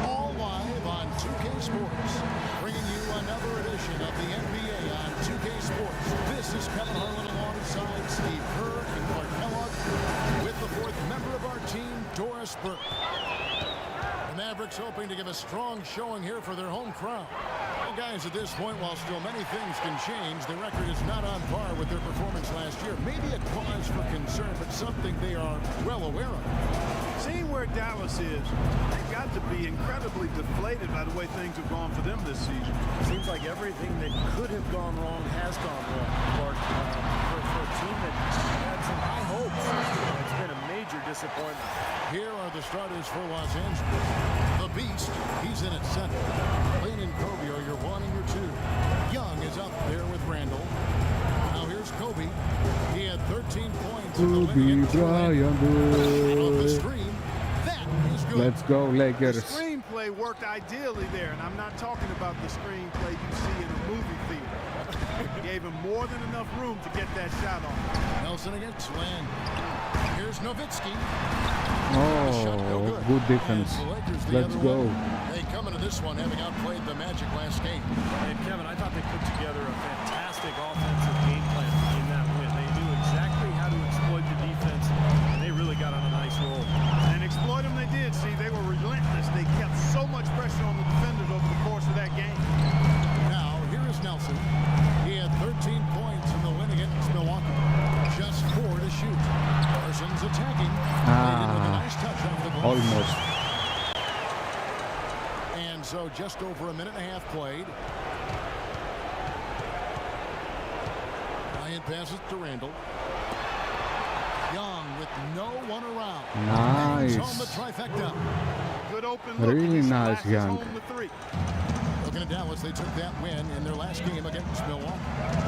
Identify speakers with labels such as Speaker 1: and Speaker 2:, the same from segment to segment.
Speaker 1: all live on 2K Sports. Bringing you another edition of the NBA on 2K Sports. This is Kevin Harlan alongside Steve Kerr and Clark Kellogg with the fourth member of our team, Doris Burke. The Mavericks hoping to give a strong showing here for their home crowd. Well, guys, at this point, while still many things can change, the record is not on par with their performance last year. Maybe a cause for concern, but something they are well aware of.
Speaker 2: Seeing where Dallas is, they've got to be incredibly deflated by the way things have gone for them this season.
Speaker 3: Seems like everything that could have gone wrong has gone wrong, Clark. For a team that had some high hopes, it's been a major disappointment.
Speaker 1: Here are the starters for Los Angeles. The Beast, he's in at center. Lane and Kobe are your 1 and your 2. Young is up there with Randall. Now here's Kobe. He had 13 points.
Speaker 4: Kobe Bryant. Let's go, Lakers.
Speaker 2: The screenplay worked ideally there, and I'm not talking about the screenplay you see in a movie theater. Gave him more than enough room to get that shot off.
Speaker 1: Nelson against Lynn. Here's Nowitzki.
Speaker 4: Oh, good defense. Let's go.
Speaker 1: They come into this one having outplayed the Magic last game.
Speaker 3: And Kevin, I thought they put together a fantastic offensive game plan in that win. They knew exactly how to exploit the defense, and they really got on a nice roll.
Speaker 2: And exploit them they did. See, they were relentless. They kept so much pressure on the defenders over the course of that game.
Speaker 1: Now, here is Nelson. He had 13 points in the win against Milwaukee. Just 4 to shoot. Parsons attacking. Nice touch off the ball.
Speaker 4: Almost.
Speaker 1: And so just over a minute and a half played. Bryant passes to Randall. Young with no one around.
Speaker 4: Nice.
Speaker 1: Home the trifecta.
Speaker 2: Good open look.
Speaker 4: Really nice, Young.
Speaker 1: Looking at Dallas, they took that win in their last game against Milwaukee.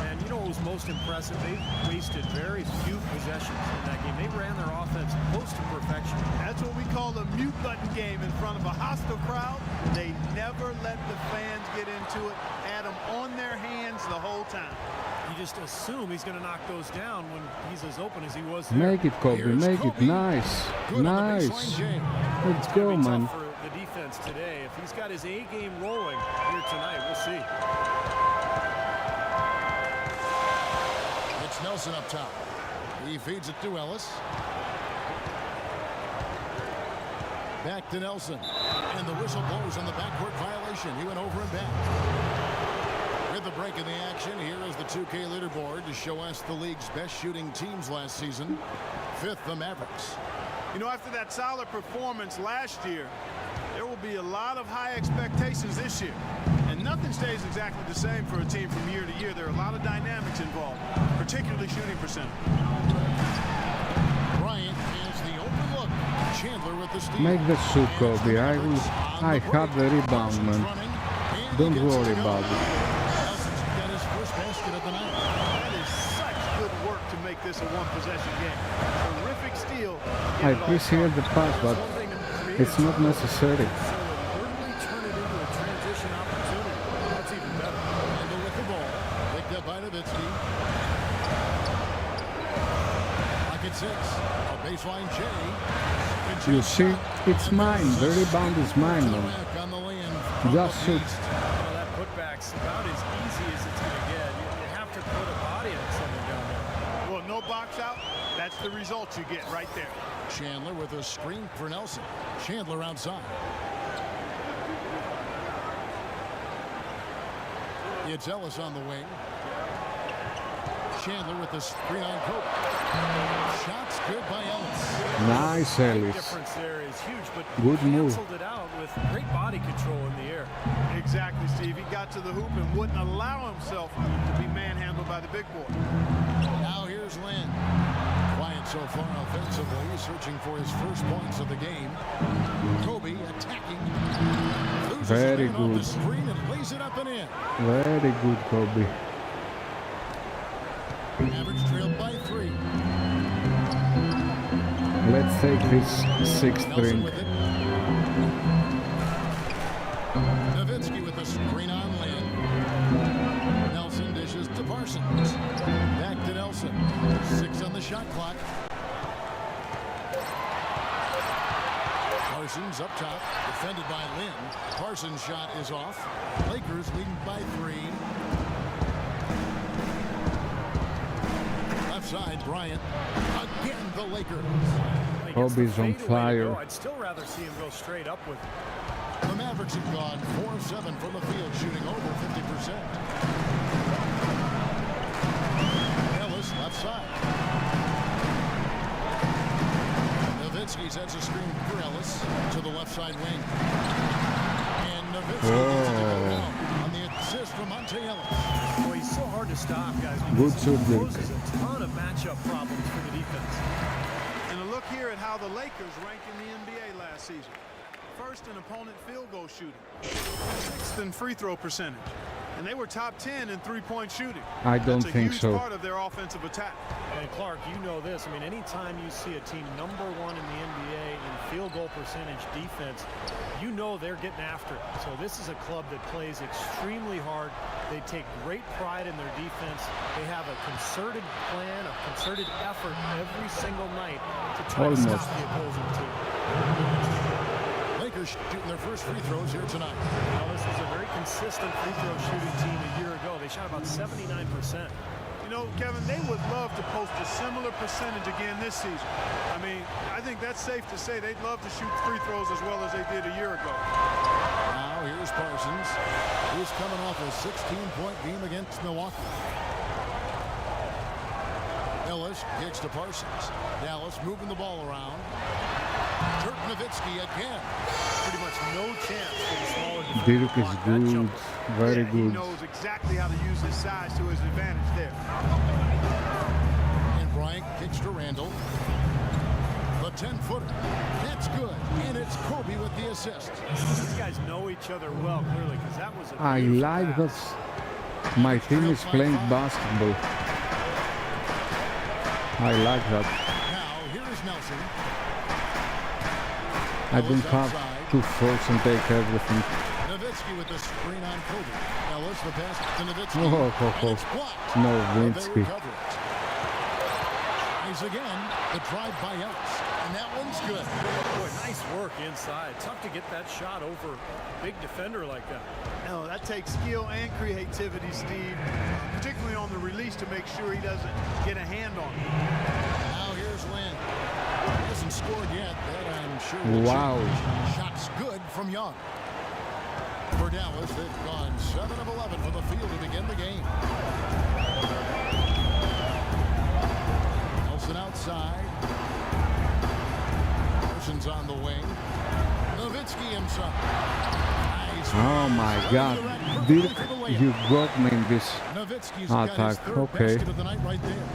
Speaker 3: And you know what was most impressive? They wasted very few possessions in that game. They ran their offense close to perfection.
Speaker 2: That's what we call a mute button game in front of a hostile crowd. They never let the fans get into it. Had them on their hands the whole time.
Speaker 3: You just assume he's going to knock those down when he's as open as he was there.
Speaker 4: Make it, Kobe. Make it. Nice. Nice. Let's go, man.
Speaker 3: For the defense today, if he's got his A game rolling here tonight, we'll see.
Speaker 1: It's Nelson up top. He feeds it to Ellis. Back to Nelson. And the whistle blows on the backcourt violation. He went over and back. With the break in the action, here is the 2K leaderboard to show us the league's best shooting teams last season. 5th, the Mavericks.
Speaker 2: You know, after that solid performance last year, there will be a lot of high expectations this year. And nothing stays exactly the same for a team from year to year. There are a lot of dynamics involved, particularly shooting percentage.
Speaker 1: Bryant has the open look. Chandler with the steal.
Speaker 4: Make the shoot, Kobe. I have the rebound, man. Don't worry about it.
Speaker 2: That is such good work to make this a one-possession game. Terrific steal.
Speaker 4: I appreciate the pass, but it's not necessary.
Speaker 3: Certainly turn it into a transition opportunity. That's even better.
Speaker 1: Randall with the ball. Picked up by Nowitzki. Pocket 6. A baseline J.
Speaker 4: You see, it's mine. The rebound is mine, man. Just shoot.
Speaker 3: That putback's about as easy as it's going to get. You have to put a body on someone down there.
Speaker 2: Well, no box out. That's the result you get right there.
Speaker 1: Chandler with a screen for Nelson. Chandler outside. It's Ellis on the wing. Chandler with the screen on Kobe. Shots good by Ellis.
Speaker 4: Nice,
Speaker 3: The
Speaker 4: Ellis.
Speaker 3: difference there is huge, but
Speaker 4: Good
Speaker 3: he
Speaker 4: move.
Speaker 3: canceled it out with great body control in the air.
Speaker 2: Exactly, Steve. He got to the hoop and wouldn't allow himself to be manhandled by the big boy.
Speaker 1: Now here's Lynn. Quiet so far offensively, searching for his first points of the game. Kobe attacking.
Speaker 4: Very good.
Speaker 1: The screen and lays it up and in.
Speaker 4: Very good, Kobe.
Speaker 1: Average trailed by 3.
Speaker 4: Let's take this 6th
Speaker 1: Nelson
Speaker 4: ring.
Speaker 1: with it. Nowitzki with the screen on Lynn. Nelson dishes to Parsons. Back to Nelson. 6 on the shot clock. Parsons up top, defended by Lynn. Parsons' shot is off. Lakers leading by 3. Left side, Bryant. Again, the Lakers.
Speaker 4: Kobe's on fire.
Speaker 3: I'd still rather see him go straight up with it.
Speaker 1: The Mavericks have gone 4-7 from the field, shooting over 50%. Ellis, left side. Nowitzki sets a screen for Ellis to the left side wing. And Nowitzki gets it to go down on the assist from Monte Ellis.
Speaker 3: Boy, he's so hard to stop, guys.
Speaker 4: Good
Speaker 3: Because
Speaker 4: shot,
Speaker 3: he
Speaker 4: Dirk.
Speaker 3: poses a ton of matchup problems for the defense.
Speaker 2: And a look here at how the Lakers ranked in the NBA last season. First in opponent field goal shooting, 6th in free throw percentage, and they were top 10 in three-point shooting.
Speaker 4: I don't
Speaker 2: That's a
Speaker 4: think
Speaker 2: huge
Speaker 4: so.
Speaker 2: part of their offensive attack.
Speaker 3: And Clark, you know this. I mean, anytime you see a team #1 in the NBA in field goal percentage defense, you know they're getting after it. So this is a club that plays extremely hard. They take great pride in their defense. They have a concerted plan, a concerted effort every single night to try to stop the opposing team.
Speaker 1: Lakers shooting their first free throws here tonight.
Speaker 3: Now, this was a very consistent free throw shooting team a year ago. They shot about 79%.
Speaker 2: You know, Kevin, they would love to post a similar percentage again this season. I mean, I think that's safe to say they'd love to shoot free throws as well as they did a year ago.
Speaker 1: Now here's Parsons. He's coming off a 16-point game against Milwaukee. Ellis kicks to Parsons. Dallas moving the ball around. Dirk Nowitzki again.
Speaker 3: Pretty much no chance for the smaller defense.
Speaker 4: Dirk is good, very
Speaker 2: He
Speaker 4: good.
Speaker 2: knows exactly how to use his size to his advantage there.
Speaker 1: And Bryant kicks to Randall. The 10-footer. That's good. And it's Kobe with the assist.
Speaker 3: These guys know each other well, clearly, because that was a
Speaker 4: I
Speaker 3: beautiful
Speaker 4: like
Speaker 3: pass.
Speaker 4: that my team is playing basketball. I like that.
Speaker 1: Now here is Nelson.
Speaker 4: I don't have to force and take everything.
Speaker 1: Nowitzki with the screen on Kobe. Ellis the pass to Nowitzki.
Speaker 4: Oh.
Speaker 1: And it's blocked.
Speaker 4: Nowitzki.
Speaker 1: But they recover it. Tries again. The drive by Ellis. And that one's good.
Speaker 3: Boy, nice work inside. Tough to get that shot over a big defender like that.
Speaker 2: No, that takes skill and creativity, Steve, particularly on the release to make sure he doesn't get a hand on it.
Speaker 1: Now here's Lynn. He hasn't scored yet. That I'm sure will
Speaker 4: Wow.
Speaker 1: change. Shots good from Young. For Dallas, they've gone 7 of 11 from the field to begin the game. Nelson outside. Parsons on the wing. Nowitzki himself. Nice.
Speaker 4: Oh my God, Dirk, you got me in this
Speaker 1: Nowitzki's got his
Speaker 4: attack.
Speaker 1: third
Speaker 4: Okay.
Speaker 1: basket of the night right there.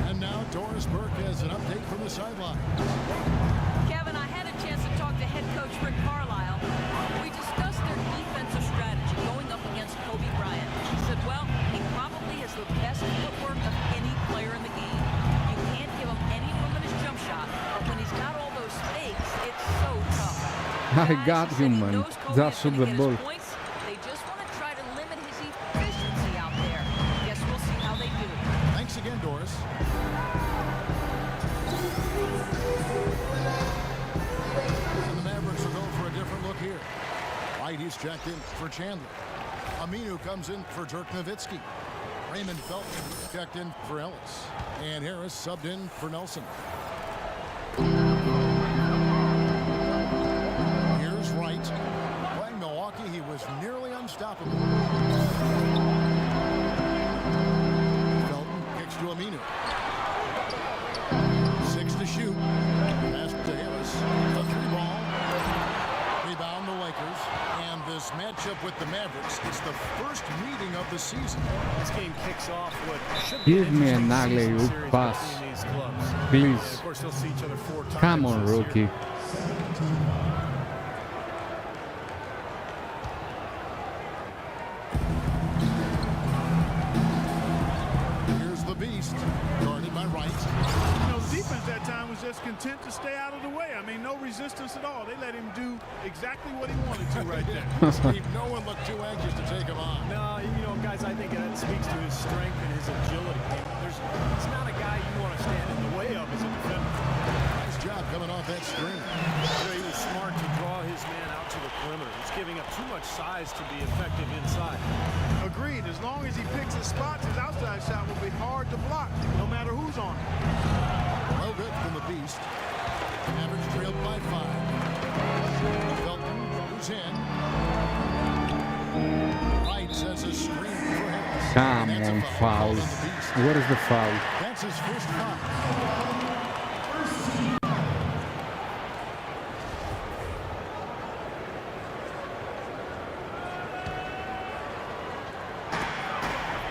Speaker 1: And now Doris Burke has an update from the sideline.
Speaker 5: Kevin, I had a chance to talk to head coach Rick Carlisle. We discussed their defensive strategy going up against Kobe Bryant. He said, well, he probably has the best footwork of any player in the game. You can't give him any room in his jump shot, but when he's got all those fakes, it's so tough.
Speaker 4: I
Speaker 5: Guys,
Speaker 4: got
Speaker 5: he said
Speaker 4: him,
Speaker 5: he
Speaker 4: man.
Speaker 5: knows Kobe
Speaker 4: Just
Speaker 5: is
Speaker 4: shoot
Speaker 5: gonna
Speaker 4: the
Speaker 5: get
Speaker 4: ball.
Speaker 5: his points. They just want to try to limit his efficiency out there. Guess we'll see how they do.
Speaker 1: Thanks again, Doris. And the Mavericks will go for a different look here. White, he's checked in for Chandler. Aminu comes in for Dirk Nowitzki. Raymond Felton checked in for Ellis. And Harris subbed in for Nelson. Here's Wright. Playing Milwaukee, he was nearly unstoppable. Felton kicks to Aminu. 6 to shoot. Pass to Harris. A 3-ball. Rebound the Lakers. And this matchup with the Mavericks, it's the first meeting of the season.
Speaker 3: This game kicks off what should be
Speaker 4: Give me an
Speaker 3: interesting season
Speaker 4: alley-oop
Speaker 3: series
Speaker 4: pass.
Speaker 3: between these clubs.
Speaker 4: Please.
Speaker 3: And of course, they'll see each other 4 times.
Speaker 4: Come on,
Speaker 3: this year.
Speaker 4: rookie.
Speaker 1: Here's the beast. Guarded by Wright.
Speaker 2: You know, the defense that time was just content to stay out of the way. I mean, no resistance at all. They let him do exactly what he wanted to right there.
Speaker 1: Steve, no one looked too anxious to take him on.
Speaker 3: No, you know, guys, I think that speaks to his strength and his agility. He's not a guy you want to stand in the way of as a defender.
Speaker 1: Nice job coming off that screen.
Speaker 3: You know, he was smart size to be effective inside.
Speaker 2: Agreed. As long as he picks his spots, his outside shot will be hard to block, no matter who's on it.
Speaker 1: No good from the Beast. Average trailed by 5. Felton goes in. Wright says a screen for Harris.
Speaker 4: Come on, foul. Where is the foul?
Speaker 1: That's his first foul.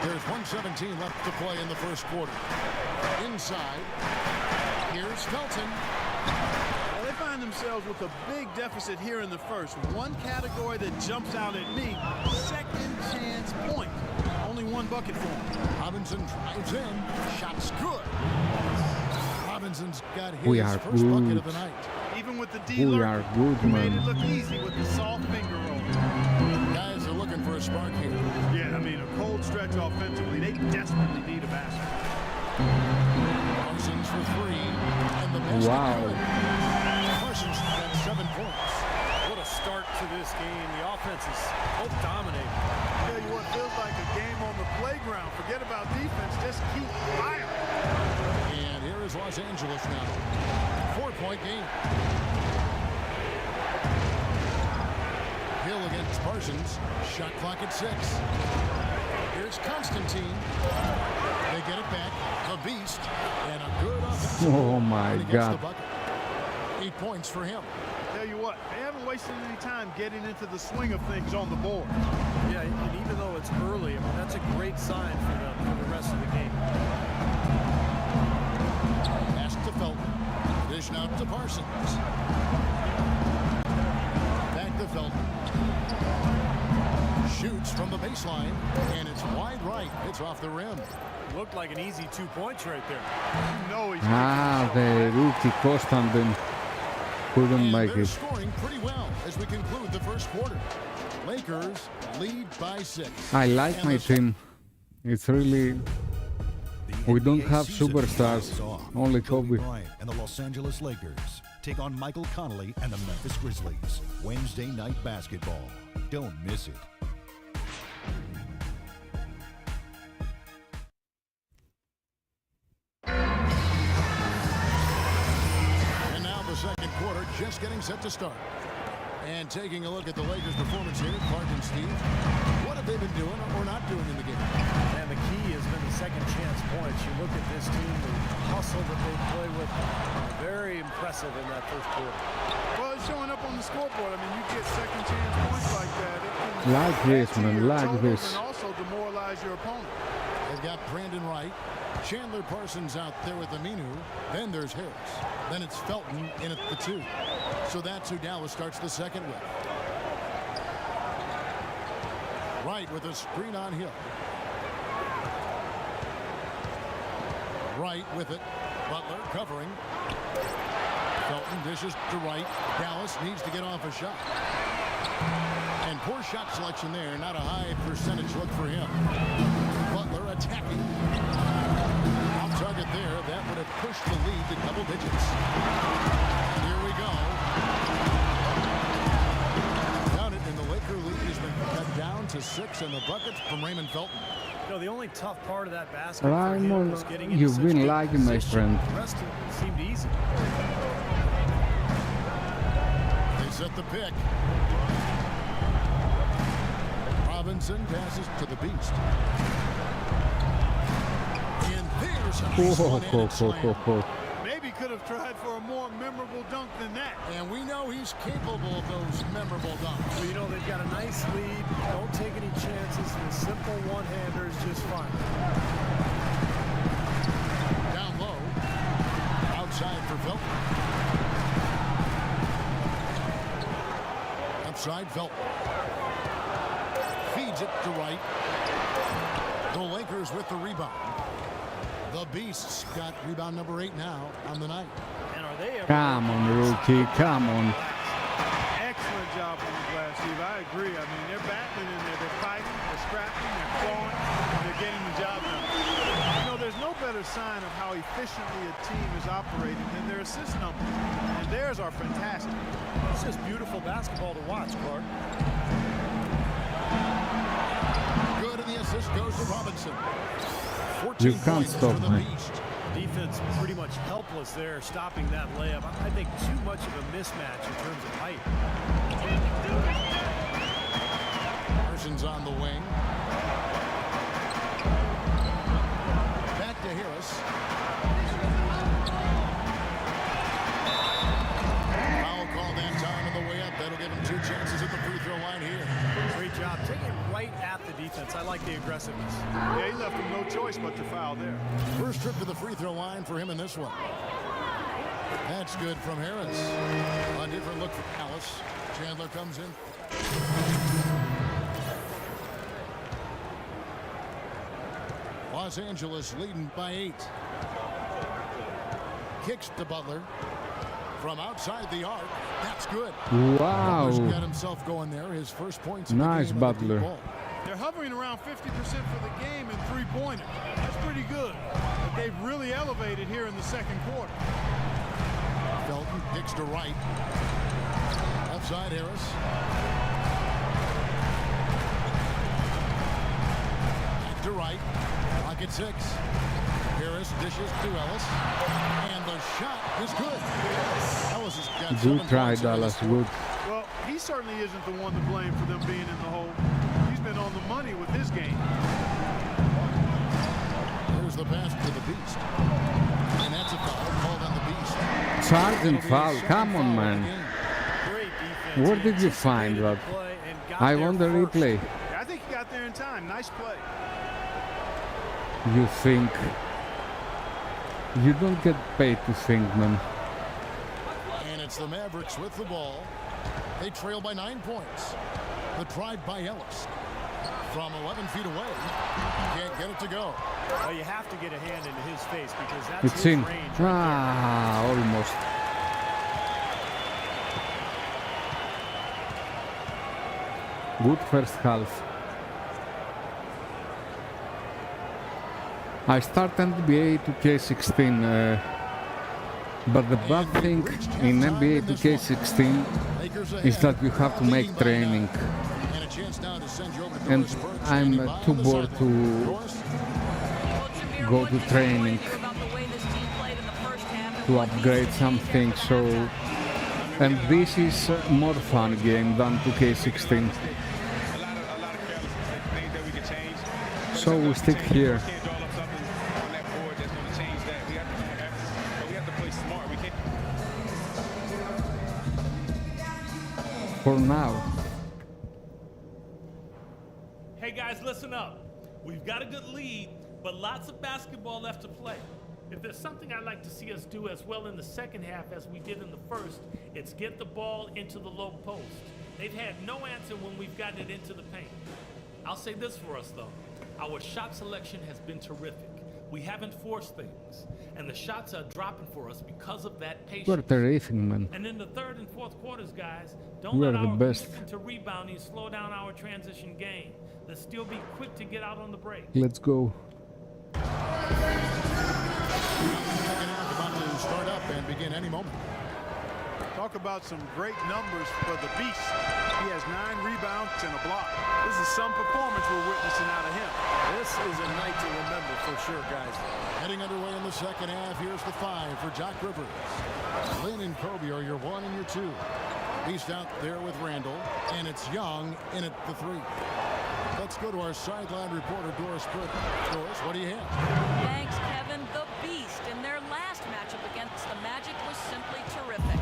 Speaker 1: There's 1:17 left to play in the first quarter. Inside, here's Felton.
Speaker 2: Well, they find themselves with a big deficit here in the first. One category that jumps out at me, second chance point. Only one bucket for him.
Speaker 1: Robinson drives in. Shot's good. Robinson's got his
Speaker 4: We are
Speaker 1: first bucket
Speaker 4: good.
Speaker 1: of the night.
Speaker 2: Even with the D
Speaker 4: We
Speaker 2: lurking,
Speaker 4: are good,
Speaker 2: he made it
Speaker 4: man.
Speaker 2: look easy with the soft finger roll.
Speaker 1: Guys are looking for a spark here.
Speaker 2: Yeah, I mean, a cold stretch offensively. They desperately need a basket.
Speaker 1: Parsons for 3. And the basket
Speaker 4: Wow.
Speaker 1: good. Parsons got 7 points.
Speaker 3: What a start to this game. The offense is both dominating.
Speaker 2: I tell you what, feels like a game on the playground. Forget about defense, just keep firing.
Speaker 1: And here is Los Angeles now. 4-point game. Hill against Parsons. Shot clock at 6. Here's Constantine. They get it back. The Beast. And a good offensive.
Speaker 4: Oh my
Speaker 1: when he gets the
Speaker 4: God.
Speaker 1: bucket. 8 points for him.
Speaker 2: Tell you what, they haven't wasted any time getting into the swing of things on the board.
Speaker 3: Yeah, and even though it's early, I mean, that's a great sign for them for the rest of the game.
Speaker 1: Pass to Felton. Dish out to Parsons. Back to Felton. Shoots from the baseline. And it's wide right. It's off the rim.
Speaker 3: Looked like an easy 2 points right there.
Speaker 2: You know he's
Speaker 4: The rookie Constantine couldn't
Speaker 1: And
Speaker 4: make
Speaker 1: they're
Speaker 4: it.
Speaker 1: scoring pretty well as we conclude the first quarter. Lakers lead by 6.
Speaker 4: I like
Speaker 1: And
Speaker 4: my
Speaker 1: the-
Speaker 4: team. It's really... We don't have superstars, only Kobe.
Speaker 6: Bryant and the Los Angeles Lakers take on Michael Connolly and the Memphis Grizzlies. Wednesday night basketball. Don't miss it.
Speaker 1: And now the second quarter just getting set to start. And taking a look at the Lakers' performance here, Clark and Steve. What have they been doing or not doing in the game?
Speaker 3: And the key has been the second chance points. You look at this team, the hustle that they play with, very impressive in that first quarter.
Speaker 2: well, it's showing up on the scoreboard. I mean, you get second chance points like that. It can
Speaker 4: Like
Speaker 2: add
Speaker 4: this,
Speaker 2: to
Speaker 4: man,
Speaker 2: your
Speaker 4: like
Speaker 2: totals
Speaker 4: this.
Speaker 2: And also demoralize your opponent.
Speaker 1: They've got Brandon Wright, Chandler Parsons out there with Aminu. Then there's Harris. Then it's Felton in at the 2. So that's who Dallas starts the second with. Wright with a screen on Hill. Wright with it. Butler covering. Felton dishes to Wright. Dallas needs to get off a shot. And poor shot selection there. Not a high percentage look for him. Butler attacking. Off target there. That would have pushed the lead to double digits. And here we go. Count it, and the Laker lead has been cut down to 6, and the buckets from Raymond Felton.
Speaker 3: You know, the only tough part of that basket for him was getting into
Speaker 4: You've
Speaker 3: such
Speaker 4: been
Speaker 3: good
Speaker 4: lagging, my
Speaker 3: position.
Speaker 4: friend.
Speaker 3: The rest of it seemed easy.
Speaker 1: They set the pick. Robinson passes to the Beast. And there's a nice one-handed slam.
Speaker 2: Maybe could have tried for a more memorable dunk than that.
Speaker 1: And we know he's capable of those memorable dunks.
Speaker 3: Well, you know, they've got a nice lead. Don't take any chances. The simple one-hander is just fine.
Speaker 1: Down low. Outside for Felton. Outside Felton. Feeds it to Wright. The Lakers with the rebound. The Beasts got rebound number 8 now on the night.
Speaker 3: And are they ever...
Speaker 4: Come on, rookie, come on.
Speaker 2: Excellent job on the glass, Steve. I agree. I mean, they're battling in there. They're fighting, they're scrapping, they're clawing, and they're getting the job done. You know, there's no better sign of how efficiently a team is operating than their assist numbers. And theirs are fantastic.
Speaker 3: It's just beautiful basketball to watch, Clark.
Speaker 1: the assist goes to Robinson. 14
Speaker 4: You can't
Speaker 1: points
Speaker 4: stop
Speaker 1: for the
Speaker 4: me.
Speaker 1: Beast.
Speaker 3: Defense pretty much helpless there, stopping that layup. I think too much of a mismatch in terms of height.
Speaker 1: Parsons on the wing. Back to Harris. Foul call that time on the way up. That'll give him 2 chances at the free throw line here.
Speaker 3: Great job taking it right at the defense. I like the aggressiveness.
Speaker 2: Yeah, he left him no choice but to foul there.
Speaker 1: First trip to the free throw line for him in this one. That's good from Harris. A different look for Dallas. Chandler comes in. Los Angeles leading by 8. Kicks to Butler. From outside the arc. That's good.
Speaker 4: Wow.
Speaker 1: Butler's got himself going there. His first points in the
Speaker 4: Nice,
Speaker 1: game on the deep
Speaker 4: Butler.
Speaker 1: ball.
Speaker 2: They're hovering around 50% for the game in three-pointers. That's pretty good. But they've really elevated here in the second quarter.
Speaker 1: Felton kicks to right. Left side Harris. Back to right. Pocket 6. Harris dishes to Ellis. And the shot is good. Ellis has got 7
Speaker 4: Good try,
Speaker 1: points in
Speaker 4: Dallas.
Speaker 1: this
Speaker 4: Good.
Speaker 2: Well, he certainly isn't the one to blame for them being in the hole. He's been on the money with his game.
Speaker 1: Here's the pass to the Beast. And that's a foul called on the Beast.
Speaker 4: Charging
Speaker 1: That'll be
Speaker 4: foul.
Speaker 1: his second
Speaker 4: Come on,
Speaker 1: foul of the
Speaker 4: man.
Speaker 1: game.
Speaker 3: Great defense.
Speaker 4: Where
Speaker 3: He
Speaker 4: did you find
Speaker 3: anticipated
Speaker 4: that?
Speaker 3: the play and got
Speaker 4: I
Speaker 3: there
Speaker 4: want the
Speaker 3: first.
Speaker 4: replay.
Speaker 2: Yeah, I think he got there in time. Nice play.
Speaker 4: You think? You don't get paid to think, man.
Speaker 1: And it's the Mavericks with the ball. They trail by 9 points. The drive by Ellis. From 11 feet away. Can't get it to go.
Speaker 3: Well, you have to get a hand into his face because that's
Speaker 4: It's
Speaker 3: his
Speaker 4: in.
Speaker 3: range.
Speaker 4: Ah, almost. Good first half. I start NBA 2K16, but the bad thing in NBA 2K16
Speaker 1: Lakers
Speaker 4: is
Speaker 1: ahead,
Speaker 4: that you have to
Speaker 1: leading
Speaker 4: make
Speaker 1: by
Speaker 4: training,
Speaker 1: 9. And a chance now to send you over to
Speaker 4: and
Speaker 1: Doris Burke,
Speaker 4: I'm
Speaker 1: standing by
Speaker 4: too
Speaker 1: on the
Speaker 4: bored
Speaker 1: sideline.
Speaker 4: to
Speaker 1: Doris?
Speaker 5: Well, Jameer,
Speaker 4: go
Speaker 5: what
Speaker 4: to
Speaker 5: did you
Speaker 4: training
Speaker 5: do about the way this team played in the first half and
Speaker 4: to
Speaker 5: what needs
Speaker 4: upgrade
Speaker 5: to change
Speaker 4: something.
Speaker 5: after
Speaker 4: So,
Speaker 5: halftime?
Speaker 4: and this is a more fun game than 2K16.
Speaker 7: A lot of carelessness, things that we can change. But
Speaker 4: So we
Speaker 7: sometimes
Speaker 4: stick
Speaker 7: change.
Speaker 4: here.
Speaker 7: We can't draw up something on that board that's going to change that. We have to do effort, but we have to play smart. We can't.
Speaker 4: For now.
Speaker 8: Hey guys, listen up. We've got a good lead, but lots of basketball left to play. If there's something I'd like to see us do as well in the second half as we did in the first, it's get the ball into the low post. They've had no answer when we've gotten it into the paint. I'll say this for us though. Our shot selection has been terrific. We haven't forced things, and the shots are dropping for us because of that patience.
Speaker 4: We're terrific, man.
Speaker 8: And in the third and fourth quarters, guys, don't
Speaker 4: We are
Speaker 8: let
Speaker 4: the
Speaker 8: our
Speaker 4: best.
Speaker 8: commitment to rebounding slow down our transition game. Let's still be quick to get out on the break.
Speaker 4: Let's go.
Speaker 1: Second half about to start up and begin any moment.
Speaker 2: Talk about some great numbers for the Beast. He has 9 rebounds and a block. This is some performance we're witnessing out of him.
Speaker 3: This is a night to remember for sure, guys.
Speaker 1: Heading underway in the second half. Here's the 5 for Jock Rivers. Lynn and Kobe are your 1 and your 2. Beast out there with Randall. And it's Young in at the 3. Let's go to our sideline reporter, Doris Burke. Doris, what do you have?
Speaker 5: Thanks, Kevin. The Beast in their last matchup against the Magic was simply terrific.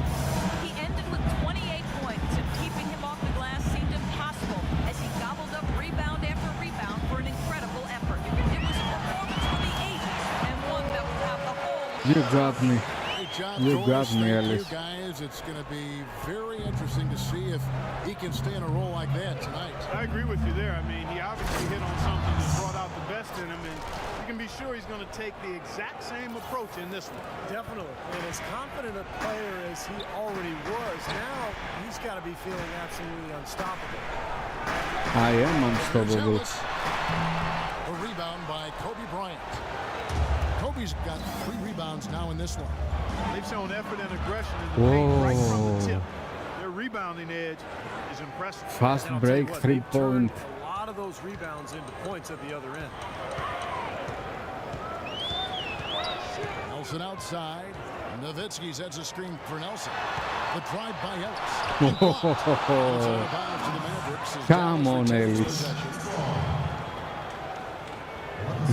Speaker 5: He ended with 28 points, and keeping him off the glass seemed impossible as he gobbled up rebound after rebound for an incredible effort. It was a performance for the ages and one that will have the whole
Speaker 4: You got me.
Speaker 1: Great job,
Speaker 4: You
Speaker 1: Doris.
Speaker 4: got me,
Speaker 1: Thank
Speaker 4: Ellis.
Speaker 1: you, guys. It's going to be very interesting to see if he can stay in a role like that tonight.
Speaker 2: I agree with you there. I mean, he obviously hit on something that brought out the best in him, and you can be sure he's going to take the exact same approach in this one.
Speaker 3: Definitely. And as confident a player as he already was, now he's got to be feeling absolutely unstoppable.
Speaker 4: I am
Speaker 1: Here's
Speaker 4: unstoppable.
Speaker 1: Ellis. A rebound by Kobe Bryant. Kobe's got 3 rebounds now in this one.
Speaker 2: They've shown effort and aggression in the paint right from the
Speaker 4: Whoa.
Speaker 2: tip. Their rebounding edge is impressive.
Speaker 4: Fast
Speaker 3: And I'll tell you
Speaker 4: break,
Speaker 3: what,
Speaker 4: 3
Speaker 3: they've turned
Speaker 4: point.
Speaker 3: a lot of those rebounds into points at the other end.
Speaker 1: Nelson outside. Nowitzki sets a screen for Nelson. The drive by Ellis.
Speaker 4: Come on, Ellis.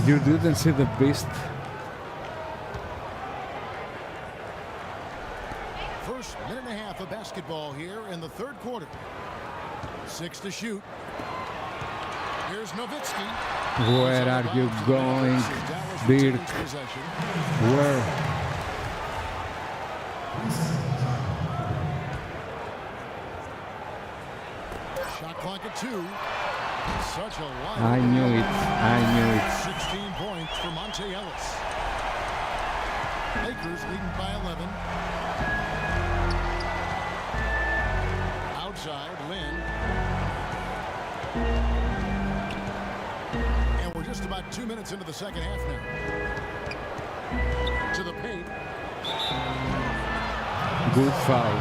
Speaker 4: You didn't see the beast.
Speaker 1: First minute and a half of basketball here in the third quarter. 6 to shoot. Here's Nowitzki.
Speaker 4: Where are you going, Dirk? Where?
Speaker 1: Shot clock at 2. Such a line.
Speaker 4: I knew it. I knew it.
Speaker 1: 16 points for Monte Ellis. Lakers leading by 11. Outside, Lynn. And we're just about 2 minutes into the second half now. To the paint.
Speaker 4: Good foul.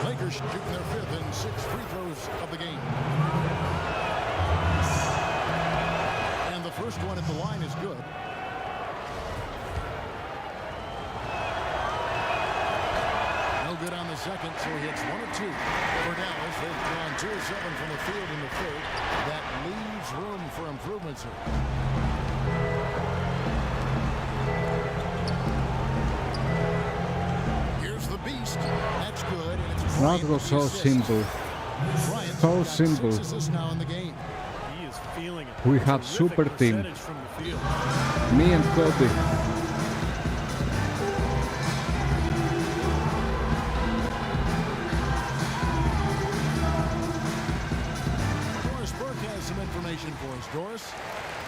Speaker 1: Lakers shooting their 5th and 6th free throws of the game. And the first one at the line is good. No good on the second, so he hits 1 of 2. For Dallas, they've drawn 2 of 7 from the field in the third. That leaves room for improvements here. Here's the beast. That's good. And it's
Speaker 4: That was so simple. So simple.
Speaker 1: Now in the game.
Speaker 3: He is feeling it.
Speaker 4: We have
Speaker 3: Terrific
Speaker 4: super team.
Speaker 3: percentage from the field.
Speaker 4: Me and Kobe.
Speaker 1: Doris Burke has some information for us. Doris?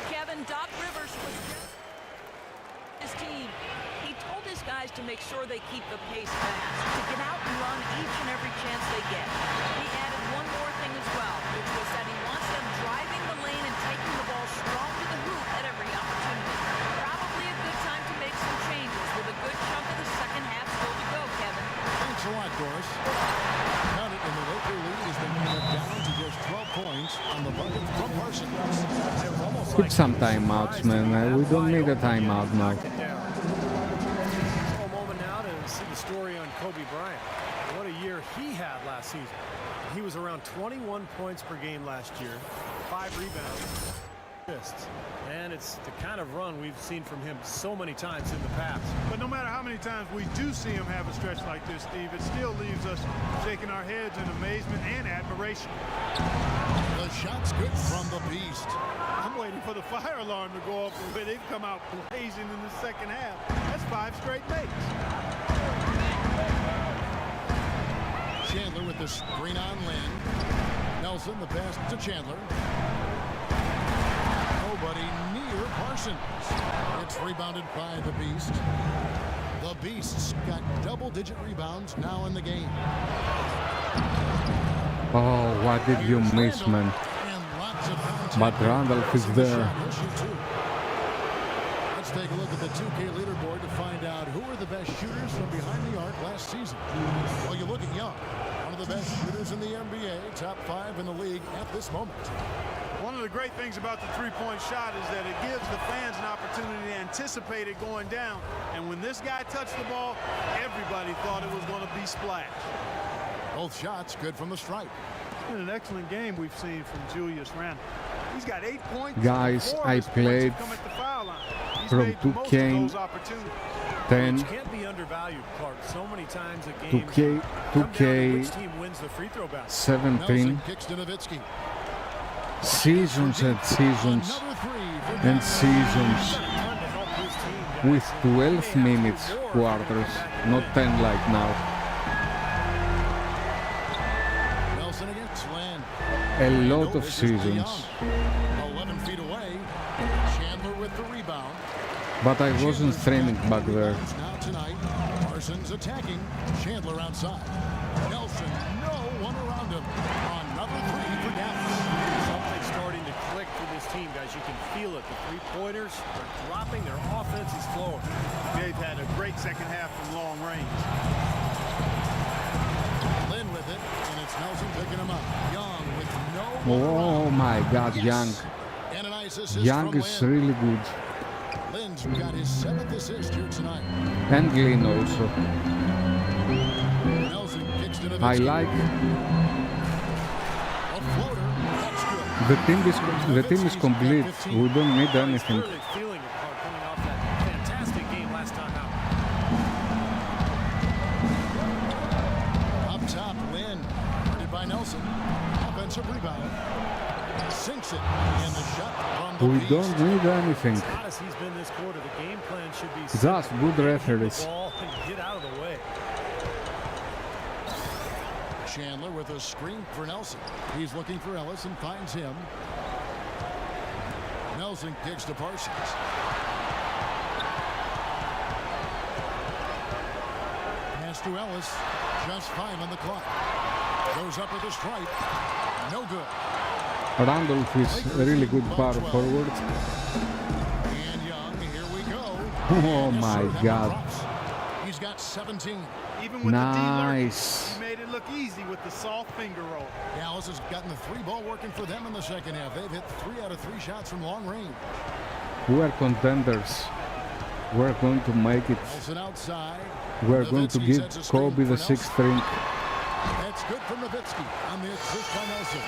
Speaker 5: Kevin, Doc Rivers was just his team. He told his guys to make sure they keep the pace fast, to get out and run each and every chance they get. He added one more thing as well, which was that he wants them driving the lane and taking the ball strong to the hoop at every opportunity. Probably a good time to make some changes with a good chunk of the second half still to go, Kevin.
Speaker 1: Thanks a lot, Doris. Count it, and the Laker lead has been down to just 12 points on the bucket from Parsons.
Speaker 4: Put some timeouts, man. We don't need a timeout now.
Speaker 3: A moment now to see the story on Kobe Bryant. What a year he had last season. He was around 21 points per game last year, 5 rebounds, assists. And it's the kind of run we've seen from him so many times in the past.
Speaker 2: But no matter how many times we do see him have a stretch like this, Steve, it still leaves us shaking our heads in amazement and admiration.
Speaker 1: The shot's good from the beast.
Speaker 2: I'm waiting for the fire alarm to go off the way they've come out blazing in the second half. That's 5 straight makes.
Speaker 1: Chandler with the screen on Lynn. Nelson, the pass to Chandler. Nobody near Parsons. It's rebounded by the Beast. The Beast's got double-digit rebounds now in the game.
Speaker 4: Oh, what did you miss, man? But Randolph is there.
Speaker 1: Let's take a look at the 2K leaderboard to find out who are the best shooters from behind the arc last season. Well, you look at Young, one of the best shooters in the NBA, top 5 in the league at this moment.
Speaker 2: One of the great things about the three-point shot is that it gives the fans an opportunity to anticipate it going down. And when this guy touched the ball, everybody thought it was going to be splash.
Speaker 1: Both shots good from the stripe.
Speaker 2: It's been an excellent game we've seen from Julius Randle. He's got 8 points.
Speaker 4: Guys, I played from 2K 10.
Speaker 3: Can't be undervalued, Clark. So many times a game.
Speaker 4: 2K
Speaker 3: which team wins the free throw basket.
Speaker 4: 17. Seasons and seasons and seasons with 12 minutes quarters, not 10 like now.
Speaker 1: Nelson against Land.
Speaker 4: A lot of seasons.
Speaker 1: 11 feet away. Chandler with the rebound.
Speaker 4: But I wasn't streaming back there.
Speaker 1: Now tonight, Parsons attacking. Chandler outside. Nelson, no one around him. Another 3 for Dallas.
Speaker 3: Something's starting to click for this team, guys. You can feel it. The three-pointers are dropping. Their offense is flowing.
Speaker 2: They've had a great second half from long range.
Speaker 1: Lynn with it. it, and it's Nelson picking him up. Young with no
Speaker 4: Oh my God,
Speaker 1: yes.
Speaker 4: Young.
Speaker 1: And a nice assist
Speaker 4: Young
Speaker 1: from
Speaker 4: is
Speaker 1: Lynn.
Speaker 4: really good.
Speaker 1: Lynn's got his 7th assist here tonight.
Speaker 4: And Glynn also.
Speaker 1: Nelson kicks to Nowitzki.
Speaker 4: I like
Speaker 1: A floater. That's good.
Speaker 4: the team is complete. We don't need anything.
Speaker 3: Clearly feeling it coming off that fantastic game last time out.
Speaker 1: Up top, Lynn. Guarded by Nelson. Offensive rebound. Sinks it. And the shot from the
Speaker 4: We
Speaker 1: beast.
Speaker 4: don't need anything.
Speaker 3: As hot as he's been this quarter, the game plan should be
Speaker 4: Just good
Speaker 3: hit the
Speaker 4: referees.
Speaker 3: ball and get out of the way.
Speaker 1: Chandler with a screen for Nelson. He's looking for Ellis and finds him. Nelson kicks to Parsons. Pass to Ellis. Just 5 on the clock. Goes up with a stripe. No good.
Speaker 4: Randolph is a really good power forward.
Speaker 1: And Young, here we go.
Speaker 4: Oh my God.
Speaker 1: He's got 17.
Speaker 2: Even with
Speaker 4: Nice.
Speaker 2: the D-Lurk, he made it look easy with the soft finger roll.
Speaker 1: Dallas has gotten the 3-ball working for them in the second half. They've hit 3 out of 3 shots from long range.
Speaker 4: We are contenders. We're going to make it.
Speaker 1: Nelson outside.
Speaker 4: We're going to
Speaker 1: Nowitzki
Speaker 4: give
Speaker 1: sets a screen
Speaker 4: Kobe the
Speaker 1: for
Speaker 4: 6th
Speaker 1: Nelson.
Speaker 4: ring.
Speaker 1: That's good from Nowitzki on the assist by Nelson.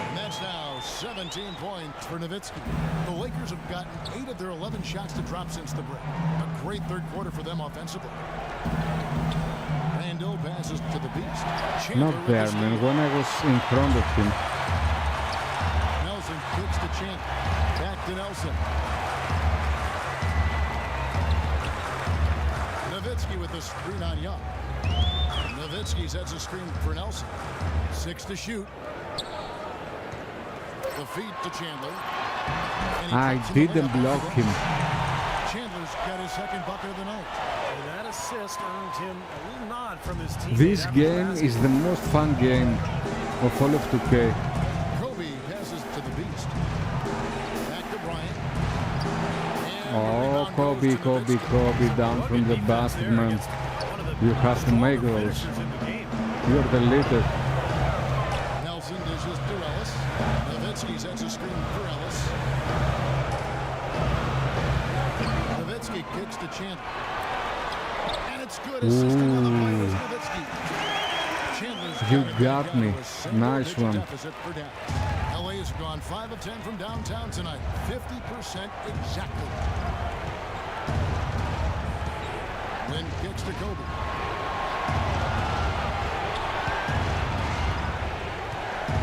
Speaker 1: And that's now 17 points for Nowitzki. The Lakers have gotten 8 of their 11 shots to drop since the break. A great third quarter for them offensively. Randall passes to the beast. Chandler
Speaker 4: Not
Speaker 1: with
Speaker 4: there,
Speaker 1: the steal.
Speaker 4: man. When I was in front of him.
Speaker 1: Nelson kicks to Chandler. Back to Nelson. Nowitzki with the screen on Young. Nowitzki sets a screen for Nelson. 6 to shoot. The feed to Chandler. And he
Speaker 4: I
Speaker 1: cuts in the
Speaker 4: didn't
Speaker 1: layup.
Speaker 4: block him.
Speaker 1: Chandler's got his 2nd bucket of the night.
Speaker 3: And that assist earned him a little nod from his team.
Speaker 4: This game is the most fun game of all of 2K.
Speaker 1: Kobe passes to the beast. Back to Bryant. And the
Speaker 4: Oh,
Speaker 1: rebound
Speaker 4: Kobe,
Speaker 1: goes to
Speaker 4: Kobe,
Speaker 1: Nowitzki.
Speaker 4: Kobe, down from the basket, man. You have to make those. You're the leader.
Speaker 1: Nelson dishes to Ellis. Nowitzki sets a screen for Ellis. Nowitzki kicks to Chandler. And it's good. Assisting on the play was Nowitzki. Chandler's
Speaker 4: You
Speaker 1: got it
Speaker 4: got
Speaker 1: down
Speaker 4: me.
Speaker 1: to a single
Speaker 4: Nice
Speaker 1: digit
Speaker 4: one.
Speaker 1: deficit for Dallas. LA has gone 5 of 10 from downtown tonight. 50% exactly. Lynn kicks to Kobe.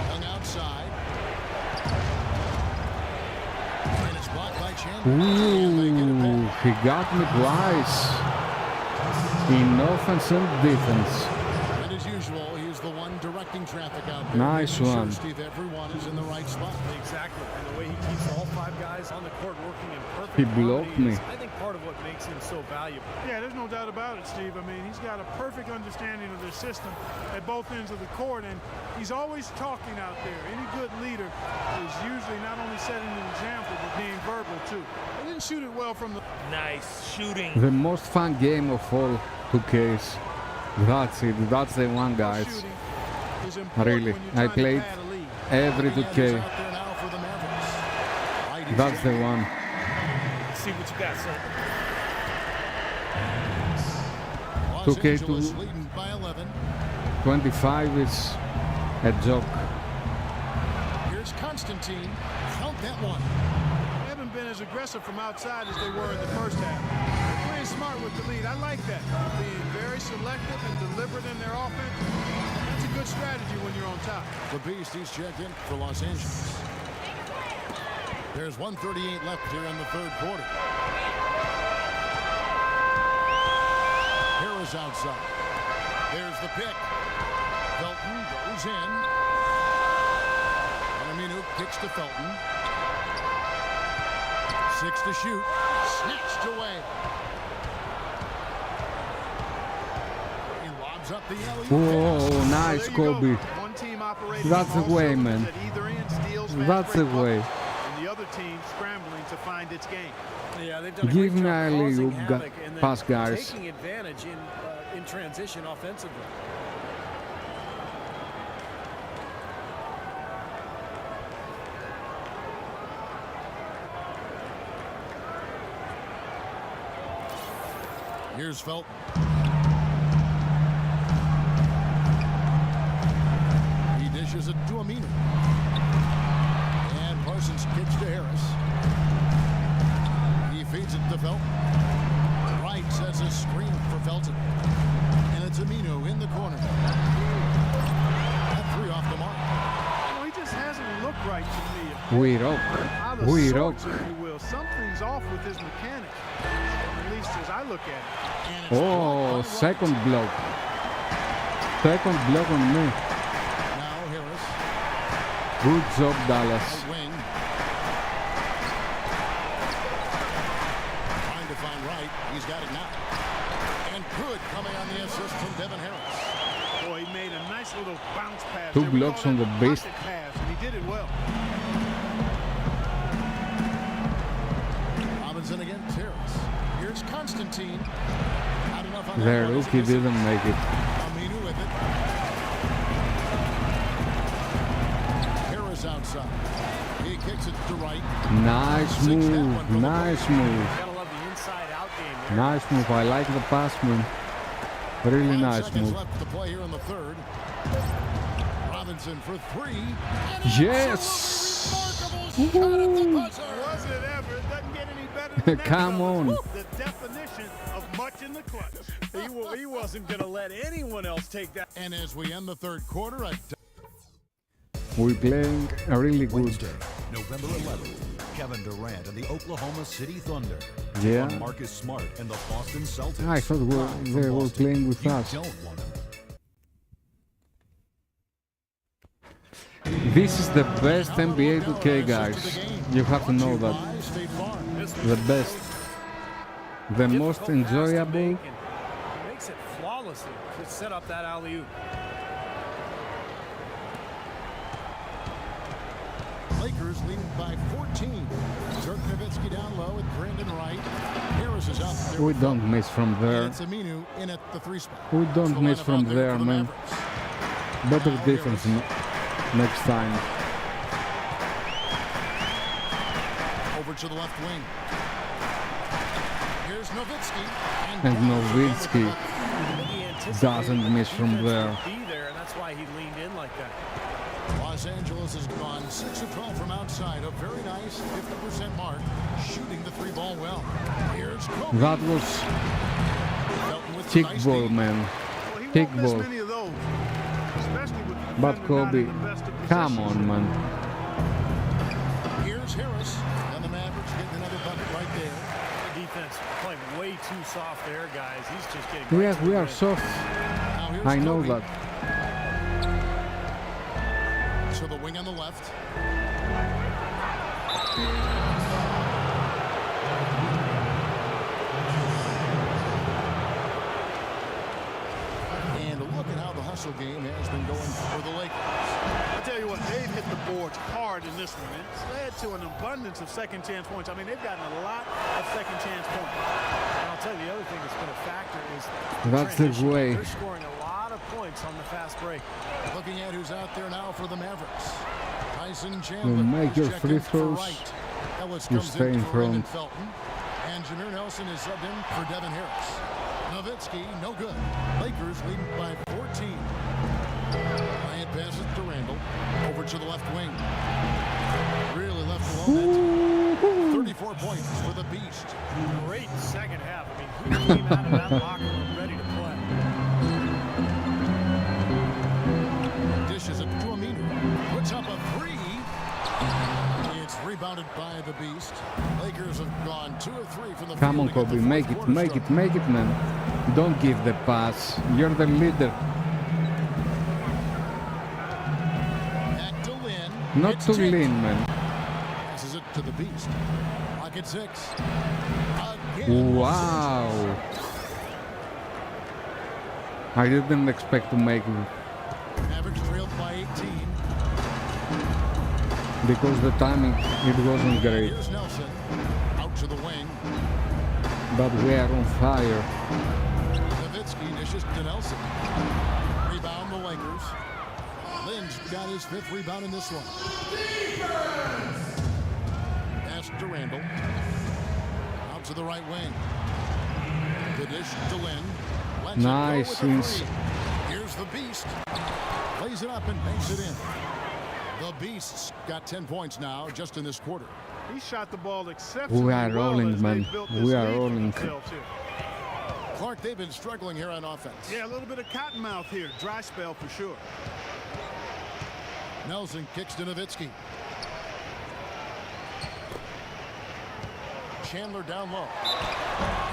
Speaker 1: Young outside. And it's blocked by Chandler. And they get it
Speaker 4: Ooh,
Speaker 1: back.
Speaker 4: he got me twice. In offense and defense.
Speaker 1: And as usual, he's the one directing traffic out there.
Speaker 4: Nice
Speaker 1: making
Speaker 4: one.
Speaker 1: Sure, Steve, everyone is in the right spot.
Speaker 3: Exactly. And the way he keeps all 5 guys on the court working in perfect
Speaker 4: He blocked
Speaker 3: harmony is,
Speaker 4: me.
Speaker 3: I think, part of what makes him so valuable.
Speaker 2: Yeah, there's no doubt about it, Steve. I mean, he's got a perfect understanding of their system at both ends of the court, and he's always talking out there. Any good leader is usually not only setting an example, but being verbal, too. They didn't shoot it well from the...
Speaker 8: Nice shooting.
Speaker 4: The most fun game of all 2Ks. That's it. That's the one, guys.
Speaker 2: shooting is important
Speaker 4: Really.
Speaker 2: when you're
Speaker 4: I
Speaker 2: trying to
Speaker 4: played
Speaker 2: pad a lead.
Speaker 4: every
Speaker 1: He's
Speaker 4: 2K.
Speaker 1: out there now for the Mavericks. Right,
Speaker 4: That's the one.
Speaker 8: Let's see what you got, son.
Speaker 1: Los
Speaker 4: 2K
Speaker 1: Angeles
Speaker 4: to-
Speaker 1: leading by 11.
Speaker 4: 25 is a joke.
Speaker 1: Here's Constantine. Count that one.
Speaker 2: They haven't been as aggressive from outside as they were in the first half. They're playing smart with the lead. I like that. Being very selective and deliberate in their offense. That's a good strategy when you're on top.
Speaker 1: The Beast, he's checked in for Los Angeles. There's 1:38 left here in the third quarter. Harris outside. There's the pick. Felton goes in. Aminu kicks to Felton. 6 to shoot. Snatched away. He lobs up the alley.
Speaker 4: Whoa, nice,
Speaker 2: There you
Speaker 4: Kobe.
Speaker 2: go. One team operating
Speaker 4: That's the
Speaker 2: all
Speaker 4: way,
Speaker 2: cylinders
Speaker 4: man.
Speaker 2: at either end, steals, fast
Speaker 4: That's the
Speaker 2: break
Speaker 4: way.
Speaker 2: buckets, and the other team scrambling to find its game.
Speaker 3: Yeah, they've done a
Speaker 4: Give
Speaker 3: great
Speaker 4: me
Speaker 3: job
Speaker 4: a
Speaker 3: causing
Speaker 4: alley-oop,
Speaker 3: havoc and then
Speaker 4: pass, guys.
Speaker 3: taking advantage in transition offensively.
Speaker 1: Here's Felton. He dishes it to Aminu. And Parsons kicks to Harris. He feeds it to Felton. Wright sets a screen for Felton. And it's Aminu in the corner. That three off the mark.
Speaker 2: Well, he just hasn't looked right to me.
Speaker 4: We rock.
Speaker 2: Out of
Speaker 4: We
Speaker 2: sorts,
Speaker 4: rock.
Speaker 2: if you will. Something's off with his mechanics, at least as I look at it.
Speaker 1: And it's
Speaker 4: Oh,
Speaker 1: blocked by
Speaker 4: second
Speaker 1: Wright.
Speaker 4: block. Second block on me.
Speaker 1: Now Harris.
Speaker 4: Good job, Dallas.
Speaker 1: Out wing. Trying to find Wright. He's got it now. And good coming on the assist from Devin Harris.
Speaker 2: Boy, he made a nice little bounce pass.
Speaker 4: Two
Speaker 2: there. We
Speaker 4: blocks
Speaker 2: call
Speaker 4: on
Speaker 2: that
Speaker 4: the base.
Speaker 2: pocket pass, and he did it well.
Speaker 1: Robinson against Harris. Here's Constantine. Not enough on that
Speaker 4: The
Speaker 1: one as
Speaker 4: rookie
Speaker 1: he misses.
Speaker 4: didn't make it.
Speaker 1: Aminu with it. Harris outside. He kicks it to Wright.
Speaker 4: Nice move. Nice move.
Speaker 3: Gotta love the inside-out game here.
Speaker 4: Nice move. I like the pass move. Really
Speaker 1: 5
Speaker 4: nice
Speaker 1: seconds
Speaker 4: move.
Speaker 1: left to play here in the third. Robinson for three.
Speaker 4: Yes!
Speaker 1: Remarkable shot at the buzzer.
Speaker 2: Was it ever? It doesn't get any better than that.
Speaker 4: Come on.
Speaker 2: The definition of much in the clutch.
Speaker 3: He wasn't going to let anyone else take that.
Speaker 1: And as we end the third quarter,
Speaker 4: We're playing really good.
Speaker 6: Wednesday, November 11th, Kevin Durant and the Oklahoma City Thunder.
Speaker 4: Yeah.
Speaker 6: On Marcus Smart and the Boston Celtics.
Speaker 4: I thought
Speaker 6: Live from
Speaker 4: they were
Speaker 6: Boston.
Speaker 4: playing with
Speaker 6: You
Speaker 4: us.
Speaker 6: don't want to
Speaker 4: This is the best NBA 2K, guys. You have to know that. The best. The most enjoyable.
Speaker 3: He makes it flawlessly to set up that alley-oop.
Speaker 1: Lakers leading by 14. Dirk Nowitzki down low with Brandon Wright. Harris is up there.
Speaker 4: We don't miss from
Speaker 1: And
Speaker 4: there.
Speaker 1: it's Aminu in at the three spot.
Speaker 4: We
Speaker 1: That's
Speaker 4: don't
Speaker 1: the
Speaker 4: miss
Speaker 1: lineup
Speaker 4: from
Speaker 1: out there
Speaker 4: there,
Speaker 1: for the
Speaker 4: man.
Speaker 1: Mavericks.
Speaker 4: Better
Speaker 1: Now
Speaker 4: defense
Speaker 1: Harris.
Speaker 4: next time.
Speaker 1: Over to the left wing. Here's Nowitzki.
Speaker 4: And Nowitzki
Speaker 3: He anticipated
Speaker 4: doesn't
Speaker 3: that
Speaker 4: miss
Speaker 3: the
Speaker 4: from
Speaker 3: defense
Speaker 4: there.
Speaker 3: would be there, and that's why he leaned in like that.
Speaker 1: Los Angeles has gone 6 of 12 from outside. A very nice 50% mark. Shooting the three ball well. Here's Kobe.
Speaker 4: That was
Speaker 1: Felton with
Speaker 4: kick
Speaker 1: nice
Speaker 4: ball,
Speaker 1: lead.
Speaker 4: man.
Speaker 2: Well, he
Speaker 4: Kick
Speaker 2: won't miss
Speaker 4: ball.
Speaker 2: many of those, especially with the
Speaker 4: But
Speaker 2: defender not
Speaker 4: Kobe,
Speaker 2: in the best of
Speaker 4: come
Speaker 2: positions.
Speaker 4: on, man.
Speaker 1: Here's Harris. And the Mavericks getting another bucket right there.
Speaker 3: The defense playing way too soft there, guys. He's just getting.
Speaker 4: We
Speaker 3: right
Speaker 4: are,
Speaker 3: to
Speaker 4: we
Speaker 3: the
Speaker 4: are
Speaker 3: rim.
Speaker 4: soft.
Speaker 1: Now here's
Speaker 4: I know
Speaker 1: Kobe.
Speaker 4: that.
Speaker 1: To the wing on the left. And look at how the hustle game has been going for the Lakers.
Speaker 2: I tell you what, they've hit the boards hard in this one. It's led to an abundance of second chance points. I mean, they've gotten a lot of second chance points.
Speaker 3: And I'll tell you the other thing that's been a factor is
Speaker 4: That's the
Speaker 3: transition.
Speaker 4: way.
Speaker 3: They're scoring a lot of points on the fast break.
Speaker 1: Looking at who's out there now for the Mavericks. Tyson
Speaker 4: You
Speaker 1: Chandler.
Speaker 4: make your
Speaker 1: is checked
Speaker 4: free
Speaker 1: in for
Speaker 4: throws,
Speaker 1: Wright. Ellis
Speaker 4: you
Speaker 1: comes
Speaker 4: stay in
Speaker 1: for Brandon
Speaker 4: front.
Speaker 1: Felton. And Jameer Nelson is subbed in for Devin Harris. Nowitzki, no good. Lakers leading by 14. Bryant passes to Randall. Over to the left wing. Really left alone that time. 34 points for the Beast.
Speaker 3: Great second half. I mean, he came out of that locker room ready to play.
Speaker 1: Dishes it to Aminu. Puts up a three. It's rebounded by the Beast. Lakers have gone 2 of 3 from the
Speaker 4: Come
Speaker 1: field
Speaker 4: on,
Speaker 1: to get the
Speaker 4: Kobe.
Speaker 1: fourth
Speaker 4: Make it,
Speaker 1: quarter
Speaker 4: make it,
Speaker 1: started.
Speaker 4: make it, man. Don't give the pass. You're the leader.
Speaker 1: Back to Lynn.
Speaker 4: Not
Speaker 1: It's
Speaker 4: too
Speaker 1: tipped.
Speaker 4: lean, man.
Speaker 1: Passes it to the Beast. Pocket 6. Again.
Speaker 4: Wow. I didn't expect to make it
Speaker 1: Mavericks trailed by 18.
Speaker 4: because the timing, it wasn't great.
Speaker 1: Here's Nelson. Out to the wing.
Speaker 4: But we are on fire.
Speaker 1: Nowitzki dishes to Nelson. Rebound the Lakers. Lynn's got his 5th rebound in this one. Pass to Randall. Out to the right wing. The dish to Lynn. Lets
Speaker 4: Nice.
Speaker 1: it go with a three. Here's the Beast. Plays it up and banks it in. The Beasts got 10 points now just in this quarter.
Speaker 2: He shot the ball exceptionally
Speaker 4: We are
Speaker 2: well
Speaker 4: rolling,
Speaker 2: as
Speaker 4: man.
Speaker 2: they built this
Speaker 4: We are
Speaker 2: lead for
Speaker 4: rolling.
Speaker 2: themselves here.
Speaker 1: Clark, they've been struggling here on offense.
Speaker 2: Yeah, a little bit of cottonmouth here. Dry spell for sure.
Speaker 1: Nelson kicks to Nowitzki. Chandler down low.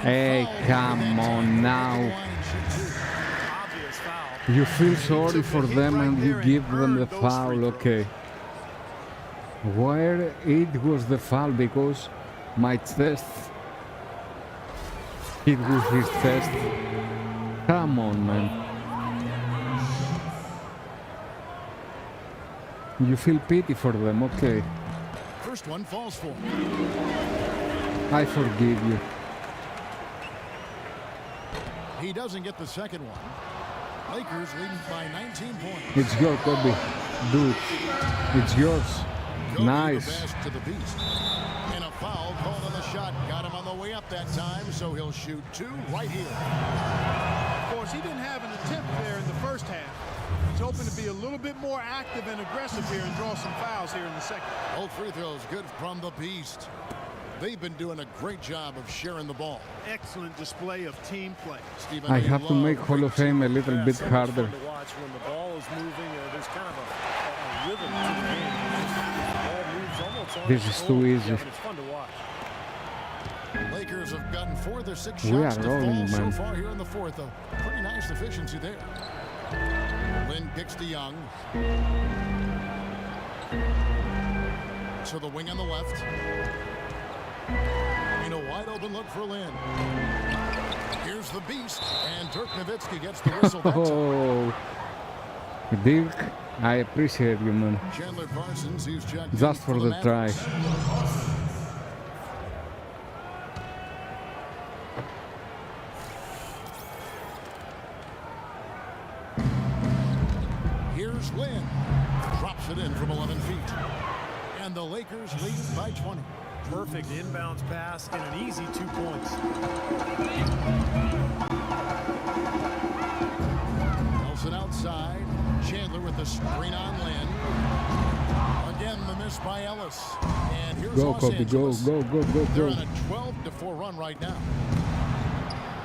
Speaker 4: Hey, come on now.
Speaker 2: Obvious foul.
Speaker 4: You feel sorry for them and you give them the foul, okay. Where it was the foul because my chest hit with his chest. Come on, man. You feel pity for them, okay.
Speaker 1: First one falls for him.
Speaker 4: I forgive you.
Speaker 1: He doesn't get the second one. Lakers leading by 19 points.
Speaker 4: It's your Kobe. Do it. It's yours.
Speaker 1: Kobe,
Speaker 4: Nice.
Speaker 1: the best to the Beast. And a foul called on the shot. Got him on the way up that time, so he'll shoot two right here.
Speaker 2: Of course, he didn't have an attempt there in the first half. He's hoping to be a little bit more active and aggressive here and draw some fouls here in the second.
Speaker 1: Both free throws good from the Beast. They've been doing a great job of sharing the ball.
Speaker 2: Excellent display of team play.
Speaker 1: Steve,
Speaker 4: I have to make Hall of Fame a little bit
Speaker 3: So much
Speaker 4: harder.
Speaker 3: fun to watch when the ball is moving. There's kind of a rhythm to the game. The ball moves almost on
Speaker 4: This
Speaker 3: its
Speaker 4: is too
Speaker 3: own.
Speaker 4: easy.
Speaker 3: Yeah, but it's fun to watch.
Speaker 1: Lakers have gotten 4 of their 6
Speaker 4: We
Speaker 1: shots
Speaker 4: are
Speaker 1: to
Speaker 4: rolling,
Speaker 1: fall so
Speaker 4: man.
Speaker 1: far here in the fourth. A pretty nice efficiency there. Lynn kicks to Young. To the wing on the left. In a wide open look for Lynn. Here's the Beast, and Dirk Nowitzki gets the whistle. That time.
Speaker 4: Oh, Dirk, I appreciate you, man.
Speaker 1: Chandler Parsons, he's checked
Speaker 4: Just
Speaker 1: in
Speaker 4: for the try.
Speaker 1: Mavericks. Here's Lynn. Drops it in from 11 feet. And the Lakers lead by 20.
Speaker 3: Perfect inbounds pass and an easy 2 points.
Speaker 1: Nelson outside. Chandler with the screen on Lynn. Again, the miss by Ellis. And here's
Speaker 4: Go,
Speaker 1: Los
Speaker 4: Kobe, go,
Speaker 1: Angeles.
Speaker 4: go, go, go,
Speaker 1: They're
Speaker 4: go.
Speaker 1: on a 12-4 run right now.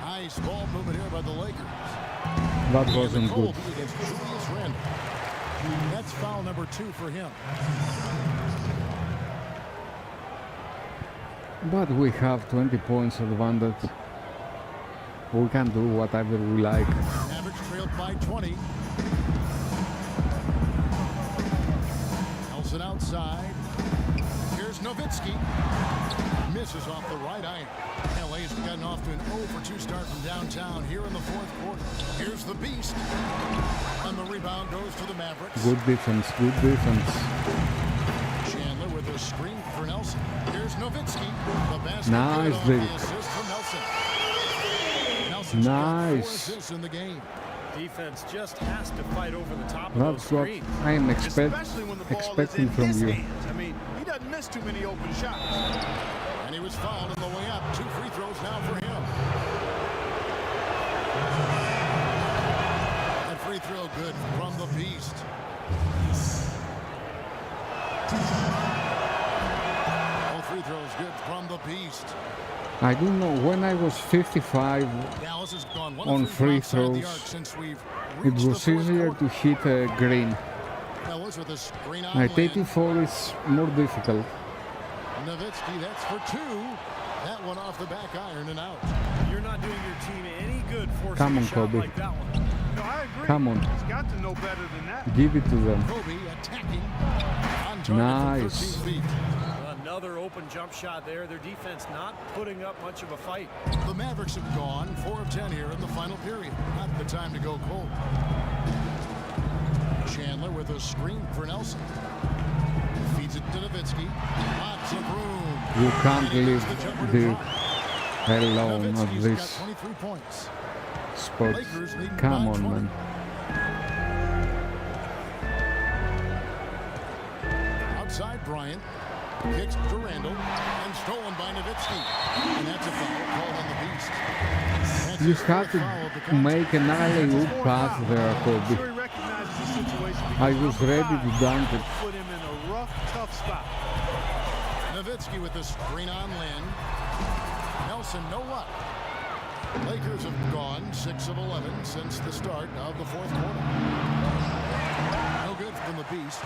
Speaker 1: Nice ball movement here by the Lakers.
Speaker 4: That
Speaker 1: And
Speaker 4: wasn't good.
Speaker 1: Kobe against Julius Randle. That's foul number 2 for him.
Speaker 4: But we have 20 points advantage. We can do whatever we like.
Speaker 1: Mavericks trailed by 20. Nelson outside. Here's Nowitzki. Misses off the right iron. LA's gotten off to an 0-for-2 start from downtown here in the fourth quarter. Here's the Beast. And the rebound goes to the Mavericks.
Speaker 4: Good defense, good defense.
Speaker 1: Chandler with a screen for Nelson. Here's Nowitzki. The basket
Speaker 4: Nice,
Speaker 1: good off
Speaker 4: Dirk.
Speaker 1: the assist from Nelson. Nelson's got 4
Speaker 4: Nice.
Speaker 1: assists in the game.
Speaker 3: Defense just has to fight over the top of
Speaker 4: That's
Speaker 3: those
Speaker 4: what
Speaker 3: screens.
Speaker 4: I am
Speaker 2: Especially when the ball
Speaker 4: expecting
Speaker 2: is in
Speaker 4: from
Speaker 2: his
Speaker 4: you.
Speaker 2: hands. I mean, he doesn't miss too many open shots.
Speaker 1: And he was fouled on the way up. 2 free throws now for him. That free throw good from the Beast. All free throws good from the Beast.
Speaker 4: I don't know, when I was 55,
Speaker 1: Dallas has gone 1
Speaker 4: On
Speaker 1: of 3
Speaker 4: free
Speaker 1: from outside the
Speaker 4: throws,
Speaker 1: arc since we've
Speaker 4: it
Speaker 1: reached the
Speaker 4: was
Speaker 1: fourth
Speaker 4: easier
Speaker 1: quarter.
Speaker 4: to hit a green.
Speaker 1: Ellis with a screen on
Speaker 4: At
Speaker 1: Lynn.
Speaker 4: 84 is more difficult.
Speaker 1: Nowitzki, that's for 2. That one off the back iron and out.
Speaker 3: You're not doing your team any good forcing
Speaker 4: Come
Speaker 3: a
Speaker 4: on,
Speaker 3: shot
Speaker 4: Kobe.
Speaker 3: like that one.
Speaker 2: No, I agree.
Speaker 4: Come on.
Speaker 2: He's got to know better than that.
Speaker 4: Give it to them.
Speaker 1: Kobe attacking on target
Speaker 4: Nice.
Speaker 1: from 13 feet.
Speaker 3: Another open jump shot there. Their defense not putting up much of a fight.
Speaker 1: The Mavericks have gone 4 of 10 here in the final period. Not the time to go cold. Chandler with a screen for Nelson. Feeds it to Nowitzki. Lots of room.
Speaker 4: You can't
Speaker 1: And he
Speaker 4: leave
Speaker 1: gets the jumper to
Speaker 4: the
Speaker 1: drop.
Speaker 4: alone at
Speaker 1: Nowitzki's
Speaker 4: this
Speaker 1: got 23 points.
Speaker 4: spot.
Speaker 1: Lakers leading
Speaker 4: Come
Speaker 1: by
Speaker 4: on,
Speaker 1: 20.
Speaker 4: man.
Speaker 1: Outside Bryant. Kicks to Randle. And stolen by Nowitzki. And that's a foul called on the Beast. And
Speaker 4: You have to make an alley-oop pass there, Kobe.
Speaker 2: Sure he recognizes the situation.
Speaker 4: I was ready to dunk it.
Speaker 2: Put him in a rough, tough spot.
Speaker 1: Nowitzki with the screen on Lynn. Nelson, no luck. Lakers have gone 6 of 11 since the start of the fourth quarter. No good from the Beast.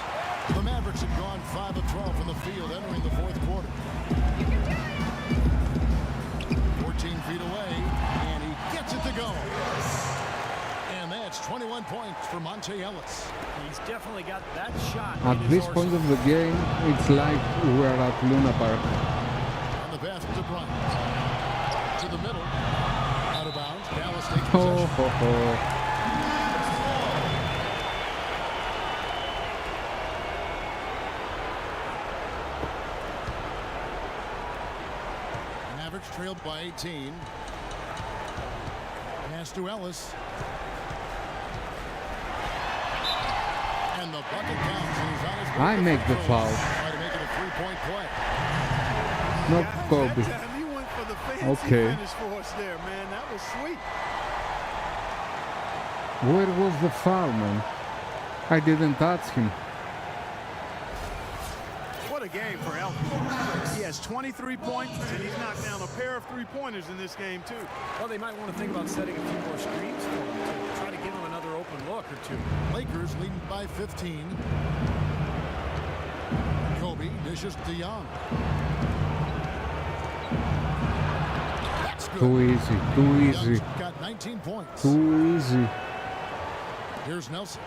Speaker 1: The Mavericks have gone 5 of 12 from the field entering the fourth quarter. 14 feet away, and he gets it to go. And that's 21 points for Monte Ellis.
Speaker 3: He's definitely got that shot.
Speaker 4: At this point of the game, it's like we're at Luna Park.
Speaker 1: On the pass to Bryant. To the middle. Out of bounds. Dallas takes
Speaker 4: Oh,
Speaker 1: possession.
Speaker 4: ho, ho.
Speaker 1: Mavericks trailed by 18. Pass to Ellis. And the bucket counts. And he's on his way
Speaker 4: I
Speaker 1: to
Speaker 4: make the
Speaker 1: free
Speaker 4: foul.
Speaker 1: throws. Try to make it a three-point play.
Speaker 4: No,
Speaker 2: That
Speaker 4: Kobe.
Speaker 2: time he went for the fancy
Speaker 4: Okay.
Speaker 2: finish for us there, man. That was sweet.
Speaker 4: Where was the foul, man? I didn't touch him.
Speaker 2: What a game for Ellis. He has 23 points, and he's knocked down a pair of three-pointers in this game, too.
Speaker 3: Well, they might want to think about setting a few more screens for him to try to give him another open look or two.
Speaker 1: Lakers leading by 15. Kobe dishes to Young. That's good.
Speaker 4: Too easy, too easy,
Speaker 1: Young's got 19 points.
Speaker 4: too easy.
Speaker 1: Here's Nelson.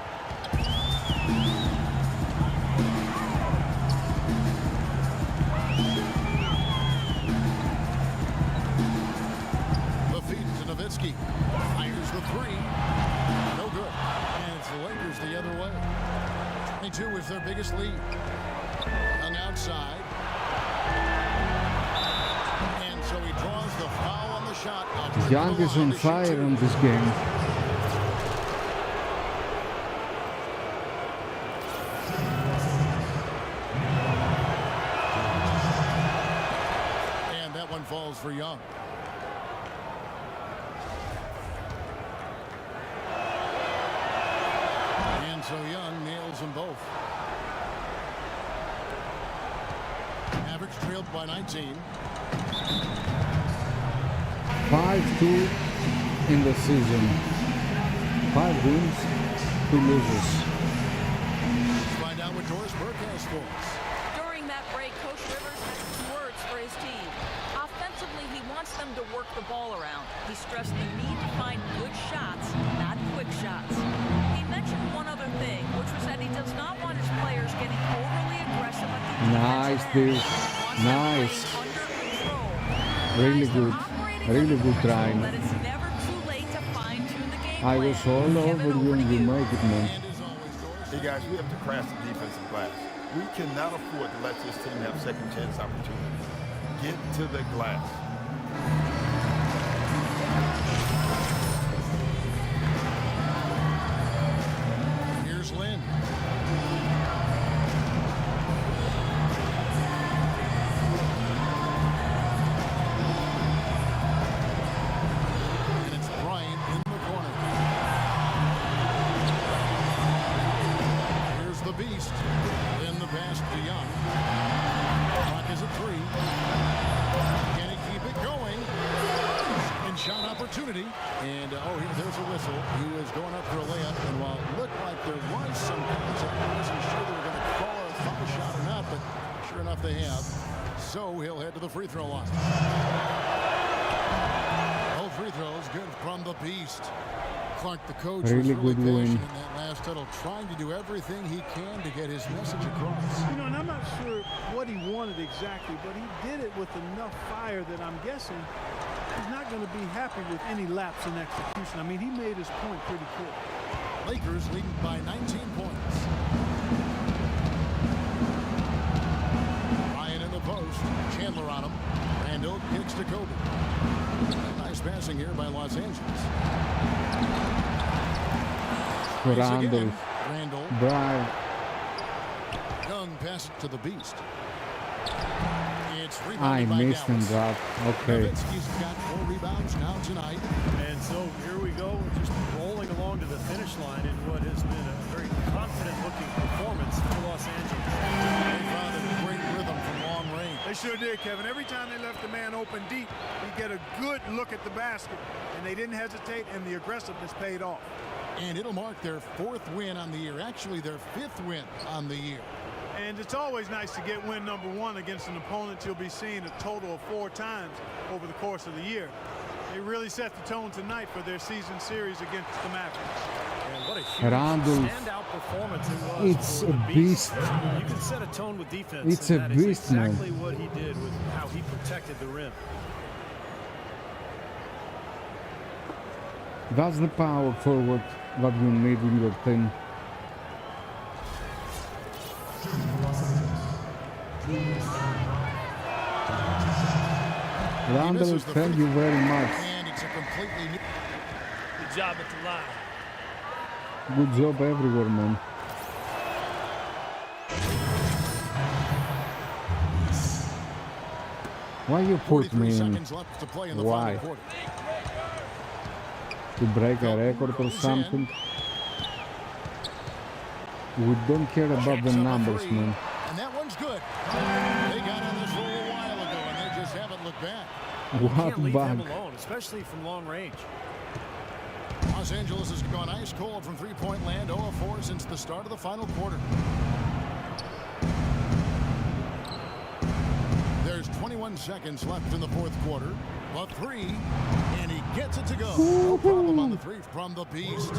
Speaker 1: The feed to Nowitzki. Fires the three. No good. And it's the Lakers the other way. 22 is their biggest lead. Young outside. And so he draws the foul on the shot.
Speaker 4: Young is on fire in this game.
Speaker 1: And that one falls for Young. And so Young nails them both. Mavericks trailed by 19.
Speaker 4: 5-2 in the season. 5 wins, 2 losses.
Speaker 1: Let's find out what Doris Burke has for us.
Speaker 5: During that break, Coach Rivers had some words for his team. Offensively, he wants them to work the ball around. He stressed the need to find good shots, not quick shots. He mentioned one other thing, which was that he does not want his players getting overly aggressive at the
Speaker 4: Nice,
Speaker 5: defensive end.
Speaker 4: dude.
Speaker 5: He wants them
Speaker 4: Nice.
Speaker 5: playing under control.
Speaker 4: Really
Speaker 5: Guys,
Speaker 4: good.
Speaker 5: they're operating
Speaker 4: Really
Speaker 5: under
Speaker 4: good
Speaker 5: control,
Speaker 4: trying.
Speaker 5: but it's never too late to fine-tune the game
Speaker 4: I
Speaker 5: plan.
Speaker 4: was all
Speaker 5: Kevin,
Speaker 4: over you
Speaker 5: over
Speaker 4: and
Speaker 5: to
Speaker 4: you make it, man.
Speaker 1: And as always, Doris.
Speaker 9: Hey guys, we have to crash the defensive glass. We cannot afford to let this team have second chance opportunities. Get to the glass.
Speaker 1: Here's Lynn. And it's Bryant in the corner. Here's the Beast. Then the pass to Young. Clock is at 3. Can he keep it going? And shot opportunity. And there's a whistle. He was going up for a layup, and while it looked like there was some contact, I wasn't sure they were going to call a foul shot or not, but sure enough they have. So he'll head to the free throw line. All free throws good from the Beast. Clark, the coach,
Speaker 4: Really
Speaker 1: was really
Speaker 4: good win.
Speaker 1: patient in that last huddle, trying to do everything he can to get his message across.
Speaker 2: You know, and I'm not sure what he wanted exactly, but he did it with enough fire that I'm guessing he's not going to be happy with any lapse in execution. I mean, he made his point pretty clear.
Speaker 1: Lakers leading by 19 points. Ryan in the post. Chandler on him. Randall kicks to Kobe. Nice passing here by Los Angeles. Race
Speaker 4: Randall,
Speaker 1: again. Randall.
Speaker 4: Bryant.
Speaker 1: Young pass it to the Beast. It's It's
Speaker 4: I
Speaker 1: rebounded by
Speaker 4: missed
Speaker 1: Dallas.
Speaker 4: that. Okay.
Speaker 1: Nowitzki's got 4 rebounds now tonight.
Speaker 3: And so here we go, just rolling along to the finish line in what has been a very confident-looking performance for Los Angeles.
Speaker 1: They found a great rhythm from long range.
Speaker 2: They sure did, Kevin. Every time they left the man open deep, you get a good look at the basket. And they didn't hesitate, and the aggressiveness paid off.
Speaker 1: And it'll mark their 4th win on the year. Actually, their 5th win on the year.
Speaker 2: And it's always nice to get win number 1 against an opponent you'll be seeing a total of 4 times over the course of the year. They really set the tone tonight for their season series against the Mavericks.
Speaker 3: And what a huge
Speaker 4: Randall.
Speaker 3: standout performance it was.
Speaker 4: It's
Speaker 3: for
Speaker 4: a
Speaker 3: the
Speaker 4: beast.
Speaker 3: You can set a tone with defense.
Speaker 4: It's
Speaker 3: and
Speaker 4: a
Speaker 3: that is
Speaker 4: beast, man.
Speaker 3: exactly what he did with how he protected the rim.
Speaker 4: That's the power forward that you need in your team. Randall, thank you very much.
Speaker 1: And it's a completely new...
Speaker 8: Good job at the line.
Speaker 4: Good job everywhere, man. Why you put
Speaker 1: 43
Speaker 4: me in?
Speaker 1: seconds left to play in the
Speaker 4: Why?
Speaker 1: final quarter.
Speaker 4: To break a record or something? We don't care about the
Speaker 1: Checks up a
Speaker 4: numbers,
Speaker 1: three,
Speaker 4: man.
Speaker 1: And that one's good. They got on this roll a while ago, and they just haven't looked back.
Speaker 4: What
Speaker 3: Can't leave him
Speaker 4: bug?
Speaker 3: alone, especially from long range.
Speaker 1: Los Angeles has gone ice cold from three-point land, 0 of 4 since the start of the final quarter. There's 21 seconds left in the 4th quarter. A 3, and he gets it to go. No problem on the 3 from the Beast.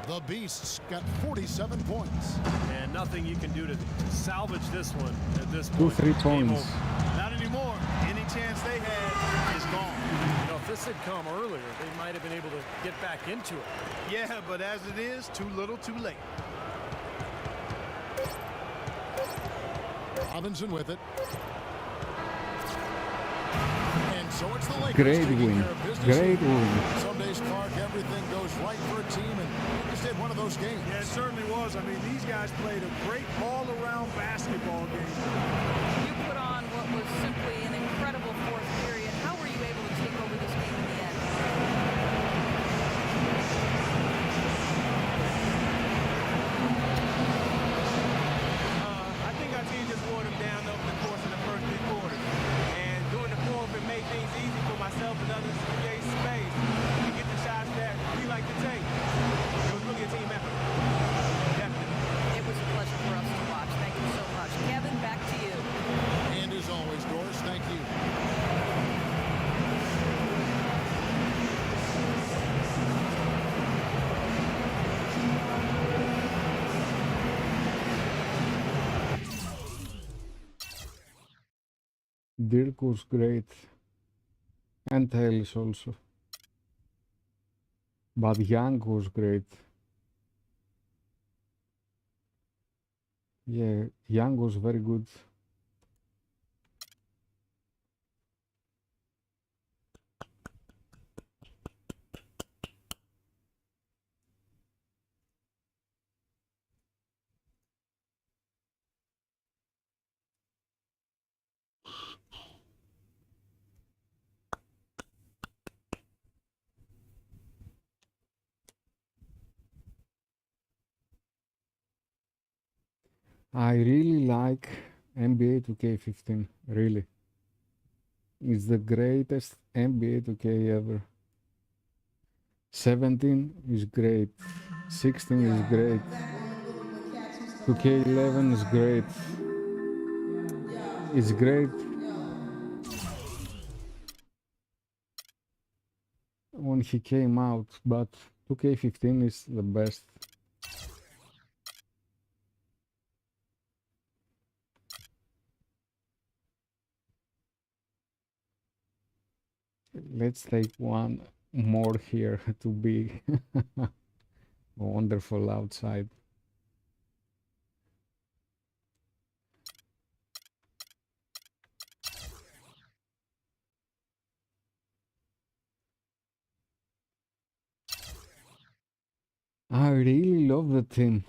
Speaker 1: The Beast's got 47 points.
Speaker 3: And nothing you can do to salvage this one at this
Speaker 4: 2
Speaker 3: point.
Speaker 4: 3
Speaker 3: Game
Speaker 4: points.
Speaker 3: over.
Speaker 2: Not anymore. Any chance they had is gone.
Speaker 3: You know, if this had come earlier, they might have been able to get back into it.
Speaker 2: Yeah, but as it is, too little, too late.
Speaker 1: Robinson with it. And so it's the Lakers
Speaker 4: Great
Speaker 1: taking
Speaker 4: win.
Speaker 1: care of business.
Speaker 4: Great win.
Speaker 1: Some days, Clark, everything goes right for a team, and they just had one of those games.
Speaker 2: Yeah, it certainly was. I mean, these guys played a great all-around basketball game.
Speaker 5: You put on what was simply an incredible 4th period. How were you able to take over this game in the end?
Speaker 7: I think our team just wore them down over the course of the first 3 quarters. And doing the fourth, it made things easy for myself and others to create space to get the shots that we like to take. It was really a team effort. Definitely.
Speaker 5: It was a pleasure for us to watch. Thank you so much. Kevin, back to you.
Speaker 1: And as always, Doris, thank you.
Speaker 4: Dirk was great. And Ellis also. But Young was great. Yeah, Young was very good. I really like NBA 2K15, really. It's the greatest NBA 2K ever. 17 is great. 16 is great. 2K11 is great. It's great when he came out, but 2K15 is the best. Let's take one more here to be wonderful outside. I really love the team,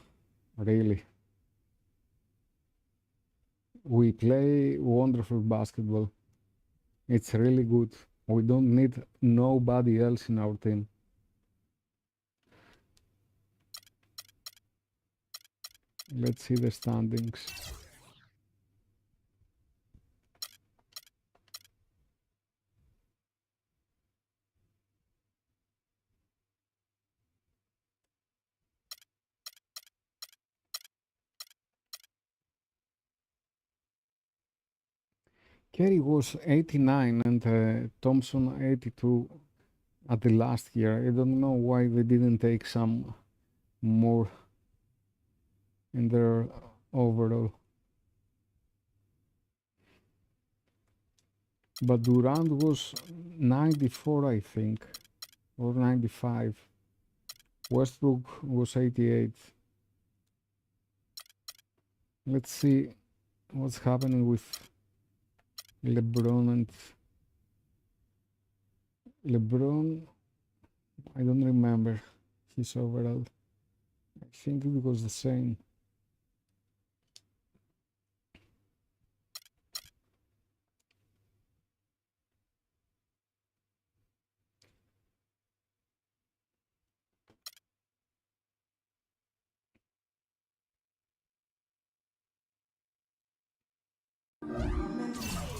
Speaker 4: really. We play wonderful basketball. It's really good. We don't need nobody else in our team. Let's see the standings. Kerry was 89 and Thompson 82 at the last year. I don't know why they didn't take some more in their overall. But Durant was 94, I think, or 95. Westbrook was 88. Let's see what's happening with LeBron and LeBron. I don't remember his overall. I think it was the same.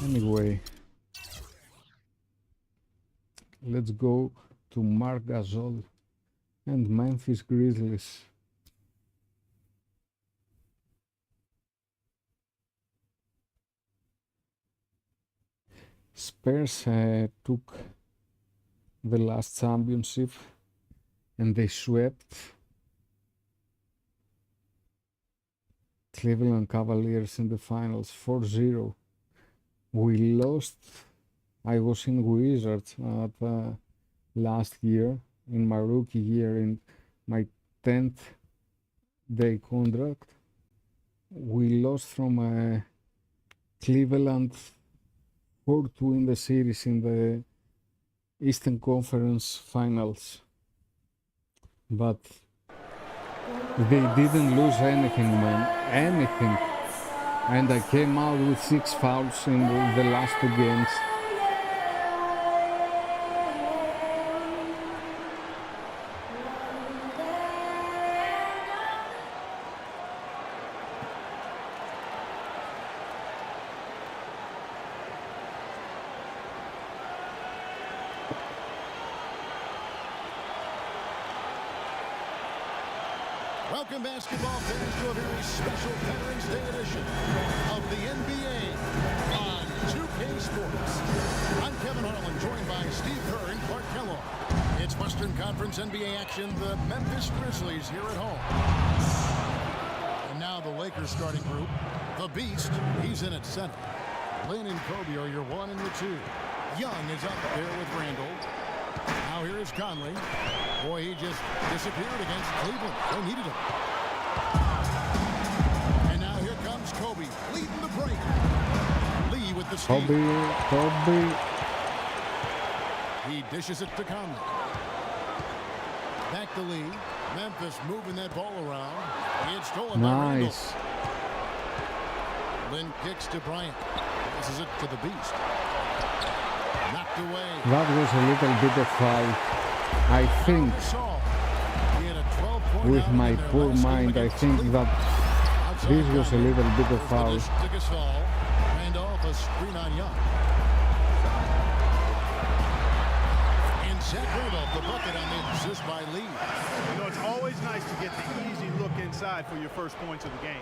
Speaker 4: Anyway, let's go to Marc Gasol and Memphis Grizzlies. Spurs took the last championship and they swept Cleveland Cavaliers in the finals 4-0. We lost. I was in Wizards last year, in my rookie year, in my 10th day contract. We lost from Cleveland 4-2 in the series in the Eastern Conference Finals. But they didn't lose anything, man. Anything. And I came out with 6 fouls in the last 2 games.
Speaker 1: Welcome, basketball fans, to a very special Veterans Day edition of the NBA on 2K Sports. I'm Kevin Harlan, joined by Steve Kerr and Clark Kellogg. It's Western Conference NBA action, the Memphis Grizzlies here at home. And now the Lakers starting group. The Beast, he's in at center. Lynn and Kobe are your 1 and your 2. Young is up there with Randall. Now here is Conley. Boy, he just disappeared against Cleveland. They needed him. And now here comes Kobe, leading the break. Lee with the steal.
Speaker 4: Kobe.
Speaker 1: He dishes it to Conley. Back to Lee. Memphis moving that ball around. It's stolen by Randall.
Speaker 4: Nice.
Speaker 1: Lynn kicks to Bryant. This is it to the Beast. Knocked away.
Speaker 4: That was a little bit of foul. I think, with my poor mind, I think that this was a little bit of foul.
Speaker 1: Randolph, a screen on Young. And Zach Randolph, the bucket on the assist by Lee.
Speaker 2: You know, it's always nice to get the easy look inside for your first points of the game.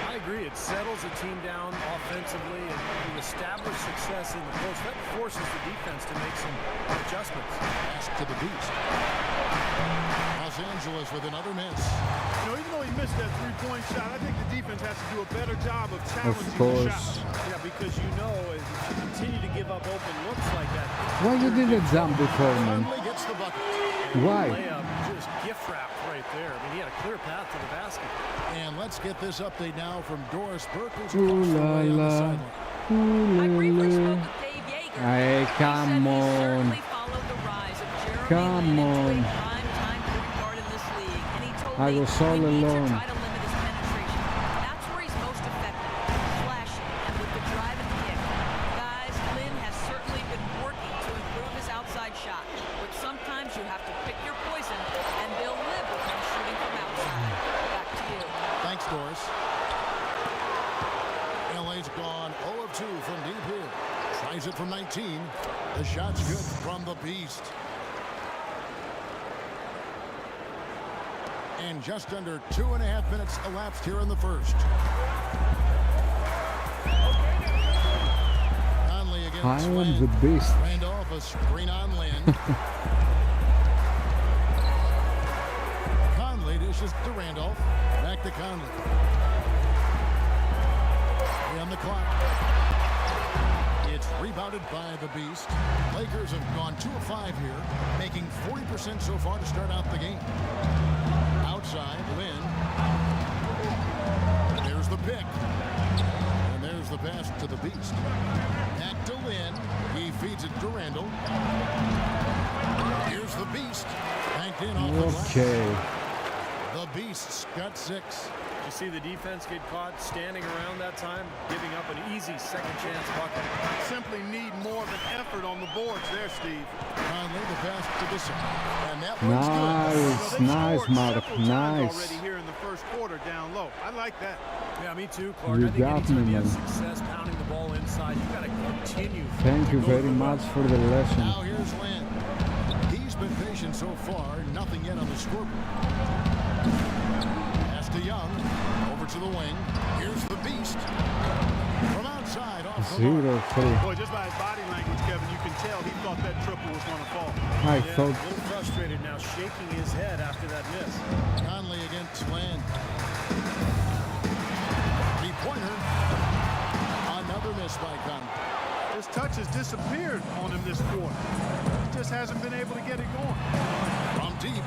Speaker 3: I agree. It settles the team down offensively, and you establish success in the post. That forces the defense to make some adjustments.
Speaker 1: Pass to the Beast. Los Angeles with another miss.
Speaker 2: You know, even though he missed that three-point shot, I think the defense has to do a better job of challenging
Speaker 4: Of
Speaker 2: the
Speaker 4: course.
Speaker 2: shot.
Speaker 3: Yeah, because you know, if you continue to give up open looks like that,
Speaker 4: Why you didn't jump before, man?
Speaker 1: Conley gets the bucket.
Speaker 4: Why?
Speaker 3: layup just gift wrapped right there. I mean, he had a clear path to the basket.
Speaker 1: And let's get this update now from Doris Burke, who's
Speaker 4: Ooh
Speaker 1: across the
Speaker 4: la
Speaker 1: way on the
Speaker 4: la.
Speaker 1: sideline.
Speaker 5: I briefly spoke
Speaker 4: Ooh,
Speaker 5: with Dave Yeager.
Speaker 4: Hey,
Speaker 5: He
Speaker 4: come
Speaker 5: said he
Speaker 4: on.
Speaker 5: certainly followed the rise of Jeremy
Speaker 4: Come
Speaker 5: Lin into
Speaker 4: on.
Speaker 5: a prime-time point guard in this league, and he told
Speaker 4: I
Speaker 5: me
Speaker 4: was all
Speaker 5: we need
Speaker 4: alone.
Speaker 5: to try to limit his penetration. That's where he's most effective, slashing and shot, but sometimes you have to pick your poison, and they'll live with him shooting from outside. Back to you.
Speaker 1: Thanks, Doris. LA's gone 0 of 2 from deep here. Tries it from 19. The shot's good from the Beast. And just under 2.5 minutes elapsed here in the first. Conley against
Speaker 4: I am
Speaker 1: Swan.
Speaker 4: the Beast.
Speaker 1: Randolph, a screen on Lynn. Conley dishes to Randolph. Back to Conley. On the clock. It's rebounded by the Beast. Lakers have gone 2 of 5 here, making 40% so far to start out the game. Outside, Lynn. There's the pick. And there's the pass to the Beast. Back to Lynn. He feeds it to Randall. Here's the Beast. Banked in off the glass.
Speaker 4: Okay.
Speaker 1: The Beast's got 6.
Speaker 3: You see the defense get caught standing around that time, giving up an easy second chance bucket.
Speaker 2: Simply need more of an effort on the boards there, Steve.
Speaker 1: Conley, the pass to the center. And that one's good.
Speaker 2: They've
Speaker 4: Nice,
Speaker 2: scored
Speaker 4: Mark.
Speaker 2: several times
Speaker 4: Nice.
Speaker 2: already here in the first quarter down low. I like that.
Speaker 3: Yeah, me too, Clark.
Speaker 4: You
Speaker 3: I think
Speaker 4: got
Speaker 3: anytime
Speaker 4: me,
Speaker 3: you have
Speaker 4: man.
Speaker 3: success pounding the ball inside, you got to continue.
Speaker 4: Thank you
Speaker 3: to go to
Speaker 4: very
Speaker 3: the
Speaker 4: much
Speaker 3: run.
Speaker 4: for the lesson.
Speaker 1: Now here's Lynn. He's been patient so far. Nothing yet on the scoreboard. Pass to Young. Over to the wing. Here's the Beast. From outside off the mark.
Speaker 4: 0-3.
Speaker 2: Boy, just by his body language, Kevin, you can tell he thought that triple was going to fall.
Speaker 4: I
Speaker 3: Yeah, a
Speaker 4: thought
Speaker 3: little frustrated now, shaking his head after that miss.
Speaker 1: Conley against Lynn. Three-pointer. Another miss by Conley.
Speaker 2: His touch has disappeared on him this quarter. He just hasn't been able to get it going.
Speaker 1: From deep.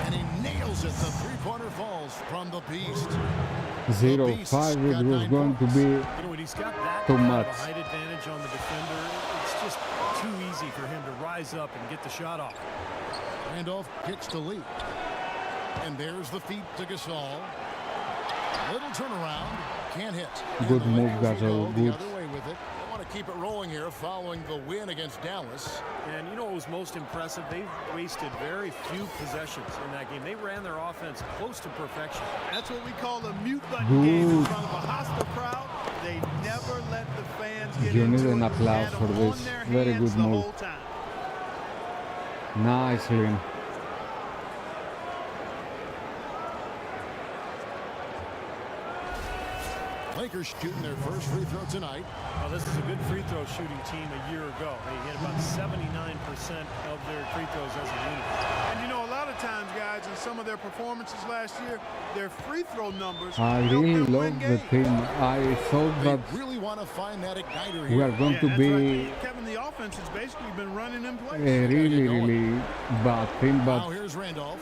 Speaker 1: And he nails it. The three-pointer falls from the Beast.
Speaker 4: 0-5. It was going to be
Speaker 3: You know, when he's got that
Speaker 4: too
Speaker 3: kind
Speaker 4: much.
Speaker 3: of a height advantage on the defender, it's just too easy for him to rise up and get the shot off.
Speaker 1: Randolph kicks to Lee. And there's the feet to Gasol. Little turnaround. Can't hit.
Speaker 4: Good
Speaker 1: And the
Speaker 4: move,
Speaker 1: Lakers will
Speaker 4: Gasol.
Speaker 1: go
Speaker 4: Good.
Speaker 1: the other way with it. They want to keep it rolling here following the win against Dallas.
Speaker 3: And you know what was most impressive? They wasted very few possessions in that game. They ran their offense close to perfection.
Speaker 2: That's what we call a mute button game in
Speaker 4: Good.
Speaker 2: front of a hostile crowd. They never let the fans get
Speaker 4: You
Speaker 2: into
Speaker 4: need an
Speaker 2: it.
Speaker 4: applause
Speaker 2: Had
Speaker 4: for
Speaker 2: them
Speaker 4: this.
Speaker 2: on their
Speaker 4: Very
Speaker 2: hands
Speaker 4: good
Speaker 2: the
Speaker 4: move.
Speaker 2: whole time.
Speaker 4: nice, Lynn.
Speaker 1: Lakers shooting their first free throw tonight.
Speaker 3: Well, this is a good free throw shooting team a year ago. They hit about 79% of their free throws as a unit.
Speaker 2: And you know, a lot of times, guys, in some of their performances last year, their free throw numbers
Speaker 4: I
Speaker 2: helped
Speaker 4: really
Speaker 2: them
Speaker 4: love
Speaker 2: win
Speaker 4: the
Speaker 2: games.
Speaker 4: team. I thought
Speaker 1: They
Speaker 4: that
Speaker 1: really want to find that igniter
Speaker 4: we
Speaker 1: here.
Speaker 4: are going
Speaker 2: Yeah,
Speaker 4: to
Speaker 2: that's
Speaker 4: be
Speaker 2: right. Kevin, the offense has basically been running in place.
Speaker 4: a really bad team,
Speaker 1: Now
Speaker 4: but
Speaker 1: here's Randolph.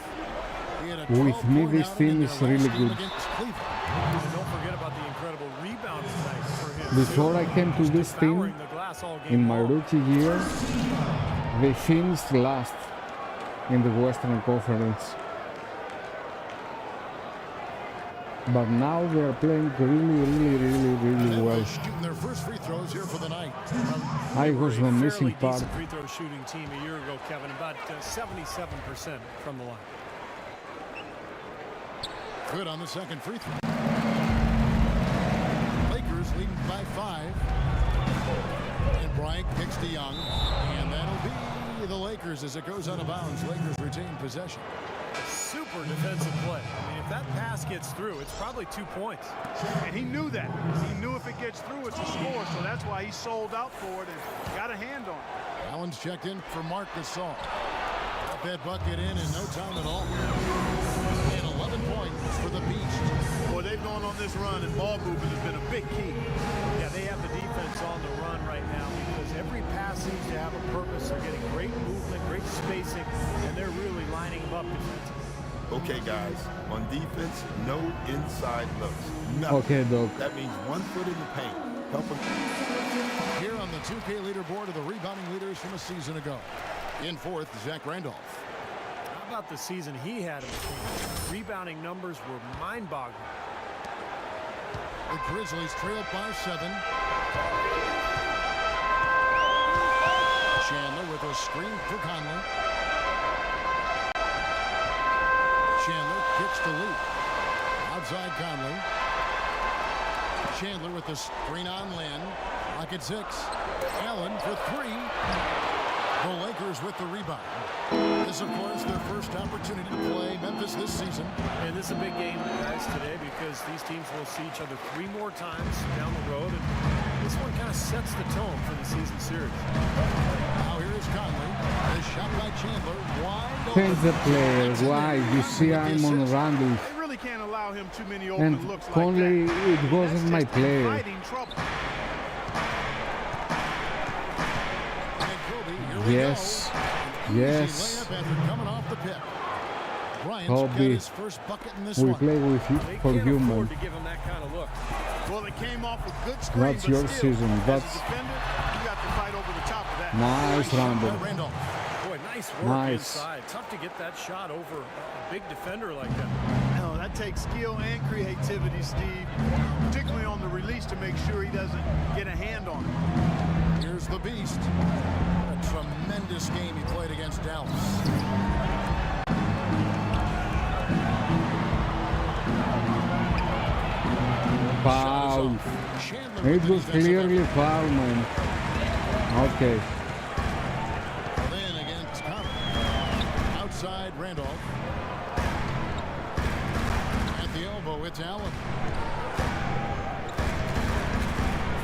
Speaker 1: He had a
Speaker 4: with
Speaker 1: 12-point
Speaker 4: me this
Speaker 1: outing
Speaker 4: team
Speaker 1: in
Speaker 4: is
Speaker 1: their
Speaker 4: really
Speaker 1: last game
Speaker 4: good.
Speaker 1: against Cleveland.
Speaker 3: And don't forget about the incredible rebound tonight for him.
Speaker 4: Before I came to this team,
Speaker 3: Devouring the glass all game
Speaker 4: in my
Speaker 3: long.
Speaker 4: rookie year, they finished last in the Western Conference. But now they are playing really
Speaker 1: And
Speaker 4: well.
Speaker 1: they're shooting their first free throws here for the night.
Speaker 4: I was the
Speaker 3: They were a
Speaker 4: missing
Speaker 3: fairly
Speaker 4: part.
Speaker 3: decent free throw shooting team a year ago, Kevin, about 77% from the line.
Speaker 1: Good on the second free throw. Lakers leading by 5. And Bryant kicks to Young. And that'll be the Lakers as it goes out of bounds. Lakers retain possession.
Speaker 3: Super defensive play. I mean, if that pass gets through, it's probably 2 points.
Speaker 2: And he knew that. He knew if it gets through, it's a score. So that's why he sold out for it and got a hand on it.
Speaker 1: Allen's checked in for Marc Gasol. Got that bucket in no time at all. And 11 points for the Beast.
Speaker 2: Boy, they've gone on this run, and ball movement has been a big key.
Speaker 3: Yeah, they have the defense on the run right now because every pass seems to have a purpose. They're getting great movement, great spacing, and they're really lining them up defensively.
Speaker 9: Okay, guys, on defense, no inside looks. Nothing.
Speaker 4: Okay, Doc.
Speaker 9: That means 1 foot in the paint. Help them.
Speaker 1: Here on the 2K leaderboard are the rebounding leaders from a season ago. In fourth, Zach Randolph.
Speaker 3: How about the season he had in the team? Rebounding numbers were mind-boggling.
Speaker 1: The Grizzlies trailed by 7. Chandler with a screen for Conley. Chandler kicks to Lee. Outside Conley. Chandler with the screen on Lynn. Lock at 6. Allen for 3. The Lakers with the rebound. This, of course, their first opportunity to play Memphis this season.
Speaker 3: And this is a big game, guys, today because these teams will see each other 3 more times down the road. And this one kind of sets the tone for the season series.
Speaker 1: Now here is Conley. The shot by Chandler. Wide
Speaker 4: Change
Speaker 1: open.
Speaker 4: the player. Why? You see I'm on Randall.
Speaker 2: They really can't allow him too many open
Speaker 4: And
Speaker 2: looks
Speaker 4: Conley,
Speaker 2: like that.
Speaker 4: it wasn't
Speaker 2: That's
Speaker 4: my
Speaker 2: just
Speaker 4: player.
Speaker 2: inviting trouble.
Speaker 1: And Kobe, here we
Speaker 4: Yes.
Speaker 1: go.
Speaker 4: Yes.
Speaker 1: Easy layup after coming off the pick. Bryant's got
Speaker 4: Kobe.
Speaker 1: his first bucket in this
Speaker 4: We
Speaker 1: one.
Speaker 4: play with you
Speaker 3: They
Speaker 4: for
Speaker 3: can't
Speaker 4: human.
Speaker 3: afford to give him that kind of look.
Speaker 2: Well, it came off a good screen,
Speaker 4: That's
Speaker 2: but
Speaker 4: your
Speaker 2: still,
Speaker 4: season.
Speaker 2: as
Speaker 4: That's-
Speaker 2: a defender, you got to fight over the top of that.
Speaker 4: Nice Randall.
Speaker 1: Randolph.
Speaker 3: Boy, nice work
Speaker 4: Nice.
Speaker 3: inside. Tough to get that shot over a big defender like that.
Speaker 2: No, that takes skill and creativity, Steve, particularly on the release to make sure he doesn't get a hand on it.
Speaker 1: Here's the Beast. A tremendous game he played against Dallas.
Speaker 4: Foul.
Speaker 1: Chandler
Speaker 4: It
Speaker 1: with the
Speaker 4: was
Speaker 1: defensive
Speaker 4: clearly foul, man. Okay.
Speaker 1: effort. Then against Conley. Outside Randolph. At the elbow, it's Allen.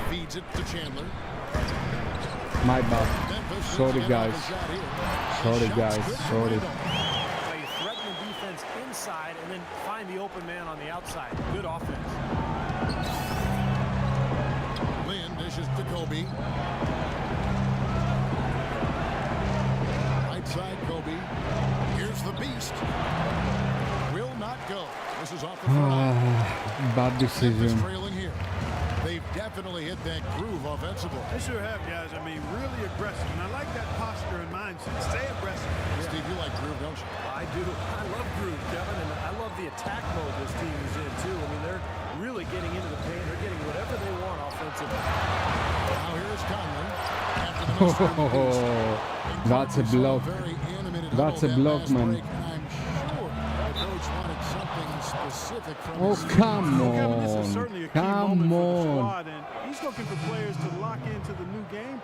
Speaker 1: Feeds it to Chandler.
Speaker 4: My bad.
Speaker 1: Memphis
Speaker 4: Sorry,
Speaker 1: looking
Speaker 4: guys.
Speaker 1: off a shot here.
Speaker 4: Sorry,
Speaker 1: The shot's
Speaker 4: guys.
Speaker 1: good for
Speaker 4: Sorry.
Speaker 1: Randolph.
Speaker 3: Now you threaten the defense inside and then find the open man on the outside. Good offense.
Speaker 1: Lynn dishes to Kobe. Right side Kobe. Here's the Beast. Will not go. This is off the front.
Speaker 4: Bad
Speaker 1: Memphis
Speaker 4: decision.
Speaker 1: trailing here. They've definitely hit that groove offensively.
Speaker 2: They sure have, guys. I mean, really aggressive. And I like that posture and mindset. Stay aggressive.
Speaker 1: Steve, you like groove, don't you?
Speaker 3: I do. I love groove, Kevin, and I love the attack mode this team is in, too. I mean, they're really getting into the paint. They're getting whatever they want offensively.
Speaker 1: Now here's Conley. After the miss from the Beast.
Speaker 4: That's a block.
Speaker 1: Very animated
Speaker 4: That's a
Speaker 1: huddle
Speaker 4: block,
Speaker 1: that last
Speaker 4: man.
Speaker 1: break, and I'm sure the coach wanted something specific from
Speaker 4: Oh,
Speaker 1: his
Speaker 4: come
Speaker 2: Well, Kevin, this is
Speaker 4: on.
Speaker 2: certainly a key
Speaker 4: Come
Speaker 2: moment for the
Speaker 4: on.
Speaker 2: squad, and he's looking for players to lock into the new game.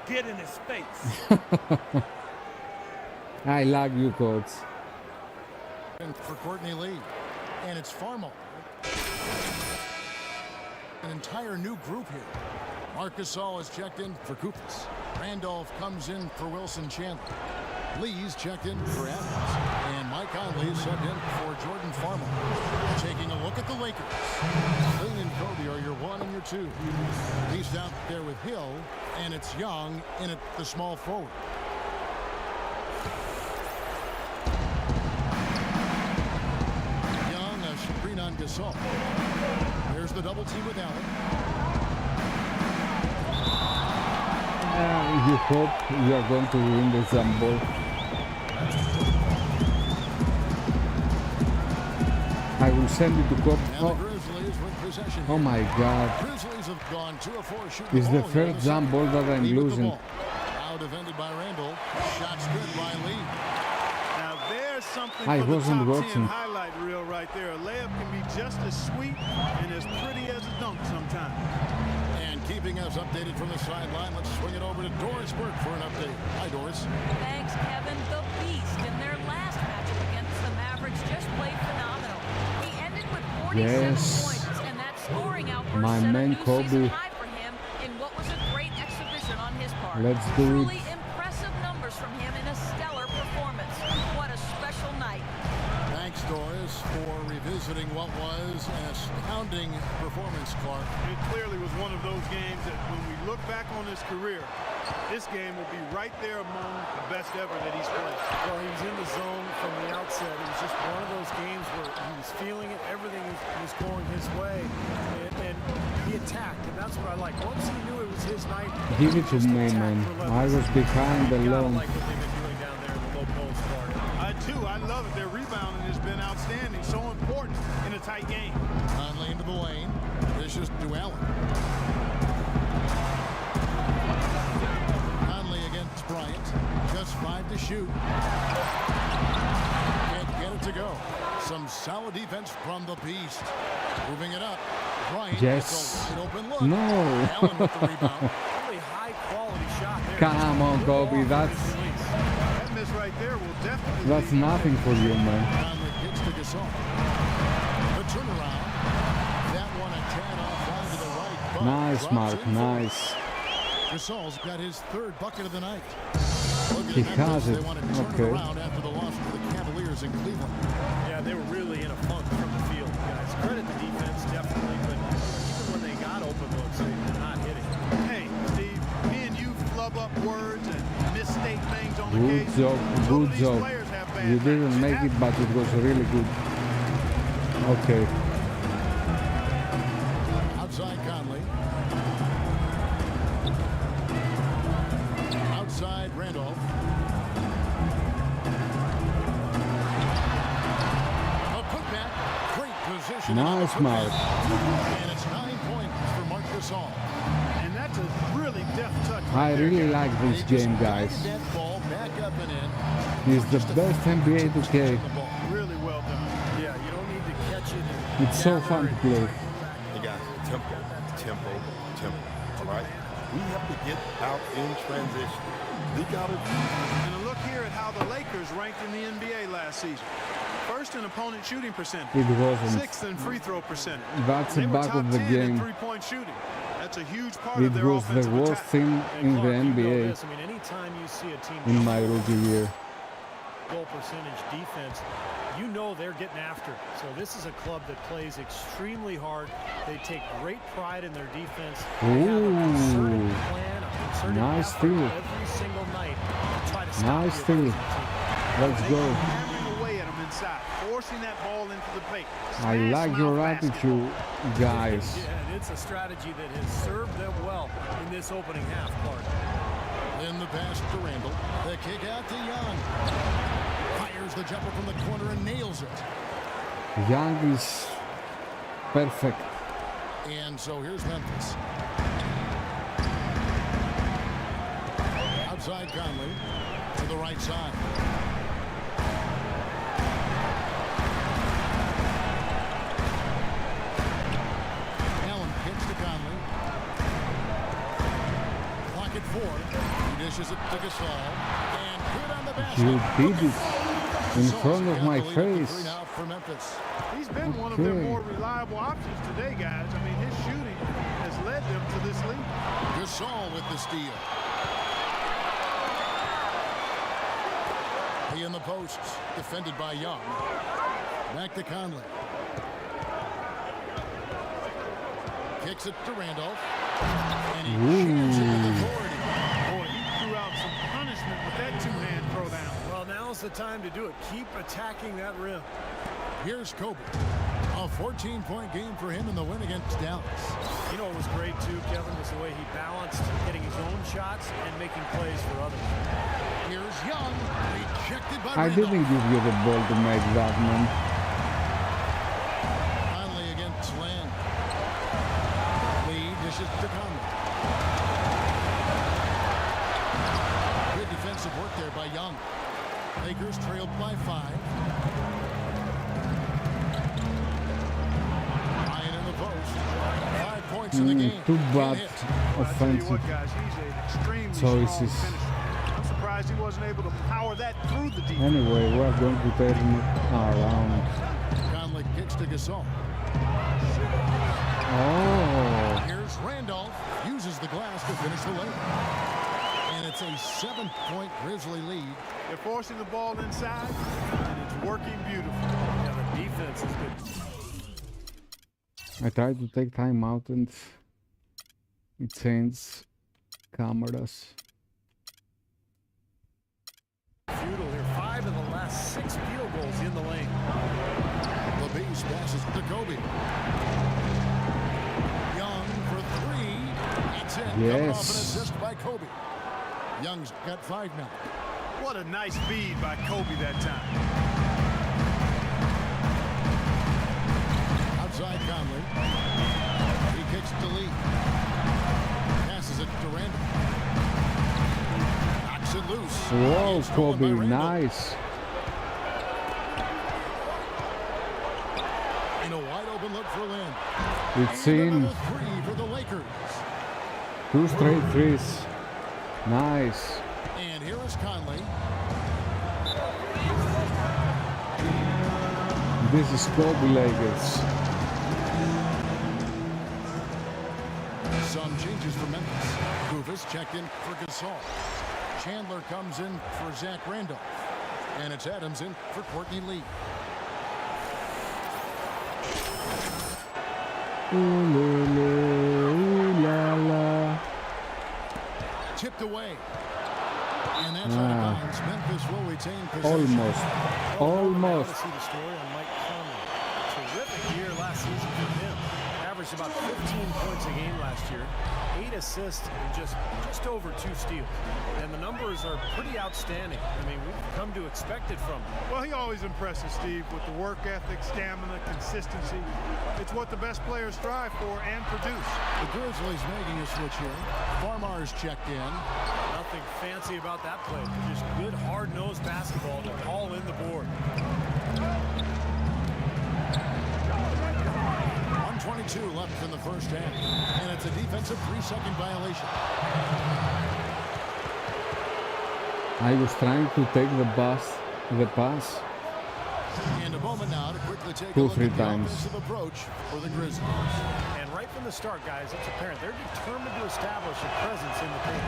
Speaker 8: Get in his face.
Speaker 4: I like you, coach.
Speaker 1: And for Courtney Lee. And it's Farmo. An entire new group here. Marcus All has checked in for Koupas. Randolph comes in for Wilson Chandler. Lee's checked in for Adams. And Mike Conley is subbed in for Jordan Farmo. Taking a look at the Lakers. Lynn and Kobe are your 1 and your 2. He's out there with Hill, and it's Young in at the small forward. Young, a screen on Gasol. There's the double team with Allen.
Speaker 4: You hope you are going to win the Zambol. I will send it to Kobe.
Speaker 1: And the Grizzlies with possession.
Speaker 4: Oh my God.
Speaker 1: Grizzlies have gone 2 of 4 shooting
Speaker 4: It's
Speaker 1: the
Speaker 4: the
Speaker 1: ball here in
Speaker 4: first
Speaker 1: the second.
Speaker 4: Zambol that I'm
Speaker 1: Lee with the
Speaker 4: losing.
Speaker 1: ball. Now defended by Randall. Shots good by Lee.
Speaker 2: Now there's something
Speaker 4: I
Speaker 2: for the
Speaker 4: wasn't
Speaker 2: top
Speaker 4: watching.
Speaker 2: 10 highlight reel right there. A layup can be just as sweet and as pretty as a dunk sometimes.
Speaker 1: And keeping us updated from the sideline, let's swing it over to Doris Burke for an update. Hi, Doris.
Speaker 5: Thanks, Kevin. The Beast in their last matchup against the Mavericks just played phenomenal. He ended with 47
Speaker 4: Yes.
Speaker 5: points, and that scoring outburst
Speaker 4: My
Speaker 5: set a
Speaker 4: man
Speaker 5: new
Speaker 4: Kobe.
Speaker 5: season high for him in what was a great exhibition on his part.
Speaker 4: Let's do
Speaker 5: Truly
Speaker 4: it.
Speaker 5: impressive numbers from him in a stellar performance. What a special night.
Speaker 1: Thanks, Doris, for revisiting what was an astounding performance, Clark.
Speaker 2: It clearly was one of those games that when we look back on his career, this game will be right there among the best ever that he's played.
Speaker 3: Well, he was in the zone from the outset. It was just one of those games where he was feeling it. Everything was going his way. And he attacked, and that's what I like. Once he knew it was his night,
Speaker 4: Give it to
Speaker 3: just
Speaker 4: me,
Speaker 3: attacked
Speaker 4: man.
Speaker 3: relentlessly.
Speaker 4: I was behind the
Speaker 3: You gotta
Speaker 4: line.
Speaker 3: like what they've been doing down there in the low post part.
Speaker 2: I do. I love it. Their rebounding has been outstanding. So important in a tight game.
Speaker 1: Conley into the lane. Dishes to Allen. shoot. Can't get it to go. Some solid defense from the Beast. Moving it up. Bryant
Speaker 4: Yes.
Speaker 1: gets a wide open look.
Speaker 4: No.
Speaker 1: Allen with the rebound.
Speaker 3: Really high quality shot there.
Speaker 4: Come on, Kobe.
Speaker 2: That miss right there will definitely
Speaker 4: That's
Speaker 2: lead.
Speaker 4: nothing for you, man.
Speaker 1: Conley gets to Gasol. The turnaround. That one a tad offline to the right. But
Speaker 4: Nice,
Speaker 1: drops
Speaker 4: Mark.
Speaker 1: in for
Speaker 4: Nice.
Speaker 1: Gasol's got his third bucket of the night. Look
Speaker 4: He
Speaker 1: at Memphis.
Speaker 4: has
Speaker 1: They
Speaker 4: it.
Speaker 1: want to turn
Speaker 4: Okay.
Speaker 1: it around after the loss to the Cavaliers in Cleveland.
Speaker 3: Yeah, they were really in a funk from the field, guys. Credit the defense, definitely, but even when they got open looks, they're not hitting.
Speaker 2: Hey, Steve, me and you flub up words and misstate things on
Speaker 4: Good
Speaker 2: occasion.
Speaker 4: job.
Speaker 2: Both
Speaker 4: Good
Speaker 2: of these
Speaker 4: job.
Speaker 2: players have bad
Speaker 4: You
Speaker 2: nights.
Speaker 4: didn't make it, but it was really good. Okay.
Speaker 1: Outside Conley. Outside Randolph. A putback. Great position.
Speaker 4: Nice, Mark.
Speaker 1: And it's 9 points for Marc Gasol.
Speaker 2: And that's a really deft touch.
Speaker 4: I really like this
Speaker 1: They just
Speaker 4: game, guys.
Speaker 1: guided that ball back up and in.
Speaker 4: It's the best NBA 2K.
Speaker 2: Really well done.
Speaker 3: Yeah, you don't need to catch it. And
Speaker 4: It's so
Speaker 3: gather
Speaker 4: fun to
Speaker 3: and
Speaker 4: play.
Speaker 9: Hey guys, tempo, tempo, tempo. All right? We have to get out in transition. We got to.
Speaker 2: And a look here at how the Lakers ranked in the NBA last season. First in opponent shooting percentage.
Speaker 4: It wasn't.
Speaker 2: Sixth in free throw percentage.
Speaker 4: That's
Speaker 2: They
Speaker 4: the
Speaker 2: were
Speaker 4: back
Speaker 2: top
Speaker 4: of the
Speaker 2: 10 in
Speaker 4: game.
Speaker 2: three-point shooting. That's a huge part
Speaker 4: It
Speaker 2: of their
Speaker 4: was the
Speaker 2: offensive
Speaker 4: worst
Speaker 2: attack.
Speaker 4: thing
Speaker 3: And
Speaker 4: in
Speaker 3: Clark,
Speaker 4: the
Speaker 3: you know
Speaker 4: NBA
Speaker 3: this. I mean, anytime you see a team
Speaker 4: in my rookie year.
Speaker 3: goal percentage defense, you know they're getting after it. So this is a club that plays extremely hard. They take great pride in their defense. They have a concerted
Speaker 4: Ooh.
Speaker 3: plan, a concerted
Speaker 4: Nice
Speaker 3: effort
Speaker 4: steal.
Speaker 3: every single night to try to stop
Speaker 4: Nice
Speaker 3: the
Speaker 4: steal.
Speaker 3: opposing team.
Speaker 4: Let's
Speaker 2: They
Speaker 4: go.
Speaker 2: are hammering away at them inside, forcing that ball into the paint.
Speaker 4: I like your attitude, guys.
Speaker 3: Yeah, and it's a strategy that has served them well in this opening half part.
Speaker 1: In the pass to Randall. The kick out to Young. Fires the jumper from the corner and nails it.
Speaker 4: Young is perfect.
Speaker 1: And so here's Memphis. Outside Conley to the right side. Allen kicks to Conley. Clock at 4. He dishes it to Gasol. And good on the basket.
Speaker 4: You did it in
Speaker 1: Gasol's
Speaker 4: front of
Speaker 1: got
Speaker 4: my
Speaker 1: the lead at the
Speaker 4: face.
Speaker 1: 3 now for Memphis.
Speaker 2: He's been one of their
Speaker 4: Okay.
Speaker 2: more reliable options today, guys. I mean, his shooting has led them to this lead.
Speaker 1: Gasol with the steal. He in the posts, defended by Young. Back to Conley. Kicks it to Randolph. And he shares it with authority.
Speaker 2: Boy, he threw out some punishment with that two-hand throwdown.
Speaker 3: Well, now's the time to do it. Keep attacking that rim.
Speaker 1: Here's Kobe. A 14-point game for him in the win against Dallas.
Speaker 3: You know what was great too, Kevin, was the way he balanced getting his own shots and making plays for others.
Speaker 1: Here's Young. Rejected by
Speaker 4: I
Speaker 1: Randolph.
Speaker 4: didn't give you the ball to make that, man.
Speaker 1: Conley against Land. Lee dishes to Conley. Good defensive work there by Young. Lakers trailed by 5. Ryan in the post. 5 points in the game.
Speaker 4: Too
Speaker 1: Can't
Speaker 4: bad
Speaker 1: hit.
Speaker 2: But I tell you
Speaker 4: offensive
Speaker 2: what, guys, he's an extremely
Speaker 4: choices.
Speaker 2: strong finisher. I'm surprised he wasn't able to power that through the defense.
Speaker 4: Anyway, we're going to turn it around.
Speaker 1: Conley kicks to Gasol.
Speaker 4: Oh,
Speaker 1: Here's Randolph. Uses the glass to finish the layup. And it's a 7-point Grizzly lead.
Speaker 2: They're forcing the ball inside, and it's working beautifully.
Speaker 3: Yeah, the defense has been.
Speaker 4: I tried to take time out and it changed cameras.
Speaker 3: Futile here. 5 of the last 6 field goals in the lane.
Speaker 1: The Beast passes to Kobe. Young for 3. That's it. Coming off an
Speaker 4: Yes.
Speaker 1: assist by Kobe. Young's got 5 now.
Speaker 2: What a nice feed by Kobe that time.
Speaker 1: Outside Conley. He kicks to Lee. Passes it to Randall. Knocks it it loose.
Speaker 4: Whoa,
Speaker 1: It's stolen by
Speaker 4: Kobe,
Speaker 1: Randall.
Speaker 4: nice.
Speaker 1: And a wide open look for Lynn.
Speaker 4: It's
Speaker 1: And
Speaker 4: in.
Speaker 1: another three for the Lakers.
Speaker 4: 2 straight threes. Nice.
Speaker 1: And here is Conley.
Speaker 4: This is Kobe Lakers.
Speaker 1: Some changes for Memphis. Kufis checked in for Gasol. Chandler comes in for Zach Randolph. And it's Adams in for Courtney Lee.
Speaker 4: Ooh, la, la.
Speaker 1: Tipped away. And that's out of bounds. Memphis will retain possession.
Speaker 4: Almost. Almost.
Speaker 3: To see the story on Mike Conley. Terrific year last season for him. Averaged about 15 points a game last year, 8 assists, and just over 2 steals. And the numbers are pretty outstanding. I mean, we've come to expect it from him.
Speaker 2: Well, he always impresses, Steve, with the work ethic, stamina, consistency. It's what the best players strive for and produce.
Speaker 1: The Grizzlies making a switch here. Farmar's checked in.
Speaker 3: Nothing fancy about that play. Just good, hard-nosed basketball to haul in the board.
Speaker 1: 1:22 left in the first half. And it's a defensive 3-second violation.
Speaker 4: I was trying to take the pass.
Speaker 1: And a moment now to quickly take a
Speaker 4: 2,
Speaker 1: look
Speaker 4: 3
Speaker 1: at the
Speaker 4: times.
Speaker 1: offensive approach for the Grizzlies.
Speaker 3: And right from the start, guys, it's apparent they're determined to establish a presence in the paint.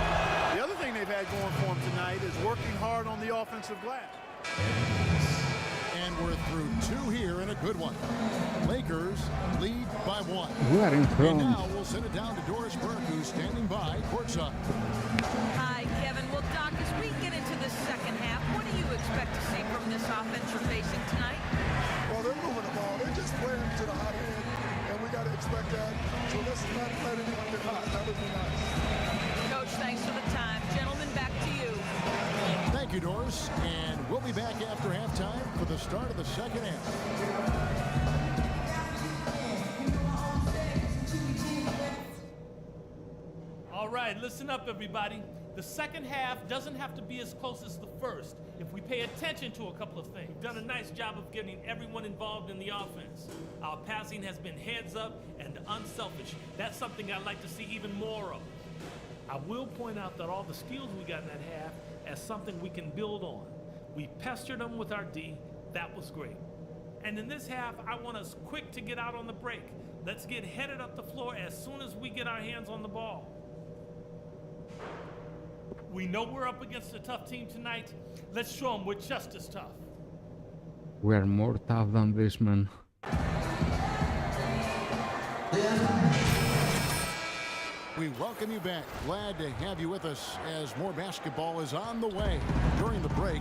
Speaker 2: The other thing they've had going for them tonight is working hard on the offensive glass.
Speaker 1: And we're through 2 here and a good one. Lakers lead by 1.
Speaker 4: We are in
Speaker 1: And
Speaker 4: front.
Speaker 1: now we'll send it down to Doris Burke, who's standing by courtside.
Speaker 5: Hi, Kevin. Well, Doc, as we get into the second half, what do you expect to see from this offense you're facing tonight?
Speaker 10: Well, they're moving the ball. They're just playing to the hot end, and we got to expect that. So let's not let anyone get hot. That would be nice.
Speaker 5: Coach, thanks for the time. Gentlemen, back to you.
Speaker 1: Thank you, Doris. And we'll be back after halftime for the start of the second half.
Speaker 8: All right, listen up, everybody. The second half doesn't have to be as close as the first if we pay attention to a couple of things. We've done a nice job of getting everyone involved in the offense. Our passing has been heads up and unselfish. That's something I'd like to see even more of. I will point out that all the steals we got in that half as something we can build on. We pestered them with our D. That was great. And in this half, I want us quick to get out on the break. Let's get headed up the floor as soon as we get our hands on the ball. We know we're up against a tough team tonight. Let's show them we're just as tough.
Speaker 4: We are more tough than this, man.
Speaker 1: We welcome you back. Glad to have you with us as more basketball is on the way. During the break,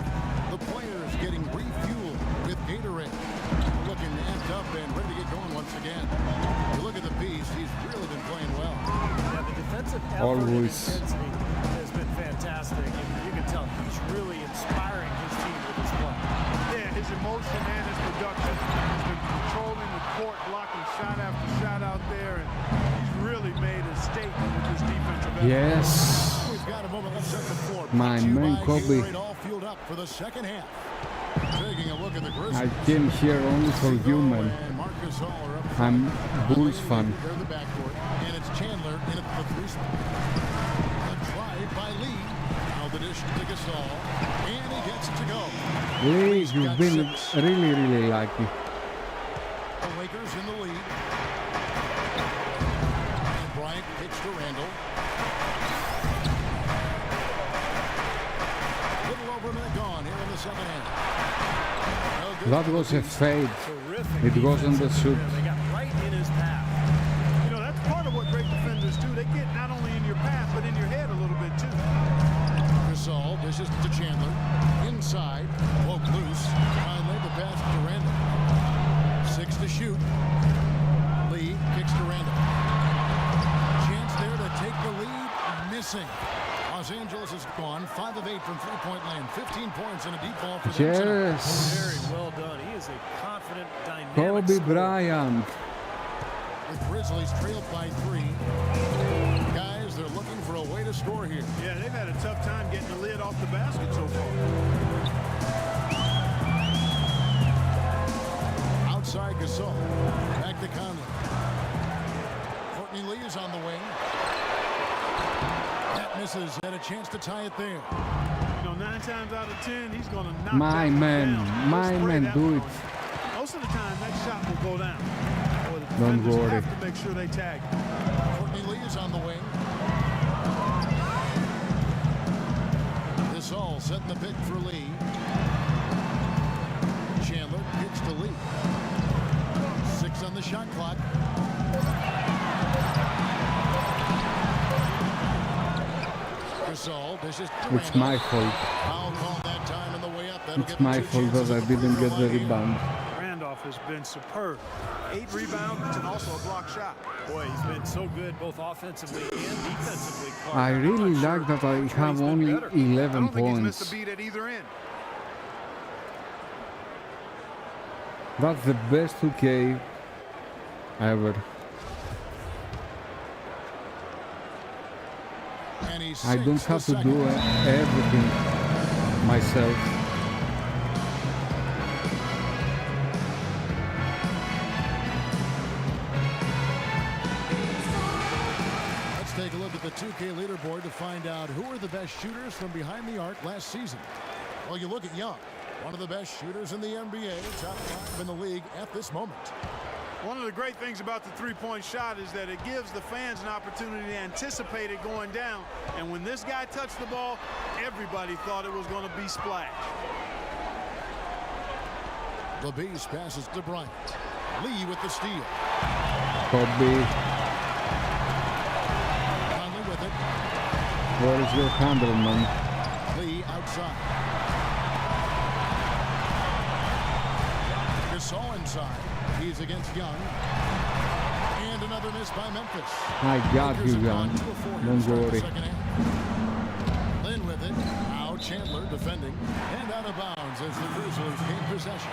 Speaker 1: the players getting refueled with Gatorade. Looking amped up and ready to get going once again. You look at the Beast, he's really been playing well.
Speaker 3: Yeah, the defensive effort and
Speaker 4: Always.
Speaker 3: intensity has been fantastic, and you can tell he's really inspiring his team with his play.
Speaker 2: Yeah, his emotion and his production. He's been controlling the court, blocking shot after shot out there, and he's really made a statement with his defensive effort.
Speaker 4: Yes.
Speaker 1: We've got a moment left on the floor.
Speaker 4: My
Speaker 1: Brought to you
Speaker 4: man,
Speaker 1: by
Speaker 4: Kobe.
Speaker 1: Gatorade, all fueled up for the second half. Taking a look at the Grizzlies.
Speaker 4: I came here only for you, man.
Speaker 1: And Marcus Hall are up
Speaker 4: I'm
Speaker 1: front.
Speaker 4: Bulls fan.
Speaker 1: They're the backcourt, and it's Chandler in at the 3 spot. A drive by Lee. Now the dish to Gasol, and he gets it to go.
Speaker 4: Lee,
Speaker 1: Lee's
Speaker 4: you've
Speaker 1: got
Speaker 4: been
Speaker 1: 6.
Speaker 4: really lucky.
Speaker 1: The Lakers in the lead. And Bryant kicks to Randall. Little over a minute gone here in the second half. No good.
Speaker 4: That was a fade.
Speaker 3: Terrific
Speaker 4: It wasn't the
Speaker 3: defense.
Speaker 4: shoot.
Speaker 3: Yeah, they got right in his path.
Speaker 2: You know, that's part of what great defenders do. They get not only in your path, but in your head a little bit, too.
Speaker 1: Gasol dishes to Chandler. Inside. Woke loose. Finally the pass to Randall. 6 to shoot. Lee kicks to Randall. Chance there to take the lead. Missing. Los Angeles is gone. 5 of 8 from three-point land. 15 points and a deep ball for them tonight.
Speaker 4: Yes.
Speaker 3: Very well done. He is a confident, dynamic
Speaker 4: Kobe
Speaker 3: scorer.
Speaker 4: Bryant.
Speaker 1: The Grizzlies trailed by 3. Guys, they're looking for a way to score here.
Speaker 2: Yeah, they've had a tough time getting the lid off the basket so far.
Speaker 1: Outside Gasol. Back to Conley. Courtney Lee is on the wing. That misses. Had a chance to tie it there.
Speaker 2: You know, 9 times out of 10, he's going to knock
Speaker 4: My
Speaker 2: that
Speaker 4: man,
Speaker 2: down.
Speaker 4: my
Speaker 2: He'll spray
Speaker 4: man,
Speaker 2: that
Speaker 4: do
Speaker 2: one
Speaker 4: it.
Speaker 2: on you. Most of the time, that shot will go down. Or the
Speaker 4: Don't
Speaker 2: defenders
Speaker 4: worry.
Speaker 2: have to make sure they tag him.
Speaker 1: Courtney Lee is on the wing. Gasol setting the pick for Lee. Chandler kicks to Lee. 6 on the shot clock. Gasol dishes to
Speaker 4: It's my fault.
Speaker 1: Foul call that time on the way up. That'll
Speaker 4: It's
Speaker 1: give them
Speaker 4: my
Speaker 1: 2
Speaker 4: fault
Speaker 1: chances
Speaker 4: that I
Speaker 1: at the
Speaker 4: didn't
Speaker 1: free
Speaker 4: get
Speaker 1: throw
Speaker 4: the
Speaker 1: line.
Speaker 4: rebound.
Speaker 2: Randolph has been superb. 8 rebounds and also a block shot.
Speaker 3: Boy, he's been so good both offensively and defensively. Clark.
Speaker 4: I
Speaker 3: I'm
Speaker 4: really
Speaker 3: not
Speaker 4: like
Speaker 3: sure
Speaker 4: that I
Speaker 3: which way
Speaker 4: have
Speaker 3: he's been
Speaker 4: only
Speaker 3: better.
Speaker 4: 11
Speaker 2: I don't think he's missed
Speaker 4: points.
Speaker 2: a beat at either end.
Speaker 4: That's the best 2K ever.
Speaker 1: And he
Speaker 4: I don't
Speaker 1: sinks
Speaker 4: have
Speaker 1: the
Speaker 4: to do
Speaker 1: second.
Speaker 4: everything myself.
Speaker 1: Let's take a look at the 2K leaderboard to find out who are the best shooters from behind the arc last season. Well, you look at Young, one of the best shooters in the NBA, top 5 in the league at this moment.
Speaker 2: One of the great things about the three-point shot is that it gives the fans an opportunity to anticipate it going down. And when this guy touched the ball, everybody thought it was going to be splash.
Speaker 1: LeBeast passes to Bryant. Lee with the steal.
Speaker 4: Kobe,
Speaker 1: Conley with it.
Speaker 4: where is your handle, man?
Speaker 1: Lee outside. Gasol inside. He's against Young. And another miss by Memphis.
Speaker 4: I got
Speaker 1: Lakers
Speaker 4: you,
Speaker 1: have gone
Speaker 4: Young.
Speaker 1: 2 of 4 here to
Speaker 4: Don't
Speaker 1: start the
Speaker 4: worry.
Speaker 1: second half. Lynn with it. Now Chandler defending. And out of bounds as the Grizzlies gain possession.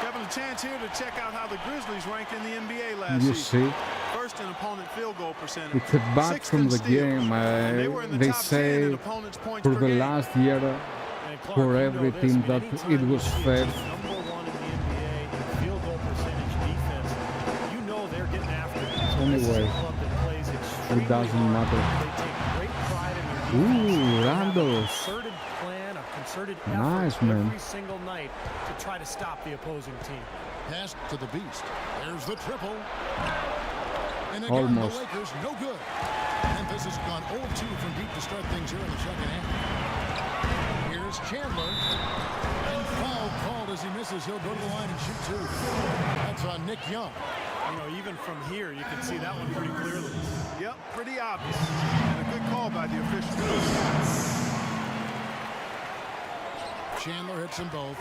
Speaker 2: Having a chance here to check out how the Grizzlies ranked in the NBA last
Speaker 4: You
Speaker 2: season.
Speaker 4: see,
Speaker 2: First in opponent field goal percentage.
Speaker 4: it's a back
Speaker 2: 6th
Speaker 4: from
Speaker 2: in
Speaker 4: the
Speaker 2: steals.
Speaker 4: game.
Speaker 2: And they were in the
Speaker 4: They
Speaker 2: top 10 in
Speaker 4: say
Speaker 2: opponents' points
Speaker 4: for
Speaker 2: per
Speaker 4: the
Speaker 2: game.
Speaker 4: last year,
Speaker 3: And Clark,
Speaker 4: for
Speaker 3: you know
Speaker 4: every
Speaker 3: this,
Speaker 4: team
Speaker 3: I mean,
Speaker 4: that
Speaker 3: anytime
Speaker 4: it
Speaker 3: you
Speaker 4: was
Speaker 3: see a
Speaker 4: fair.
Speaker 3: team number 1 in the NBA in field goal percentage defense, you know they're getting after it. So this is a
Speaker 4: Anyway,
Speaker 3: club that plays extremely
Speaker 4: it doesn't
Speaker 3: hard.
Speaker 4: matter.
Speaker 3: They take great pride in their defense.
Speaker 4: Ooh,
Speaker 3: They have a
Speaker 4: Randos.
Speaker 3: concerted plan, a concerted
Speaker 4: Nice,
Speaker 3: effort
Speaker 4: man.
Speaker 3: every single night to try to stop the opposing team.
Speaker 1: Pass to the Beast. There's the triple. And again,
Speaker 4: Almost.
Speaker 1: the Lakers no good. Memphis has gone 0-2 from deep to start things here in the second half. Here's Chandler. And foul called as he misses. He'll go to the line and shoot 2. That's on Nick Young.
Speaker 3: You know, even from here, you can see that one pretty clearly.
Speaker 2: Yep, pretty obvious. And a good call by the official.
Speaker 1: Chandler hits them both.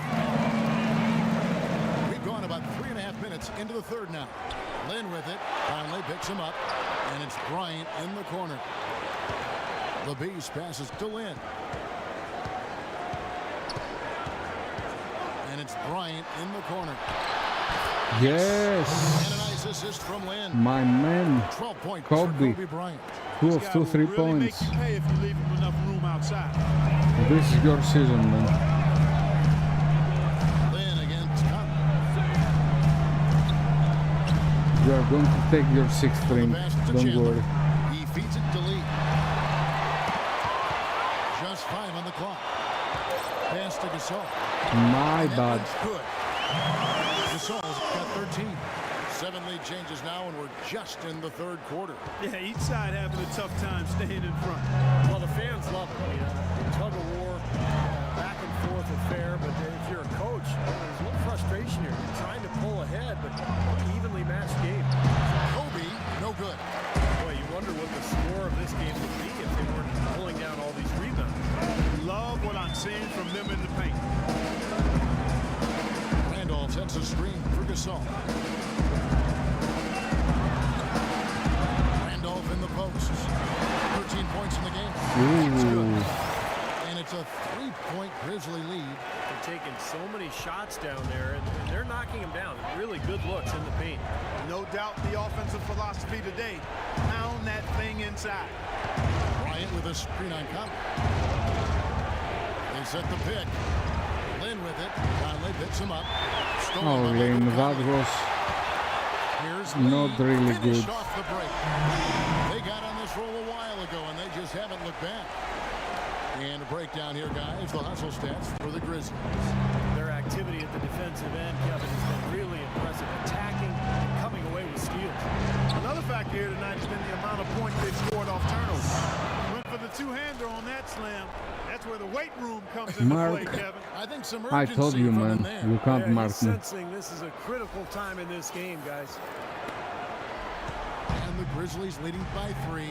Speaker 1: We've gone about 3.5 minutes into the third now. Lynn with it. Finally picks him up. And it's Bryant in the corner. LeBeast passes to Lynn. And it's Bryant in the corner.
Speaker 4: Yes,
Speaker 1: And a nice assist from Lynn.
Speaker 4: my man,
Speaker 1: 12 points
Speaker 4: Kobe.
Speaker 1: for Kobe Bryant.
Speaker 4: 2
Speaker 2: This
Speaker 4: of
Speaker 2: guy
Speaker 4: 2
Speaker 2: will
Speaker 4: 3
Speaker 2: really make
Speaker 4: points.
Speaker 2: you pay if you leave him enough room outside.
Speaker 4: This is your season, man.
Speaker 1: Lynn against Conley.
Speaker 4: You are going to take your 6th ring.
Speaker 1: The pass to
Speaker 4: Don't
Speaker 1: Chandler.
Speaker 4: worry.
Speaker 1: He feeds it to Lee. Just 5 on the clock. Pass to Gasol.
Speaker 4: My
Speaker 1: And that
Speaker 4: bad.
Speaker 1: one's good. Gasol's got 13. 7 lead changes now, and we're just in the third quarter.
Speaker 2: Yeah, each side having a tough time staying in front.
Speaker 3: Well, the fans love it. I mean, tug of war, back and forth affair. But if you're a coach, there's a little frustration here. You're trying to pull ahead, but evenly matched game.
Speaker 1: Kobe, no good.
Speaker 3: Boy, you wonder what the score of this game would be if they weren't pulling down all these rebounds.
Speaker 2: Love what I'm seeing from them in the paint.
Speaker 1: Randolph sets a screen for Gasol. Randolph in the post. 13 points in the game. That's good.
Speaker 4: Ooh,
Speaker 1: And it's a 3-point Grizzly lead.
Speaker 3: They're taking so many shots down there, and they're knocking them down. Really good looks in the paint.
Speaker 2: No doubt the offensive philosophy today. Pound that thing inside.
Speaker 1: Bryant with a screen on Conley. They set the pick. Lynn with it. Conley picks him up.
Speaker 4: Oh, Lynn, that was not really good.
Speaker 1: Off the break. They got on this roll a while ago, and they just haven't looked back. And a breakdown here, guys. The hustle stats for the Grizzlies.
Speaker 3: Their activity at the defensive end, Kevin, has been really impressive. Attacking and coming away with steals.
Speaker 2: Another factor here tonight has been the amount of points they've scored off turnovers. Went for the two-hander on that slam. That's where the weight room comes into play, Kevin.
Speaker 1: I think some
Speaker 4: I
Speaker 1: urgency
Speaker 4: told you,
Speaker 1: from
Speaker 4: man,
Speaker 1: in there.
Speaker 4: you can't mark
Speaker 3: He's
Speaker 4: me.
Speaker 3: sensing this is a critical time in this game, guys.
Speaker 1: And the Grizzlies leading by 3.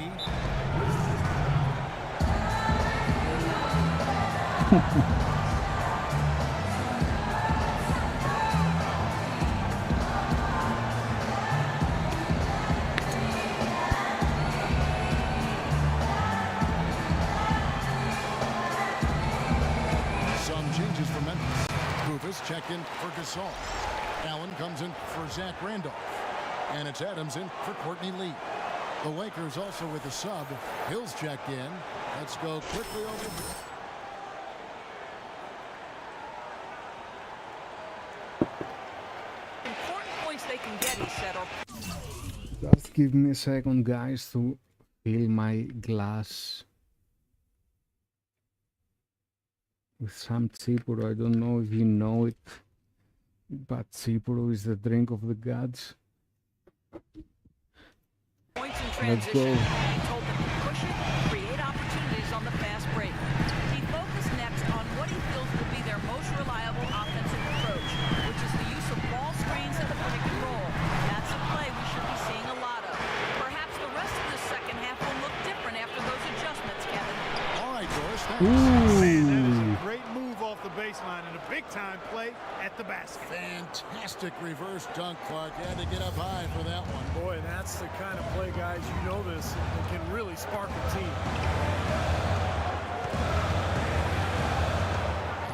Speaker 1: Some changes for Memphis. Rufus checked in for Gasol. Allen comes in for Zach Randolph. And it's Adams in for Courtney Lee. The Lakers also with a sub. Hill's checked in. Let's go quickly over.
Speaker 5: Important points they can get, he said, are
Speaker 4: Just give me a second, guys, to fill my glass with some Tsipuro. I don't know if you know it, but Tsipuro is the drink of the gods.
Speaker 5: points in
Speaker 4: Let's
Speaker 5: transition.
Speaker 4: go.
Speaker 5: He told them to push it, create opportunities on the fast break. He focused next on what he feels will be their most reliable offensive approach, which is the use of ball screens and the pick and roll. That's a play we should be seeing a lot of. Perhaps the rest of the second half will look different after those adjustments, Kevin.
Speaker 1: All right, Doris. Thanks.
Speaker 2: Man, that is
Speaker 4: Ooh.
Speaker 2: a great move off the baseline and a big-time play at the basket.
Speaker 1: Fantastic reverse dunk, Clark. You had to get up high for that one.
Speaker 3: Boy, that's the kind of play, guys, you know this, that can really spark a team.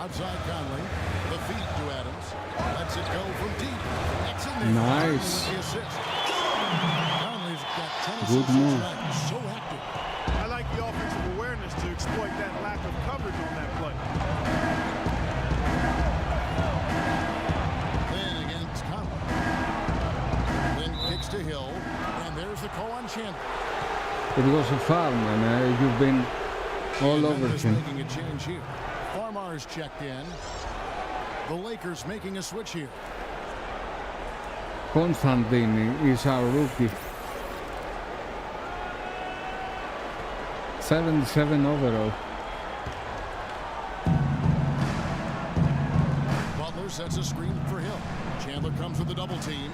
Speaker 1: Outside Conley. The feed to Adams. Lets it go from deep. That's in there.
Speaker 4: Nice.
Speaker 1: The assist. Conley's got 10
Speaker 4: Good
Speaker 1: assists
Speaker 4: move.
Speaker 1: tonight. So active.
Speaker 2: I like the offensive awareness to exploit that lack of coverage on that play.
Speaker 1: Then against Conley. Then kicks to Hill. And there's the call on Chandler.
Speaker 4: It was a foul, man. You've been all over
Speaker 1: Memphis
Speaker 4: him.
Speaker 1: making a change here. Farmar's checked in. The Lakers making a switch here.
Speaker 4: Constantine is our rookie. 77 overall.
Speaker 1: Butler sets a screen for Hill. Chandler comes with a double team.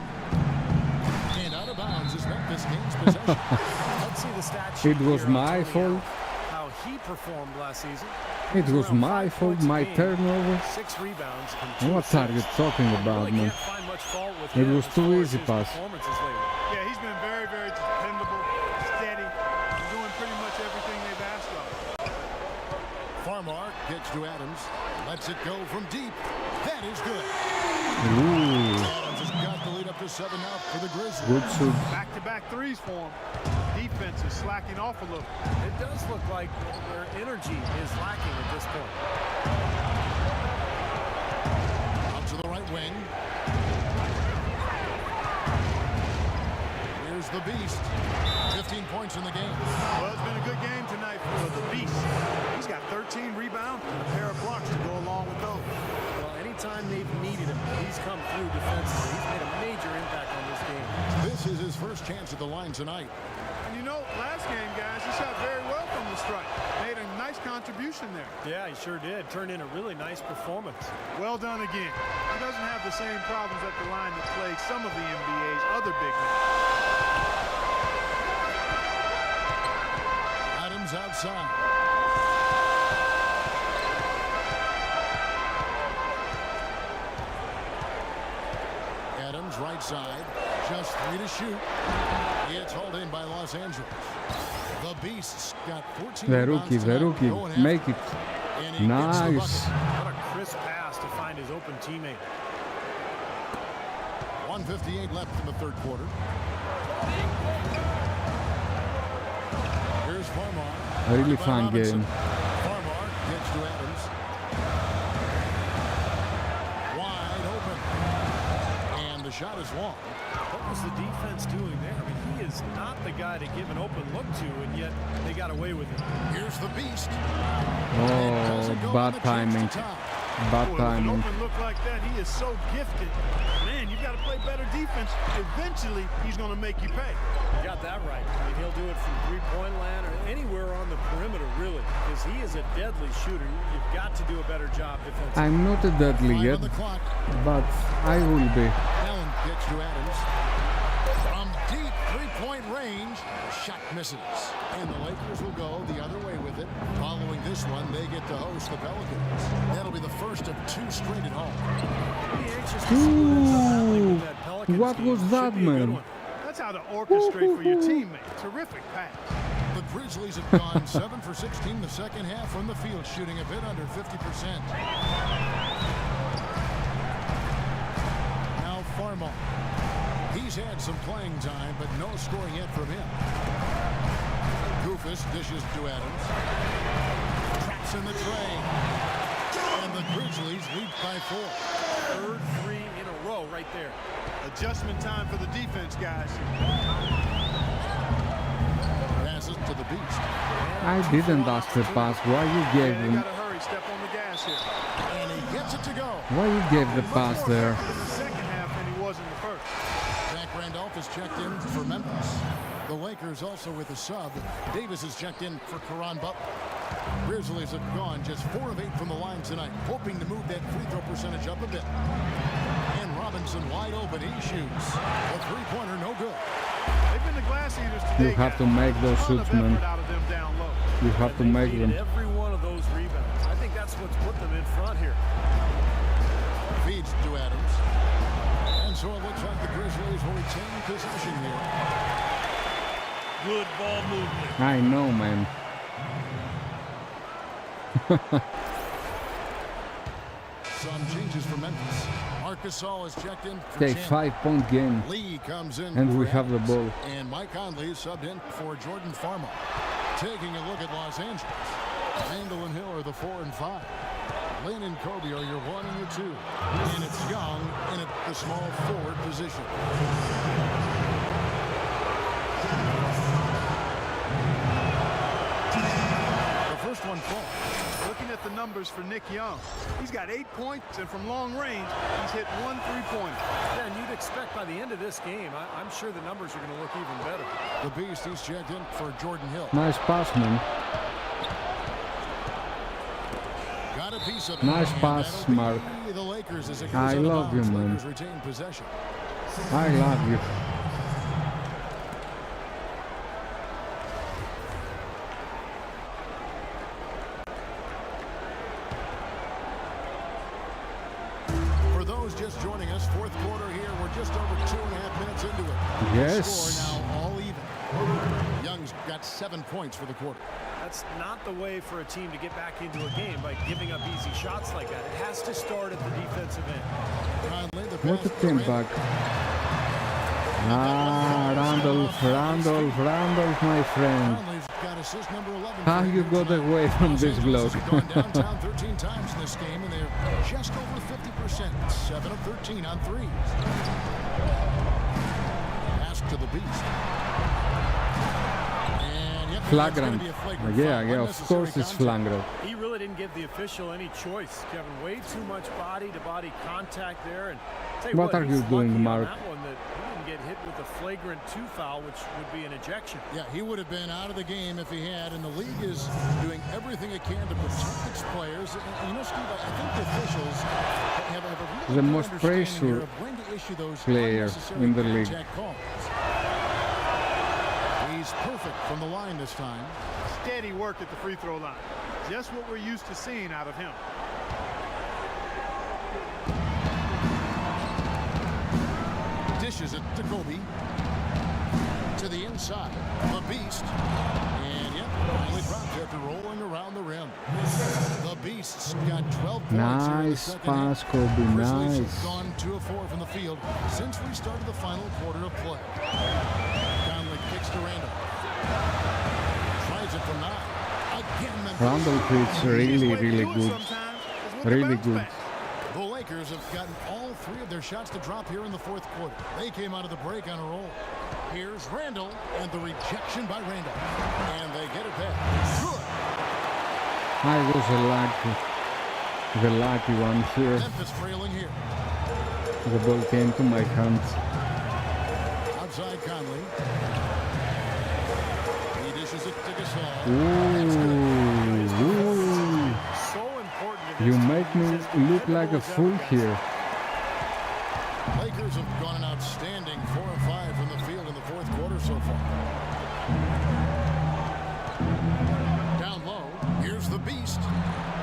Speaker 1: And out of bounds as Memphis gains possession.
Speaker 3: Let's see the stat sheet
Speaker 4: It was
Speaker 3: here on
Speaker 4: my
Speaker 3: Tony
Speaker 4: fault.
Speaker 3: How he performed last season.
Speaker 4: It was
Speaker 3: Around
Speaker 4: my
Speaker 3: 5
Speaker 4: fault,
Speaker 3: points a
Speaker 4: my
Speaker 3: game,
Speaker 4: turnover.
Speaker 3: 6 rebounds, and 2
Speaker 4: What are you
Speaker 3: assists.
Speaker 4: talking about,
Speaker 3: Really
Speaker 4: man?
Speaker 3: can't find much fault with
Speaker 4: It
Speaker 3: him
Speaker 4: was
Speaker 3: as
Speaker 4: too
Speaker 3: far as
Speaker 4: easy
Speaker 3: his
Speaker 4: pass.
Speaker 3: performances lately.
Speaker 2: Yeah, he's been very, very dependable, steady, doing pretty much everything they've asked of him.
Speaker 1: Farmar kicks to Adams. Lets it go from deep. That is good.
Speaker 4: Ooh,
Speaker 1: Adams has got the lead up to 7 now for the Grizzlies.
Speaker 4: good shoot.
Speaker 2: Back-to-back threes for him. Defense is slacking off a little.
Speaker 3: It does look like their energy is lacking at this point.
Speaker 1: Up to the right wing. Here's the Beast. 15 points in the game.
Speaker 2: Well, it's been a good game tonight for the Beast. He's got 13 rebounds and a pair of blocks to go along with those.
Speaker 3: Well, anytime they've needed him, he's come through defensively. He's made a major impact on this game.
Speaker 1: This is his first chance at the line tonight.
Speaker 2: And you know, last game, guys, he shot very well from the stripe. Made a nice contribution there.
Speaker 3: Yeah, he sure did. Turned in a really nice performance.
Speaker 2: Well done again. He doesn't have the same problems at the line that plague some of the NBA's other big men.
Speaker 1: Adams outside. Adams right side. Just 3 to shoot. It's hauled in by Los Angeles. The Beasts got 14
Speaker 4: The
Speaker 1: rebounds
Speaker 4: rookie, the
Speaker 1: tonight.
Speaker 4: rookie.
Speaker 1: Going after
Speaker 4: Make it.
Speaker 1: And he gets the
Speaker 4: Nice.
Speaker 1: bucket.
Speaker 3: What a crisp pass to find his open teammate.
Speaker 1: 1:58 left in the third quarter. Here's Farmar.
Speaker 4: A really
Speaker 1: By
Speaker 4: fun
Speaker 1: Robinson.
Speaker 4: game.
Speaker 1: Farmar gets to Adams. Wide open. And the shot is long.
Speaker 3: What was the defense doing there? I mean, he is not the guy to give an open look to, and yet they got away with it.
Speaker 1: Here's the beast.
Speaker 4: Oh, bad timing. Bad
Speaker 2: Boy, with an
Speaker 4: timing.
Speaker 2: open look like that, he is so gifted. Man, you got to play better defense. Eventually, he's going to make you pay.
Speaker 3: You got that right. I mean, he'll do it from three-point land or anywhere on the perimeter, really, because he is a deadly shooter. You've got to do a better job defensively.
Speaker 4: I'm not a deadly
Speaker 1: Time
Speaker 4: yet,
Speaker 1: on the clock.
Speaker 4: but I will be.
Speaker 1: Allen gets to Adams. From deep three-point range, shot misses. And the Lakers will go the other way with it. Following this one, they get to host the Pelicans. That'll be the first of 2 straight at home.
Speaker 3: Be anxious to see what ends up happening with that Pelicans
Speaker 4: What
Speaker 3: team.
Speaker 4: was
Speaker 3: Should
Speaker 4: that,
Speaker 3: be a good
Speaker 4: man?
Speaker 3: one.
Speaker 2: That's how to orchestrate for your teammate. Terrific pass.
Speaker 1: The Grizzlies have gone 7 for 16 the second half from the field, shooting a bit under 50%. Now Farmar. He's had some playing time, but no scoring yet from him. Goofus dishes to Adams. Traps in the tray. And the Grizzlies lead by 4.
Speaker 3: Third three in a row right there.
Speaker 2: Adjustment time for the defense, guys.
Speaker 1: Passes to the beast.
Speaker 4: I didn't ask the pass. Why you gave
Speaker 2: Yeah, you
Speaker 4: him?
Speaker 2: got to hurry. Step on the gas here.
Speaker 1: And he gets it to go.
Speaker 4: Why you gave the pass there?
Speaker 2: In the second half than he was in the first.
Speaker 1: Zach Randolph is checked in for Memphis. The Lakers also with a sub. Davis is checked in for Caron Butler. Grizzlies have gone just 4 of 8 from the line tonight, hoping to move that free throw percentage up a bit. And Robinson wide open, he shoots. A three-pointer, no good.
Speaker 2: They've been the glass eaters today.
Speaker 4: You have to
Speaker 2: guys.
Speaker 4: make those
Speaker 2: A ton of
Speaker 4: shoots, man.
Speaker 2: effort out of them down low.
Speaker 4: You have to
Speaker 3: They
Speaker 4: make
Speaker 3: needed
Speaker 4: them.
Speaker 3: every one of those rebounds. I think that's what's put them in front here.
Speaker 1: Feeds to Adams. And so it looks like the Grizzlies will retain possession here.
Speaker 8: Good ball movement.
Speaker 4: I know, man.
Speaker 1: Some changes for Memphis. Marcus Gasol is checked in for
Speaker 4: Okay,
Speaker 1: Chandler.
Speaker 4: 5-point game.
Speaker 1: Lee comes in
Speaker 4: And
Speaker 1: for
Speaker 4: we have the
Speaker 1: Adams.
Speaker 4: ball.
Speaker 1: And Mike Conley is subbed in for Jordan Farmar. Taking a look at Los Angeles. Randall and Hill are the 4 and 5. Lynn and Kobe are your 1 and your 2. And it's Young in at the small forward position. The first one falls.
Speaker 2: Looking at the numbers for Nick Young, he's got 8 points, and from long range, he's hit 1 3-pointer.
Speaker 3: Yeah, and you'd expect by the end of this game, I'm sure the numbers are going to look even better.
Speaker 1: The Beast, he's checked in for Jordan Hill.
Speaker 4: Nice pass, man.
Speaker 1: Got a piece of it.
Speaker 4: Nice
Speaker 1: And
Speaker 4: pass,
Speaker 1: that'll be
Speaker 4: Mark.
Speaker 1: The Lakers as it goes
Speaker 4: I
Speaker 1: out of
Speaker 4: love you,
Speaker 1: bounds.
Speaker 4: man.
Speaker 1: Lakers retain possession.
Speaker 4: I love you.
Speaker 1: For those just joining us, fourth quarter here. We're just over 2.5 minutes into it.
Speaker 4: Yes.
Speaker 1: The score now all even. Young's got 7 points for the quarter.
Speaker 3: That's not the way for a team to get back into a game by giving up easy shots like that. It has to start at the defensive end.
Speaker 1: Conley, the
Speaker 4: What a
Speaker 1: pass
Speaker 4: team
Speaker 1: to
Speaker 4: back. Ah, Randolph, my friend.
Speaker 1: Conley's got assist number 11.
Speaker 4: How
Speaker 1: for
Speaker 4: you
Speaker 1: him
Speaker 4: got
Speaker 1: tonight.
Speaker 4: away from
Speaker 1: Los
Speaker 4: this
Speaker 1: Angeles
Speaker 4: bloke?
Speaker 1: has gone downtown 13 times in this game, and they're just over 50%. 7 of 13 on threes. Pass to the Beast. And yep, that's
Speaker 4: Flagrant.
Speaker 1: gonna be a flagrant
Speaker 4: Yeah,
Speaker 1: foul.
Speaker 4: yeah, of
Speaker 1: Unnecessary
Speaker 4: course it's
Speaker 1: contact.
Speaker 4: flagrant.
Speaker 3: He really didn't give the official any choice, Kevin. Way too much body-to-body contact there. And tell
Speaker 4: What are
Speaker 3: he's
Speaker 4: you doing,
Speaker 3: lucky on
Speaker 4: Mark?
Speaker 3: that one that he didn't get hit with a flagrant 2 foul, which would be an ejection.
Speaker 1: Yeah, he would have been out of the game if he had, and the league is doing everything it can to protect its players. And, you know, Steve, I think the officials have a really
Speaker 4: The
Speaker 1: good
Speaker 4: most
Speaker 1: understanding
Speaker 4: pressure
Speaker 1: here of when to issue those
Speaker 4: player
Speaker 1: unnecessary
Speaker 4: in the league.
Speaker 1: contact calls. He's perfect from the line this time.
Speaker 2: Steady work at the free throw line. Just what we're used to seeing out of him.
Speaker 1: Dishes it to Kobe. To the inside. The Beast. And, yep, Finally dropped after rolling around the rim. The Beasts got 12 points here in the
Speaker 4: Nice
Speaker 1: second
Speaker 4: pass,
Speaker 1: half.
Speaker 4: Kobe.
Speaker 1: Grizzlies
Speaker 4: Nice.
Speaker 1: have gone 2 of 4 from the field since we started the final quarter of play. Conley kicks to Randall. Tries it from 9. Again, Memphis.
Speaker 4: Randall Fitz really, really good. Really good.
Speaker 1: The Lakers have gotten all 3 of their shots to drop here in the fourth quarter. They came out of the break on a roll. Here's Randall, and the rejection by Randall. And they get it back. Good.
Speaker 4: I was the lucky one here.
Speaker 1: Memphis trailing here.
Speaker 4: The ball came to my hands.
Speaker 1: Outside Conley. He dishes it to Gasol.
Speaker 4: Ooh.
Speaker 3: So important to
Speaker 4: You
Speaker 3: this team.
Speaker 4: make me
Speaker 3: He's as
Speaker 4: look like a
Speaker 3: dependable as
Speaker 4: fool
Speaker 3: ever, guys.
Speaker 4: here.
Speaker 1: Lakers have gone an outstanding 4 of 5 from the field in the fourth quarter so far. Down low, here's the Beast.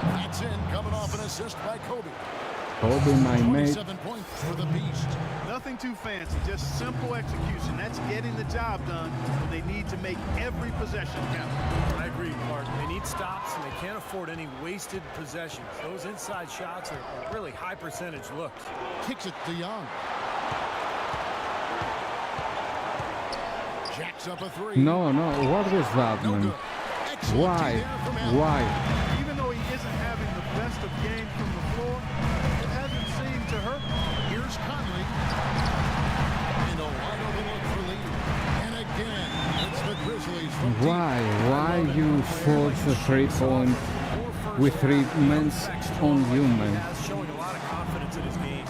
Speaker 1: That's in, coming off an assist by Kobe.
Speaker 4: Kobe, my mate.
Speaker 1: 27 points for the Beast.
Speaker 2: Nothing too fancy, just simple execution. That's getting the job done when they need to make every possession count.
Speaker 3: I agree, Clark. They need stops, and they can't afford any wasted possessions. Those inside shots are really high percentage looks.
Speaker 1: Kicks it to Young. Jacks up a 3.
Speaker 4: No, what was that,
Speaker 1: No
Speaker 4: man?
Speaker 1: good. Excellent
Speaker 4: Why?
Speaker 1: D there from Allen.
Speaker 4: Why?
Speaker 2: Even though he isn't having the best of games from the floor, it hasn't seemed to hurt.
Speaker 1: Here's Conley. And a wide open look for Lee. And again, it's the Grizzlies from deep.
Speaker 4: Why you force a 3-point with 3 men on you, man?
Speaker 3: He's showing a lot of confidence in his game.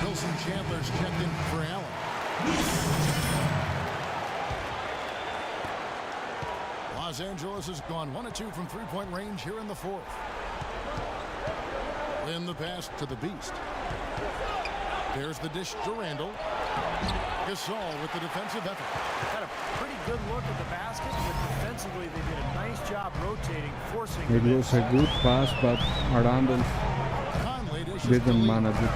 Speaker 1: Wilson Chandler's checked in for Allen. Los Angeles has gone 1 of 2 from 3-point range here in the fourth. Then the pass to the Beast. There's the dish to Randall. Gasol with the defensive effort.
Speaker 3: Got a pretty good look at the basket, but defensively they did a nice job rotating, forcing
Speaker 4: It
Speaker 3: the
Speaker 4: was a good pass, but Randall
Speaker 1: Conley dishes to
Speaker 4: didn't
Speaker 1: Lee.
Speaker 4: manage it.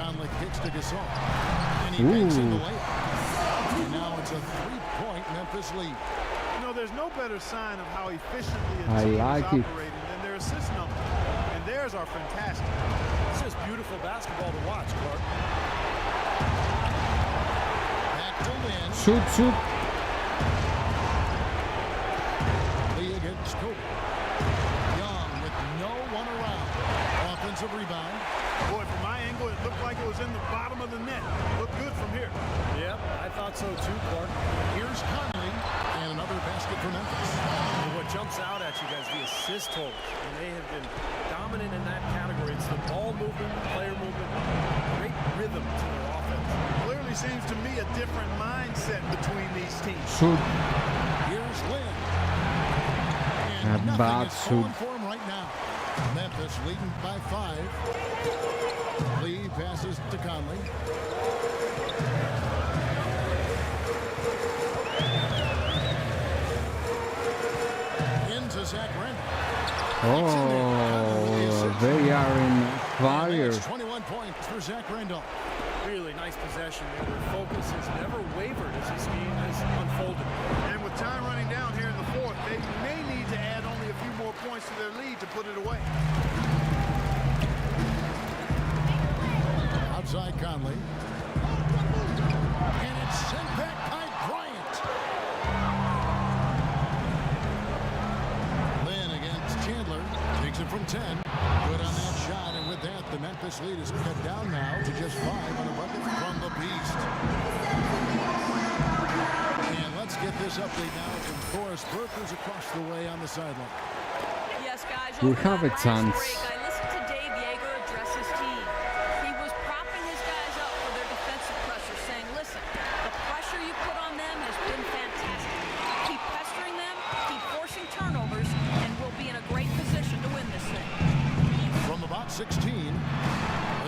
Speaker 1: Conley kicks to Gasol. And he makes in the
Speaker 4: Ooh.
Speaker 1: layup. And now it's a 3-point Memphis lead.
Speaker 2: You know, there's no better sign of how efficiently a
Speaker 4: I
Speaker 2: team
Speaker 4: like
Speaker 2: is
Speaker 4: it.
Speaker 2: operating than their assist numbers. And theirs are fantastic.
Speaker 3: It's just beautiful basketball to watch, Clark.
Speaker 1: Back to Lynn.
Speaker 4: Shoot.
Speaker 1: Lee against Kobe. Young with no one around. Offensive rebound.
Speaker 2: Boy, from my angle, it looked like it was in the bottom of the net. Looked good from here.
Speaker 3: Yep, I thought so too, Clark.
Speaker 1: Here's Conley. And another basket for Memphis.
Speaker 3: And what jumps out at you guys, the assist totals. And they have been dominant in that category. It's the ball movement, player movement, great rhythm to their offense.
Speaker 2: Clearly seems to me a different mindset between these teams.
Speaker 4: Shoot.
Speaker 1: Here's Lynn.
Speaker 4: A
Speaker 1: And nothing
Speaker 4: bad
Speaker 1: is
Speaker 4: shoot.
Speaker 1: going for him right now. Memphis leading by 5. Lee passes to Conley. Into Zach Randall.
Speaker 4: Oh, they are in fire.
Speaker 1: That's 21 points for Zach Randall.
Speaker 3: Really nice possession there. Their focus has never wavered as this game has unfolded.
Speaker 2: And with time running down here in the fourth, they may need to add only a few more points to their lead to put it away.
Speaker 1: Outside Conley. And it's sent back by Bryant. Lynn against Chandler. Takes it from 10. Good on that shot. And with that, the Memphis lead is cut down now to just 5 on a bucket from the Beast. And let's get this update now from Forrest Burke, who's across the way on the sideline.
Speaker 5: Yes, guys.
Speaker 4: We
Speaker 5: over
Speaker 4: have
Speaker 5: that
Speaker 4: a
Speaker 5: last
Speaker 4: chance.
Speaker 5: break, I listened to Dave Yeager address his team. He was propping his guys up for their defensive pressure, saying, listen, the pressure you put on them has been fantastic. Keep pestering them, keep forcing turnovers, and we'll be in a great position to win this thing.
Speaker 1: From about 16,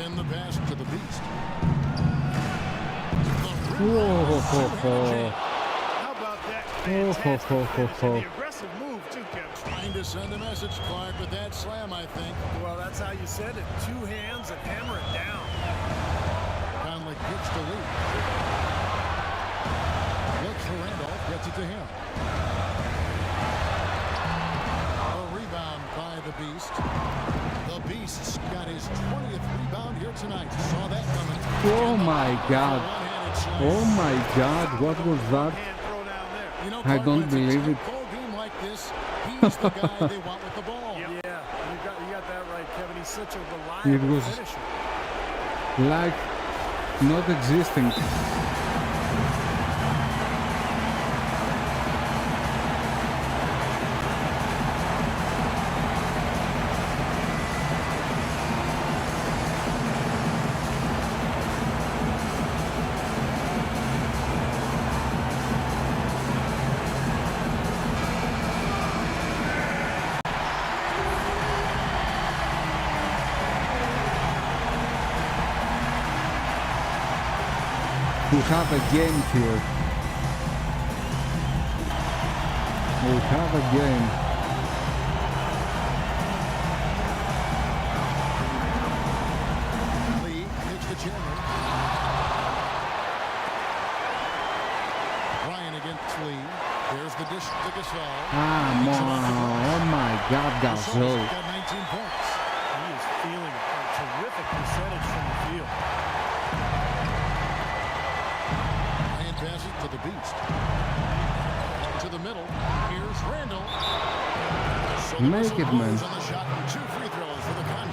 Speaker 1: in the pass to the Beast.
Speaker 4: Whoa, ho, ho.
Speaker 2: How about that?
Speaker 4: Oh, ho,
Speaker 2: Fantastic
Speaker 4: ho, ho,
Speaker 2: finish
Speaker 4: ho.
Speaker 2: and the aggressive move, too, Kevin.
Speaker 1: Trying to send a message, Clark, with that slam, I think.
Speaker 3: Well, that's how you said it. 2 hands and hammer it down.
Speaker 1: Conley gets the lead. Looks for Randolph. Gets it to him. A rebound by the Beast. The Beast's got his 20th rebound here tonight. Saw that coming.
Speaker 4: Oh my God. Oh my God. What was that?
Speaker 1: You know,
Speaker 4: I don't believe it.
Speaker 1: Ball game like this, he's the guy they want with the ball.
Speaker 3: Yeah, you got that right, Kevin. He's such a
Speaker 4: It
Speaker 3: reliable
Speaker 4: was
Speaker 3: finisher.
Speaker 4: like not existing. We have a game here. We have a game.
Speaker 1: Lee hits the Chandler. Ryan against Lee. There's the dish to Gasol.
Speaker 4: Oh my God, Gasol.
Speaker 1: Got 19 points.
Speaker 3: He is feeling a terrific percentage from the field.
Speaker 1: Pass it to the Beast. To the middle. Here's Randall. So
Speaker 4: Make it, man.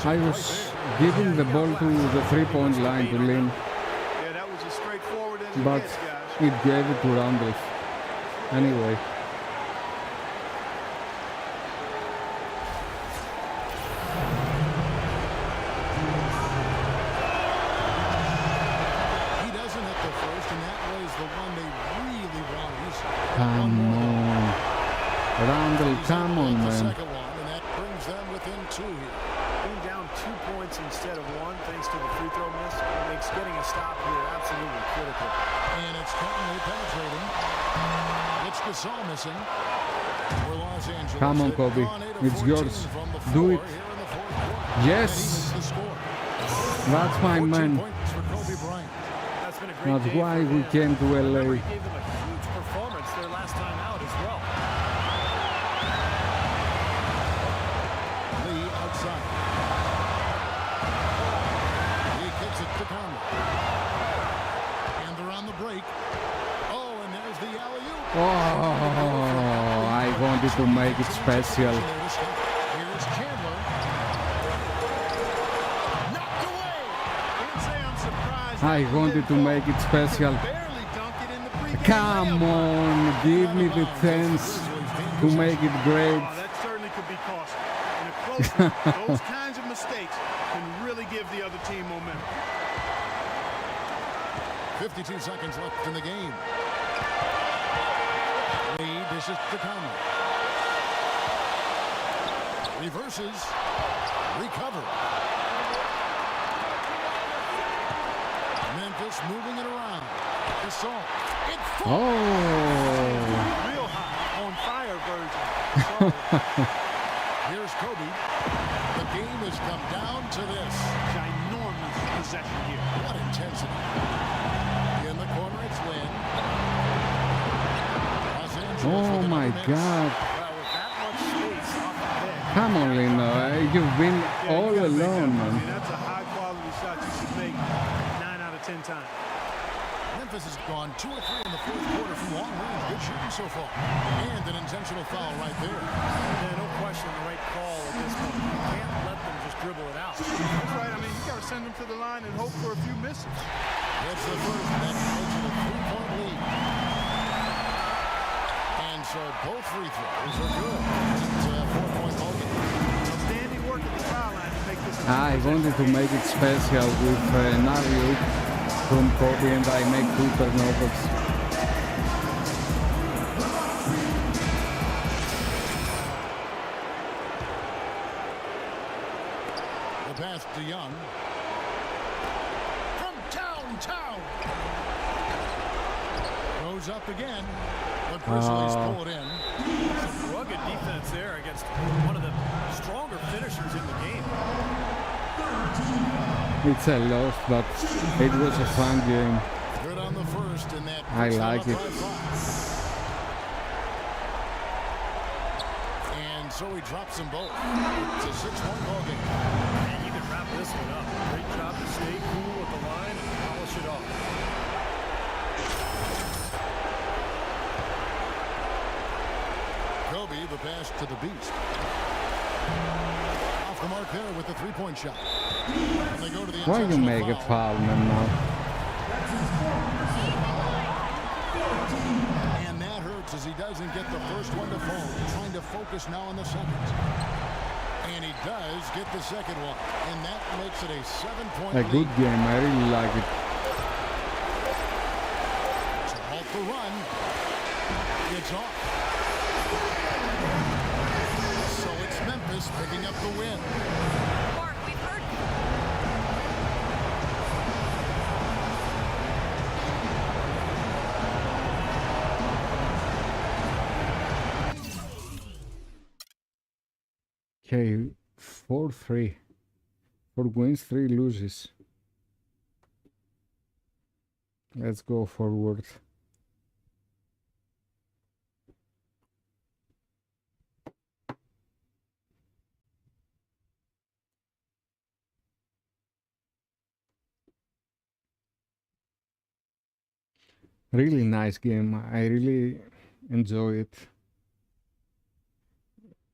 Speaker 4: I was giving the ball to the three-point line to Lynn,
Speaker 2: Yeah, that was as straightforward as it
Speaker 4: but
Speaker 2: gets, guys.
Speaker 4: it gave it to Randolph. Anyway. Come on. Randall, come on, man.
Speaker 1: Second one, and that brings them within 2 here.
Speaker 3: Being down 2 points instead of 1 thanks to the free throw miss makes getting a stop here absolutely critical.
Speaker 1: And it's Conley penetrating. It's Gasol missing. For Los Angeles.
Speaker 4: Come on, Kobe. It's yours. Do it. Yes. That's my man.
Speaker 3: That's been a great
Speaker 4: That's
Speaker 3: day
Speaker 4: why
Speaker 3: for
Speaker 4: we
Speaker 3: him.
Speaker 4: came to
Speaker 3: Remember,
Speaker 4: LA.
Speaker 3: he gave them a huge performance their last time out as well.
Speaker 1: Lee outside. He kicks it to Conley. And they're on the break. Oh, and there's the alley-oop.
Speaker 4: Oh, I wanted to make it special.
Speaker 1: Here's Chandler. Knocked away.
Speaker 2: Can't say I'm surprised.
Speaker 4: I wanted to make it special.
Speaker 2: Barely dunk it in the pregame
Speaker 4: Come
Speaker 2: layup.
Speaker 4: on, give me the chance to make it great.
Speaker 2: Oh, that certainly could be costly. In a close one, those kinds of mistakes can really give the other team momentum.
Speaker 1: 52 seconds left in the game. Lee dishes to Conley. Reverses. Recover. Memphis moving it around. Gasol. It's full.
Speaker 4: Oh,
Speaker 2: Real hot, on fire version.
Speaker 1: Here's Kobe. The game has come down to this.
Speaker 2: Ginormous possession here.
Speaker 1: What intensity. In the corner, it's Lynn. Los Angeles
Speaker 4: oh
Speaker 1: with
Speaker 4: my
Speaker 1: another miss.
Speaker 4: God.
Speaker 3: Well, with that much space off the bench,
Speaker 4: Come on, Lino. You've been
Speaker 2: Yeah,
Speaker 4: all
Speaker 2: you gotta make that
Speaker 4: alone,
Speaker 2: one. I mean,
Speaker 4: man.
Speaker 2: that's a high-quality shot you should make 9 out of 10 times.
Speaker 1: Memphis has gone 2 or 3 in the fourth quarter from long range. Good shooting so far. And an intentional foul right there.
Speaker 3: yeah, no question the right call at this point. You can't let them just dribble it out.
Speaker 2: That's right. I mean, you got to send them to the line and hope for a few misses.
Speaker 1: That's the first. That makes it a 3-point lead. And so both free throws are good. It's a 4-point ball game.
Speaker 2: Outstanding work at the foul line to make this a
Speaker 4: I wanted to make it special with an alley-oop from Kobe, and I make 2 turnovers.
Speaker 1: The pass to Young. From downtown. Goes up again. The Grizzlies pull it in.
Speaker 3: Some rugged defense there against one of the stronger finishers in the game.
Speaker 4: It's a loss, but it was a fun game.
Speaker 1: Good on the first in that.
Speaker 4: I like it.
Speaker 1: drops them both. It's a 6-1 ball game.
Speaker 3: And you can wrap this one up. Great job to stay cool at the line and polish it off.
Speaker 1: Kobe, the pass to the beast. Off the mark there with the three-point shot. And they go to the
Speaker 4: Why you make a foul, man, now?
Speaker 1: And that hurts as he doesn't get the first one to fall. Trying to focus now on the second. And he does get the second one. And that makes it a 7-point lead.
Speaker 4: A good game. I really like it.
Speaker 1: To halt the run. It's off. So it's Memphis picking up the win.
Speaker 5: Mark, we've heard
Speaker 4: Okay, 4-3. 4 wins, 3 loses. Let's go forward. Really nice game. I really enjoy it.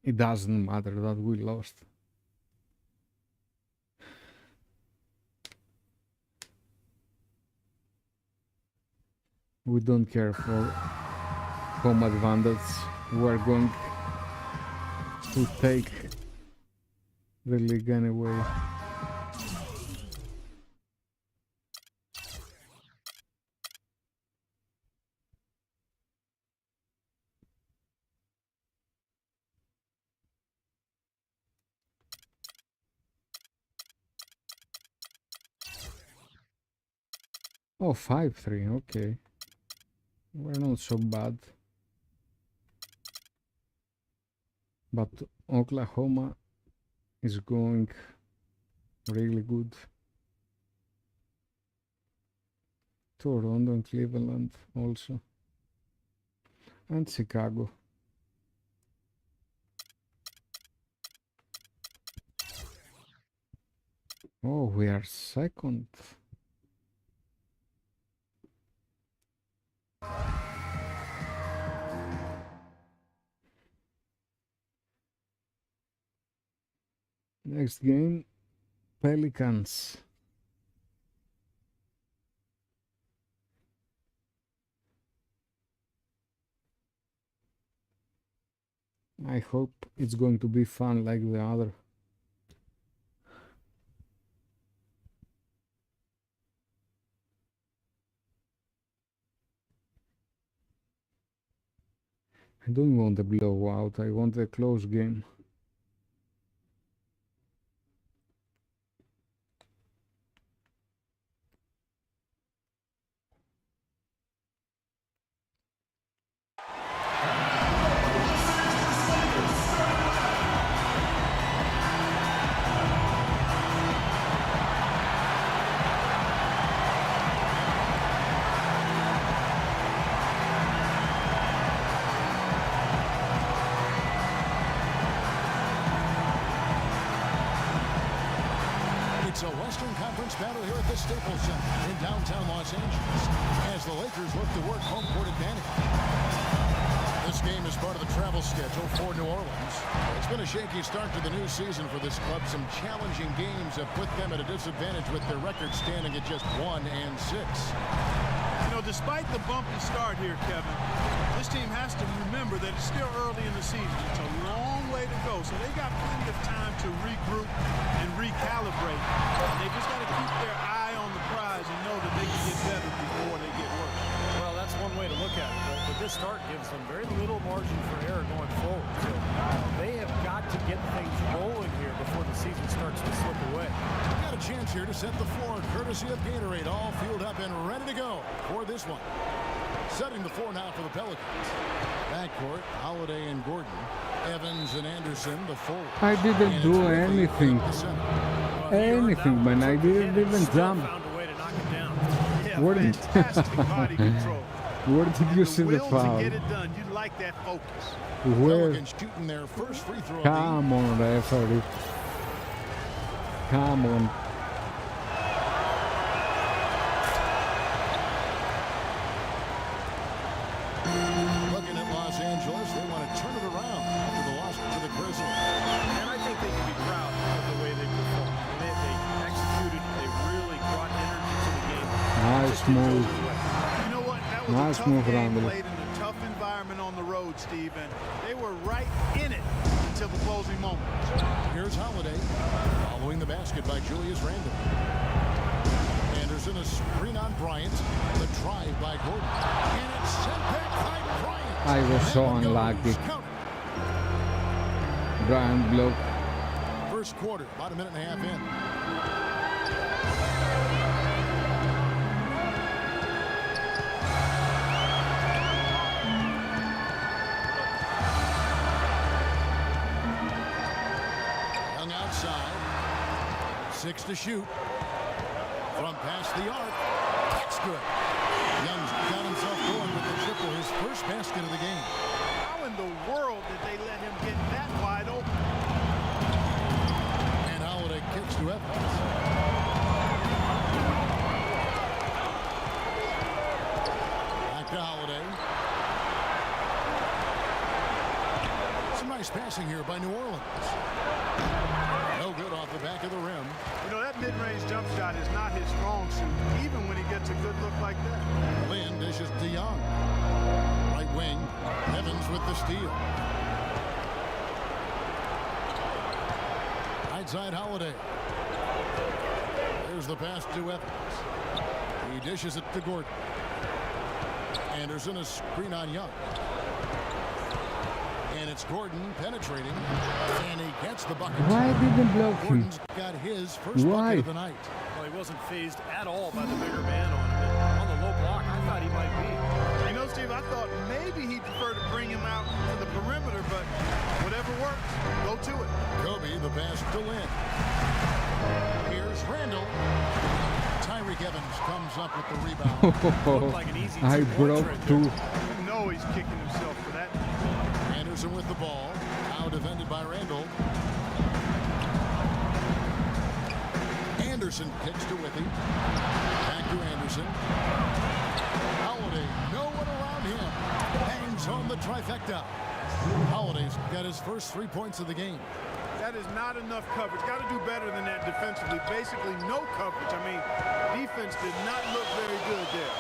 Speaker 4: It doesn't matter that we lost. We don't care for home advantage. We're going to take the league anyway. Oh, 5-3, okay. We're not so bad. But Oklahoma is going really good. Toronto and Cleveland also. And Chicago. Oh, we are second. Next game, Pelicans. I hope it's going to be fun like the other. I don't want a blowout, I want a close game.
Speaker 1: It's a Western Conference battle here at the Staples Center in downtown Los Angeles as the Lakers look to work home court advantage. This game is part of the travel schedule for New Orleans. It's been a shaky start to the new season for this club. Some challenging games have put them at a disadvantage with their record standing at just 1-6.
Speaker 2: You know, despite the bumpy start here, Kevin, this team has to remember that it's still early in the season. It's a long way to go, so they got plenty of time to regroup and recalibrate. And they just got to keep their eye on the prize and know that they can get better before they get worse.
Speaker 3: Well, that's one way to look at it, but this start gives them very little margin for error going forward. So they have got to get things rolling here before the season starts to slip away.
Speaker 1: Got a chance here to set the floor, courtesy of Gatorade, all fueled up and ready to go for this one. Setting the floor now for the Pelicans. Backcourt, Holiday and Gordon. Evans and Anderson, the forward.
Speaker 4: I didn't do anything. Anything, man. I didn't even jump.
Speaker 3: Found a way to knock it down.
Speaker 2: Yeah,
Speaker 4: Where did
Speaker 2: fantastic body control.
Speaker 4: Where did you see the
Speaker 2: will
Speaker 4: foul?
Speaker 2: to get it done. You like that focus.
Speaker 4: Where?
Speaker 1: Pelicans shooting their first free throw.
Speaker 4: Come on, referee. Come on.
Speaker 1: Looking at Los Angeles, they want to turn it around after the loss to the Grizzlies.
Speaker 3: And I think they can be proud of the way they performed. They executed. They really brought energy to the game.
Speaker 4: Nice move.
Speaker 2: You know what? That was
Speaker 4: Nice
Speaker 2: a tough
Speaker 4: move,
Speaker 2: game
Speaker 4: Randall.
Speaker 2: played in a tough environment on the road, Steve, and they were right in it until the closing moment.
Speaker 1: Here's Holiday, following the basket by Julius Randle. Anderson, a screen on Bryant. The drive by Gordon. And it's sent back by Bryant.
Speaker 4: I was so
Speaker 1: That one goes.
Speaker 4: unlucky.
Speaker 1: Count it.
Speaker 4: Bryant block.
Speaker 1: First quarter, about a minute and a half in. Young outside. 6 to shoot. From past the arc. That's good. Young's got himself going with the triple, his first basket of the game.
Speaker 2: How in the world did they let him get that wide open?
Speaker 1: And Holiday kicks to Evans. Back to Holiday. Some nice passing here by New Orleans. No good off the back of the rim.
Speaker 2: You know, that mid-range jump shot is not his strong suit, even when he gets a good look like that.
Speaker 1: Lynn dishes to Young. Right wing, Evans with the steal. Right side Holiday. There's the pass to Evans. He dishes it to Gordon. Anderson, a screen on Young. And it's Gordon penetrating. And he gets the bucket.
Speaker 4: Why didn't block him?
Speaker 1: Gordon's got his first
Speaker 4: Why?
Speaker 1: bucket of the night.
Speaker 3: Well, he wasn't phased at all by the bigger man on him. And on the low block, I thought he might be.
Speaker 2: You know, Steve, I thought maybe he'd prefer to bring him out to the perimeter, but whatever works, go to it.
Speaker 1: Kobe, the pass to Lynn. Here's Randall. Tyreek Evans comes up with the rebound.
Speaker 3: Looked like an easy
Speaker 4: I
Speaker 3: two-point
Speaker 4: broke
Speaker 3: right
Speaker 4: two.
Speaker 3: there.
Speaker 2: You know he's kicking himself for that.
Speaker 1: Anderson with the ball. Now defended by Randall. Anderson kicks to Withy. Back to Anderson. Holiday, no one around him. Hangs on the trifecta. Holiday's got his first 3 points of the game.
Speaker 2: That is not enough coverage. Got to do better than that defensively. Basically no coverage. I mean, defense did not look very good there.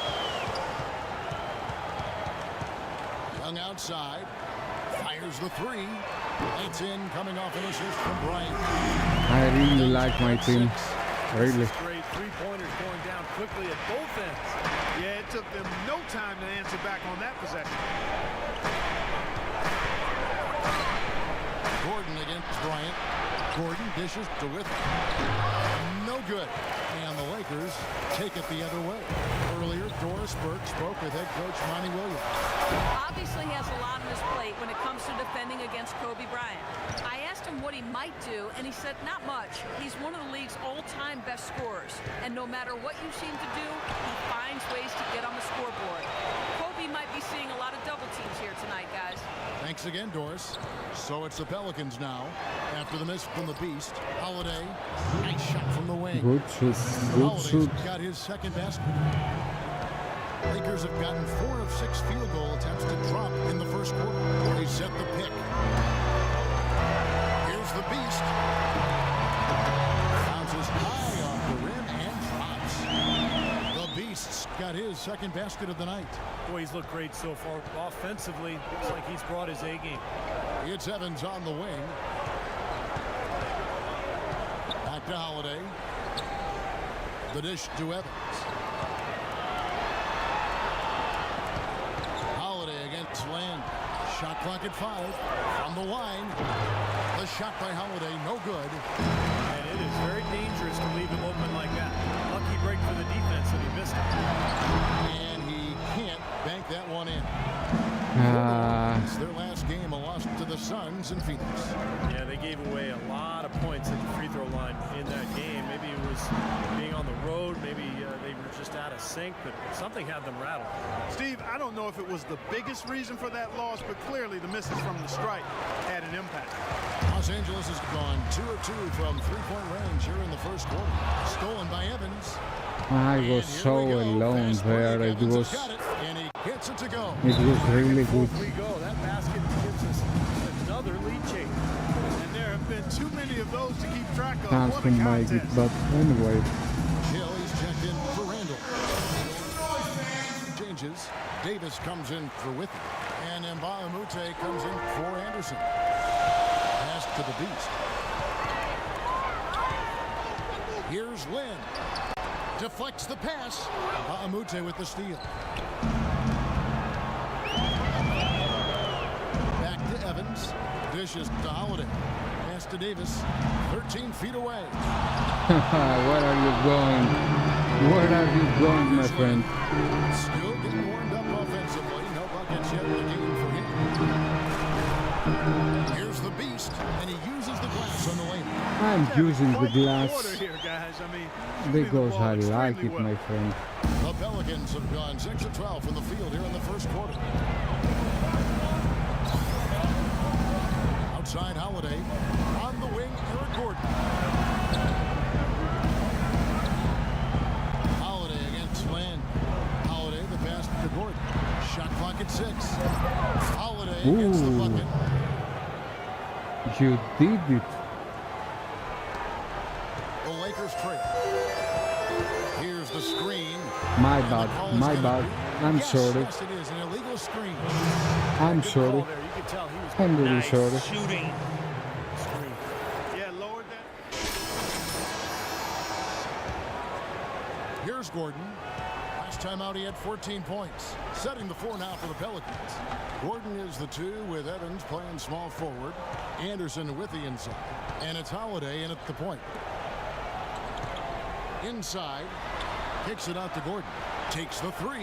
Speaker 1: Young outside. Fires the three. It's in, coming off an assist from Bryant.
Speaker 4: I really like my team. Really.
Speaker 3: Great three-pointers going down quickly at both ends.
Speaker 2: Yeah, it took them no time to answer back on that possession.
Speaker 1: Gordon against Bryant. Gordon dishes to Withy. No good. And the Lakers take it the other way. Earlier, Doris Burke spoke with head coach Monty Williams.
Speaker 5: Obviously has a lot on his plate when it comes to defending against Kobe Bryant. I asked him what he might do, and he said not much. He's one of the league's all-time best scorers, and no matter what you seem to do, he finds ways to get on the scoreboard. Kobe might be seeing a lot of double teams here tonight, guys.
Speaker 1: Thanks again, Doris. So it's the Pelicans now. After the miss from the Beast, Holiday, nice shot from the wing.
Speaker 4: Good shoot. Good
Speaker 1: Holiday's
Speaker 4: shoot.
Speaker 1: got his second basket. Lakers have gotten 4 of 6 field goal attempts to drop in the first quarter. They set the pick. Here's the Beast. Bounces high off the rim and drops. The Beast's got his second basket of the night.
Speaker 3: Boy, he's looked great so far. Offensively, looks like he's brought his A game.
Speaker 1: It's Evans on the wing. Back to Holiday. The dish to Evans. Holiday against Land. Shot clock at 5. On the line. The shot by Holiday, no good.
Speaker 3: And it is very dangerous to leave him open like that. Lucky break for the defense that he missed it.
Speaker 1: And he can't bank that one in. It's their last game, a loss to the Suns in Phoenix.
Speaker 3: Yeah, they gave away a lot of points at the free throw line in that game. Maybe it was being on the road. Maybe they were just out of sync, but something had them rattled.
Speaker 2: Steve, I don't know if it was the biggest reason for that loss, but clearly the misses from the strike had an impact.
Speaker 1: Los Angeles has gone 2 of 2 from three-point range here in the first quarter. Stolen by Evans.
Speaker 4: I was so alone there. It was
Speaker 1: And he gets it to go.
Speaker 4: really good.
Speaker 3: We go. That basket gives us another lead change.
Speaker 2: And there have been too many of those to keep track of.
Speaker 4: Chance
Speaker 2: What
Speaker 4: to
Speaker 2: a
Speaker 4: make it,
Speaker 2: contest.
Speaker 4: but anyway.
Speaker 1: Hill, he's checked in for Randall. Changes. Davis comes in for Withy. And Mbamute comes in for Anderson. Pass to the Beast. Here's Lynn. Deflects the pass. Mbamute with the steal. Back to Evans. Dishes to Holiday. Pass to Davis. 13 feet away.
Speaker 4: Where are you going? Where are you going, my friend?
Speaker 1: Still getting warmed up offensively. No buckets yet in the game for him. Here's the Beast, and he uses the glass on the lane.
Speaker 4: I'm using the
Speaker 2: Order
Speaker 4: glass
Speaker 2: here, guys. I mean,
Speaker 4: because
Speaker 2: ball
Speaker 4: I like
Speaker 2: extremely
Speaker 4: it,
Speaker 2: well.
Speaker 4: my friend.
Speaker 1: The Pelicans have gone 6 of 12 from the field here in the first quarter. Outside Holiday. On the wing, Eric Gordon. Holiday against Land. Holiday, the pass to Gordon. Shot clock at 6. Holiday gets the
Speaker 4: Ooh.
Speaker 1: bucket.
Speaker 4: You did it.
Speaker 1: The Lakers trail. Here's the screen.
Speaker 4: My
Speaker 1: And the
Speaker 4: bad,
Speaker 1: call is
Speaker 4: my
Speaker 1: gonna
Speaker 4: bad.
Speaker 1: be-
Speaker 4: I'm
Speaker 1: yes,
Speaker 4: sorry.
Speaker 1: Yes, it is an illegal screen.
Speaker 4: I'm
Speaker 3: Good
Speaker 4: sorry.
Speaker 3: call there. You could tell he was
Speaker 4: I'm really sorry.
Speaker 8: shooting.
Speaker 3: screen.
Speaker 2: Yeah, lowered that.
Speaker 1: Here's Gordon. Last time out, he had 14 points. Setting the 4 now for the Pelicans. Gordon is the 2 with Evans playing small forward. Anderson with the inside. And it's Holiday in at the point. Inside. Kicks it out to Gordon. Takes the 3.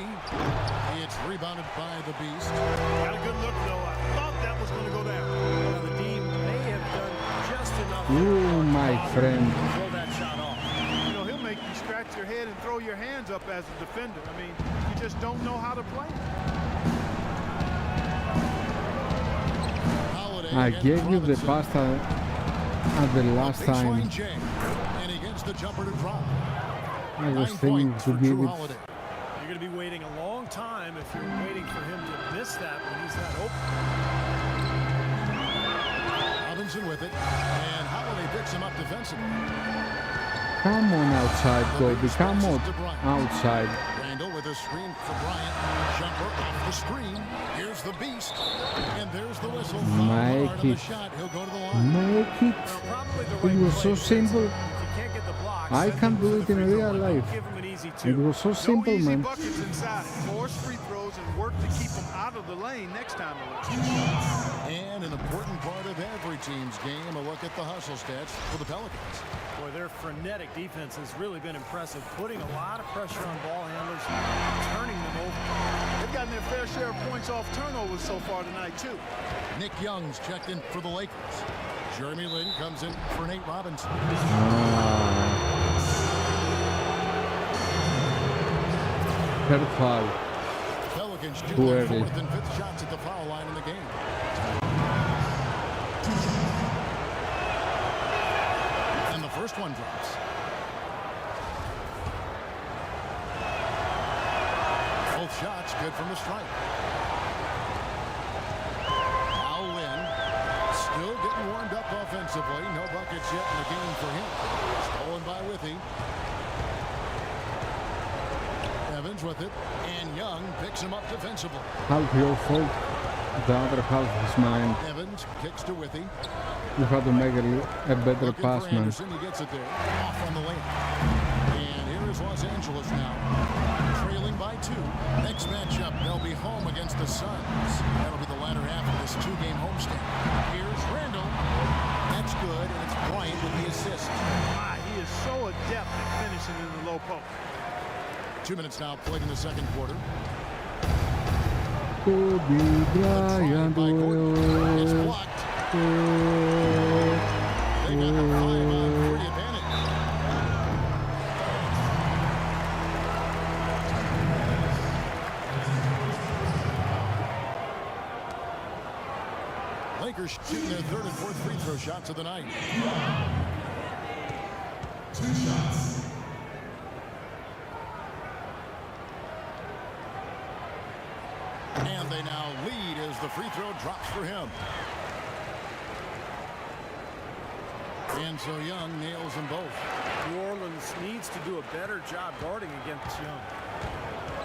Speaker 1: It's rebounded by the Beast.
Speaker 2: Got a good look, though. I thought that was going to go down.
Speaker 3: Well, the team may have done just enough
Speaker 4: Ooh, my friend.
Speaker 3: to throw that shot off.
Speaker 2: You know, he'll make you scratch your head and throw your hands up as a defender. I mean, you just don't know how to play.
Speaker 1: Holiday
Speaker 4: I
Speaker 1: against
Speaker 4: gave you the
Speaker 1: Robinson.
Speaker 4: pasta at the last
Speaker 1: Baseline
Speaker 4: time.
Speaker 1: jam. And he gets the jumper to drop.
Speaker 4: I was
Speaker 1: 9
Speaker 4: thinking
Speaker 1: points
Speaker 4: to
Speaker 1: for
Speaker 4: give
Speaker 1: Drew
Speaker 4: it.
Speaker 1: Holiday.
Speaker 3: You're going to be waiting a long time if you're waiting for him to miss that when he's that open.
Speaker 1: Robinson with it. And Holiday picks him up defensively.
Speaker 4: Come on outside, Kobe. Come on outside.
Speaker 1: Randall with a screen for Bryant. Jumper off the screen. Here's the Beast. And there's the whistle.
Speaker 4: Make
Speaker 1: Hard on the
Speaker 4: it.
Speaker 1: shot. He'll go to the line.
Speaker 4: Make it.
Speaker 3: Well, probably the
Speaker 4: It
Speaker 3: right
Speaker 4: was
Speaker 3: play
Speaker 4: so
Speaker 3: is
Speaker 4: simple.
Speaker 3: if you can't get the blocks,
Speaker 4: I
Speaker 3: send
Speaker 4: can
Speaker 3: him to
Speaker 4: do
Speaker 3: the
Speaker 4: it in
Speaker 3: free throw
Speaker 4: real
Speaker 3: line.
Speaker 4: life.
Speaker 3: Give him an easy
Speaker 4: It
Speaker 3: 2.
Speaker 4: was so
Speaker 2: No
Speaker 4: simple,
Speaker 2: easy
Speaker 4: man.
Speaker 2: buckets inside. Force free throws and work to keep them out of the lane next time around.
Speaker 1: And an important part of every team's game, a look at the hustle stats for the Pelicans.
Speaker 3: Boy, their frenetic defense has really been impressive, putting a lot of pressure on ball handlers, turning them over.
Speaker 2: They've gotten their fair share of points off turnovers so far tonight, too.
Speaker 1: Nick Young's checked in for the Lakers. Jeremy Lin comes in for Nate Robinson.
Speaker 4: Third foul.
Speaker 1: Pelicans
Speaker 4: Too
Speaker 1: do
Speaker 4: early.
Speaker 1: 4th and 5th shots at the foul line in the game. And the first one drops. Both shots good from the strike. Now Lin still getting warmed up offensively. No buckets yet in the game for him. Stolen by Withy. Evans with it, and Young picks him up defensively.
Speaker 4: Half your fault. The other half is mine.
Speaker 1: Evans kicks to Withy.
Speaker 4: You have to make a better
Speaker 1: Looking
Speaker 4: pass,
Speaker 1: for
Speaker 4: man.
Speaker 1: Anderson, he gets it there. Off on the lane. And here is Los Angeles now. Trailing by 2. Next matchup, they'll be home against the Suns. That'll be the latter half of this 2-game homestand. Here's Randall. That's good, and it's Bryant with the assist.
Speaker 2: My, he is so adept at finishing in the low post.
Speaker 1: 2 minutes now played in the second quarter.
Speaker 4: Kobe Bryant.
Speaker 1: By Gordon. It's blocked. They got a 5-on-3 advantage. Lakers shooting their third and fourth free throw shots of the night.
Speaker 11: 2 shots.
Speaker 1: And they now lead as the free throw drops for him. And so Young nails them both.
Speaker 3: New Orleans needs to do a better job guarding against Young.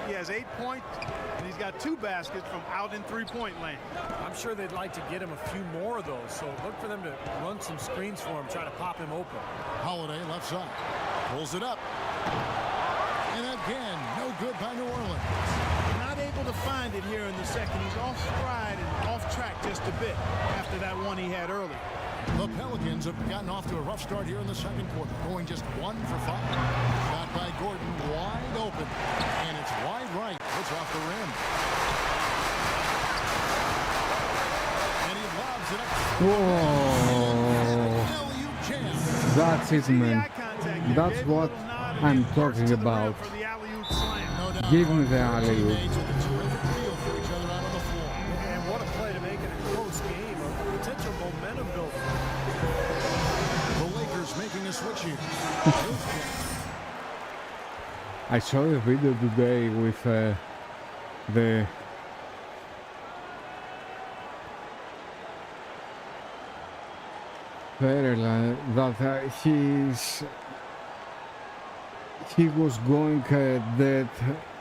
Speaker 2: He has 8 points, and he's got 2 baskets from out in three-point land.
Speaker 3: I'm sure they'd like to get him a few more of those, so look for them to run some screens for him, try to pop him open.
Speaker 1: Holiday left side. Pulls it up. And again, no good by New Orleans.
Speaker 2: Not able to find it here in the second. He's off stride and off track just a bit after that one he had early.
Speaker 1: The Pelicans have gotten off to a rough start here in the second quarter, going just 1 for 5. Shot by Gordon, wide open, and it's wide right. It's off the rim. And he lobs it up.
Speaker 4: Whoa.
Speaker 1: Alley-oop jam.
Speaker 4: That's it, man.
Speaker 2: Eye contact here.
Speaker 4: That's
Speaker 2: Gave a
Speaker 4: what
Speaker 2: little nod, and
Speaker 4: I'm
Speaker 2: he burst
Speaker 4: talking
Speaker 2: to the rim
Speaker 4: about.
Speaker 2: for the alley-oop slam.
Speaker 1: No doubt.
Speaker 4: Give me the alley-oop.
Speaker 1: Teammates with a terrific feel for each other out on the floor.
Speaker 3: And what a play to make it a close game, a potential momentum builder.
Speaker 1: The Lakers making a switch here.
Speaker 4: I saw the video today with the Ferrell that he was going dead,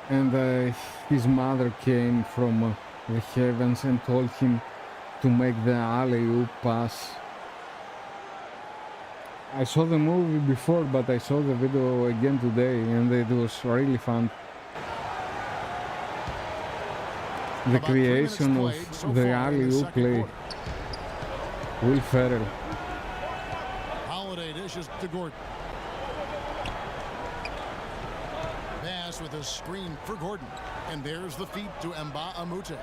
Speaker 4: and his mother came from the heavens and told him to make the alley-oop pass. I saw the movie before, but I saw the video again today, and it was really fun. The
Speaker 1: About 3 minutes
Speaker 4: creation
Speaker 1: played
Speaker 4: of
Speaker 1: so
Speaker 4: the
Speaker 1: far in the
Speaker 4: alley-oop
Speaker 1: second
Speaker 4: play.
Speaker 1: quarter.
Speaker 4: Will Ferrell.
Speaker 1: Holiday dishes to Gordon. Pass with a screen for Gordon. And there's the feed to Mba Amute.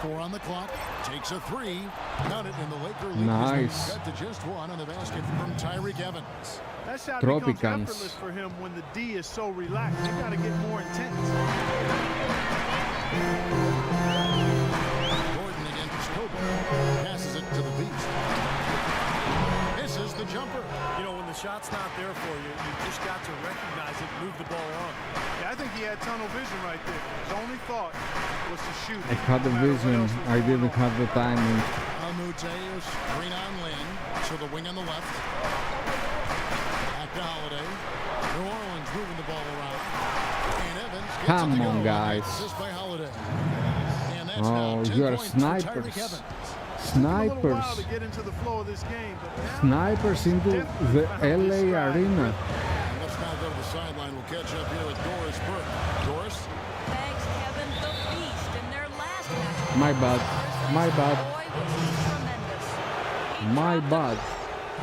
Speaker 1: 4 on the clock. Takes a 3. Got it, and the Laker lead
Speaker 4: Nice.
Speaker 1: is cut to just 1 on the basket from Tyreek Evans.
Speaker 2: That shot
Speaker 4: Tropicans.
Speaker 2: becomes effortless for him when the D is so relaxed. You got to get more intense.
Speaker 1: Gordon against Kobe. Passes it to the Beast. Misses the jumper.
Speaker 3: You know, when the shot's not there for you, you just got to recognize it, move the ball on.
Speaker 2: Yeah, I think he had tunnel vision right there. His only thought was to shoot.
Speaker 4: I had the
Speaker 2: no matter what
Speaker 4: vision,
Speaker 2: else was
Speaker 4: I
Speaker 2: going
Speaker 4: didn't
Speaker 2: on.
Speaker 4: have the timing.
Speaker 1: Amute is screen on Lynn. So the wing on the left. Back to Holiday. New Orleans moving the ball around. And Evans gets
Speaker 4: Come
Speaker 1: it to
Speaker 4: on,
Speaker 1: go.
Speaker 4: guys.
Speaker 1: Assist by Holiday. And that's
Speaker 4: Oh,
Speaker 1: now 10
Speaker 4: you are
Speaker 1: points for Tyreek
Speaker 4: snipers.
Speaker 1: Evans.
Speaker 2: Took him a little while
Speaker 4: Snipers.
Speaker 2: to get into the flow of this game, but now
Speaker 4: Snipers into the LA arena.
Speaker 1: Let's now go to the sideline. We'll catch up here with Doris Burke. Doris?
Speaker 5: Thanks, Kevin. The Beast in their last match.
Speaker 4: My bad. My bad.
Speaker 5: Boy, was he tremendous. He
Speaker 4: My
Speaker 5: dropped
Speaker 4: bad.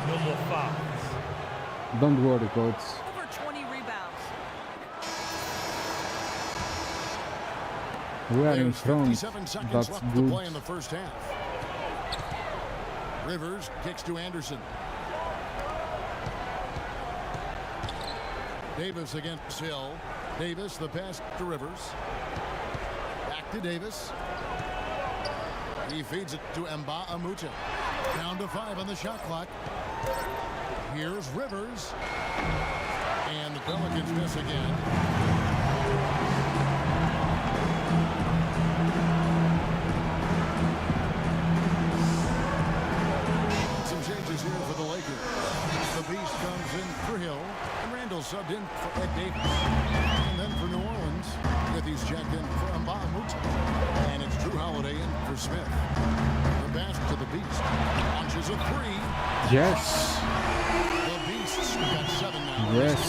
Speaker 8: No more fouls.
Speaker 4: Don't worry, coach.
Speaker 5: over 20 rebounds.
Speaker 4: We are in
Speaker 1: There's
Speaker 4: front.
Speaker 1: 57 seconds
Speaker 4: That's
Speaker 1: left to play
Speaker 4: good.
Speaker 1: in the first half. Rivers kicks to Anderson. Davis against Hill. Davis, the pass to Rivers. Back to Davis. He feeds it to Mba Amute. Down to 5 on the shot clock. Here's Rivers. And the Pelicans miss again. Some changes here for the Lakers. The Beast comes in for Hill. And Randall subbed in for Ed Davis. And then for New Orleans, Matthews checked in for Mba Amute. And it's Drew Holiday in for Smith. The pass to the Beast. Launches a 3.
Speaker 4: Yes.
Speaker 1: The Beasts got 7 now.
Speaker 4: Yes.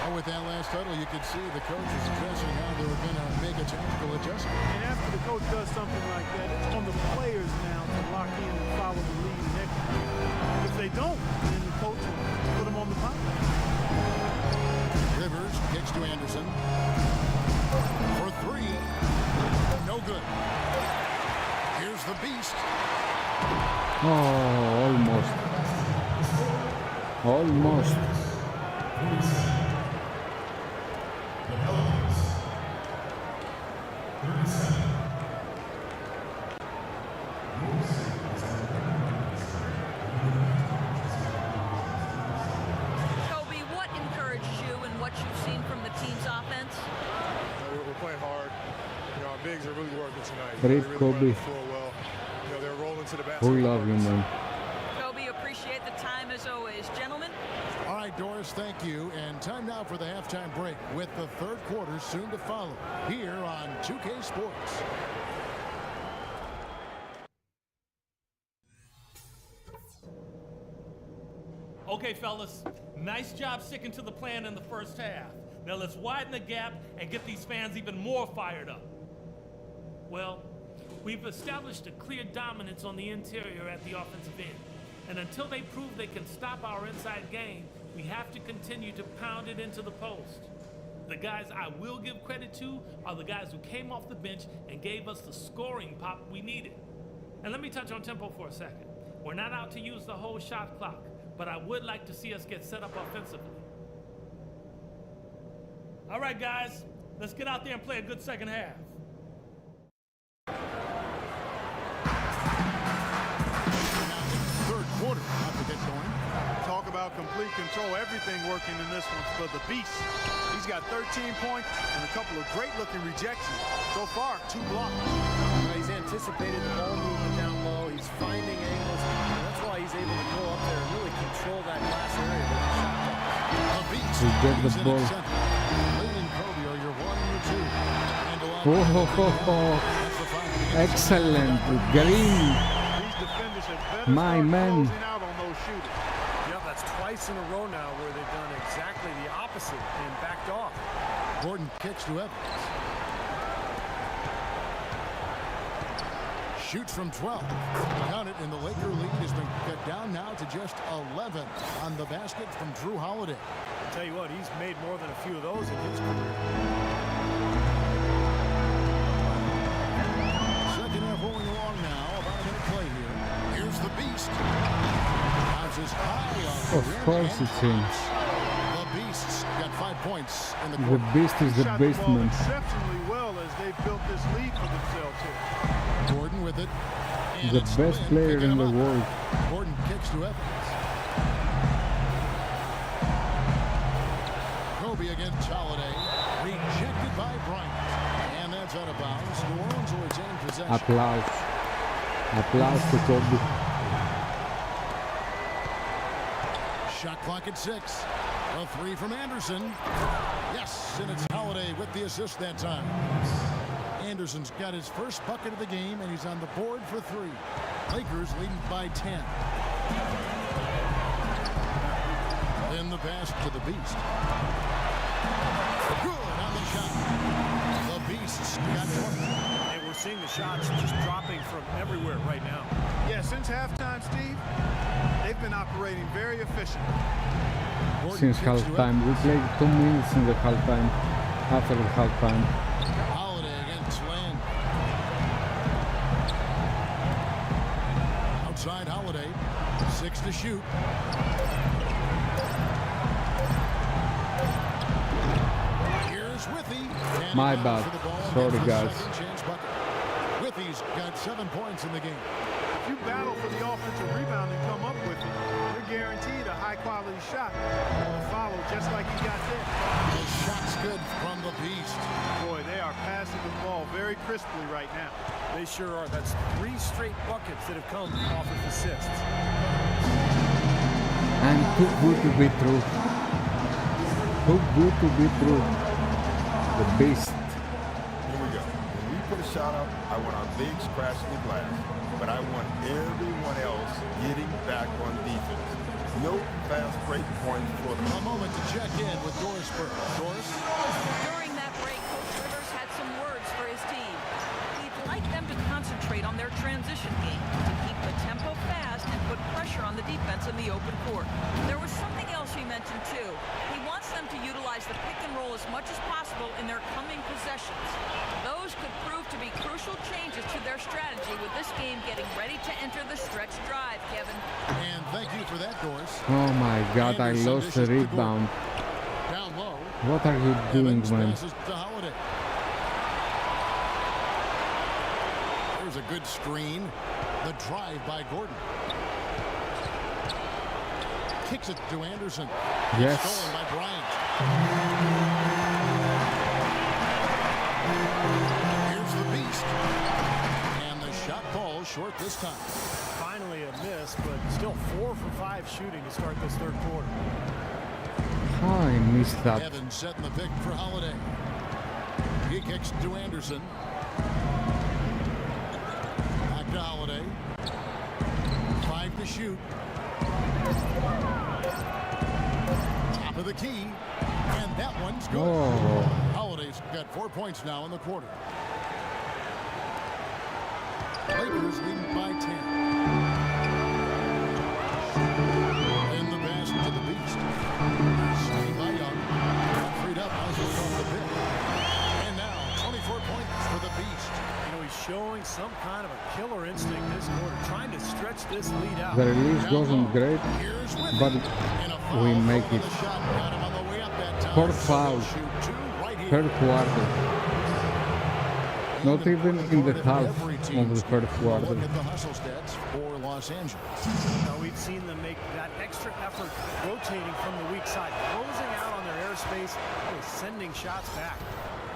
Speaker 1: Oh, with that last huddle, you could see the coach was addressing how they were going to make a tactical adjustment.
Speaker 2: And after the coach does something like that, it's on the players now to lock in and follow the lead next year. If they don't, then the coach will put them on the pop.
Speaker 1: Rivers kicks to Anderson. For 3. No good. Here's the Beast.
Speaker 4: Oh, almost. Almost.
Speaker 11: The Pelicans. 37.
Speaker 4: Rip Kobe. We love you, man.
Speaker 5: Kobe, appreciate the time as always. Gentlemen.
Speaker 1: All right, Doris, thank you. And time now for the halftime break with the third quarter soon to follow here on 2K Sports.
Speaker 8: Okay, fellas, nice job sticking to the plan in the first half. Now let's widen the gap and get these fans even more fired up. Well, we've established a clear dominance on the interior at the offensive end. And until they prove they can stop our inside game, we have to continue to pound it into the post. The guys I will give credit to are the guys who came off the bench and gave us the scoring pop we needed. And let me touch on tempo for a second. We're not out to use the whole shot clock, but I would like to see us get set up offensively. All right, guys, let's get out there and play a good second half.
Speaker 1: Third quarter about to get going.
Speaker 2: Talk about complete control. Everything working in this one for the Beast. He's got 13 points and a couple of great-looking rejections. So far, 2 blocks.
Speaker 3: He's anticipated the ball movement down low. He's finding angles. And that's why he's able to go up there and really control that glass area with his shot clock.
Speaker 1: The Beast.
Speaker 4: We get the
Speaker 1: He's in
Speaker 4: ball.
Speaker 1: at center. Lee and Kobe are your 1 and your 2. And along
Speaker 4: Oh, ho, ho, ho.
Speaker 1: that's the five against
Speaker 4: Excellent. Green.
Speaker 2: These defenders have better
Speaker 4: My
Speaker 2: start
Speaker 4: man.
Speaker 2: closing out on those shooters.
Speaker 3: Yep, that's twice in a row now where they've done exactly the opposite and backed off.
Speaker 1: Gordon kicks to Evans. Shoots from 12. Count it, and the Laker lead has been cut down now to just 11 on the basket from Drew Holiday.
Speaker 3: I'll tell you what, he's made more than a few of those in his career.
Speaker 1: Second half rolling along now. About a minute play here. Here's the Beast. Bounces high off the
Speaker 4: Of
Speaker 1: rim
Speaker 4: course
Speaker 1: and
Speaker 4: it's him.
Speaker 1: The Beast's got 5 points in the
Speaker 4: The
Speaker 1: quarter.
Speaker 4: beast is the
Speaker 2: Shot the ball
Speaker 4: basement.
Speaker 2: exceptionally well as they built this lead for themselves here.
Speaker 1: Gordon with it. And
Speaker 4: The
Speaker 1: it's
Speaker 4: best
Speaker 1: Flynn
Speaker 4: player
Speaker 1: picking
Speaker 4: in the
Speaker 1: him up.
Speaker 4: world.
Speaker 1: Gordon kicks to Evans. Kobe against Holiday. Rejected by Bryant. And that's out of bounds. New Orleans will retain possession.
Speaker 4: Applause. Applause to Kobe.
Speaker 1: Shot clock at 6. A 3 from Anderson. Yes, and it's Holiday with the assist that time. Anderson's got his first bucket of the game, and he's on the board for 3. Lakers leading by 10. Then the pass to the Beast. Good on the shot. The Beast's got 20.
Speaker 3: And we're seeing the shots just dropping from everywhere right now.
Speaker 2: Yeah, since halftime, Steve, they've been operating very efficient.
Speaker 1: Gordon
Speaker 4: Since
Speaker 1: kicks to
Speaker 4: halftime. We played 2 minutes in the halftime. After the halftime.
Speaker 1: Holiday against Land. Outside Holiday. 6 to shoot. Here's Withy. And
Speaker 4: My
Speaker 1: he
Speaker 4: bad.
Speaker 1: goes for the ball and
Speaker 4: Sorry,
Speaker 1: gets the
Speaker 4: guys.
Speaker 1: second chance bucket. Withy's got 7 points in the game.
Speaker 2: If you battle for the offensive rebound and come up with it, you're guaranteed a high-quality shot to follow just like you got there.
Speaker 1: The shot's good from the Beast.
Speaker 2: Boy, they are passing the ball very crisply right now.
Speaker 3: They sure are. That's 3 straight buckets that have come off of assists.
Speaker 4: And too good to be true. Too good to be true. The beast.
Speaker 9: Here we go. When we put a shot up, I want our bigs crashing the glass, but I want everyone else getting back on defense. No fast break points for them.
Speaker 1: A moment to check in with Doris Burke. Doris?
Speaker 5: During that break, Coach Rivers had some words for his team. He'd like them to concentrate on their transition game, to keep the tempo fast and put pressure on the defense in the open court. There was something else he mentioned too. He wants them to utilize the pick and roll as much as possible in their coming possessions. Those could prove to be crucial changes to their strategy with this game getting ready to enter the stretch drive, Kevin.
Speaker 1: And thank you for that, Doris.
Speaker 4: Oh my god, I
Speaker 1: Anderson
Speaker 4: lost the
Speaker 1: dishes to
Speaker 4: rebound.
Speaker 1: Gordon. Down low.
Speaker 4: What are you doing,
Speaker 1: Evans
Speaker 4: man?
Speaker 1: passes to Holiday. There's a good screen. The drive by Gordon. Kicks it to Anderson.
Speaker 4: Yes.
Speaker 1: Stolen by Bryant. Here's the Beast. little short this time.
Speaker 3: Finally a miss, but still 4 for 5 shooting to start this third quarter.
Speaker 4: Oh, I missed that.
Speaker 1: Evans setting the pick for Holiday. He kicks to Anderson. Back to Holiday. 5 to shoot. Top of the key. And that one's good.
Speaker 4: Oh.
Speaker 1: Holiday's got 4 points now in the quarter. Lakers leading by 10. In the basket to the Beast. Swinging by Young. Freed up. Houses off the pick. And now 24 points for the Beast.
Speaker 3: You know, he's showing some kind of a killer instinct this quarter, trying to stretch this lead out.
Speaker 4: The release wasn't great, but we make it. Fourth foul. Third quarter. Not even in the half of the third quarter.
Speaker 1: Look at the hustle stats for Los Angeles.
Speaker 3: Now we've seen them make that extra effort rotating from the weak side, closing out on their airspace, and sending shots back.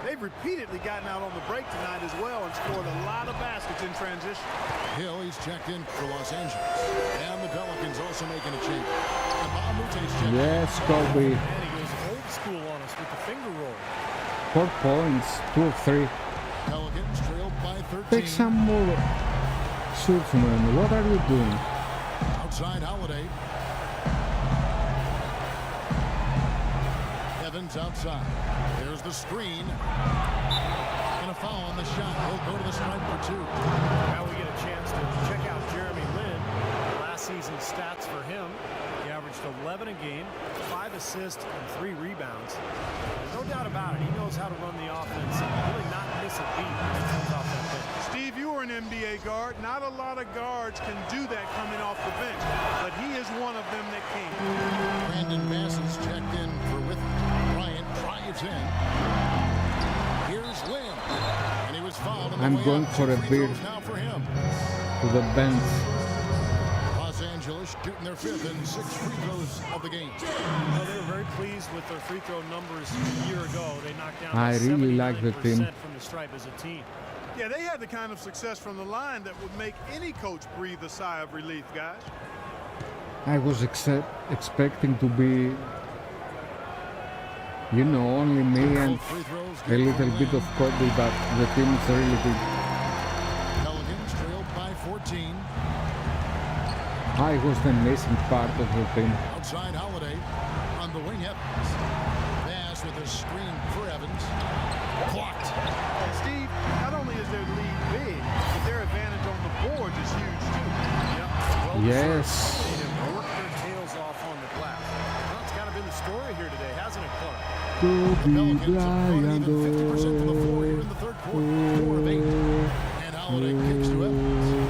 Speaker 2: They've repeatedly gotten out on the break tonight as well and scored a lot of baskets in transition.
Speaker 1: Hill, he's checked in for Los Angeles. And the Pelicans also making a change. And Bahamute's checked
Speaker 4: Yes, Kobe.
Speaker 3: And he goes old school on us with the finger roll.
Speaker 4: 4 points, 2 of 3.
Speaker 1: Pelicans trailed by 13.
Speaker 4: Take some more shoots, man. What are you doing?
Speaker 1: Outside Holiday. Evans outside. There's the screen. And a foul on the shot. He'll go to the stripe for 2.
Speaker 3: Now we get a chance to check out Jeremy Lin. Last season's stats for him. He averaged 11 a game, 5 assists, and 3 rebounds. There's no doubt about it. He knows how to run the offense and really not miss a beat when he comes off that bench.
Speaker 2: Steve, you were an NBA guard. Not a lot of guards can do that coming off the bench, but he is one of them that can.
Speaker 1: Brandon Bass's checked in for with Bryant. Drives in. Here's Lynn. And he was fouled.
Speaker 4: I'm going for a beer
Speaker 1: now for him.
Speaker 4: to the bench.
Speaker 1: Los Angeles shooting their 5th and 6th free throws of the game.
Speaker 3: Well, they were very pleased with their free throw numbers a year ago. They knocked down
Speaker 4: I really like the team.
Speaker 3: 79% from the stripe as a team.
Speaker 2: Yeah, they had the kind of success from the line that would make any coach breathe a sigh of relief, guys.
Speaker 4: I was expecting to be, you know, only me and a little bit of Kobe, but the team is really good.
Speaker 1: Pelicans trailed by 14.
Speaker 4: I was the missing part of the team.
Speaker 1: Outside Holiday on the wing. Evans. Bass with a screen for Evans. Blocked.
Speaker 2: And Steve, not only is their lead big, but their advantage on the boards is huge too.
Speaker 3: Yep. Well,
Speaker 4: Yes.
Speaker 3: they have worked their tails off on the glass. Well, it's kind of been the story here today, hasn't it, Clark?
Speaker 4: Kobe
Speaker 1: Pelicans have gone even 50%
Speaker 4: Bryant.
Speaker 1: from the floor here in the third quarter. 4 of 8. And Holiday kicks to Evans.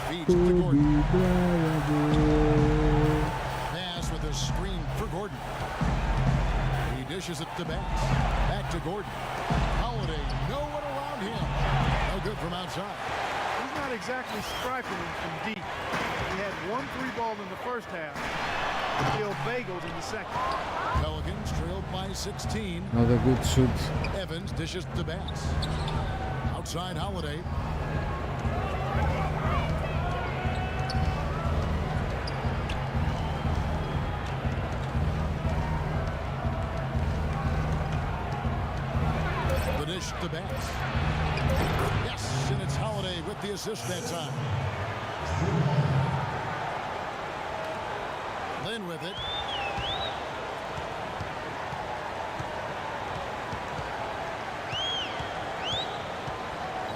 Speaker 1: Feeds to
Speaker 4: Kobe
Speaker 1: Gordon.
Speaker 4: Bryant.
Speaker 1: Pass with a screen for Gordon. He dishes it to Bass. Back to Gordon. Holiday, no one around him. No good from outside.
Speaker 2: He's not exactly striping him from deep. He had 1 3-ball in the first half. Still bagels in the second.
Speaker 1: Pelicans trailed by 16.
Speaker 4: Not a good shoot.
Speaker 1: Evans dishes to Bass. Outside Holiday. The dish to Bass. Yes, and it's Holiday with the assist that time. Lynn with it.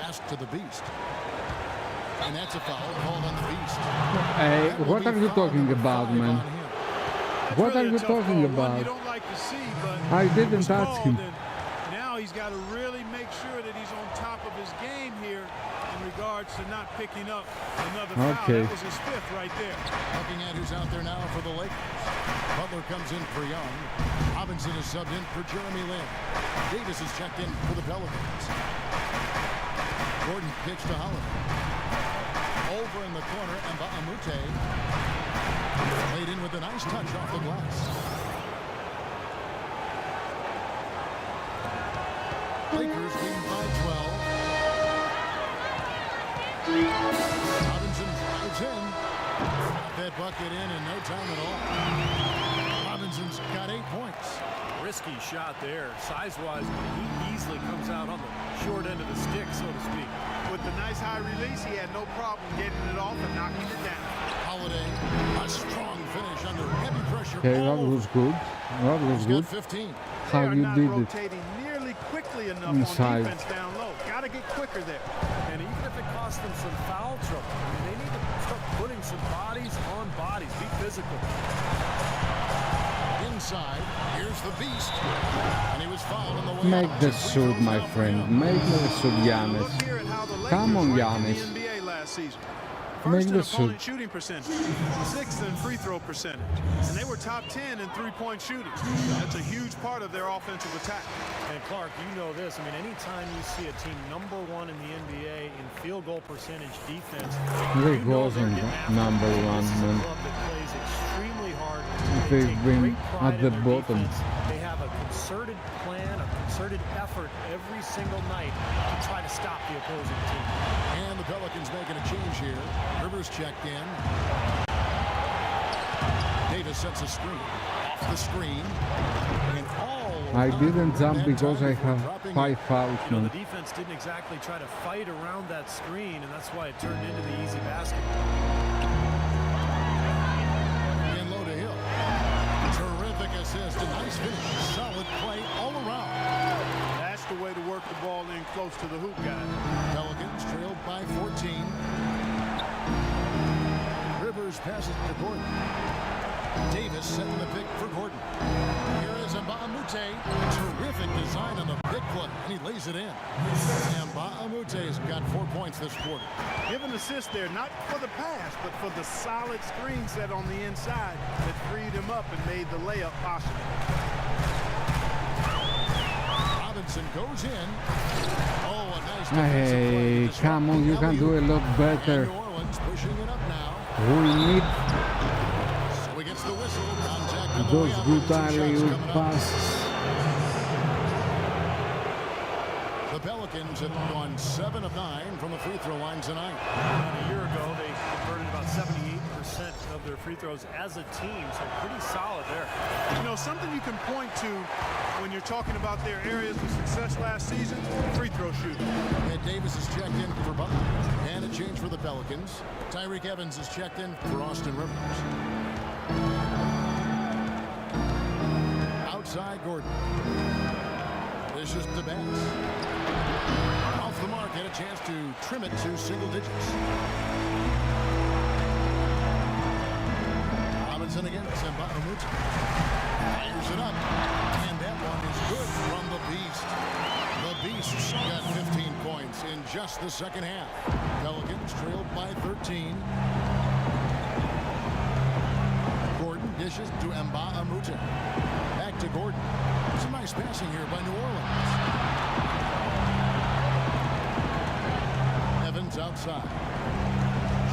Speaker 1: Pass to the Beast. And that's a foul called on the Beast.
Speaker 4: Hey, what are you talking about, man? What are you talking
Speaker 2: One
Speaker 4: about?
Speaker 2: you don't like to see, but
Speaker 4: I
Speaker 2: it
Speaker 4: didn't
Speaker 2: was
Speaker 4: touch
Speaker 2: called,
Speaker 4: him.
Speaker 2: and now he's got to really make sure that he's on top of his game here in regards to not picking up another foul.
Speaker 4: Okay.
Speaker 2: That was his 5th right there.
Speaker 1: Looking at who's out there now for the Lakers. Butler comes in for Young. Robinson is subbed in for Jeremy Lin. Davis is checked in for the Pelicans. Gordon kicks to Holiday. Over in the corner, and Bahamute laid in with a nice touch off the glass. Lakers lead by 12. goes in. That bucket in no time at all. Robinson's got 8 points.
Speaker 3: Risky shot there. Size-wise, he easily comes out on the short end of the stick, so to speak.
Speaker 2: With the nice high release, he had no problem getting it off and knocking it down.
Speaker 1: Holiday, a strong finish under heavy pressure.
Speaker 4: Okay, that was good. That was
Speaker 1: He's
Speaker 4: good.
Speaker 1: got 15.
Speaker 4: How
Speaker 2: They are
Speaker 4: you
Speaker 2: not
Speaker 4: did it.
Speaker 2: rotating nearly quickly enough
Speaker 4: Inside.
Speaker 2: on defense down low. Got to get quicker there.
Speaker 3: And even if it costs them some foul trouble, I mean, they need to start putting some bodies on bodies. Be physical.
Speaker 1: Inside, here's the beast. And he was fouled on the way
Speaker 4: Make
Speaker 1: out.
Speaker 4: the
Speaker 1: 2 free
Speaker 4: shoot,
Speaker 1: throws
Speaker 4: my
Speaker 1: now for
Speaker 4: friend.
Speaker 1: him.
Speaker 4: Make the shoot, Giannis.
Speaker 2: Look here at how the Lakers
Speaker 4: Come on,
Speaker 2: ranked
Speaker 4: Giannis.
Speaker 2: in the NBA last season.
Speaker 4: Make
Speaker 2: First in
Speaker 4: the
Speaker 2: opponent
Speaker 4: shoot.
Speaker 2: shooting percentage, 6th in free throw percentage, and they were top 10 in three-point shooting. That's a huge part of their offensive attack.
Speaker 3: And Clark, you know this. I mean, anytime you see a team number 1 in the NBA in field goal percentage defense,
Speaker 4: They
Speaker 3: you know they're
Speaker 4: wasn't
Speaker 3: getting after
Speaker 4: number
Speaker 3: it.
Speaker 4: one,
Speaker 3: This is a
Speaker 4: man.
Speaker 3: club that plays extremely hard.
Speaker 4: They've
Speaker 3: take
Speaker 4: been
Speaker 3: great pride
Speaker 4: at the
Speaker 3: in their
Speaker 4: bottom.
Speaker 3: defense. They have a concerted plan, a concerted effort every single night to try to stop the opposing team.
Speaker 1: And the Pelicans making a change here. Rivers checked in. Davis sets a screen. Off the screen. And all
Speaker 4: I
Speaker 1: around
Speaker 4: didn't jump
Speaker 1: that
Speaker 4: because
Speaker 1: time
Speaker 4: I
Speaker 1: before
Speaker 4: have
Speaker 1: dropping
Speaker 4: 5
Speaker 1: it.
Speaker 4: fouls,
Speaker 3: You know,
Speaker 4: man.
Speaker 3: the defense didn't exactly try to fight around that screen, and that's why it turned into the easy basket.
Speaker 1: And low to Hill. Terrific assist. A nice finish. Solid play all around.
Speaker 2: That's the way to work the ball in close to the hoop, guys.
Speaker 1: Pelicans trailed by 14. Rivers passes to Gordon. Davis setting the pick for Gordon. Here is Mbamute. Terrific design on the big play, and he lays it in. Mbamute's got 4 points this quarter.
Speaker 2: Give an assist there, not for the pass, but for the solid screen set on the inside that freed him up and made the layup possible.
Speaker 1: Robinson goes in. Oh, a nice defensive play.
Speaker 4: Hey,
Speaker 1: to
Speaker 4: come on, you can do a lot
Speaker 1: And
Speaker 4: better.
Speaker 1: New Orleans pushing it up now.
Speaker 4: We need
Speaker 1: So he gets the whistle. Contact on the way
Speaker 4: those
Speaker 1: up.
Speaker 4: good
Speaker 1: 2 shots
Speaker 4: alley-oop
Speaker 1: coming up.
Speaker 4: passes.
Speaker 1: The Pelicans have gone 7 of 9 from the free throw line tonight.
Speaker 3: And a year ago, they converted about 78% of their free throws as a team, so pretty solid there.
Speaker 2: You know, something you can point to when you're talking about their areas of success last season, free throw shooting.
Speaker 1: And Davis is checked in for Butler. And a change for the Pelicans. Tyreek Evans is checked in for Austin Rivers. Outside Gordon. This is DeBass. Off the mark, had a chance to trim it to single digits. Robinson again, Mbamute. Fires it up. And that one is good from the Beast. The Beast's got 15 points in just the second half. Pelicans trailed by 13. Gordon dishes to Mbamute. Back to Gordon. Some nice passing here by New Orleans. Evans outside.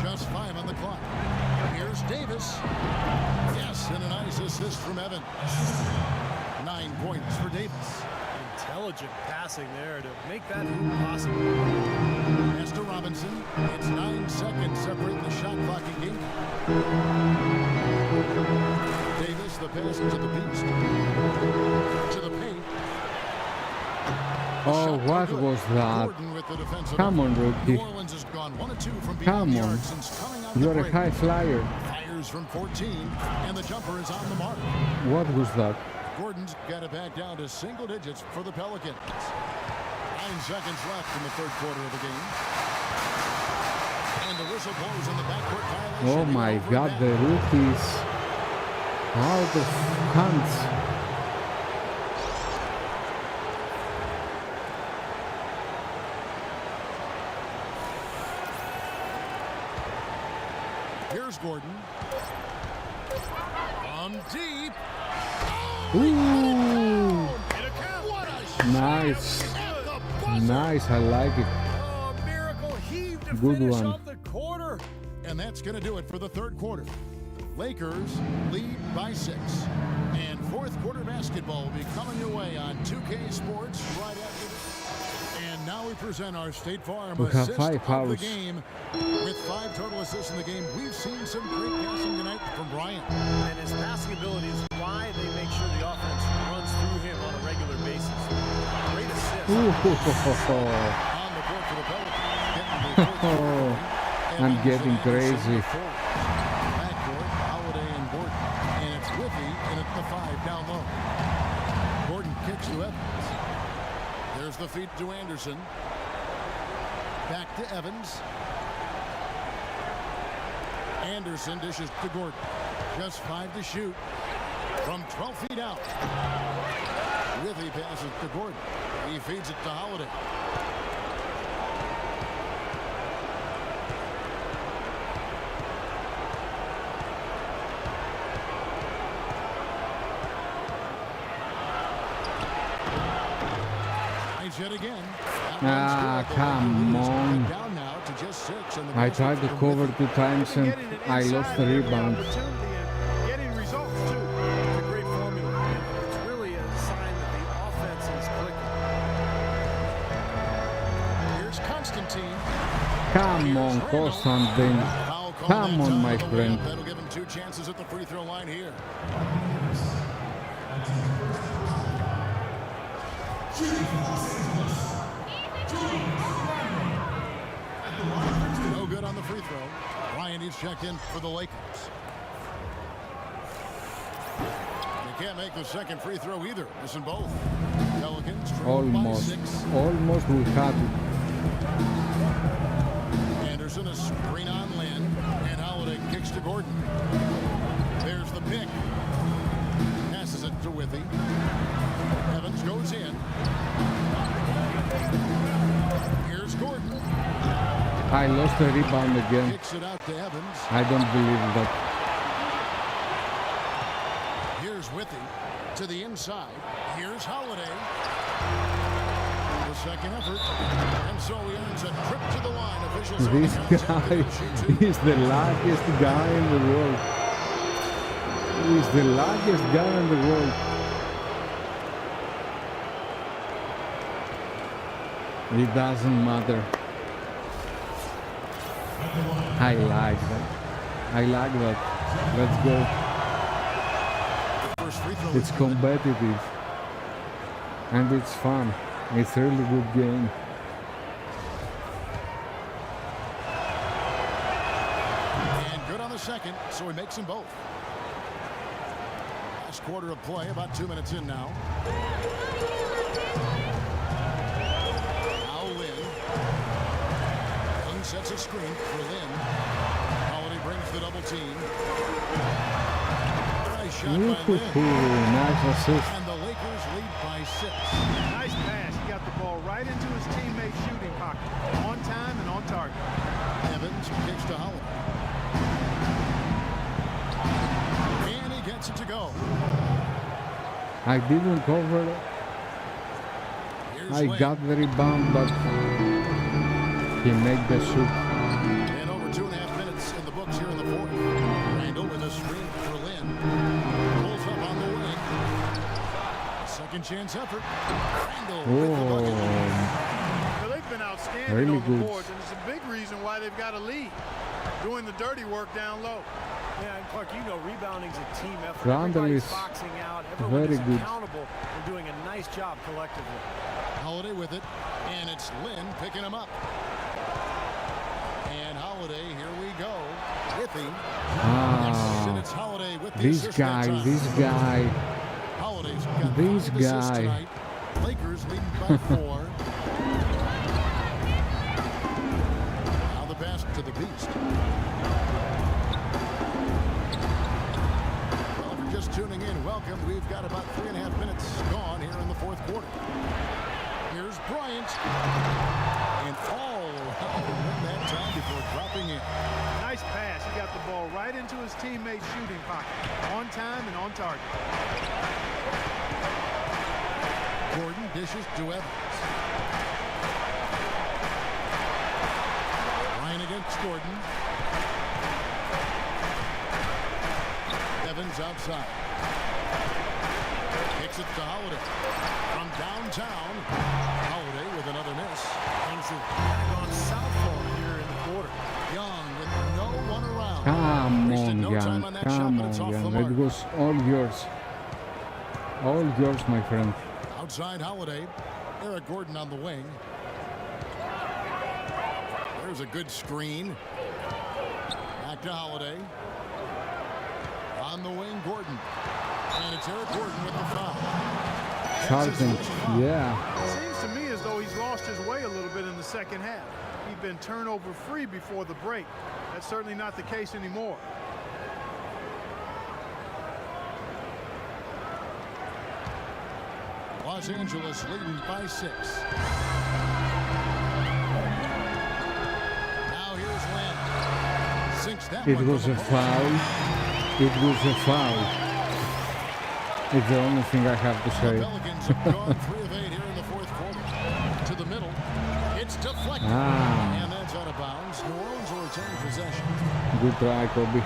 Speaker 1: Just 5 on the clock. Here's Davis. Yes, and a nice assist from Evans. 9 points for Davis.
Speaker 3: Intelligent passing there to make that hoop possible.
Speaker 1: Pass to Robinson. It's 9 seconds separating the shot clock and game. Davis, the pass to the Beast. To the paint.
Speaker 4: Oh, what was that?
Speaker 1: Gordon with the defensive
Speaker 4: Come on,
Speaker 1: effort.
Speaker 4: rookie.
Speaker 1: New Orleans has gone 1 of 2 from beyond
Speaker 4: Come
Speaker 1: the
Speaker 4: on.
Speaker 1: arc since coming out of
Speaker 4: You're
Speaker 1: the
Speaker 4: a
Speaker 1: break.
Speaker 4: high flyer.
Speaker 1: Fires from 14, and the jumper is on the mark.
Speaker 4: What was that?
Speaker 1: Gordon's got it back down to single digits for the Pelicans. 9 seconds left in the third quarter of the game. And the whistle blows in the backcourt violation.
Speaker 4: Oh my God, the rookies out of hands.
Speaker 1: Here's Gordon. On deep.
Speaker 4: Ooh,
Speaker 1: What a
Speaker 4: nice.
Speaker 1: at the buzzer.
Speaker 4: Nice, I like it.
Speaker 3: Oh, miracle heave to
Speaker 4: Good
Speaker 3: finish
Speaker 4: one.
Speaker 3: off the quarter.
Speaker 1: And that's going to do it for the third quarter. Lakers lead by 6. And fourth quarter basketball will be coming your way on 2K Sports right after this. And And now we present our State Farm
Speaker 4: We have
Speaker 1: assist
Speaker 4: 5
Speaker 1: of the
Speaker 4: fouls.
Speaker 1: game. With 5 total assists in the game, we've seen some great passing tonight from Bryant.
Speaker 3: And his passing ability is why they make sure the offense runs through him on a regular basis. Great assist.
Speaker 1: On the court for the Pelicans.
Speaker 4: I'm getting crazy.
Speaker 1: Backcourt, Holiday and Gordon. And it's Whippy in at the 5 down low. Gordon kicks to Evans. There's the feed to Anderson. Back to Evans. Anderson dishes to Gordon. Just 5 to shoot. From 12 feet out. Withy passes to Gordon. He feeds it to Holiday. Yet again.
Speaker 4: Ah, come on.
Speaker 1: Down now to just 6, and the
Speaker 4: I tried to cover 2 times and I lost the rebound.
Speaker 2: Getting results too.
Speaker 3: It's a great formula. It's really a sign that the offense is clicking.
Speaker 1: Here's Constantine.
Speaker 4: Come on, Constantine. Come on, my friend.
Speaker 1: That'll give him 2 chances at the free throw line here. No good on the free throw. Bryant is checked in for the Lakers. They can't make the second free throw either. Listen both. Pelicans trail by 6.
Speaker 4: Almost we had it.
Speaker 1: Anderson a screen on Lynn. And Holiday kicks to Gordon. There's the pick. Passes it to Withy. Evans goes in. Here's Gordon.
Speaker 4: I lost the rebound again.
Speaker 1: Kicks it out to Evans.
Speaker 4: I don't believe that.
Speaker 1: Here's Withy to the inside. Here's Holiday. The second effort. And so he earns a trip to the line. Officials
Speaker 4: This guy is the luckiest guy in the world. He's the luckiest guy in the world. It doesn't matter. I like that. I like that. Let's go. It's competitive. And it's fun. It's a really good game.
Speaker 1: And good on the second, so he makes them both. Last quarter of play, about 2 minutes in now. Sets a screen for Lynn. Holiday brings the double team. Nice shot by Lynn.
Speaker 4: Nice assist.
Speaker 1: And the Lakers lead by 6.
Speaker 2: Nice pass. He got the ball right into his teammate's shooting pocket. On time and on target.
Speaker 1: Evans kicks to Holiday. And he gets it to go.
Speaker 4: I didn't cover it. I got the rebound, but he made the shoot.
Speaker 1: And over 2.5 minutes in the books here in the fourth. Randall with a screen for Lynn. Pulls up on the wing. Second chance effort. Randall with the bucket.
Speaker 2: Well, they've been outstanding
Speaker 4: Really
Speaker 2: on the
Speaker 4: good.
Speaker 2: boards, and it's a big reason why they've got a lead. Doing the dirty work down low.
Speaker 3: Yeah, and Clark, you know, rebounding's a team effort.
Speaker 4: Randall
Speaker 3: Everybody's
Speaker 4: is
Speaker 3: boxing out. Everyone
Speaker 4: very
Speaker 3: is
Speaker 4: good.
Speaker 3: accountable and doing a nice job collectively.
Speaker 1: Holiday with it, and it's Lynn picking him up. And Holiday, here we go. Withy. And it's Holiday with the
Speaker 4: This
Speaker 1: assist that time.
Speaker 4: guy.
Speaker 1: Holiday's got
Speaker 4: This
Speaker 1: 5 assists
Speaker 4: guy.
Speaker 1: tonight. Lakers leading by 4. Now the pass to the Beast. Well, if you're just tuning in, welcome. We've got about 3.5 minutes gone here in the fourth quarter. Here's Bryant. And all around that time before dropping in.
Speaker 2: Nice pass. He got the ball right into his teammate's shooting pocket. On time and on target.
Speaker 1: Gordon dishes to Evans. Bryant against Gordon. Evans outside. Kicks it to Holiday. From downtown, Holiday with with another miss.
Speaker 3: Things have kind of gone south for him here in the quarter.
Speaker 1: Young with no one around.
Speaker 4: Come
Speaker 1: Wasted
Speaker 4: on,
Speaker 1: no time
Speaker 4: Young.
Speaker 1: on that shot,
Speaker 4: Come
Speaker 1: but it's
Speaker 4: on,
Speaker 1: off the
Speaker 4: Young.
Speaker 1: mark.
Speaker 4: It was all yours. All yours, my friend.
Speaker 1: Outside Holiday. Eric Gordon on the wing. There's a good screen. Back to Holiday. On the wing, Gordon. And it's Eric Gordon with the foul.
Speaker 4: Sargent, yeah.
Speaker 2: Seems to me as though he's lost his way a little bit in the second half. He'd been turnover free before the break. That's certainly not the case anymore.
Speaker 1: Los Angeles leading by 6. Now here's Lynn. Sinks that
Speaker 4: It
Speaker 1: one
Speaker 4: was
Speaker 1: from
Speaker 4: a
Speaker 1: the
Speaker 4: foul. It was a foul. It's the only thing I have to
Speaker 1: The
Speaker 4: say.
Speaker 1: Pelicans have gone 3 of 8 here in the fourth quarter. To the middle. It's deflected.
Speaker 4: Ah.
Speaker 1: And that's out of bounds. New Orleans will retain possession.
Speaker 4: Good try, Kobe.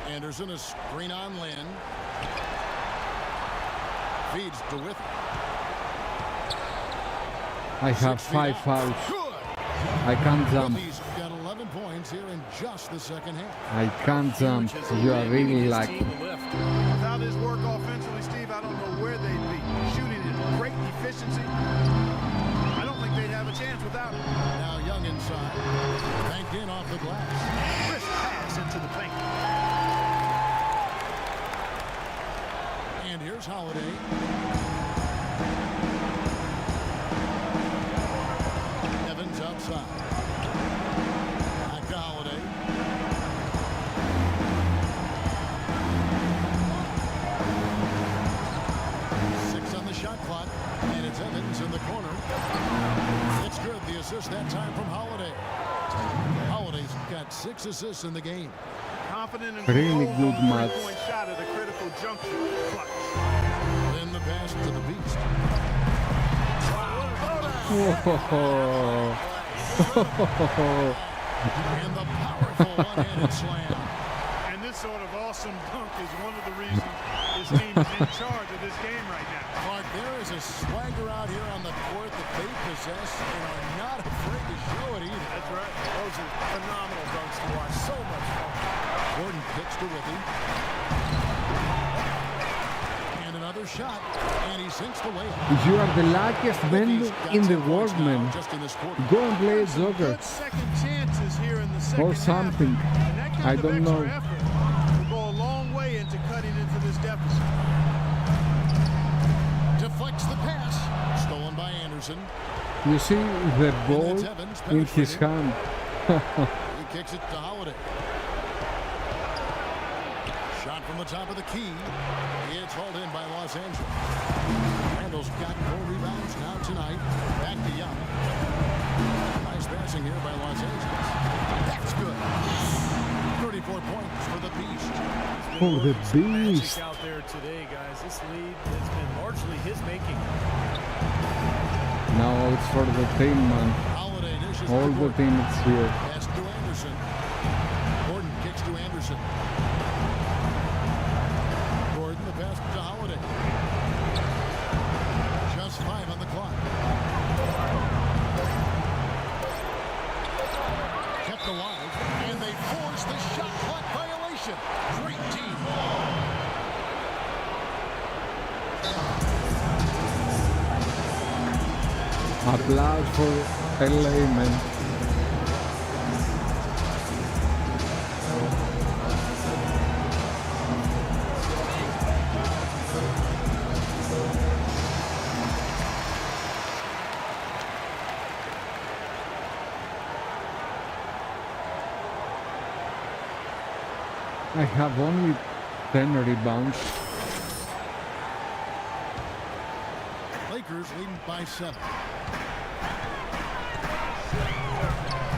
Speaker 1: Anderson, a screen on Lynn. Feeds to Withy.
Speaker 4: I have 5 fouls.
Speaker 1: Good.
Speaker 4: I can't jump.
Speaker 1: Withy's got 11 points here in just the second half.
Speaker 4: I can't jump. You are really lucky.
Speaker 2: Without his work offensively, Steve, I don't know where they'd be. Shooting at great efficiency. I don't think they'd have a chance without him.
Speaker 1: Now Young inside. Banked in off the glass.
Speaker 2: Crisp pass into the paint.
Speaker 1: And here's Holiday. Evans outside. Back to Holiday. Six on the shot clock. And it's Evans in the corner. It's good. The assist that time from Holiday. Holiday's got 6 assists in the game.
Speaker 2: Confident and
Speaker 4: Really
Speaker 2: control
Speaker 4: good
Speaker 2: on the
Speaker 4: match.
Speaker 2: three-point shot at a critical juncture. Clutch.
Speaker 1: Then the pass to the Beast. And the powerful one-handed slam.
Speaker 2: And this sort of awesome dunk is one of the reasons his team is in charge of this game right now.
Speaker 1: Clark, there is a swagger out here on the court that they possess and are not afraid to show it either.
Speaker 2: That's right.
Speaker 3: Those are phenomenal dunks to watch. So much fun.
Speaker 1: Gordon kicks to Withy. And another shot. And he sinks the layup.
Speaker 4: You are the luckiest man in the world, man.
Speaker 1: Just in this quarter.
Speaker 4: Go and play Joker.
Speaker 2: Good second chances here in the second
Speaker 4: Or something.
Speaker 2: half. And that kind
Speaker 4: I
Speaker 2: of
Speaker 4: don't
Speaker 2: extra
Speaker 4: know.
Speaker 2: effort will go a long way into cutting into this deficit.
Speaker 1: Deflects the pass. Stolen by Anderson.
Speaker 4: You see the ball in his hand.
Speaker 1: He kicks it to Holiday. Shot from the top of the key. It's hauled in by Los Angeles. Randall's got 4 rebounds now tonight. Back to Young. Nice passing here by Los Angeles. That's good. 34 points for the Beast.
Speaker 4: For the
Speaker 3: Magic
Speaker 4: Beast.
Speaker 3: out there today, guys. This lead has been largely his making.
Speaker 4: Now it's for the team, man.
Speaker 1: Holiday dishes
Speaker 4: All
Speaker 1: to
Speaker 4: the
Speaker 1: Gordon.
Speaker 4: team is here.
Speaker 1: Pass to Anderson. Gordon kicks to Anderson. Gordon the pass to Holiday. Just 5 on the clock. Kept alive, and they force the shot clock violation. Great team.
Speaker 4: Applause for LA, man. I have only 10 rebounds.
Speaker 1: Lakers leading by 7.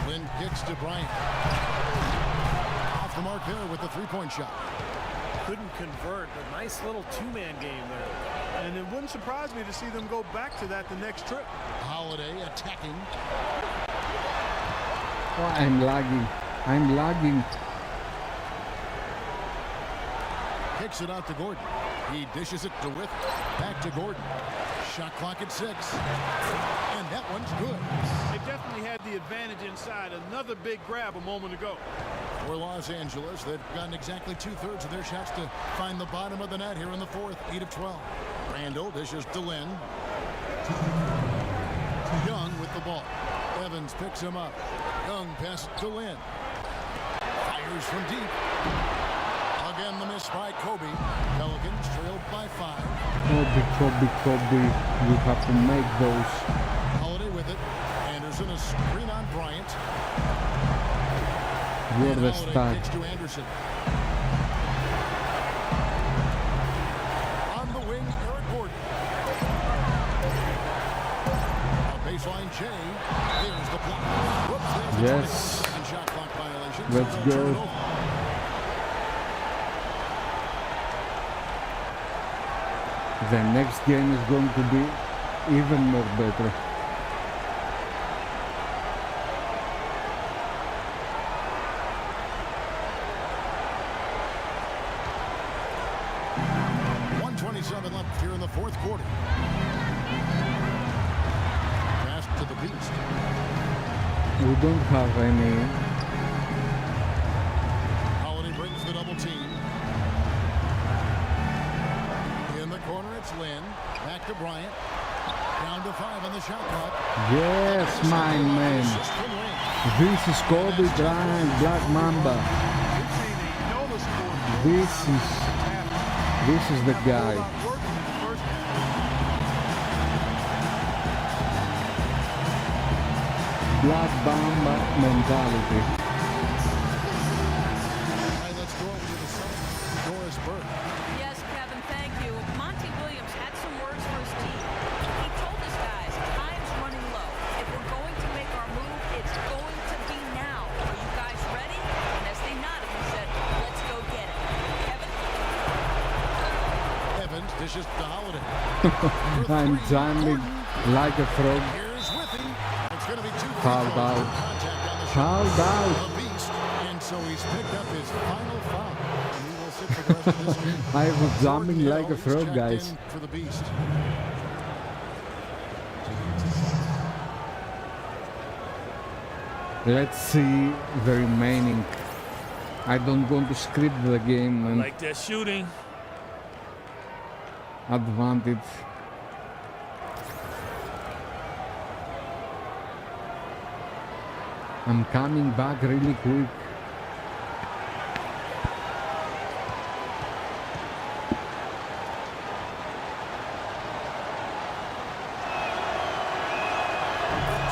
Speaker 1: Lynn kicks to Bryant. Off the mark there with the 3-point shot.
Speaker 3: Couldn't convert, but nice little two-man game there.
Speaker 2: And it wouldn't surprise me to see them go back to that the next trip.
Speaker 1: Holiday attacking.
Speaker 4: Oh, I'm lagging. I'm lagging.
Speaker 1: Kicks it out to Gordon. He dishes it to With. Back to Gordon. Shot clock at 6. And that one's good.
Speaker 2: They definitely had the advantage inside. Another big grab a moment ago.
Speaker 1: For Los Angeles, they've gotten exactly 2/3 of their shots to find the bottom of the net here in the 4th. 8 of 12. Randall dishes to Lynn. Young with the ball. Evans picks him up. Young passes to Lynn. Fires from deep. Again, the miss by Kobe. Pelicans trailed by 5.
Speaker 4: Kobe. You have to make those.
Speaker 1: Holiday with it. Anderson a screen on Bryant.
Speaker 4: You're
Speaker 1: And
Speaker 4: the
Speaker 1: Holiday
Speaker 4: star.
Speaker 1: kicks to Anderson. On the wing, Eric Gordon. A baseline J. There's the block. Whoops, there's the
Speaker 4: Yes.
Speaker 1: 20-second shot clock violation.
Speaker 4: Let's
Speaker 1: So they'll turn it
Speaker 4: go.
Speaker 1: over.
Speaker 4: The next game is going to be even more better.
Speaker 1: Left here in the 4th quarter. Pass to the Beast.
Speaker 4: We don't have any.
Speaker 1: Holiday brings the double team. In the corner, it's Lynn. Back to Bryant. Down to 5 on the shot clock.
Speaker 4: Yes, my man.
Speaker 1: Assist from Lynn.
Speaker 4: This is Kobe Bryant, Black Mamba. This is the guy. Black Mamba mentality.
Speaker 1: All right, let's go over to the side. Doris Burke.
Speaker 5: Yes, Kevin, thank you. Monty Williams had some words for his team. He told his guys, time's running low. If we're going to make our move, it's going to be now. Are you guys ready? And as they nodded, he said, let's go get it. Kevin?
Speaker 1: Evans dishes to Holiday.
Speaker 4: I'm jumping like a frog.
Speaker 1: Here's Withy. It's going to be 2 free
Speaker 4: Fouled
Speaker 1: throws.
Speaker 4: out.
Speaker 1: Contact on the shot.
Speaker 4: Fouled out.
Speaker 1: The Beast. And so he's picked up his final foul. And he will sit for the rest of this game.
Speaker 4: I was jumping
Speaker 1: Jordan
Speaker 4: like a
Speaker 1: Hill, he's
Speaker 4: frog,
Speaker 1: checked
Speaker 4: guys.
Speaker 1: in for the Beast.
Speaker 4: Let's see the remaining. I don't want to script the game and
Speaker 8: Like that shooting.
Speaker 4: advantage. I'm coming back really quick.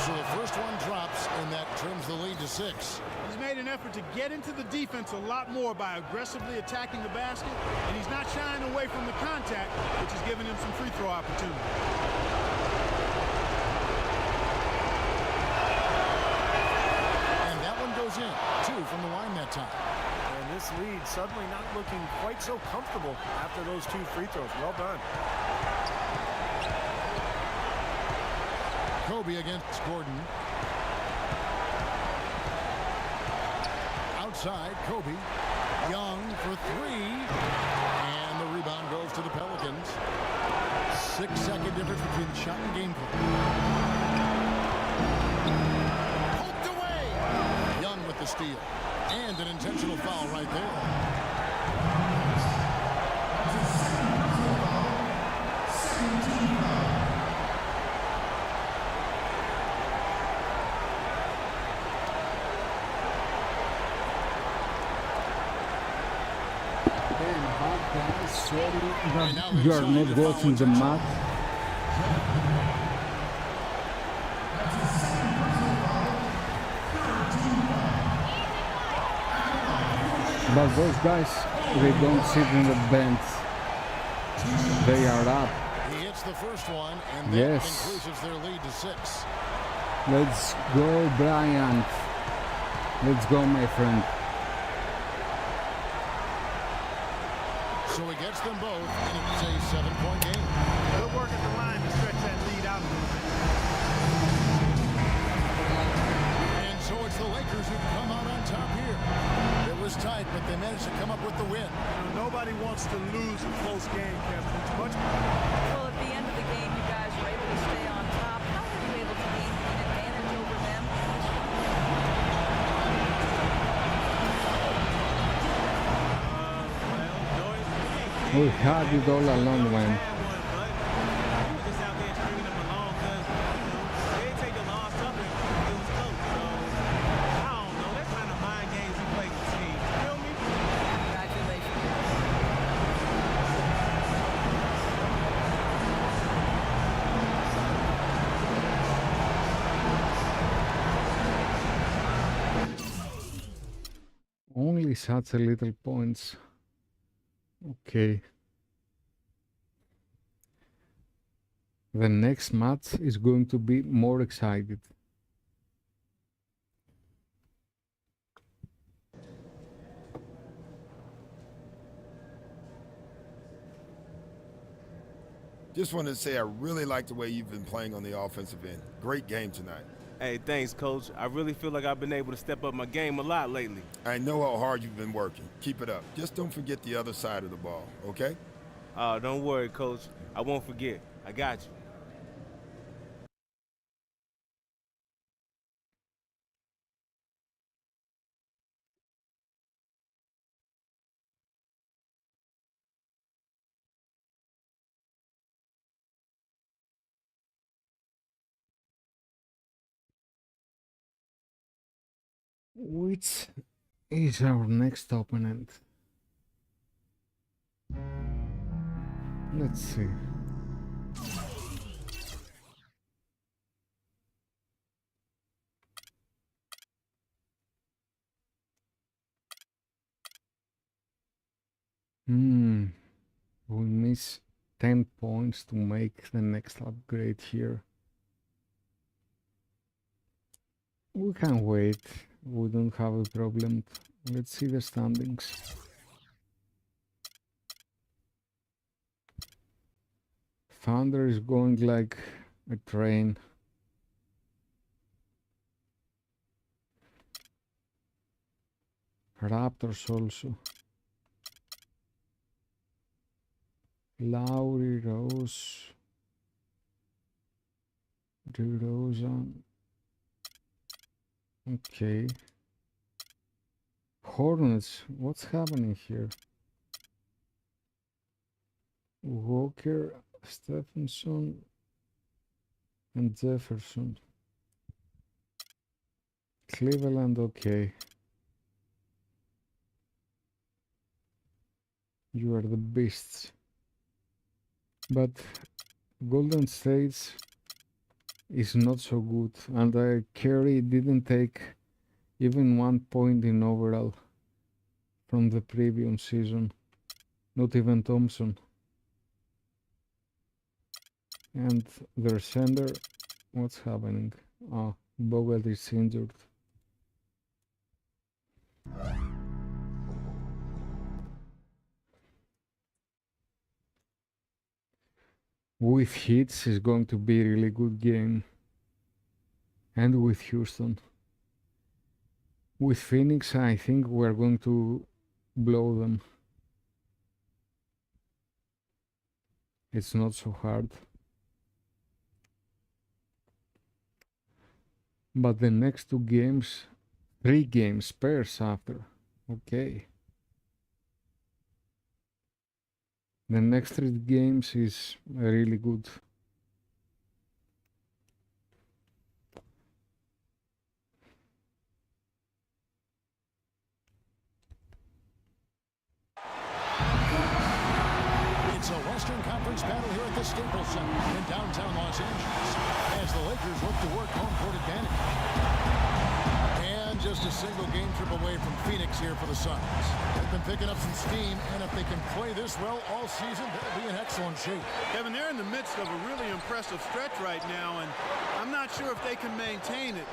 Speaker 1: So the first one drops, and that trims the lead to 6.
Speaker 2: He's made an effort to get into the defense a lot more by aggressively attacking the basket, and he's not shying away from the contact, which is giving him some free throw opportunity.
Speaker 1: And that one goes in. 2 from the line that time.
Speaker 3: And this lead suddenly not looking quite so comfortable after those 2 free throws. Well done.
Speaker 1: Kobe against Gordon. Outside, Kobe. Young for 3. And the rebound goes to the Pelicans. 6-second difference between shot and game clock. Poked away. Young with the steal. And an intentional foul right there.
Speaker 4: Sorry that you are not watching the match. But those guys, they don't sit in the bench. They are up.
Speaker 1: He hits the first one, and that
Speaker 4: Yes.
Speaker 1: increases their lead to 6.
Speaker 4: Let's go, Bryant. Let's go, my friend.
Speaker 1: So he gets them both, and it's a 7-point game.
Speaker 2: Good work at the line to stretch that lead out a little bit.
Speaker 1: And so it's the Lakers who come out on top here. but they managed to come up with the win.
Speaker 2: Nobody wants to lose a close game, Kevin. It's much.
Speaker 5: Well, at the end of the game, you guys were able to stay on top. How were you able to gain an advantage over them?
Speaker 4: We had it all along, man. Only such a little points. Okay. The next match is going to be more excited.
Speaker 9: Just wanted to say I really like the way you've been playing on the offensive end. Great game tonight.
Speaker 7: Hey, thanks, Coach. I really feel like I've been able to step up my game a lot lately.
Speaker 9: I know how hard you've been working. Keep it up. Just don't forget the other side of the ball, okay?
Speaker 7: Don't worry, Coach. I won't forget. I got you.
Speaker 4: Which is our next opponent? Let's see. We miss 10 points to make the next upgrade here. We can wait. We don't have a problem. Let's see the standings. Thunder is going like a train. Raptors also. Lowry, Rose, DeRozan. Okay. Hornets, what's happening here? Walker, Stephenson, and Jefferson. Cleveland, okay. You are the beasts. But Golden State is not so good, and Curry didn't take even 1 point in overall from the previous season. Not even Thompson. And their center, what's happening? Ah, Bogut is injured. With hits is going to be a really good game. And with Houston. With Phoenix, I think we're going to blow them. It's not so hard. But the next 2 games, 3 games, pairs after. Okay. The next 3 games is really good.
Speaker 1: It's a Western Conference battle here at the Staples Center in downtown Los Angeles as the Lakers look to work home court advantage. And just a single game trip away from Phoenix here for the Suns. They've been picking up some steam, and if they can play this well all season, they'll be in excellent shape.
Speaker 2: Kevin, they're in the midst of a really impressive stretch right now, and I'm not sure if they can maintain it.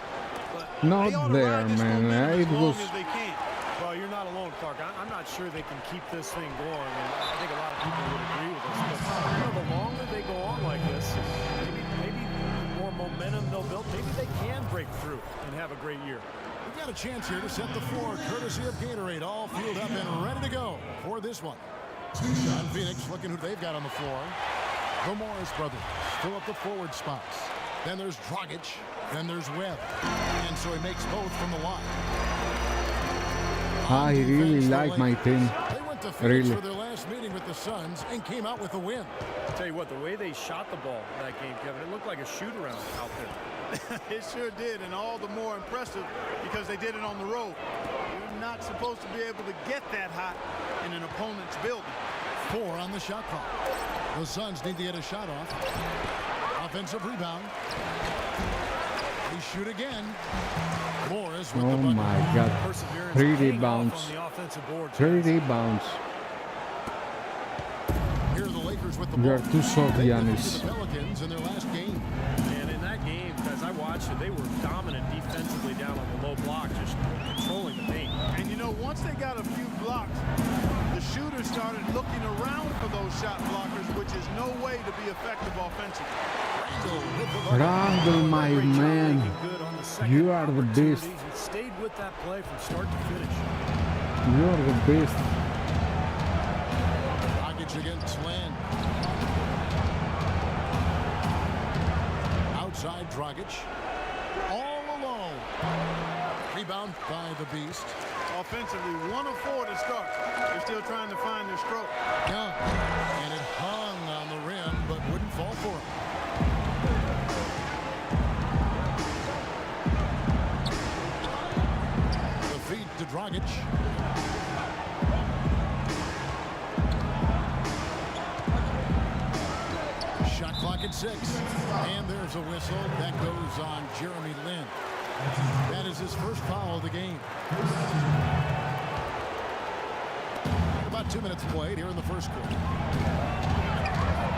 Speaker 2: But
Speaker 4: Not
Speaker 2: they ought to
Speaker 4: there,
Speaker 2: ride this
Speaker 4: man.
Speaker 2: momentum
Speaker 4: It
Speaker 2: as long
Speaker 4: was-
Speaker 2: as they can.
Speaker 3: Well, you're not alone, Clark. I'm not sure they can keep this thing going, and I think a lot of people would agree with us. But the longer they go on like this, maybe the more momentum they'll build, maybe they can break through and have a great year.
Speaker 1: got a chance here to set the floor, courtesy of Gatorade, all fueled up and ready to go for this one. On Phoenix, looking who they've got on the floor. The Morris brothers fill up the forward spots. Then there's Dragic. Then there's Webb. And so he makes both from the line.
Speaker 4: I really like my team.
Speaker 1: They went to Phoenix
Speaker 4: Really.
Speaker 1: for their last meeting with the Suns and came out with a win.
Speaker 3: I'll tell you what, the way they shot the ball in that game, Kevin, it looked like a shoot-around out there.
Speaker 2: It sure did, and all the more impressive because they did it on the road. You're not supposed to be able to get that hot in an opponent's building.
Speaker 1: 4 on the shot clock. The Suns need to get a shot off. Offensive rebound. They shoot again. Morris with the
Speaker 4: Oh
Speaker 1: bucket.
Speaker 4: my God.
Speaker 3: Perseverance
Speaker 4: 3
Speaker 3: paying
Speaker 4: rebounds.
Speaker 3: off on the offensive board.
Speaker 4: 3 rebounds.
Speaker 1: Here are the Lakers with the
Speaker 4: You
Speaker 1: ball.
Speaker 4: are too soft,
Speaker 1: They
Speaker 4: Giannis.
Speaker 1: defeated the Pelicans in their last game.
Speaker 3: And in that game, as I watched it, they were dominant defensively down on the low block, just controlling the paint.
Speaker 2: And you know, once they got a few blocks, the shooters started looking around for those shot blockers, which is no way to be effective offensively.
Speaker 4: Randall, my man.
Speaker 3: Making good on the second
Speaker 4: You are the
Speaker 3: opportunities
Speaker 4: best.
Speaker 3: and stayed with that play from start to finish.
Speaker 4: You are the best.
Speaker 1: Dragic against Land. Outside Dragic. All alone. Rebound by the Beast.
Speaker 2: Offensively, 1 of 4 to start. They're still trying to find their stroke.
Speaker 1: Young. And it hung on the rim, but wouldn't fall for him. The feed to Dragic. Shot clock at 6. And there's a whistle. That goes on Jeremy Lin. That is his first foul of the game. About 2 minutes played here in the first quarter.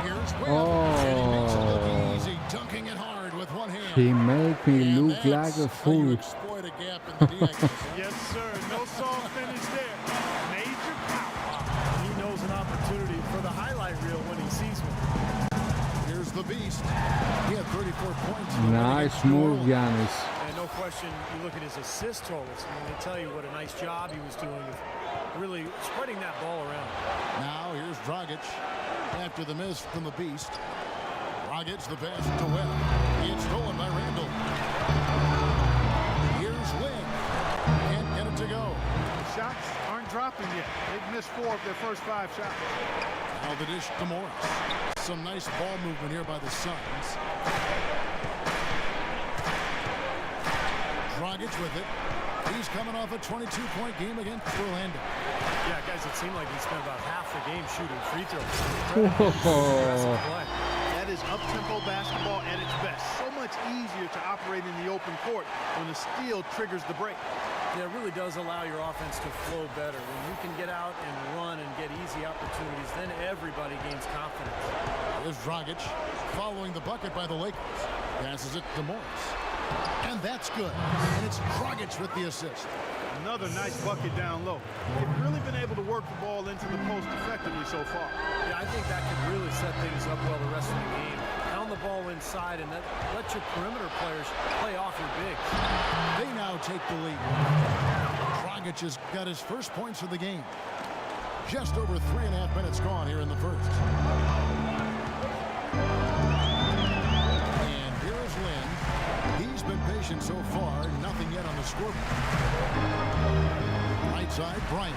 Speaker 1: Here's Webb. And he makes it look easy, dunking it hard with one hand.
Speaker 4: He made me
Speaker 1: And
Speaker 4: look like
Speaker 1: that's
Speaker 4: a
Speaker 1: how you
Speaker 4: fool.
Speaker 1: exploit a gap in the DX.
Speaker 2: Yes, sir. No soft finish there. Major power.
Speaker 3: He knows an opportunity for the highlight reel when he sees one.
Speaker 1: Here's the Beast. He had 34 points.
Speaker 4: Nice move, Giannis.
Speaker 3: And no question, you look at his assist totals, and they tell you what a nice job he was doing of really spreading that ball around.
Speaker 1: Now here's Dragic after the miss from the Beast. Dragic the pass to Webb. It's stolen by Randall. Here's Lin. Can't get it to go.
Speaker 2: The shots aren't dropping yet. They've missed 4 of their first 5 shots.
Speaker 1: Now the dish to Morris. Some nice ball movement here by the Suns. Dragic with it. He's coming off a 22-point game against Orlando.
Speaker 3: Yeah, guys, it seemed like he spent about half the game shooting free throws.
Speaker 4: Oh,
Speaker 2: That is up-tempo basketball at its best. So much easier to operate in the open court when the steal triggers the break.
Speaker 3: Yeah, it really does allow your offense to flow better. When you can get out and run and get easy opportunities, then everybody gains confidence.
Speaker 1: Here's Dragic following the bucket by the Lakers. Passes it to Morris. And that's good. And it's Dragic with the assist.
Speaker 2: Another nice bucket down low. They've really been able to work the ball into the post effectively so far.
Speaker 3: Yeah, I think that could really set things up well the rest of the game. Pound the ball inside and let your perimeter players play off your bigs.
Speaker 1: They now take the lead. Dragic has got his first points of the game. Just over 3.5 minutes gone here in the first. And here is Lin. He's been patient so far. Nothing yet on the scoreboard. Right side, Bryant.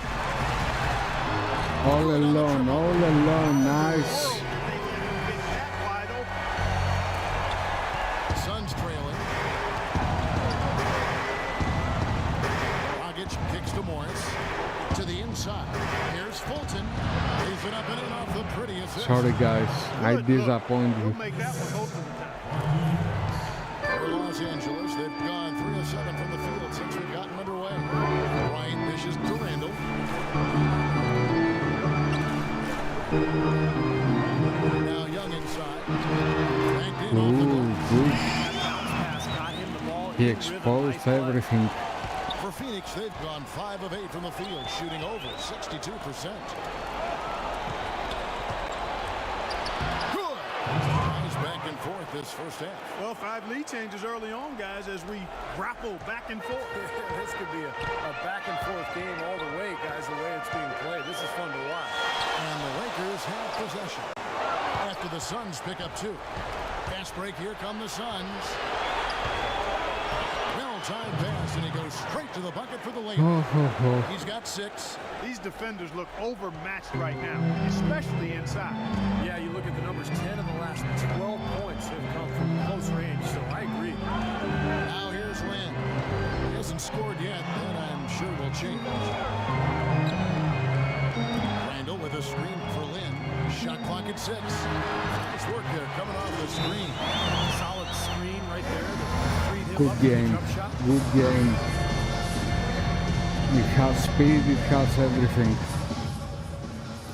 Speaker 4: all alone, nice.
Speaker 1: Suns trailing. Dragic kicks to Morris. To the inside. Here's Fulton. He's it up and in off the pretty assist.
Speaker 4: Sorry, guys. I disappoint
Speaker 2: We'll
Speaker 4: you.
Speaker 2: make that one most of the time.
Speaker 1: For Los Angeles, they've gone 3 of 7 from the field since we've gotten underway. Bryant dishes to Randall. Now Young inside. Banked in off the glass.
Speaker 4: Ooh, good.
Speaker 3: Pass got him the ball.
Speaker 4: He
Speaker 3: in rhythm,
Speaker 4: exposed
Speaker 3: nice play.
Speaker 4: everything.
Speaker 1: For Phoenix, they've gone 5 of 8 from the field, shooting over 62%. Good. Nice back and forth this first half.
Speaker 2: Well, 5 lead changes early on, guys, as we grapple back and forth.
Speaker 3: This could be a back-and-forth game all the way, guys, the way it's being played. This is fun to watch.
Speaker 1: And the Lakers have possession after the Suns pick up 2. Fast break, here come the Suns. Well-timed pass, and he goes straight to the bucket for the layup. He's got 6.
Speaker 2: These defenders look overmatched right now, especially inside.
Speaker 3: Yeah, you look at the numbers, 10 of the last 12 points have come from close range, so I agree.
Speaker 1: Now here's Lynn. He hasn't scored yet, that I'm sure will change. Randall with a screen for Lynn. Shot clock at 6. Nice work there coming off the screen.
Speaker 3: Solid screen right there.
Speaker 4: Good game. Good game. It has speed, it has everything.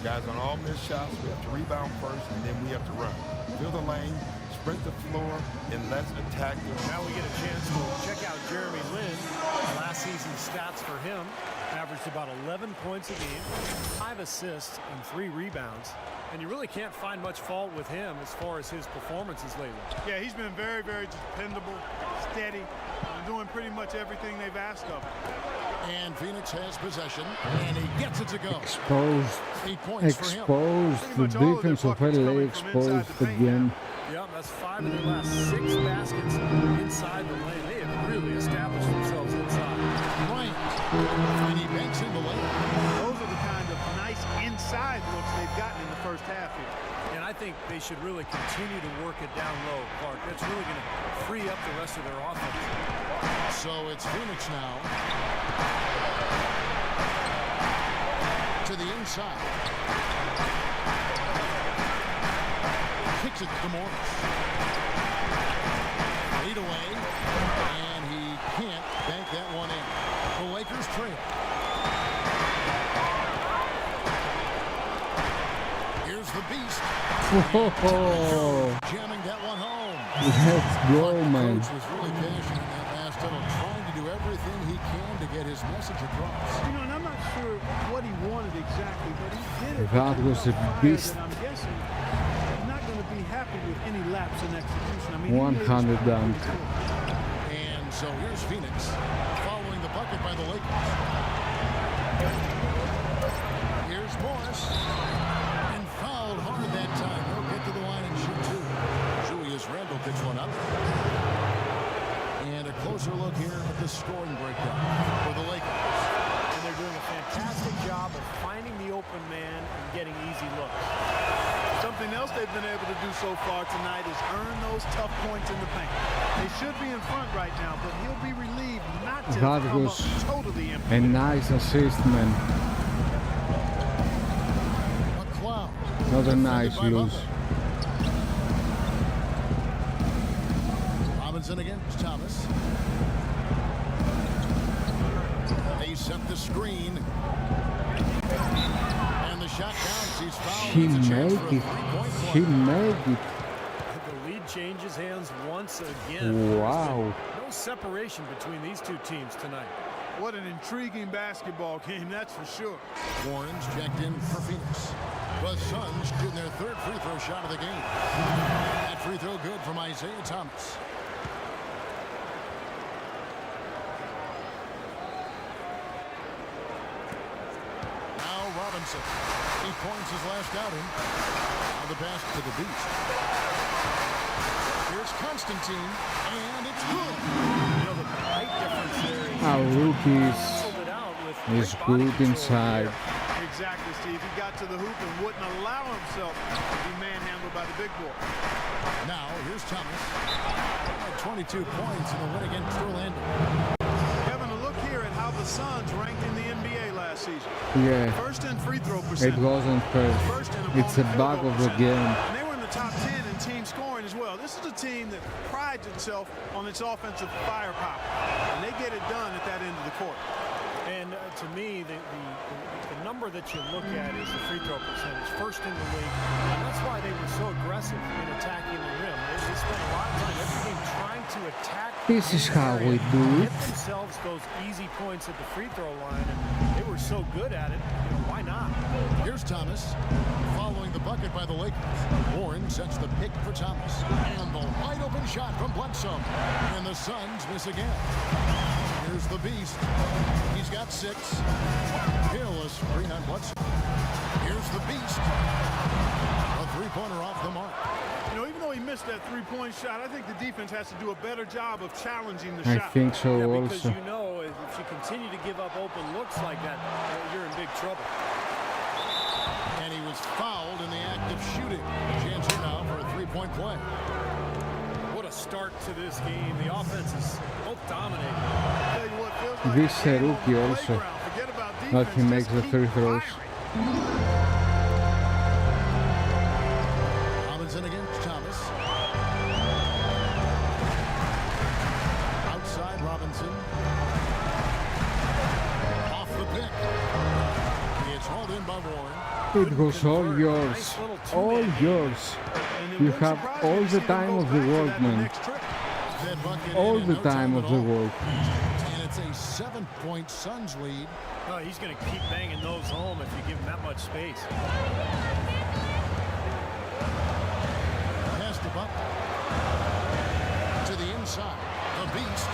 Speaker 9: Guys, on all missed shots, we have to rebound first, and then we have to run. Fill the lane, sprint the floor, and let's attack the...
Speaker 3: Now we get a chance to check out Jeremy Lin. Last season's stats for him averaged about 11 points a game, 5 assists, and 3 rebounds. And you really can't find much fault with him as far as his performances lately.
Speaker 2: Yeah, he's been very, very dependable, steady, and doing pretty much everything they've asked of him.
Speaker 1: And Phoenix has possession, and he gets it to go.
Speaker 4: Exposed.
Speaker 1: 8 points for him.
Speaker 4: Exposed. The defense of LA exposed again.
Speaker 3: Yeah, that's 5 of their last 6 baskets inside the lane. They have really established themselves inside.
Speaker 1: Bryant, and he banks in the lane.
Speaker 2: Those are the kind of nice inside looks they've gotten in the first half here.
Speaker 3: And I think they should really continue to work it down low, Clark. That's really going to free up the rest of their offense.
Speaker 1: So it's Phoenix now. To the inside. Kicks it to Morris. Lead away. And he can't bank that one in. The Lakers trail. Here's the beast. Jamming that one home.
Speaker 4: Let's go, man.
Speaker 1: The coach was really passionate in that last tunnel, trying to do everything he can to get his message across.
Speaker 2: You know, and I'm not sure what he wanted exactly, but he did it.
Speaker 4: That was a beast.
Speaker 2: I'm guessing he's not going to be happy with any lapse in execution. I mean,
Speaker 4: 100 dunk.
Speaker 1: And so here's Phoenix following the bucket by the Lakers. Here's Morris. And fouled hard that time. He'll get to the line and shoot 2. Julius Randle gets one up. And a closer look here at the scoring breakdown for the Lakers.
Speaker 3: And they're doing a fantastic job of finding the open man and getting easy looks.
Speaker 2: Something else they've been able to do so far tonight is earn those tough points in the paint. They should be in front right now, but he'll be relieved not to
Speaker 4: That
Speaker 2: come
Speaker 4: was
Speaker 2: up totally empty.
Speaker 4: a nice assist, man.
Speaker 1: McLeod.
Speaker 4: Not a nice lose.
Speaker 1: Robinson against Thomas. They set the screen. And the shot counts. He's fouled.
Speaker 4: He
Speaker 1: It's a chance
Speaker 4: made
Speaker 1: for a
Speaker 4: it.
Speaker 1: three-point
Speaker 4: He
Speaker 1: play.
Speaker 4: made it.
Speaker 3: The lead changes hands once again.
Speaker 4: Wow.
Speaker 3: No separation between these two teams tonight.
Speaker 2: What an intriguing basketball game, that's for sure.
Speaker 1: Warren's checked in for Phoenix. The Suns shooting their 3rd free throw shot of the game. That free throw good from Isaiah Thomas. Now Robinson. 8 points his last outing. Now the pass to the beast. Here's Constantine, and it's good.
Speaker 3: You know, the height difference there is
Speaker 4: Our rookies is good inside.
Speaker 2: Exactly, Steve. He got to the hoop and wouldn't allow himself to be manhandled by the big boy.
Speaker 1: Now here's Thomas. 22 points in a win against Orlando.
Speaker 2: Kevin, a look here at how the Suns ranked in the NBA last season.
Speaker 4: Yeah.
Speaker 2: First in free throw
Speaker 4: It
Speaker 2: percentage.
Speaker 4: wasn't first.
Speaker 2: First in
Speaker 4: It's a
Speaker 2: opponent
Speaker 4: bug
Speaker 2: field
Speaker 4: of
Speaker 2: goal
Speaker 4: the game.
Speaker 2: percentage. And they were in the top 10 in team scoring as well. This is a team that prides itself on its offensive firepower. And they get it done at that end of the court.
Speaker 3: And to me, the number that you look at is the free throw percentage. First in the league. And that's why they were so aggressive in attacking the rim. They spent a lot of time every game trying to attack.
Speaker 4: This is how we do it.
Speaker 3: Get themselves those easy points at the free throw line, and they were so good at it, why not?
Speaker 1: Here's Thomas, following the bucket by the Lakers. Warren sets the pick for Thomas. And the wide open shot from Bledsoe. And the Suns miss again. Here's the Beast. He's got 6. Careless screen on Bledsoe. Here's the Beast. A three-pointer off the mark.
Speaker 2: Even though he missed that three-point shot, I think the defense has to do a better job of challenging the
Speaker 4: I
Speaker 2: shot.
Speaker 4: think so
Speaker 3: Because
Speaker 4: also.
Speaker 3: if you continue to give up open looks like that, you're in big trouble.
Speaker 1: And he was fouled in the act of shooting. Chance here now for a three-point play.
Speaker 3: What a start to this game. The offense is both dominating.
Speaker 2: Tell you what, feels like
Speaker 4: This
Speaker 2: a game on
Speaker 4: rookie
Speaker 2: the
Speaker 4: also.
Speaker 2: playground. Forget about
Speaker 4: But he
Speaker 2: defense,
Speaker 4: makes
Speaker 2: just
Speaker 4: the
Speaker 2: keep
Speaker 4: free throws.
Speaker 2: firing.
Speaker 1: Robinson against Thomas. Outside Robinson. Off the pick. It's hauled in by Warren.
Speaker 4: It was all yours. All yours. You have all the time of the world, man.
Speaker 1: That bucket
Speaker 4: All
Speaker 1: in
Speaker 4: the
Speaker 1: no
Speaker 4: time of
Speaker 1: at
Speaker 4: the
Speaker 1: all.
Speaker 4: world.
Speaker 1: And it's a 7-point Suns lead.
Speaker 3: Oh, he's going to keep banging those home if you give him that much space.
Speaker 1: Pass the buck. To the inside. The Beast.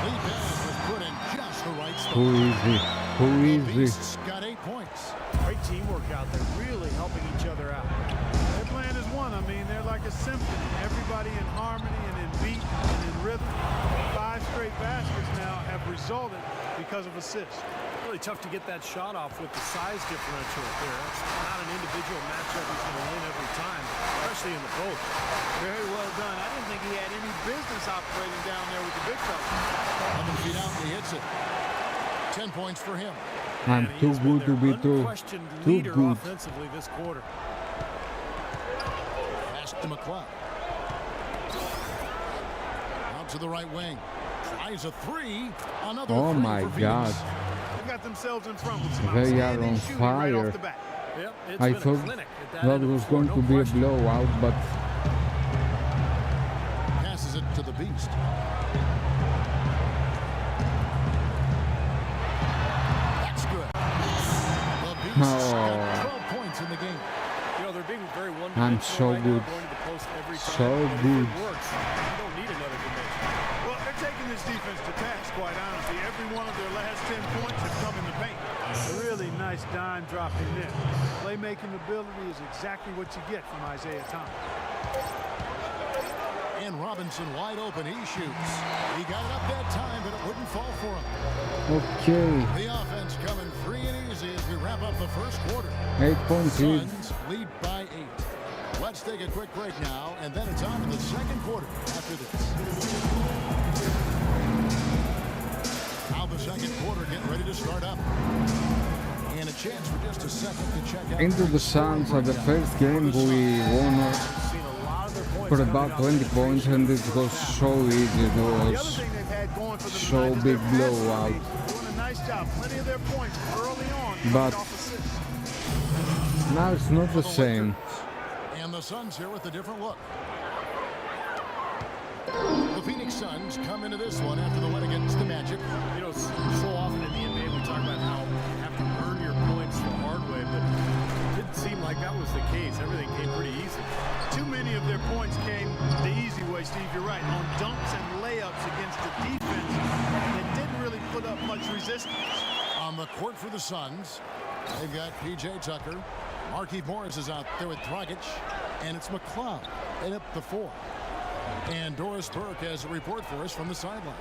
Speaker 1: Lead pass was put in just the right spot.
Speaker 4: Who is he? Who
Speaker 1: The
Speaker 4: is he?
Speaker 1: Beast's got 8 points.
Speaker 3: Great teamwork out there, really helping each other out.
Speaker 2: Their plan is one. I mean, they're like a symphony. Everybody in harmony and in beat and in rhythm. 5 straight baskets now have resulted because of assists.
Speaker 3: Really tough to get that shot off with the size differential there. That's not an individual matchup he's going to win every time, especially in the post.
Speaker 2: Very well done. I didn't think he had any business operating down there with the big fella.
Speaker 1: 11 feet out and he hits it. 10 points for him.
Speaker 4: I'm
Speaker 3: And he
Speaker 4: too
Speaker 3: has been
Speaker 4: good to
Speaker 3: their
Speaker 4: be true.
Speaker 3: unquestioned
Speaker 4: Too
Speaker 3: leader
Speaker 4: good.
Speaker 3: offensively this quarter.
Speaker 1: Pass to McCloud. Out to the right wing. Tries a 3. Another
Speaker 4: Oh
Speaker 1: 3
Speaker 4: my
Speaker 1: for Phoenix.
Speaker 4: God.
Speaker 2: They got themselves in front with some
Speaker 4: They are
Speaker 2: outstanding
Speaker 4: on
Speaker 2: shooting right
Speaker 4: fire.
Speaker 2: off the bat.
Speaker 3: Yep, it's
Speaker 4: I
Speaker 3: been a
Speaker 4: thought
Speaker 3: clinic at that
Speaker 4: that
Speaker 3: end of
Speaker 4: was
Speaker 3: the floor,
Speaker 4: going
Speaker 3: no
Speaker 4: to be a
Speaker 3: question.
Speaker 4: blowout, but
Speaker 1: Passes it to the Beast. That's good. The Beast got 12 points in the game.
Speaker 3: They're being very
Speaker 4: I'm
Speaker 3: one-dimensional
Speaker 4: so
Speaker 3: right now,
Speaker 4: good.
Speaker 3: going to the post every time.
Speaker 4: So
Speaker 3: But if
Speaker 4: good.
Speaker 3: it works, you don't need another dimension.
Speaker 2: Well, they're taking this defense to task, quite honestly. Every one of their last 10 points have come in the paint. A really nice dime dropping there. Playmaking ability is exactly what you get from Isaiah Thomas.
Speaker 1: And Robinson wide open. He shoots. He got it up that time, but it wouldn't fall for him.
Speaker 4: okay.
Speaker 1: The offense coming free and easy as we wrap up the first quarter.
Speaker 4: 8 points lead.
Speaker 1: Suns lead by 8. Let's take a quick break now, and then it's on to the second quarter after this. Now the second quarter getting ready to start up. And a chance for just a second to check out.
Speaker 4: Into the Suns at the first game we won
Speaker 3: Seen a lot of their points
Speaker 4: for
Speaker 3: coming
Speaker 4: about
Speaker 3: off
Speaker 4: 20
Speaker 3: the
Speaker 4: points and it was so easy. It
Speaker 2: The other
Speaker 4: was
Speaker 2: thing they've had going for them
Speaker 4: so
Speaker 2: tonight is
Speaker 4: big
Speaker 2: their passing
Speaker 4: blowout.
Speaker 2: lead. Doing a nice job. Plenty of their points early on coming
Speaker 4: But
Speaker 2: off assists.
Speaker 4: now it's not the same.
Speaker 1: And the Suns here with a different look. The Phoenix Suns come into this one after the win against the Magic.
Speaker 3: So often in the NBA we talk about how you have to earn your points the hard way, but it didn't seem like that was the case. Everything came pretty easy.
Speaker 2: Too many of their points came the easy way, Steve. You're right. On dunks and layups against the defense that didn't really put up much resistance.
Speaker 1: On the court for the Suns, they've got P.J. Tucker. Markieff Morris is out there with Dragic. And it's McCloud at the 4. And Doris Burke has a report for us from the sideline.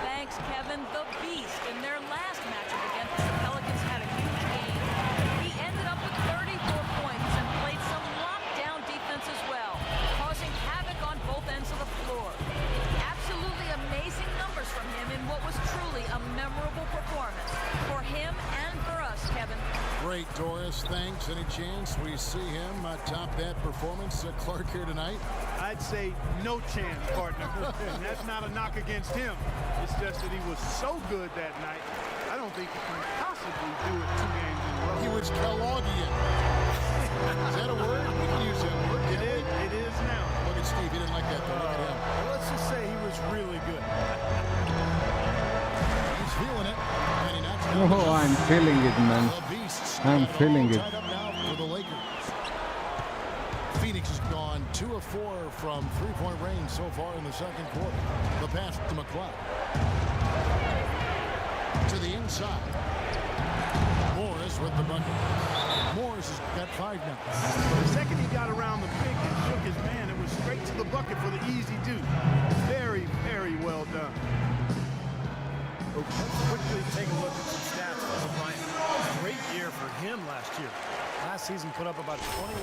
Speaker 5: Thanks, Kevin. The Beast in their last matchup against the Pelicans had a huge game. He ended up with 34 points and played some lockdown defense as well, causing havoc on both ends of the floor. Absolutely amazing numbers from him in what was truly a memorable performance for him and for us, Kevin.
Speaker 1: Great, Doris. Thanks. Any chance we see him top that performance at Clark here tonight?
Speaker 2: I'd say no chance, partner. And that's not a knock against him. It's just that he was so good that night, I don't think he can possibly do it 2 games in a row.
Speaker 1: He was Kellogg'ian. Is that a word? We can use that word.
Speaker 2: It is now.
Speaker 1: Look at Steve. He didn't like that, though. Look at him.
Speaker 3: Let's just say he was really good.
Speaker 4: Oh, I'm feeling it, man.
Speaker 1: The Beasts
Speaker 4: I'm
Speaker 1: got it
Speaker 4: feeling
Speaker 1: all
Speaker 4: it.
Speaker 1: tied up now for the Lakers. Phoenix has gone 2 of 4 from three-point range so far in the second quarter. The pass to McCloud. To the inside. Morris with the bucket. Morris has got 5 now.
Speaker 2: The second he got around the pick and shook his man, it was straight to the bucket for the easy do. Very, very well done.
Speaker 3: Let's quickly take a look at some stats for Kobe Bryant. Great year for him last year. Last season put up about 21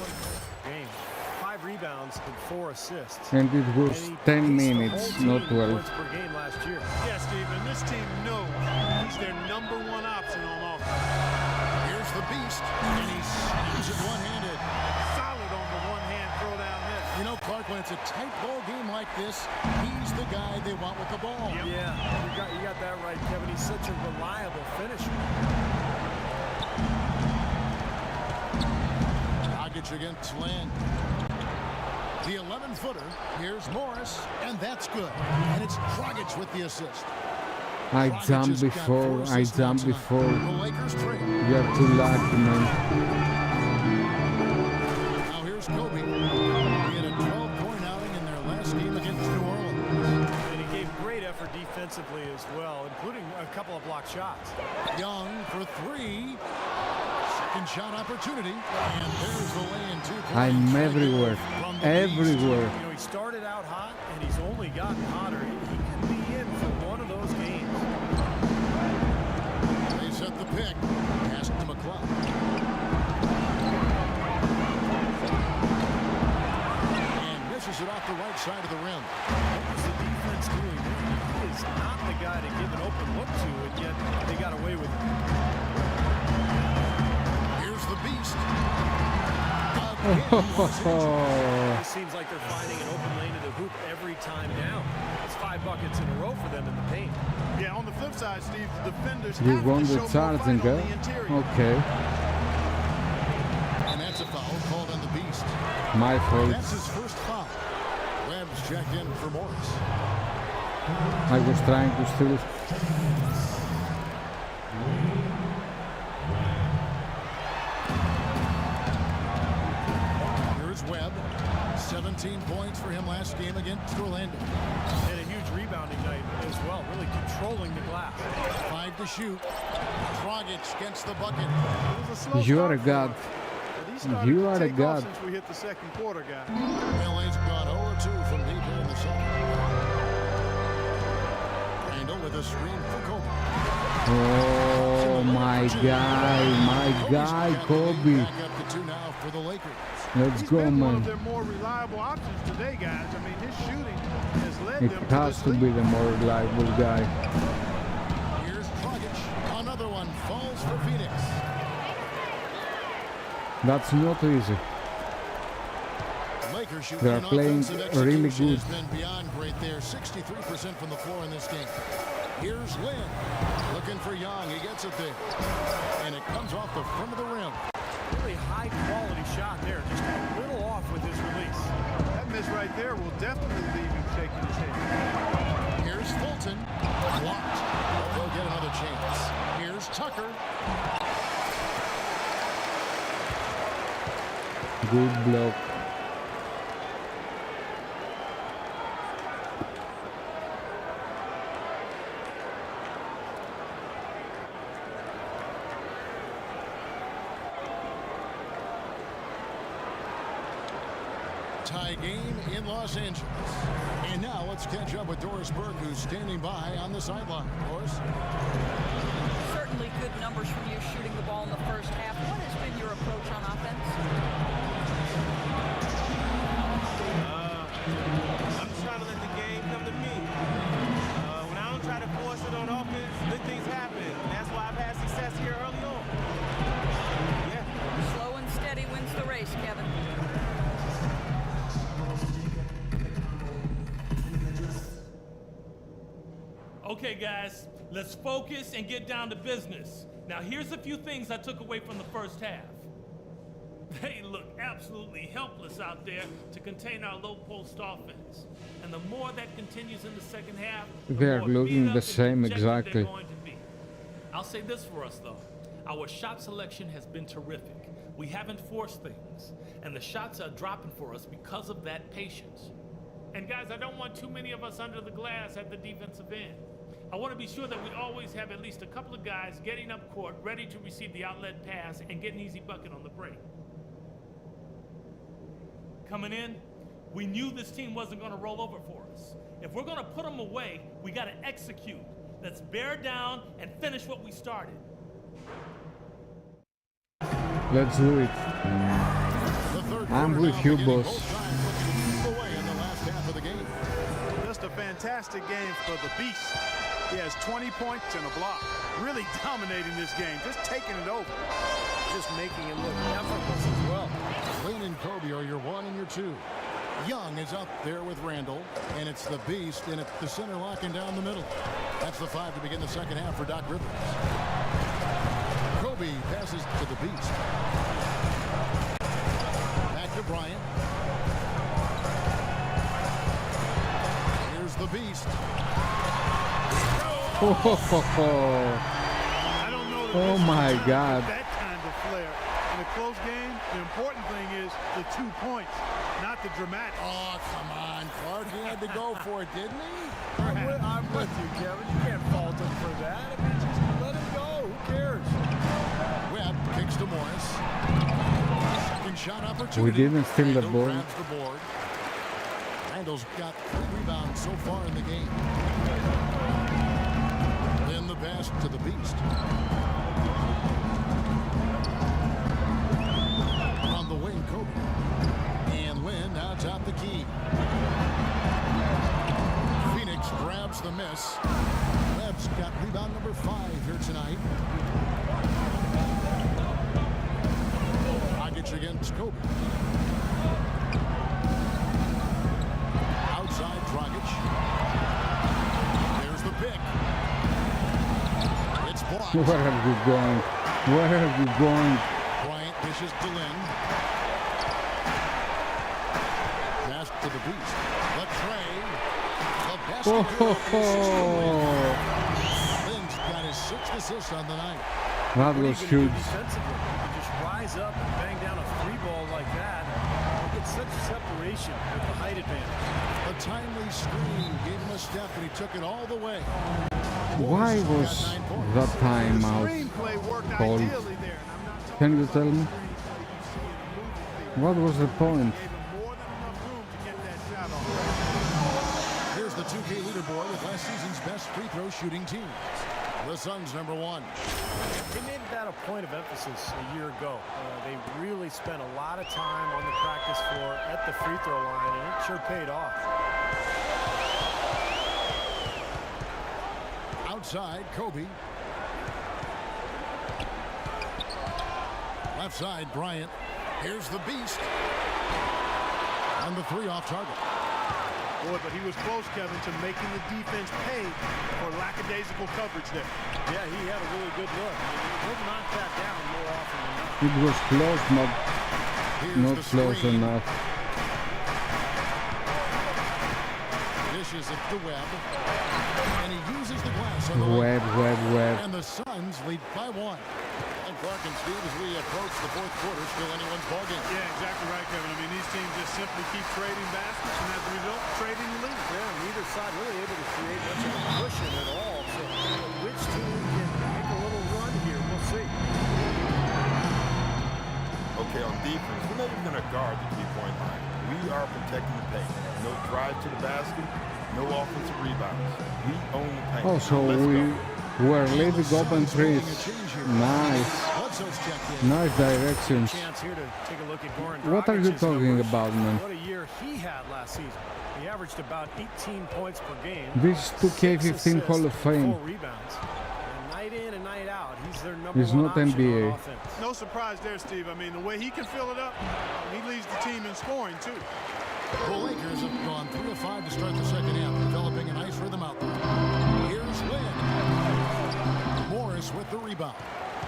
Speaker 3: games, 5 rebounds and 4 assists.
Speaker 4: And it was
Speaker 3: And he
Speaker 4: 10
Speaker 3: paced the
Speaker 4: minutes,
Speaker 3: whole team
Speaker 4: not
Speaker 3: in
Speaker 4: 12.
Speaker 3: points per game last year.
Speaker 2: Yeah, Steve, and this team knows he's their number 1 option on offense.
Speaker 1: Here's the Beast, and he slams it one-handed.
Speaker 2: Solid on the one-hand throw down there.
Speaker 1: You know, Clark, when it's a tight ball game like this, he's the guy they want with the ball.
Speaker 3: Yeah, you got that right, Kevin. He's such a reliable finisher.
Speaker 1: Dragic against Land. The 11-footer. Here's Morris, and that's good. And it's Dragic with the assist.
Speaker 4: I
Speaker 1: Dragic
Speaker 4: jumped
Speaker 1: has got
Speaker 4: before.
Speaker 1: 4
Speaker 4: I
Speaker 1: assists now
Speaker 4: jumped
Speaker 1: tonight.
Speaker 4: before.
Speaker 1: The Lakers trade.
Speaker 4: You are too lucky, man.
Speaker 1: Now here's Kobe. He had a 12-point outing in their last game against New Orleans.
Speaker 3: And he gave great effort defensively as well, including a couple of blocked shots.
Speaker 1: Young for 3. Second shot opportunity. And there's the lay-in 2 points.
Speaker 4: I'm everywhere.
Speaker 1: From the
Speaker 4: Everywhere.
Speaker 3: You know, he started out hot, and he's only gotten hotter. He can be in for one of those games.
Speaker 1: They set the pick. Pass to McCloud. And misses it off the right side of the rim.
Speaker 3: What was the defense doing? He is not the guy to give an open look to, and yet they got away with it.
Speaker 1: Here's the Beast.
Speaker 3: It seems like they're finding an open lane to the hoop every time now. It's 5 buckets in a row for them in the paint.
Speaker 2: Yeah, on the flip side, Steve, the defenders
Speaker 4: You
Speaker 2: have
Speaker 4: want
Speaker 2: to
Speaker 4: the
Speaker 2: show more
Speaker 4: charging,
Speaker 2: fight on
Speaker 4: huh?
Speaker 2: the interior.
Speaker 4: Okay.
Speaker 1: And that's a foul called on the Beast.
Speaker 4: My fault.
Speaker 1: That's his first foul. Webb's checked in for Morris.
Speaker 4: I was trying to steal.
Speaker 1: Here's Webb. 17 points for him last game against Orlando.
Speaker 3: And a huge rebounding night as well, really controlling the glass.
Speaker 1: 5 to shoot. Dragic gets the bucket.
Speaker 2: It was a slow
Speaker 4: You are
Speaker 2: start
Speaker 4: a
Speaker 2: for
Speaker 4: god.
Speaker 2: him, but he started
Speaker 4: You
Speaker 2: to
Speaker 4: are a
Speaker 2: take off
Speaker 4: god.
Speaker 2: since we hit the second quarter, guys.
Speaker 1: LA's gone 0-2 from deep here in the second. Randall with a screen for Kobe.
Speaker 4: Oh, my guy, Kobe.
Speaker 1: Back up to 2 now for the Lakers.
Speaker 4: Let's
Speaker 2: He's
Speaker 4: go,
Speaker 2: been one of
Speaker 4: man.
Speaker 2: their more reliable options today, guys. I mean, his shooting has led
Speaker 4: It
Speaker 2: them
Speaker 4: has
Speaker 2: to
Speaker 4: to
Speaker 2: this
Speaker 4: be
Speaker 2: lead.
Speaker 4: the more reliable guy.
Speaker 1: Here's Dragic. Another one falls for Phoenix.
Speaker 4: That's not easy.
Speaker 1: Lakers shooting
Speaker 4: They are
Speaker 1: an
Speaker 4: playing
Speaker 1: offensive
Speaker 4: really
Speaker 1: execution
Speaker 4: good.
Speaker 1: has been beyond great there. 63% from the floor in this game. Here's Lynn. Looking for Young. He gets it there. And it comes off the front of the rim.
Speaker 3: Really high quality shot there, just a little off with his release.
Speaker 2: That miss right there will definitely leave him shaking his head.
Speaker 1: Here's Fulton. Blocked. But they'll get another chance. Here's Tucker.
Speaker 4: Good block.
Speaker 1: Tie game in Los Angeles. And now let's catch up with Doris Burke, who's standing by on the sideline. Doris?
Speaker 5: Certainly good numbers from you shooting the ball in the first half. What has been your approach on offense?
Speaker 7: I'm just trying to let the game come to me. When I don't try to force it on offense, good things happen. And that's why I've had success here early on. Yeah.
Speaker 5: Slow and steady wins the race, Kevin.
Speaker 8: Okay, guys, let's focus and get down to business. Now, here's a few things I took away from the first half. They look absolutely helpless out there to contain our low post offense. And the more that continues in the second half, the
Speaker 4: They are
Speaker 8: more
Speaker 4: looking
Speaker 8: beat up
Speaker 4: the
Speaker 8: and
Speaker 4: same
Speaker 8: dejected
Speaker 4: exactly.
Speaker 8: they're going to be. I'll say this for us, though. Our shot selection has been terrific. We haven't forced things, and the shots are dropping for us because of that patience. And guys, I don't want too many of us under the glass at the defensive end. I want to be sure that we always have at least a couple of guys getting up court, ready to receive the outlet pass and get an easy bucket on the break. Coming in, we knew this team wasn't going to roll over for us. If we're going to put them away, we got to execute. Let's bear down and finish what we started.
Speaker 4: Let's do it. I'm with you, boss.
Speaker 2: Just a fantastic game for the Beast. He has 20 points and a block. Really dominating this game, just taking it over.
Speaker 3: Just making it look effortless as well.
Speaker 1: Lynn and Kobe are your 1 and your 2. Young is up there with Randall, and it's the Beast in at the center, locking down the middle. That's the 5 to begin the second half for Doc Rivers. Kobe passes to the Beast. Back to Bryant. Here's the Beast.
Speaker 2: I don't know that
Speaker 4: Oh my God.
Speaker 2: that kind of flair. In a close game, the important thing is the 2 points, not the dramatic.
Speaker 1: Oh, come on, Clark. He had to go for it, didn't he?
Speaker 3: I'm with you, Kevin. You can't fault him for that. I mean, just let him go. Who cares?
Speaker 1: Webb kicks to Morris. Second shot opportunity.
Speaker 4: We didn't steal the
Speaker 1: Randall
Speaker 4: ball.
Speaker 1: grabs the board. Randall's got 3 rebounds so far in the game. Then the pass to the Beast. On the wing, Kobe. And Lynn now top the key. Phoenix grabs the miss. Webb's got rebound number 5 here tonight. Dragic against Kobe. Outside Dragic. There's the pick. It's blocked.
Speaker 4: Where are you going? Where are you going?
Speaker 1: Bryant dishes to Lynn. Pass to the Beast. The tray. The basket. Lynn's got his 6th assist on the night.
Speaker 4: That was huge.
Speaker 3: Defensively, you can just rise up and bang down a 3-ball like that. You get such separation with the height advantage.
Speaker 1: A timely screen gave him a step, and he took it all the way.
Speaker 4: Why was that time out
Speaker 2: Screenplay worked
Speaker 4: called?
Speaker 2: ideally there, and I'm not talking
Speaker 4: Can you tell me? What was the point?
Speaker 2: gave him more than enough room to get that shot off.
Speaker 1: Here's the 2K leaderboard with last season's best free throw shooting teams. The Suns #1.
Speaker 3: They made that a point of emphasis a year ago. They really spent a lot of time on the practice floor at the free throw line, and it sure paid off.
Speaker 1: Outside, Kobe. Left side, Bryant. Here's the Beast. On the 3 off target.
Speaker 2: Boy, but he was close, Kevin, to making the defense pay for lackadaisical coverage there.
Speaker 3: Yeah, he had a really good look. He'll knock that down more often than not.
Speaker 4: It was close, but
Speaker 1: Here's
Speaker 4: not
Speaker 1: the
Speaker 4: close
Speaker 1: screen.
Speaker 4: enough.
Speaker 1: Dishes it to Webb. And he uses the glass on the lane.
Speaker 4: Webb.
Speaker 1: And the Suns lead by 1. And Clark and Steve, as we approach the 4th quarter, still anyone's ballgame.
Speaker 2: Yeah, exactly right, Kevin. I mean, these teams just simply keep trading baskets, and as a result, trading the lead.
Speaker 3: Yeah, neither side really able to create much of a cushion at all. So which team can make a little run here, we'll see.
Speaker 9: Okay, on defense, we're not even going to guard the 3-point line. We are protecting the paint. No drive to the basket, no offensive rebounds. We own the paint.
Speaker 4: Oh, so
Speaker 9: Let's
Speaker 4: we
Speaker 9: go.
Speaker 4: were leaving open threes. Nice.
Speaker 1: Bledsoe's checked in.
Speaker 4: Nice directions.
Speaker 3: Chance here to take a look at Goran
Speaker 4: What are you
Speaker 3: Dragic's
Speaker 4: talking
Speaker 3: numbers.
Speaker 4: about, man?
Speaker 3: What a year he had last season. He averaged about 18 points per game.
Speaker 4: This is 2K15
Speaker 3: 6
Speaker 4: Hall of
Speaker 3: assists,
Speaker 4: Fame.
Speaker 3: 4 rebounds. And night in and night out, he's their number
Speaker 4: It's
Speaker 3: 1
Speaker 4: not
Speaker 3: option
Speaker 4: NBA.
Speaker 3: on offense.
Speaker 2: No surprise there, Steve. I mean, the way he can fill it up, he leads the team in scoring, too.
Speaker 1: The Lakers have gone 3 of 5 to start the second half, developing a nice rhythm out there. Here's Lynn. Morris with the rebound.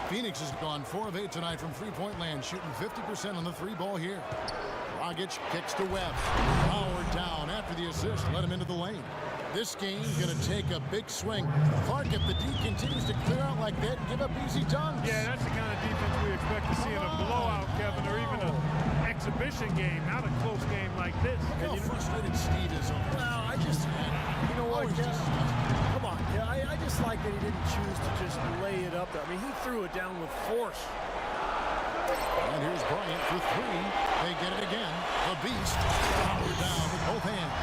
Speaker 1: Phoenix has gone 4 of 8 tonight from 3-point land, shooting 50% on the 3-ball here. Dragic kicks to Webb. Howard down after the assist, let him into the lane. This game's going to take a big swing. Clark, if the D continues to clear out like that, give up easy dunks.
Speaker 2: Yeah, that's the kind of defense we expect to see in a blowout, Kevin, or even an exhibition game, not a close game like this.
Speaker 1: Look how frustrated Steve is over this.
Speaker 3: Well, you know what, come on. Yeah, I just like that he didn't choose to just lay it up there. I mean, he threw it down with force.
Speaker 1: And here's Bryant for three. They get it again. The Beast powered down with both hands.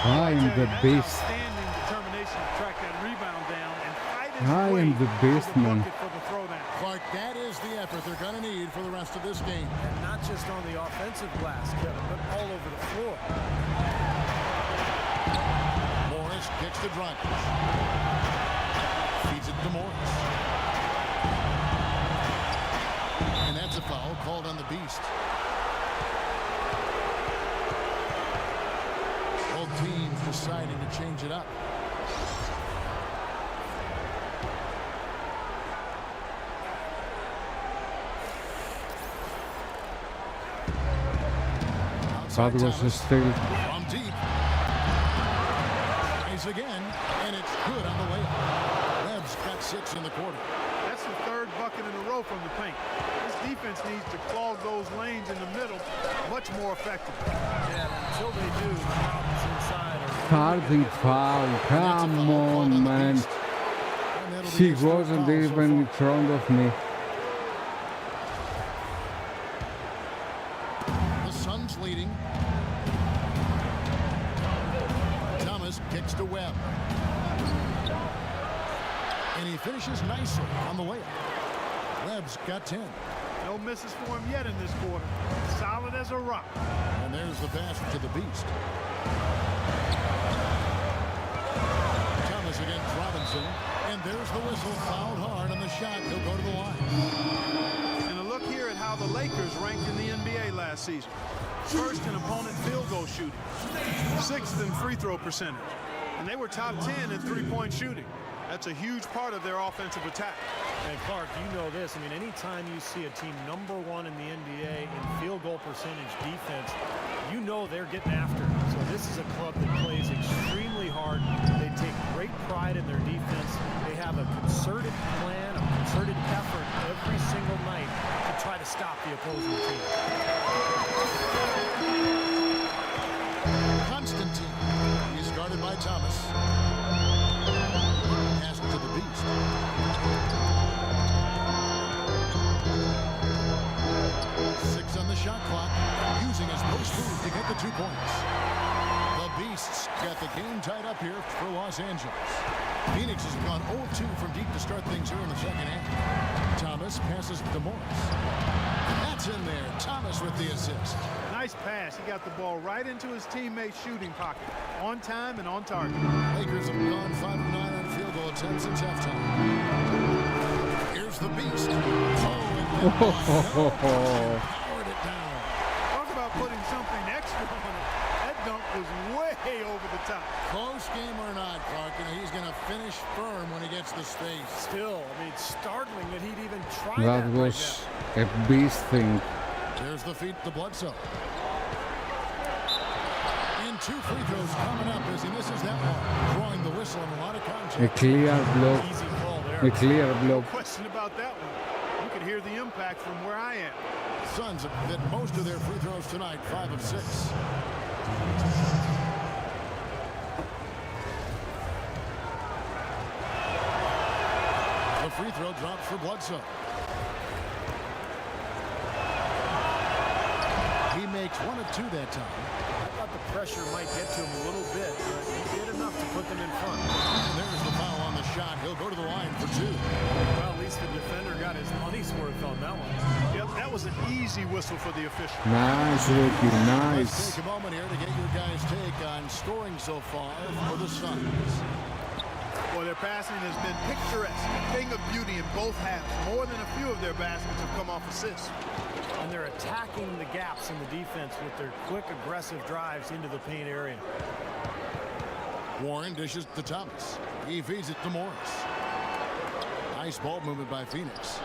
Speaker 4: I am the beast.
Speaker 2: Outstanding determination to track that rebound down and fight his
Speaker 4: I
Speaker 2: way
Speaker 4: am the beast,
Speaker 2: to the
Speaker 4: man.
Speaker 2: bucket for the throwdown.
Speaker 1: Clark, that is the effort they're going to need for the rest of this game.
Speaker 3: And not just on the offensive glass, Kevin, but all over the floor.
Speaker 1: Morris kicks the drive. Feeds it to Morris. And that's a foul called on the Beast. Both teams deciding to change it up.
Speaker 4: That was a steal.
Speaker 1: From deep. Tries again, and it's good on the layup. Webb's got 6 in the quarter.
Speaker 2: That's the third bucket in a row from the paint. This defense needs to clog those lanes in the middle much more effectively.
Speaker 3: Yeah, until they do, the problems inside are...
Speaker 4: Starting foul. Come on, man. He wasn't even in front of me.
Speaker 1: The Suns leading. Thomas kicks to Webb. And he finishes nicely on the layup. Webb's got 10.
Speaker 2: No misses for him yet in this quarter. Solid as a rock.
Speaker 1: And there's the pass to the Beast. Thomas against Robinson. And there's the whistle. Fouled hard on the shot. He'll go to the line.
Speaker 2: And a look here at how the Lakers ranked in the NBA last season. First in opponent field goal shooting. 6th in free throw percentage. And they were top 10 in three-point shooting. That's a huge part of their offensive attack.
Speaker 3: And Clark, you know this. I mean, anytime you see a team #1 in the NBA in field goal percentage defense, you know they're getting after it. So this is a club that plays extremely hard. They take great pride in their defense. They have a concerted plan, a concerted effort every single night to try to stop the opposing team.
Speaker 1: Constantine. He's guarded by Thomas. Pass to the Beast. Six on the shot clock. Using his post move to get the 2 points. The Beasts got the game tied up here for Los Angeles. Phoenix has gone 0-2 from deep to start things here in the second half. Thomas passes to Morris. That's in there. Thomas with the assist.
Speaker 2: Nice pass. He got the ball right into his teammate's shooting pocket. On time and on target.
Speaker 1: Lakers have gone 5 of 9 on field goal attempts since halftime. Here's the Beast. Powered it down.
Speaker 2: Talk about putting something extra on it. That dunk was way over the top.
Speaker 1: Close game or not, Clark, he's going to finish firm when he gets the space.
Speaker 3: Still, I mean, startling that he'd even try
Speaker 4: That
Speaker 3: that
Speaker 4: was a beast thing.
Speaker 1: There's the feed to Bledsoe. And 2 free throws coming up as he misses that one. Drawing the whistle and a lot of contact.
Speaker 4: A clear block.
Speaker 3: Easy call there.
Speaker 4: A clear block.
Speaker 2: No question about that one. You could hear the impact from where I am.
Speaker 1: Suns have hit most of their free throws tonight, 5 of 6. The free throw drops for Bledsoe. He makes 1 of 2 that time.
Speaker 3: I thought the pressure might get to him a little bit, but he did enough to put them in front.
Speaker 1: And there's the foul on the shot. He'll go to the line for 2.
Speaker 3: Well, at least the defender got his money's worth on that one.
Speaker 2: Yep, that was an easy whistle for the official.
Speaker 4: Nice, Ricky,
Speaker 1: Let's
Speaker 4: nice.
Speaker 1: take a moment here to get your guys' take on scoring so far for the Suns.
Speaker 2: Well, their passing has been picturesque, a thing of beauty in both halves. More than a few of their baskets have come off assists.
Speaker 3: And they're attacking the gaps in the defense with their quick, aggressive drives into the paint area.
Speaker 1: Warren dishes to Thomas. He feeds it to Morris. Nice ball movement by Phoenix.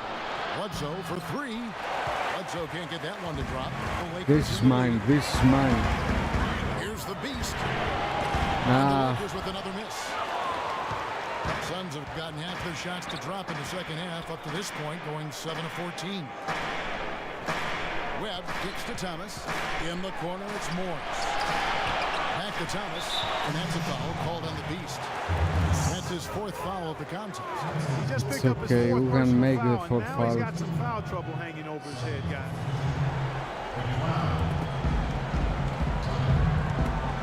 Speaker 1: Bledsoe for 3. Bledsoe can't get that one to drop.
Speaker 4: This is mine. This is mine.
Speaker 1: Here's the Beast.
Speaker 4: Ah.
Speaker 1: Lakers with another miss. Suns have gotten half their shots to drop in the second half up to this point, going 7 of 14. Webb kicks to Thomas. In the corner, it's Morris. Back to Thomas, and that's a foul called on the Beast. That's his fourth foul of the contest.
Speaker 2: He just picked
Speaker 4: It's
Speaker 2: up his
Speaker 4: okay,
Speaker 2: fourth
Speaker 4: we can
Speaker 2: personal
Speaker 4: make the
Speaker 2: foul, and
Speaker 4: fourth
Speaker 2: now he's
Speaker 4: foul.
Speaker 2: got some foul trouble hanging over his head, guys.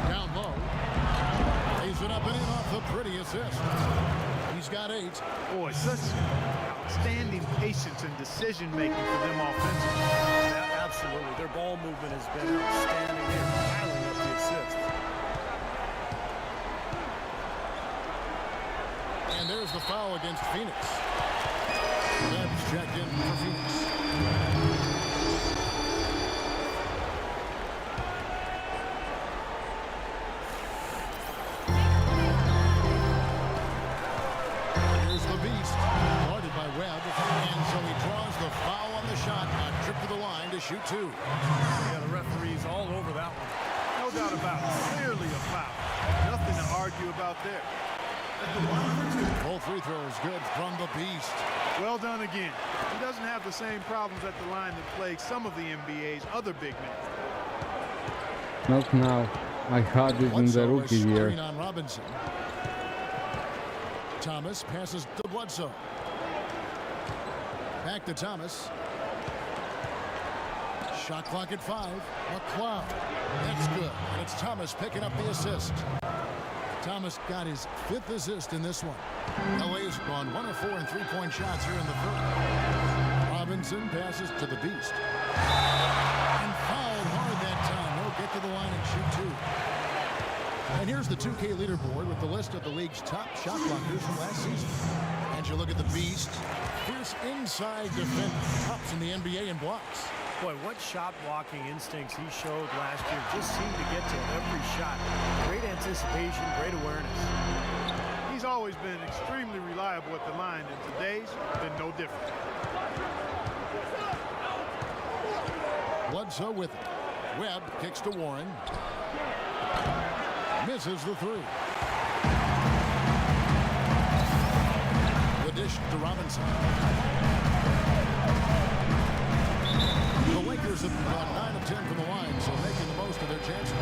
Speaker 1: Down low. Lays it up and in off the pretty assist. He's got 8.
Speaker 2: Boy, such outstanding patience and decision-making for them offensively.
Speaker 3: Yeah, absolutely. Their ball movement has been outstanding. They're piling up the assists.
Speaker 1: And there's the foul against Phoenix. Webb's checked in for Phoenix. Here's the Beast, guarded by Webb, and so he draws the foul on the shot, a trip to the line to shoot 2.
Speaker 3: Yeah, the referee's all over that one.
Speaker 2: No doubt about it. Clearly a foul. Nothing to argue about there.
Speaker 1: Both free throws good from the Beast.
Speaker 2: Well done again. He doesn't have the same problems at the line that plague some of the NBA's other big men.
Speaker 4: Not now. I had it in the
Speaker 1: Bledsoe
Speaker 4: rookie
Speaker 1: is
Speaker 4: year.
Speaker 1: screen on Robinson. Thomas passes to Bledsoe. Back to Thomas. Shot clock at 5. McCloud. That's good. And it's Thomas picking up the assist. Thomas got his 5th assist in this one. LA's gone 1 of 4 in three-point shots here in the third. Robinson passes to the Beast. And fouled hard that time. He'll get to the line and shoot 2. And here's the 2K leaderboard with the list of the league's top shot blockers from last season. And you look at the Beast. Fierce inside defender. Tops in the NBA in blocks.
Speaker 3: Boy, what shot blocking instincts he showed last year. Just seemed to get to every shot. Great anticipation, great awareness.
Speaker 2: He's always been extremely reliable at the line, and today's been no different.
Speaker 1: Bledsoe with it. Webb kicks to Warren. Misses the 3. The dish to Robinson. The Lakers have gone 9 of 10 from the line, so making the most of their chances.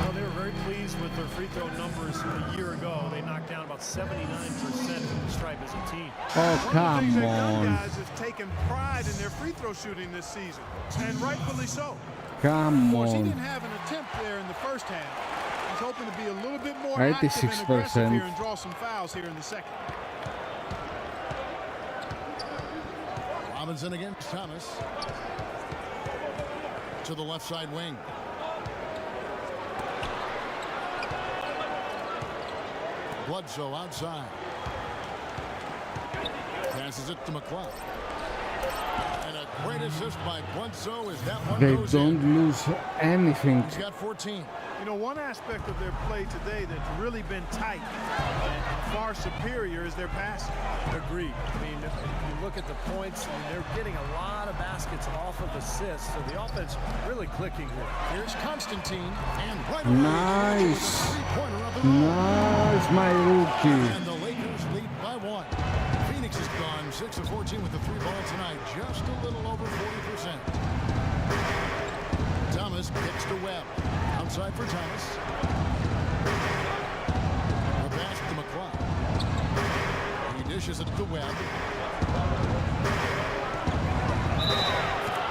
Speaker 3: Well, they were very pleased with their free throw numbers a year ago. They knocked down about 79% from the stripe as a team.
Speaker 4: Oh,
Speaker 2: One of the things
Speaker 4: come
Speaker 2: they've done,
Speaker 4: on.
Speaker 2: guys, is taken pride in their free throw shooting this season, and rightfully so.
Speaker 4: Come
Speaker 2: Of course, he
Speaker 4: on.
Speaker 2: didn't have an attempt there in the first half. He's hoping to be a little bit more active and
Speaker 4: 86%.
Speaker 2: aggressive here and draw some fouls here in the second.
Speaker 1: Robinson against Thomas. To the left side wing. Bledsoe outside. Passes it to McCloud. And a great assist by Bledsoe as that one
Speaker 4: They
Speaker 1: goes
Speaker 4: don't
Speaker 1: in.
Speaker 4: lose anything.
Speaker 1: He's got 14.
Speaker 2: You know, one aspect of their play today that's really been tight and far superior is their passing.
Speaker 3: Agreed. I mean, if you look at the points, I mean, they're getting a lot of baskets off of assists, so the offense really clicking here.
Speaker 1: Here's Constantine, and right away,
Speaker 4: Nice.
Speaker 1: three-pointer of the night.
Speaker 4: Nice, my rookie.
Speaker 1: And the Lakers lead by 1. Phoenix has gone 6 of 14 with the 3 ball tonight, just a little over 40%. Thomas kicks to Webb. Outside for Thomas. The pass to McCloud. He dishes it to Webb.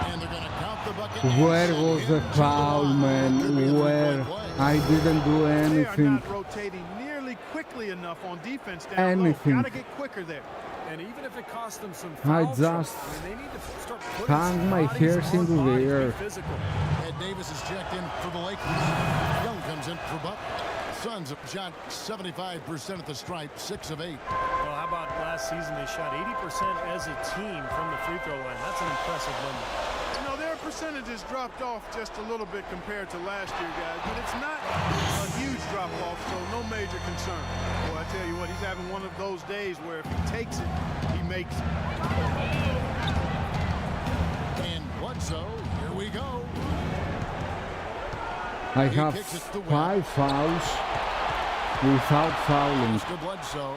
Speaker 1: And they're going to count the bucket.
Speaker 4: Where was the foul, man? Where? I didn't do
Speaker 2: They are
Speaker 4: anything.
Speaker 2: not rotating nearly quickly enough on defense down
Speaker 4: Anything.
Speaker 2: low. Got to get quicker there.
Speaker 3: And even if it costs them some
Speaker 4: I
Speaker 3: foul trouble,
Speaker 4: just
Speaker 3: I mean, they need to start putting
Speaker 4: hung
Speaker 3: some
Speaker 4: my
Speaker 3: bodies
Speaker 4: hairs
Speaker 3: on
Speaker 4: into the
Speaker 3: bodies, be
Speaker 4: air.
Speaker 3: physical.
Speaker 1: Ed Davis is checked in for the Lakers. Young comes in for Buck. Suns have shot 75% at the stripe, 6 of 8.
Speaker 3: Well, how about last season? They shot 80% as a team from the free throw line. That's an impressive number.
Speaker 2: You know, their percentages dropped off just a little bit compared to last year, guys, but it's not a huge drop-off, so no major concern. Well, I tell you what, he's having one of those days where if he takes it, he makes it.
Speaker 1: And Bledsoe, here we go.
Speaker 4: I have 5 fouls. without fouling.
Speaker 1: Mr. Bledsoe.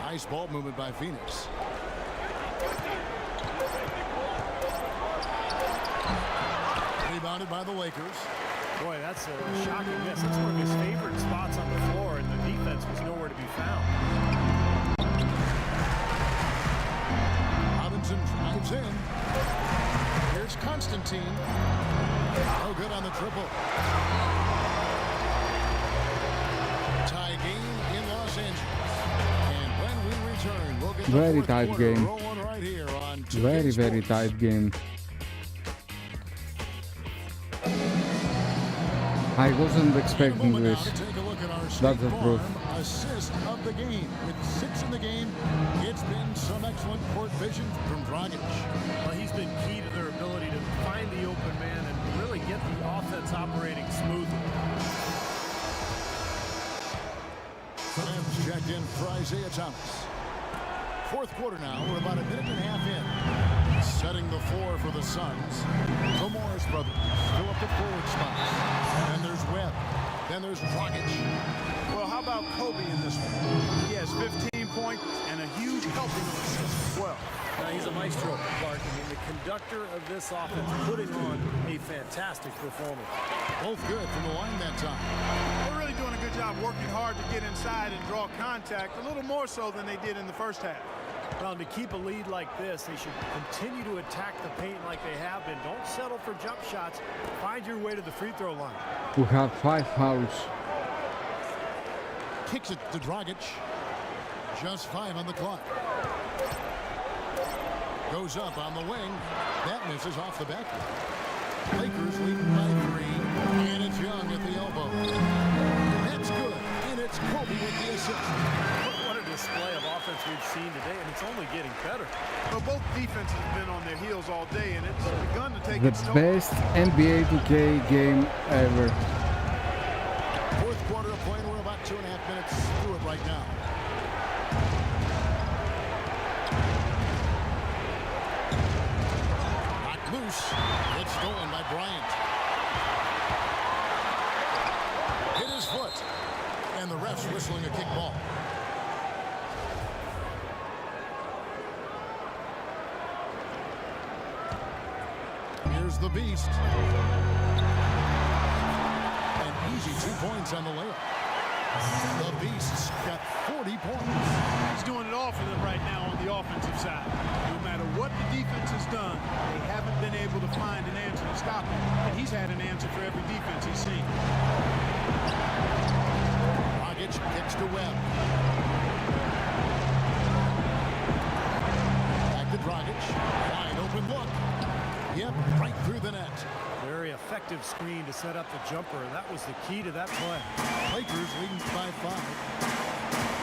Speaker 1: Nice ball movement by Phoenix. Rebounded by the Lakers.
Speaker 3: Boy, that's a shocking miss. That's one of his favorite spots on the floor, and the defense was nowhere to be found.
Speaker 1: Robinson drives in. Here's Constantine. No good on the triple. Tie game in Los Angeles. And when we return, we'll get the
Speaker 4: Very
Speaker 1: fourth
Speaker 4: tight
Speaker 1: quarter
Speaker 4: game.
Speaker 1: rolling right here on 2K
Speaker 4: Very, very
Speaker 1: Sports.
Speaker 4: tight game. I wasn't expecting
Speaker 1: Moment now
Speaker 4: this.
Speaker 1: to take a look at our
Speaker 4: That's
Speaker 1: State
Speaker 4: the proof.
Speaker 1: Farm assist of the game. With 6 in the game, it's been some excellent court vision from Dragic.
Speaker 3: Well, he's been key to their ability to find the open man and really get the offense operating smoothly.
Speaker 1: Rams checked in for Isaiah Thomas. Fourth quarter now. We're about a minute and a half in. Setting the floor for the Suns. The Morris brothers fill up the forward spot. Then there's Webb. Then there's Dragic.
Speaker 2: Well, how about Kobe in this one? He has 15 points and a huge helping of assists as well.
Speaker 3: He's a maestro, Clark. I mean, the conductor of this offense putting on a fantastic performance.
Speaker 1: Both good from the line that time.
Speaker 2: They're really doing a good job working hard to get inside and draw contact, a little more so than they did in the first half.
Speaker 3: Well, to keep a lead like this, they should continue to attack the paint like they have been. Don't settle for jump shots. Find your way to the free throw line.
Speaker 4: We have 5 fouls.
Speaker 1: Kicks it to Dragic. Just 5 on the clock. Goes up on the wing. That misses off the back. Lakers leading by 3. And it's Young at the elbow. That's good. And it's Kobe with the assist.
Speaker 3: What a display of offense we've seen today, and it's only getting better.
Speaker 2: Well, both defenses have been on their heels all day, and it's begun to take
Speaker 4: The
Speaker 2: its toll.
Speaker 4: best NBA 2K game ever.
Speaker 1: Fourth quarter of play, and we're about 2.5 minutes through it right now. Knocked loose. It's stolen by Bryant. Hit his foot. And the ref's whistling a kick ball. Here's the Beast. An easy 2 points on the layup. The Beast's got 40 points.
Speaker 2: He's doing it all for them right now on the offensive side. No matter what the defense has done, they haven't been able to find an answer to stop him. And he's had an answer for every defense he's seen.
Speaker 1: Dragic kicks to Webb. Back to Dragic. Wide open look. Yep, right through the net.
Speaker 3: Very effective screen to set up the jumper, and that was the key to that play.
Speaker 1: Lakers leading by 5.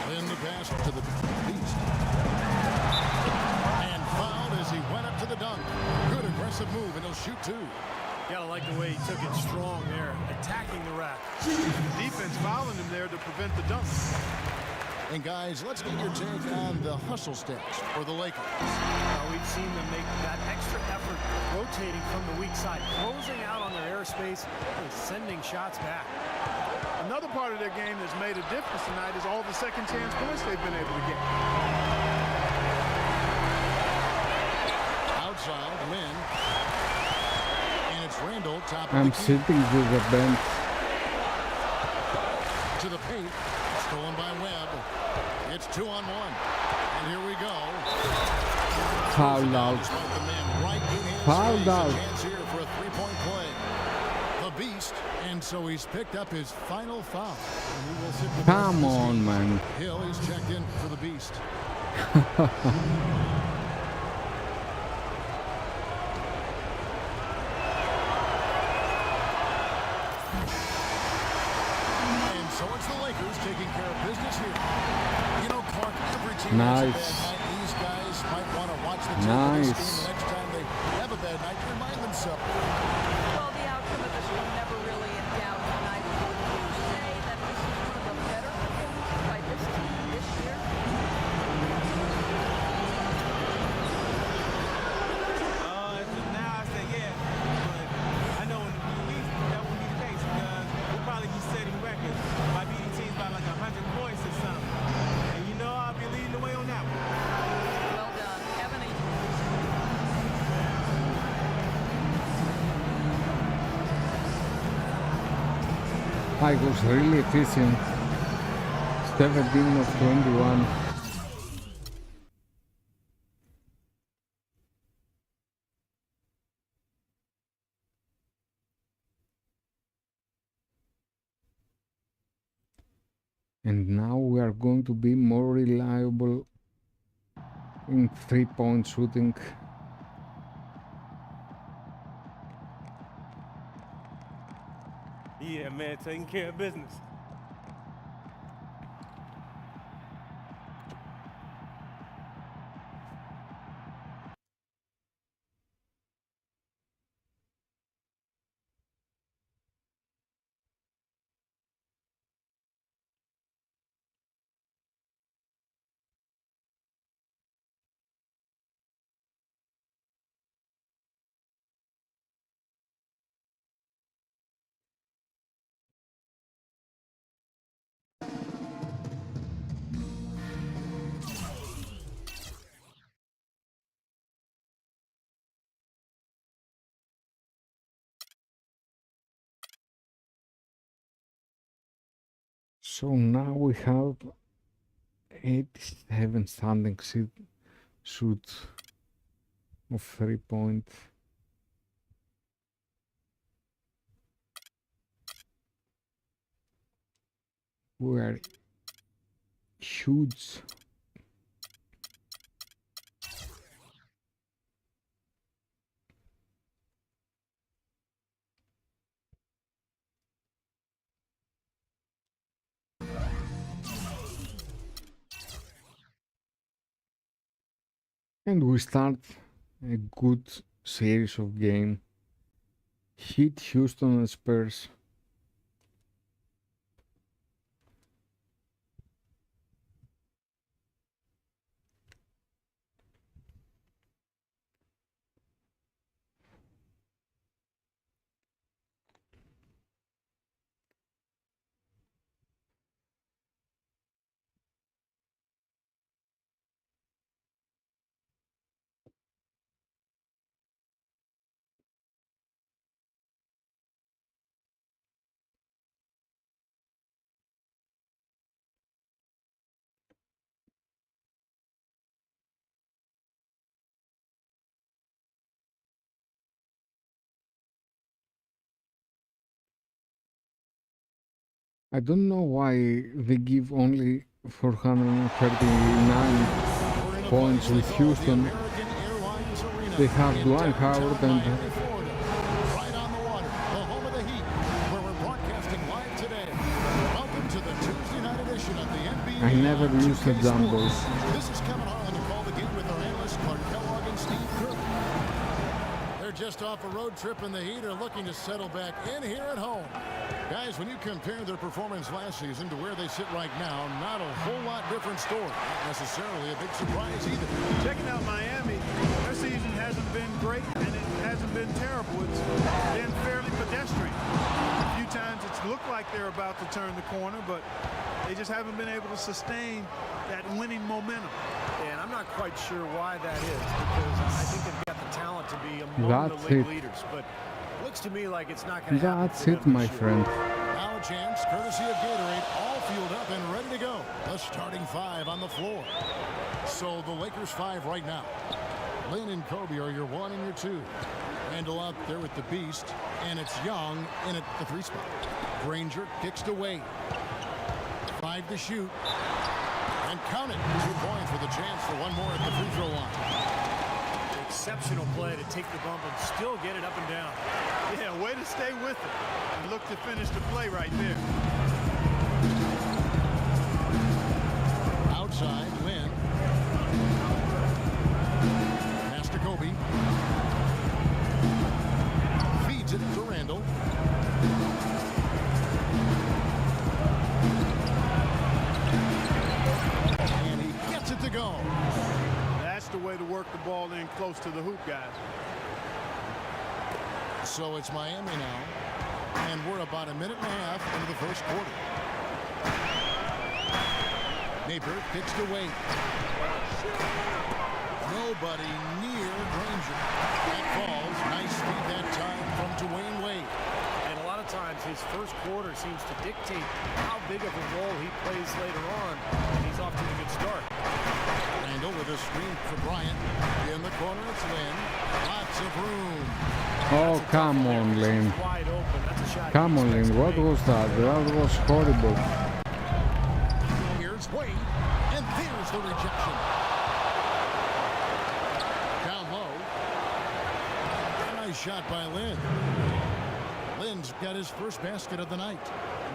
Speaker 1: Then the pass to the Beast. And fouled as he went up to the dunk. Good aggressive move, and he'll shoot 2.
Speaker 3: Gotta like the way he took it strong there, attacking the rack.
Speaker 2: Defense fouling him there to prevent the dunk.
Speaker 1: And guys, let's get your take on the hustle stats for the Lakers.
Speaker 3: We've seen them make that extra effort rotating from the weak side, closing out on their airspace and sending shots back.
Speaker 2: Another part of their game that's made a difference tonight is all the second chance points they've been able to get.
Speaker 1: Outside, Lynn. And it's Randall, top
Speaker 4: I'm
Speaker 1: of the key.
Speaker 4: sitting with the bench.
Speaker 1: To the paint. Stolen by Webb. It's 2-on-1. And here we go.
Speaker 4: Fouled out.
Speaker 1: Despite the man right in his
Speaker 4: Fouled
Speaker 1: face.
Speaker 4: out.
Speaker 1: A chance here for a 3-point play. The Beast. And so he's picked up his final foul. And he will sit the
Speaker 4: Come
Speaker 1: rest of the
Speaker 4: on,
Speaker 1: season.
Speaker 4: man.
Speaker 1: Hill is checked in for the Beast. And so it's the Lakers taking care of business here. You know, Clark, every team has a
Speaker 4: Nice.
Speaker 1: bad night. These guys might want to watch the tape of this
Speaker 4: Nice.
Speaker 1: game the next time they have a bad night to remind themselves.
Speaker 5: Well, the outcome of this one never really in doubt tonight. Would you say that this is one of the better performances by this team this year?
Speaker 7: Now I say yeah, but I know in a few weeks that won't be the case because we'll probably be setting records
Speaker 4: I was really efficient. 17 of 21. And now we are going to be more reliable in 3-point shooting.
Speaker 7: Yeah, man, taking care of business.
Speaker 4: So now we have 87 standing shoot of 3-point. We are huge. And we start a good series of games. Hit Houston and Spurs. I don't know why they give only 439 points with Houston. They have Dwight Howard and
Speaker 1: Right on the water, the home of the Heat, where we're broadcasting live today. Welcome to the Tuesday night edition of the NBA.
Speaker 4: I never used the jump ball.
Speaker 1: This is Kevin Harlan to call the game with our analysts Clark Kellogg and Steve Kerr. They're just off a road trip, and the Heat are looking to settle back in here at home. Guys, when you compare their performance last season to where they sit right now, not a whole lot different story. Not necessarily a big surprise either.
Speaker 2: Checking out Miami, their season hasn't been great and it hasn't been terrible. It's been fairly pedestrian. A few times it's looked like they're about to turn the corner, but they just haven't been able to sustain that winning momentum.
Speaker 3: And I'm not quite sure why that is, because I think they've got the talent to be among
Speaker 4: That's
Speaker 3: the league
Speaker 4: it.
Speaker 3: leaders, but it looks to me like it's not going to happen.
Speaker 4: That's it, my friend.
Speaker 1: Now a chance, courtesy of Gatorade, all fueled up and ready to go. The starting five on the floor. So the Lakers five right now. Lynn and Kobe are your 1 and your 2. Randall out there with the beast, and it's Young in at the 3 spot. Granger kicks to Wade. 5 to shoot. And count it. 2 points with a chance for one more at the free throw line.
Speaker 3: Exceptional play to take the bump and still get it up and down.
Speaker 2: Yeah, way to stay with it and look to finish the play right there.
Speaker 1: Outside, Lynn. Pass to Kobe. Feeds it to Randall. And he gets it to go.
Speaker 2: That's the way to work the ball in close to the hoop, guys.
Speaker 1: So it's Miami now, and we're about a minute and a half into the first quarter. Napier kicks to Wade. Nobody near Granger. That falls. Nice feed that time from Dwayne Wade.
Speaker 3: And a lot of of times his first quarter seems to dictate how big of a role he plays later on, and he's off to a good start.
Speaker 1: And over the screen for Bryant. In the corner, it's Lynn. Lots of room.
Speaker 4: Oh, come on, Lynn.
Speaker 3: Wide open. That's a shot.
Speaker 4: Come on, Lynn. What was that? That was horrible.
Speaker 1: Here's Wade, and there's the rejection. Down low. Nice shot by Lynn. Lynn's got his first basket of the night.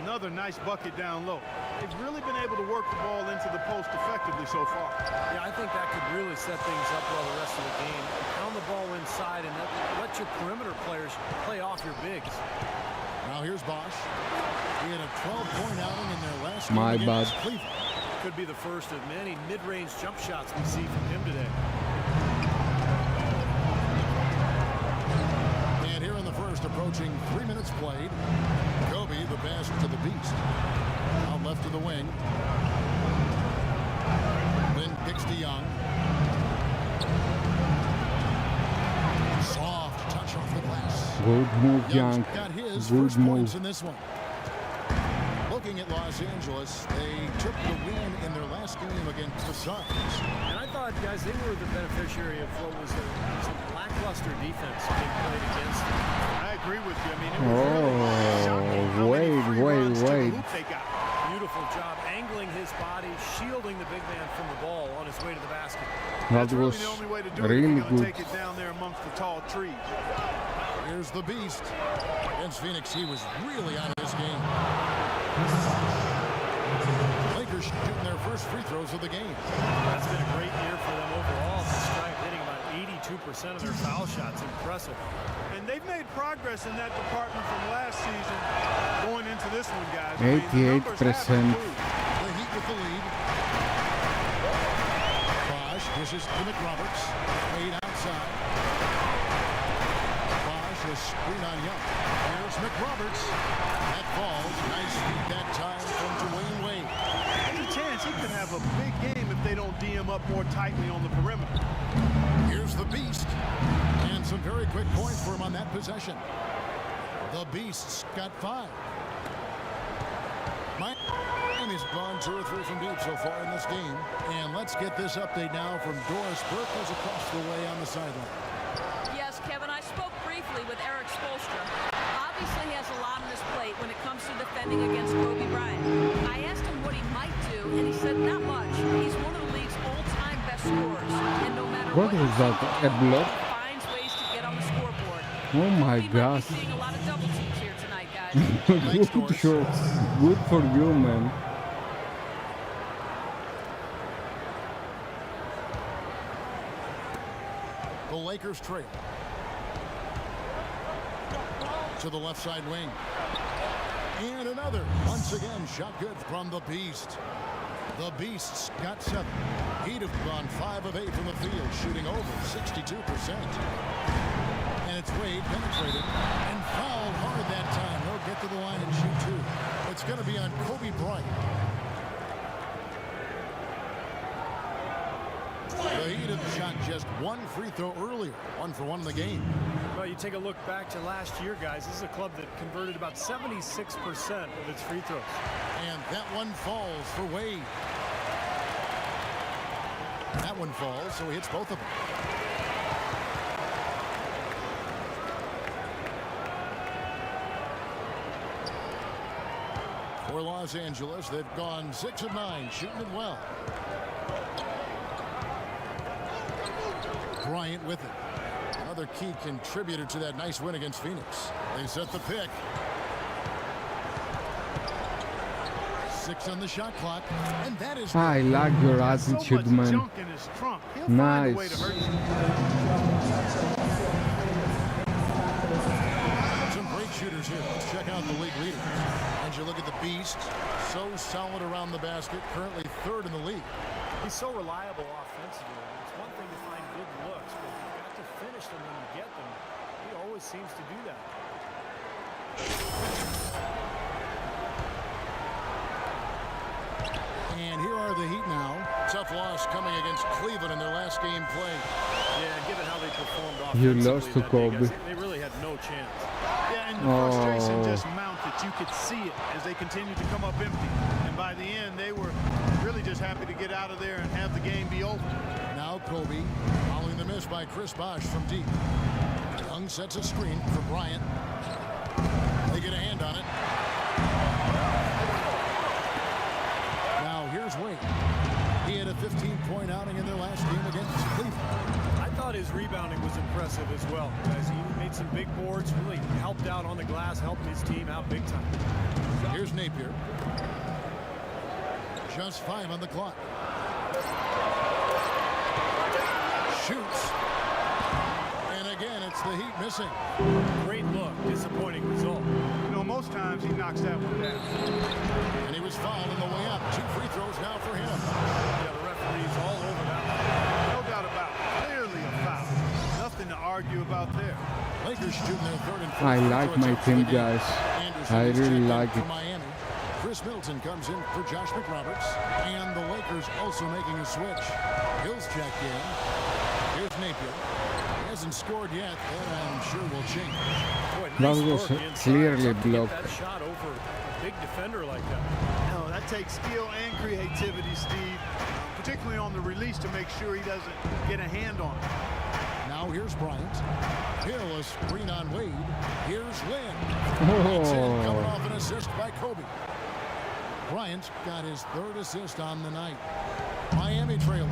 Speaker 2: Another nice bucket down low. They've really been able to work the ball into the post effectively so far.
Speaker 3: Yeah, I think that could really set things up well the rest of the game. Pound the ball inside and let your perimeter players play off your bigs.
Speaker 1: Now here's Bosch. He had a 12-point outing in their last game
Speaker 4: My
Speaker 1: against
Speaker 4: bad.
Speaker 1: Cleveland.
Speaker 3: Could be the first of many mid-range jump shots we see from him today.
Speaker 1: And here in the first, approaching 3 minutes played. Kobe, the pass to the beast. Out left to the wing. Lynn kicks to Young. Soft touch off the glass.
Speaker 4: Good move,
Speaker 1: Young's
Speaker 4: Young.
Speaker 1: got his
Speaker 4: Good
Speaker 1: first points
Speaker 4: move.
Speaker 1: in this one. Looking at Los Angeles, they took the win in their last game against the Suns.
Speaker 3: And I thought, guys, they were the beneficiary of what was some lackluster defense being played against them.
Speaker 2: I agree with you. I mean, it was really shocking how many free runs to the hoop they got.
Speaker 3: Beautiful job angling his body, shielding the big man from the ball on his way to the basket.
Speaker 4: That
Speaker 2: That's really
Speaker 4: was
Speaker 2: the only way to do it.
Speaker 4: really
Speaker 2: You're going to
Speaker 4: good.
Speaker 2: take it down there amongst the tall trees.
Speaker 1: Here's the beast. Against Phoenix, he was really out of this game. Lakers shooting their first free throws of the game.
Speaker 3: That's been a great year for them overall. Stripe hitting about 82% of their foul shots. Impressive.
Speaker 2: And they've made progress in that department from last season going into this one, guys. I mean, the numbers have
Speaker 4: 88%.
Speaker 2: improved.
Speaker 1: The Heat with the lead. Bosch dishes to McRoberts. Wade outside. Bosch a screen on Young. Here's McRoberts. That falls. Nice feed that time from Dwayne Wade.
Speaker 2: There's a chance he could have a big game if they don't D him up more tightly on the perimeter.
Speaker 1: Here's the beast. And some very quick points for him on that possession. The beast's got 5. Miami's gone 2 or 3 from deep so far in this game. And let's get this update now from Doris Burke, who's across the way on the sideline.
Speaker 5: Yes, Kevin, I spoke briefly with Eric Spoelstra. Obviously, he has a lot on his plate when it comes to defending against Kobe Bryant. I asked him what he might do, and he said not much. He's one of the league's all-time best scorers, and no matter
Speaker 4: What was that? A block?
Speaker 5: he finds ways to get on the scoreboard.
Speaker 4: Oh my
Speaker 5: We might
Speaker 4: gosh.
Speaker 5: be seeing a lot of double teams here tonight, guys.
Speaker 4: Good show. Good for you, man.
Speaker 1: The Lakers trail. To the left side wing. And another. Once again, shot good from the Beast. The Beast's got 7. He'd have gone 5 of 8 from the field, shooting over 62%. And it's Wade penetrated and fouled hard that time. He'll get to the line and shoot 2. It's going to be on Kobe Bryant. The Heat have shot just 1 free throw earlier. 1 for 1 in the game.
Speaker 3: Well, you take a look back to last year, guys. This is a club that converted about 76% of its free throws.
Speaker 1: And that one falls for Wade. That one falls, so he hits both of them. For Los Angeles, they've gone 6 of 9, shooting it well. Bryant with it. Another key contributor to that nice win against Phoenix. They set the pick. 6 on the shot clock, and that is.
Speaker 4: I like your
Speaker 2: So
Speaker 4: attitude,
Speaker 2: much
Speaker 4: man.
Speaker 2: junk in his trunk. He'll find a way to
Speaker 4: Nice.
Speaker 2: hurt you.
Speaker 1: Some great shooters here. Let's check out the league leader. And you look at the Beast, so solid around the basket, currently 3rd in the league.
Speaker 3: He's so reliable offensively. It's one thing to find good looks, but you've got to finish them when you get them. He always seems to do that.
Speaker 1: And here are the Heat now. Tough loss coming against Cleveland in their last game played.
Speaker 3: Yeah, given how they performed
Speaker 4: You
Speaker 3: offensively
Speaker 4: lost to
Speaker 3: that day,
Speaker 4: Kobe.
Speaker 3: guys, they really had no chance.
Speaker 2: Yeah, And the frustration just mounted. You could see it as they continued to come up empty. And by the end, they were really just happy to get out of there and have the game be over.
Speaker 1: Now Kobe, following the miss by Chris Bosh from deep. Young sets a screen for Bryant. They get a hand on it. Now here's Wade. He had a 15-point outing in their last game against Cleveland.
Speaker 3: I thought his rebounding was impressive as well, guys. He made some big boards, really helped out on the glass, helped his team out big time.
Speaker 1: Here's Napier. Just 5 on the clock. Shoots. And again, it's the Heat missing.
Speaker 3: Great look, disappointing result.
Speaker 2: You know, most times he knocks that one down.
Speaker 1: And he was fouled on the way up. 2 free throws now for him.
Speaker 3: Yeah, the referee's all over that one.
Speaker 2: No doubt about it. Clearly a foul. Nothing to argue about there.
Speaker 1: Lakers shooting their 3rd and 4th.
Speaker 4: I like my team, guys. I really like it.
Speaker 1: Miami. Chris Middleton comes in for Josh McRoberts. And the Lakers also making a switch. Hill's checked in. Here's Napier. He hasn't scored yet, but I'm sure will change.
Speaker 3: Boy,
Speaker 4: That
Speaker 3: nice
Speaker 4: was
Speaker 3: work inside.
Speaker 4: clearly
Speaker 3: Tough to get
Speaker 4: blocked.
Speaker 3: that shot over a big defender like that.
Speaker 2: No, that takes skill and creativity, Steve, particularly on the release to make sure he doesn't get a hand on it. Now
Speaker 1: here's Bryant. Hill a screen on Wade. Here's Lynn. It's in, coming off an assist by Kobe. Bryant got his 3rd assist on the night. Miami trailing.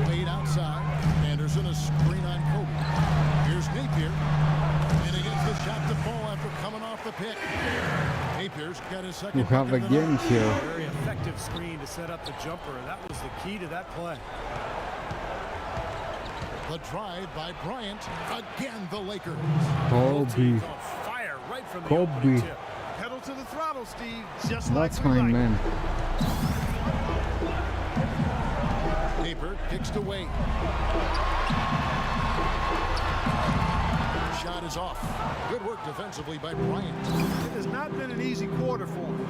Speaker 1: Wade outside. Anderson a screen on Kobe. Here's Napier. And he gets the shot to fall after coming off the pick. Napier's got his 2nd.
Speaker 4: You have a game here.
Speaker 3: Very effective screen to set up the jumper. That was the key to that play.
Speaker 1: The drive by Bryant. Again, the Lakers.
Speaker 4: Kobe.
Speaker 3: On fire right from the
Speaker 4: Kobe.
Speaker 3: opening tip.
Speaker 2: Pedal to the throttle, Steve. Just
Speaker 4: That's
Speaker 2: like we
Speaker 4: my
Speaker 2: like.
Speaker 4: man.
Speaker 1: Napier kicks to Wade. Shot is off. Good work defensively by Bryant.
Speaker 2: It has not been an easy quarter for him,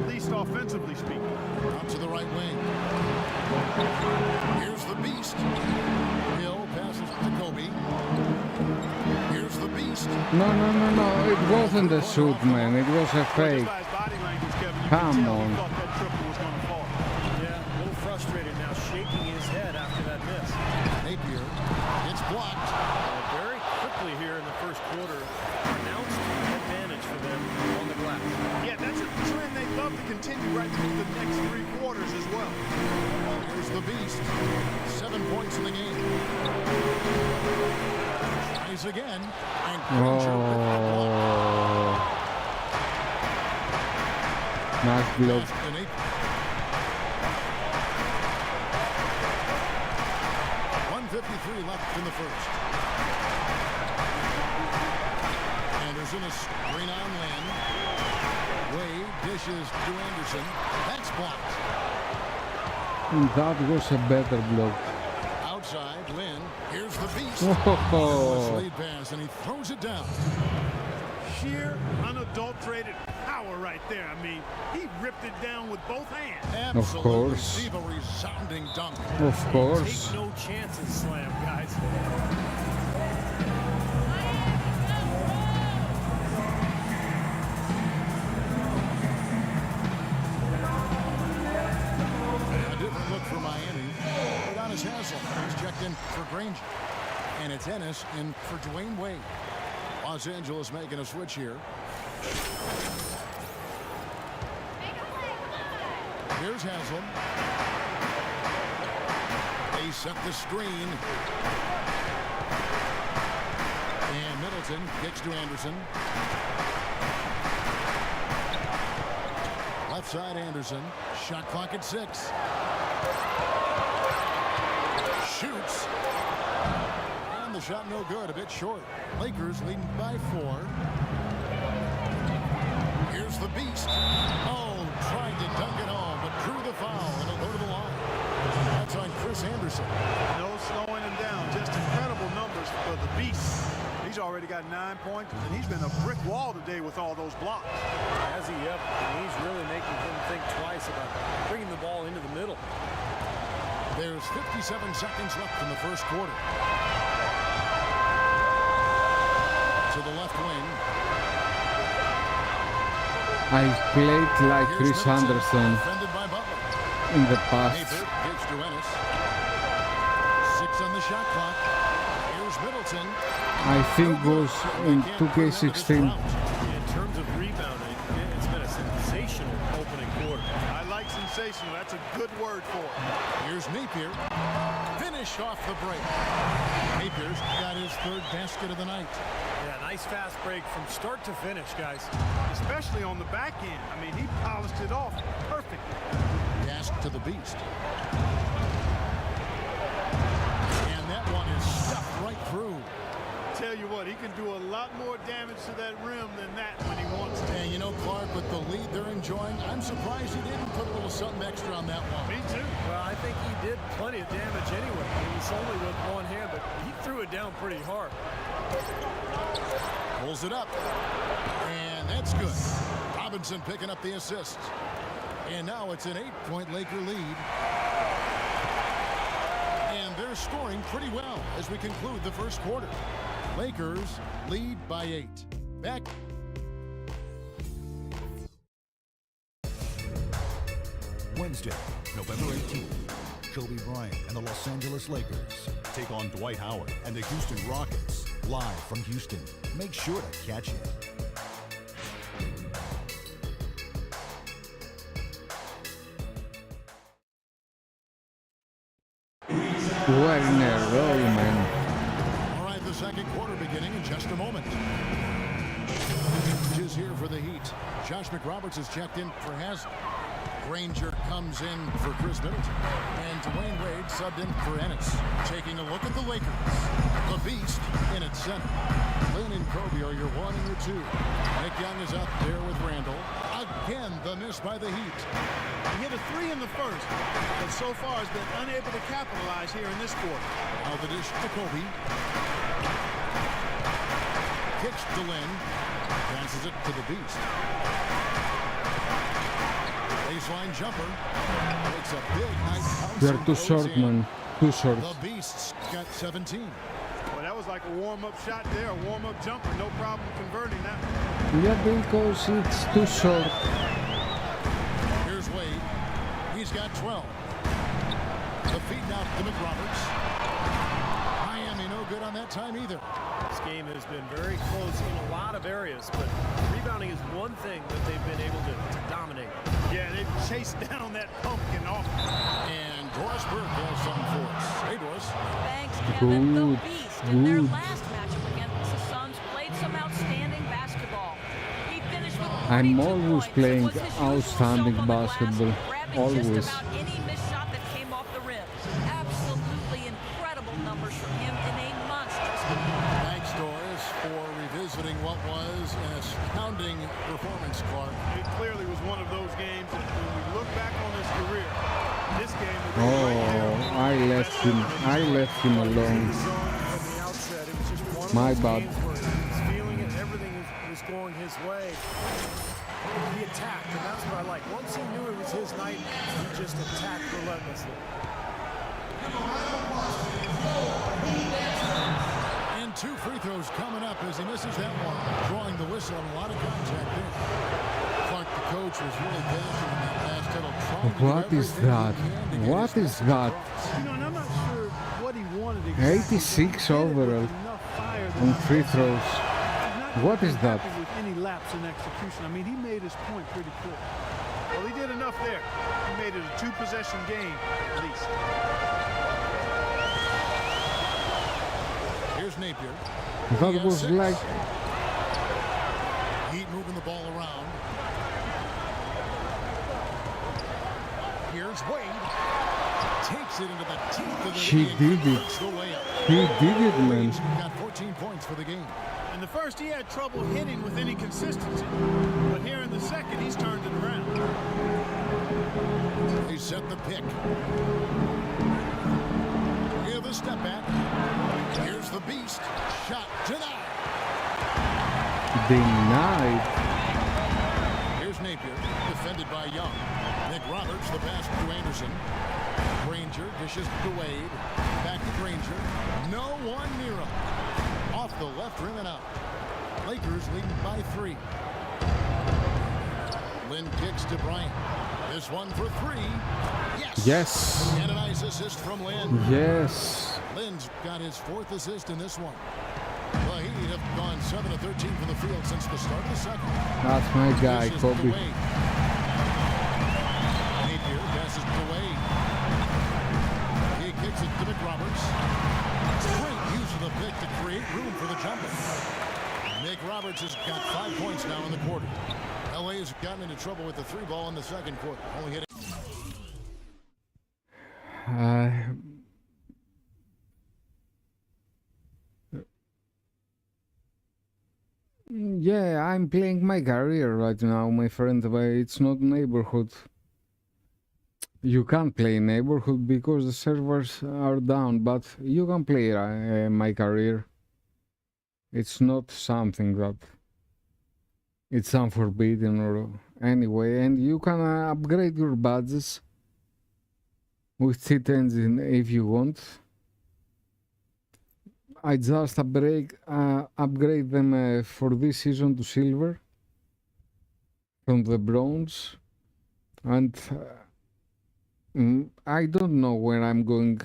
Speaker 2: at least offensively speaking.
Speaker 1: Out to the right wing. Here's the beast. Hill passes to Kobe. Here's the beast.
Speaker 4: No. It wasn't a shoot, man. It was a fake.
Speaker 2: Just by his body language, Kevin, you
Speaker 4: Come
Speaker 2: could tell
Speaker 4: on.
Speaker 2: he thought that triple was going to fall.
Speaker 3: Yeah, a little frustrated now, shaking his head after that miss.
Speaker 1: Napier. It's blocked.
Speaker 3: Very quickly here in the first quarter, announced advantage for them on the glass.
Speaker 2: Yeah, that's a trend they'd love to continue right through the next 3 quarters as well.
Speaker 1: Here's the beast. 7 points in the game. Tries again. And Granger with the block.
Speaker 4: Nice block.
Speaker 1: Pass to Napier. 1:53 left in the first. Anderson a screen on Lynn. Wade dishes to Anderson. That's blocked.
Speaker 4: That was a better block.
Speaker 1: Outside, Lynn. Here's the beast.
Speaker 4: Oh.
Speaker 1: Lead pass, and he throws it down.
Speaker 2: Sheer, unadulterated power right there. I mean, he ripped it down with both hands.
Speaker 1: Absolutely.
Speaker 4: course.
Speaker 1: Receive a resounding dunk.
Speaker 4: Of course.
Speaker 3: Take no chances slam, guys.
Speaker 1: A different look for Miami. Udonis Haslem. He's checked in for Granger. And it's Ennis in for Dwayne Wade. Los Angeles making a switch here. Here's Haslem. They set the screen. And Middleton kicks to Anderson. Left side Anderson. Shot clock at 6. Shoots. And the shot no good. A bit short. Lakers leading by 4. Here's the beast. Oh, tried to dunk it home, but drew the foul, and it'll go to the line. That's on Chris Anderson.
Speaker 2: No slowing him down. Just incredible numbers for the beast. He's already got 9 points, and he's been a brick wall today with all those blocks.
Speaker 3: Has he ever? And he's really making him think twice about bringing the ball into the middle.
Speaker 1: There's 57 seconds left in the first quarter.
Speaker 4: I played like Chris Anderson
Speaker 1: Defended by Butler.
Speaker 4: in the past.
Speaker 1: Napier gives to Ennis. 6 on the shot clock. Here's Middleton.
Speaker 4: I think was in 2K16.
Speaker 3: In terms of rebounding, it's been a sensational opening quarter.
Speaker 2: I like sensational. That's a good word for it.
Speaker 1: Here's Napier. Finish off the break. Napier's got his 3rd basket of the night.
Speaker 3: Yeah, nice fast break from start to finish, guys.
Speaker 2: Especially on the back end. I mean, he polished it off perfectly.
Speaker 1: Pass to the Beast. And that one is stuffed right through.
Speaker 2: Tell you what, he can do a lot more damage to that rim than that when he wants to.
Speaker 1: And you know, Clark, with the lead they're enjoying, I'm surprised he didn't put a little something extra on that one.
Speaker 2: Me too.
Speaker 3: Well, I think he did plenty of damage anyway. It was only with one hand, but he threw it down pretty hard.
Speaker 1: Pulls it up. And that's good. Robinson picking up the assist. And now it's an 8-point Laker lead. And they're scoring pretty well as we conclude the first quarter. Lakers lead by 8. Back.
Speaker 6: Wednesday, November 18th, Kobe Bryant and the Los Angeles Lakers take on Dwight Howard and the Houston Rockets live from Houston. Make sure to catch it.
Speaker 4: We're in a roll, man.
Speaker 1: All right, the second quarter beginning in just a moment. Is here for the Heat. Josh McRoberts has checked in for Haslem. Granger comes in for Chris Middleton. And Dwayne Wade subbed in for Ennis. Taking a look at the Lakers. The Beast in its center. Lynn and Kobe are your 1 and your 2. Nick Young is up there with Randall. Again, the miss by the Heat.
Speaker 2: He hit a 3 in the first, but so far has been unable to capitalize here in this quarter.
Speaker 1: Now the dish to Kobe. Kicks to Lynn. Passes it to the Beast. Baseline jumper. Makes a big, nice bounce.
Speaker 4: They're too short, man. Too short.
Speaker 1: The Beast's got 17.
Speaker 2: Well, that was like a warm-up shot there, a warm-up jumper. No problem converting that.
Speaker 4: Yeah, because it's too short.
Speaker 1: Here's Wade. He's got 12. The feed now to McRoberts. Miami no good on that time either.
Speaker 3: This game has been very close in a lot of areas, but rebounding is one thing that they've been able to dominate.
Speaker 2: Yeah, they've chased down that pumpkin off.
Speaker 1: And Doris Burke has something for us. Hey, Doris.
Speaker 5: Thanks, Kevin. The
Speaker 4: Good,
Speaker 5: Beast in their
Speaker 4: good.
Speaker 5: last matchup against the Suns played some outstanding basketball. He finished with
Speaker 4: I'm
Speaker 5: 42
Speaker 4: always
Speaker 5: points. It
Speaker 4: playing
Speaker 5: was his usual
Speaker 4: outstanding
Speaker 5: self on the glass,
Speaker 4: basketball.
Speaker 5: grabbing
Speaker 4: Always.
Speaker 5: just about any missed shot that came off the rim. Absolutely incredible numbers from him in a monstrous game.
Speaker 1: Thanks, Doris, for revisiting what was an astounding performance, Clark.
Speaker 2: It clearly was one of those games that when we look back on his career, this game will be
Speaker 4: Oh,
Speaker 2: right there.
Speaker 4: I left him alone.
Speaker 3: From the outset, it was just one of
Speaker 4: My
Speaker 3: those
Speaker 4: bad.
Speaker 3: games where he was feeling it, everything was going his way. He attacked, and that's what I like. Once he knew it was his night, he just attacked relentlessly.
Speaker 1: And 2 free throws coming up as he misses that one. Drawing the whistle and a lot of contact there. Clark, the coach, was really passionate in that last tunnel. trying to do
Speaker 4: What is
Speaker 1: everything he
Speaker 4: that?
Speaker 1: can to get
Speaker 4: What
Speaker 1: his
Speaker 4: is
Speaker 1: message
Speaker 4: that?
Speaker 1: across.
Speaker 2: You know, and I'm not sure what he wanted exactly.
Speaker 4: 86
Speaker 2: but he did it with
Speaker 4: overall
Speaker 2: enough fire that
Speaker 4: on
Speaker 2: he
Speaker 4: free
Speaker 2: was
Speaker 4: throws.
Speaker 2: not
Speaker 4: What is that?
Speaker 2: happy with any lapse in execution. I mean, he made his point pretty clear. Well, he did enough there. He made it a 2-possession game, at least.
Speaker 1: Here's Napier.
Speaker 4: That
Speaker 1: He has
Speaker 4: was
Speaker 1: 6.
Speaker 4: like
Speaker 1: Heat moving the ball around. Here's Wade. Takes it into the teeth of the
Speaker 4: He
Speaker 1: knee and
Speaker 4: did it.
Speaker 1: converts the layup.
Speaker 4: he did it, man.
Speaker 1: Wade's got 14 points for the game.
Speaker 2: In the first, he had trouble hitting with any consistency. But here in the second, he's turned it around.
Speaker 1: They set the pick. Give a step back. Here's the Beast. Shot denied.
Speaker 4: Denied.
Speaker 1: Here's Napier, defended by Young. Nick Roberts, the pass to Anderson. Granger dishes to Wade. Back to Granger. No one near him. Off the left rim and out. Lakers leading by 3. Lynn kicks to Bryant. This one for three. Yes.
Speaker 4: Yes.
Speaker 1: And a nice assist from Lynn.
Speaker 4: Yes.
Speaker 1: Lynn's got his 4th assist in this one. The Heat have gone 7 of 13 from the field since the start of the second.
Speaker 4: That's my guy,
Speaker 1: This is
Speaker 4: Kobe.
Speaker 1: Wade. Napier passes to Wade. He kicks it to McRoberts. Great use of the pick to create room for the jumper. McRoberts has got 5 points now in the quarter. LA has gotten into trouble with the 3 ball in the second quarter. Only hitting.
Speaker 4: Yeah, I'm playing my career right now, my friend, but it's not neighborhood. You can't play neighborhood because the servers are down, but you can play my career. It's not something that it's unforbidden or anyway, and you can upgrade your badges with cheat engine if you want. I just upgrade them for this season to silver from the bronze, and I don't know when I'm going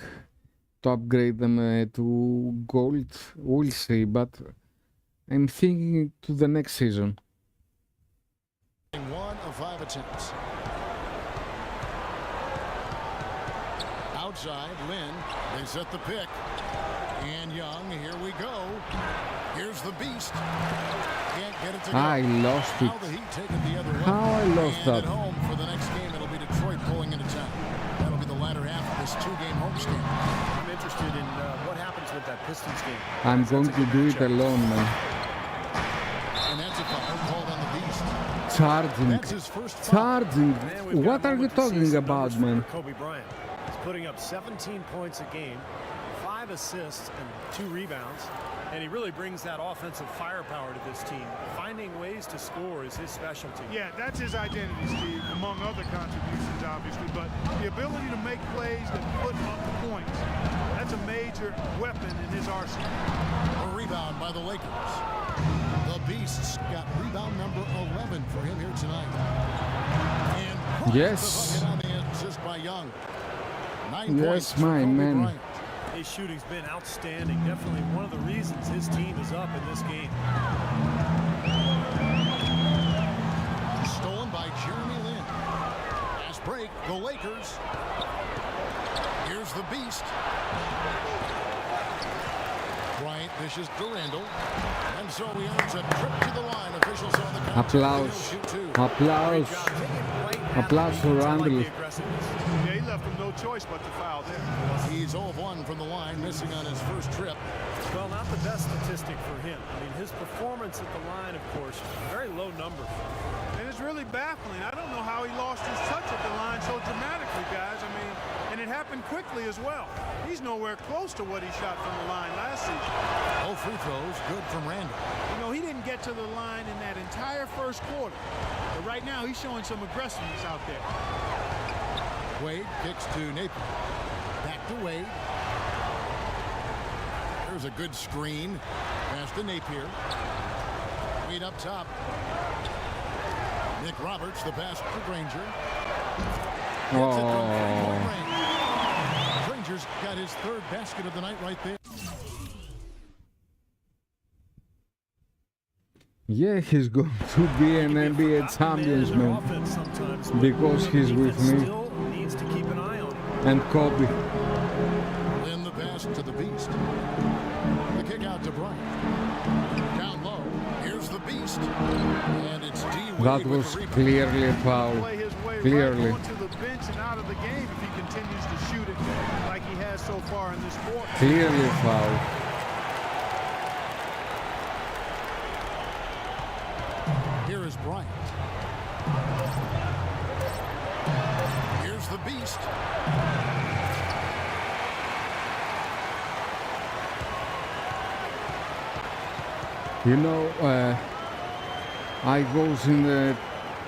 Speaker 4: to upgrade them to gold. We'll see, but I'm thinking to the next season.
Speaker 1: 1 of 5 attempts. Outside, Lynn. They set the pick. And Young, here we go. Here's the beast. Can't get it to go.
Speaker 4: I lost it.
Speaker 1: How the Heat take it the other way.
Speaker 4: How I lost
Speaker 1: and
Speaker 4: that.
Speaker 1: At home for the next game, it'll be Detroit pulling into town. That'll be the latter half of this 2-game homestand.
Speaker 3: I'm interested in what happens with that Pistons game.
Speaker 4: I'm going to do it alone, man.
Speaker 1: And that's a foul called on the beast.
Speaker 4: Charging.
Speaker 1: That's his first foul.
Speaker 4: Charging.
Speaker 3: Man, we've
Speaker 4: What
Speaker 3: got a
Speaker 4: are you
Speaker 3: moment to see
Speaker 4: talking
Speaker 3: some
Speaker 4: about,
Speaker 3: numbers
Speaker 4: man?
Speaker 3: for Kobe Bryant. He's putting up 17 points a game, 5 assists and 2 rebounds, and he really brings that offensive firepower to this team. Finding ways to score is his specialty.
Speaker 2: Yeah, that's his identity, Steve, among other contributions, obviously. But the ability to make plays that put up points, that's a major weapon in his arsenal.
Speaker 1: A rebound by the Lakers. The Beasts got rebound number 11 for him here tonight. And
Speaker 4: Yes.
Speaker 1: the bucket on the assist by Young. 9
Speaker 4: Yes,
Speaker 1: points for
Speaker 4: my
Speaker 1: Kobe
Speaker 4: man.
Speaker 1: Bryant.
Speaker 3: His shooting's been outstanding. Definitely one of the reasons his team is up in this game.
Speaker 1: Stolen by Jeremy Lin. Fast break, the Lakers. Here's the beast. Bryant dishes to Randall. And so he earns a trip to the line. Officials on the count.
Speaker 4: Applause.
Speaker 1: He'll shoot 2.
Speaker 4: Applause. Applause for Randall.
Speaker 2: Yeah, he left him no choice but to foul there.
Speaker 1: He's 0 of 1 from the line, missing on his first trip.
Speaker 3: Well, not the best statistic for him. I mean, his performance at the line, of course, very low number.
Speaker 2: And it's really baffling. I don't know how he lost his touch at the line so dramatically, guys. I mean, and it happened quickly as well. He's nowhere close to what he shot from the line last season.
Speaker 1: All free throws, good from Randall.
Speaker 2: You know, he didn't get to the line in that entire first quarter. But right now, he's showing some aggressiveness out there.
Speaker 1: Wade kicks to Napier. Back to Wade. There's a good screen. Pass to Napier. Wade up top. Nick Roberts, the pass to Granger. Gets it from three-point range. Granger's got his 3rd basket of the night right there.
Speaker 4: Yeah, he's going to be an NBA champion, man, because he's with me
Speaker 3: Needs to keep an eye on him.
Speaker 4: and Kobe.
Speaker 1: Then the pass to the beast. The kick out to Bryant. Down low. Here's the beast. And it's D.
Speaker 4: That was clearly a foul.
Speaker 2: Play his way
Speaker 4: Clearly.
Speaker 2: right onto the bench and out of the game if he continues to shoot it like he has so far in this quarter.
Speaker 4: Clearly a foul.
Speaker 1: Here is Bryant. Here's the beast.
Speaker 4: You know, I was in the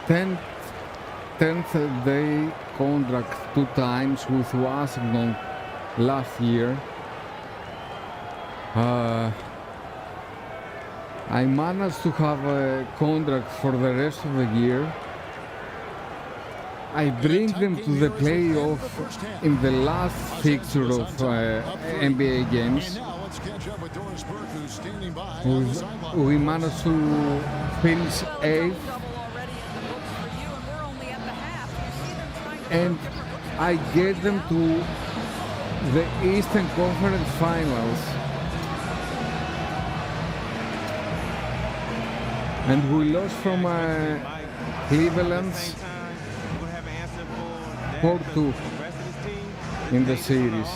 Speaker 4: 10th day contract 2 times with Washington last year. I managed to have a contract for the rest of the year, I bring them to the playoff in the last fixture of NBA games. We managed to finish 8th, and I get them to the Eastern Conference Finals. And we lost from Cleveland's 4-2 in the series.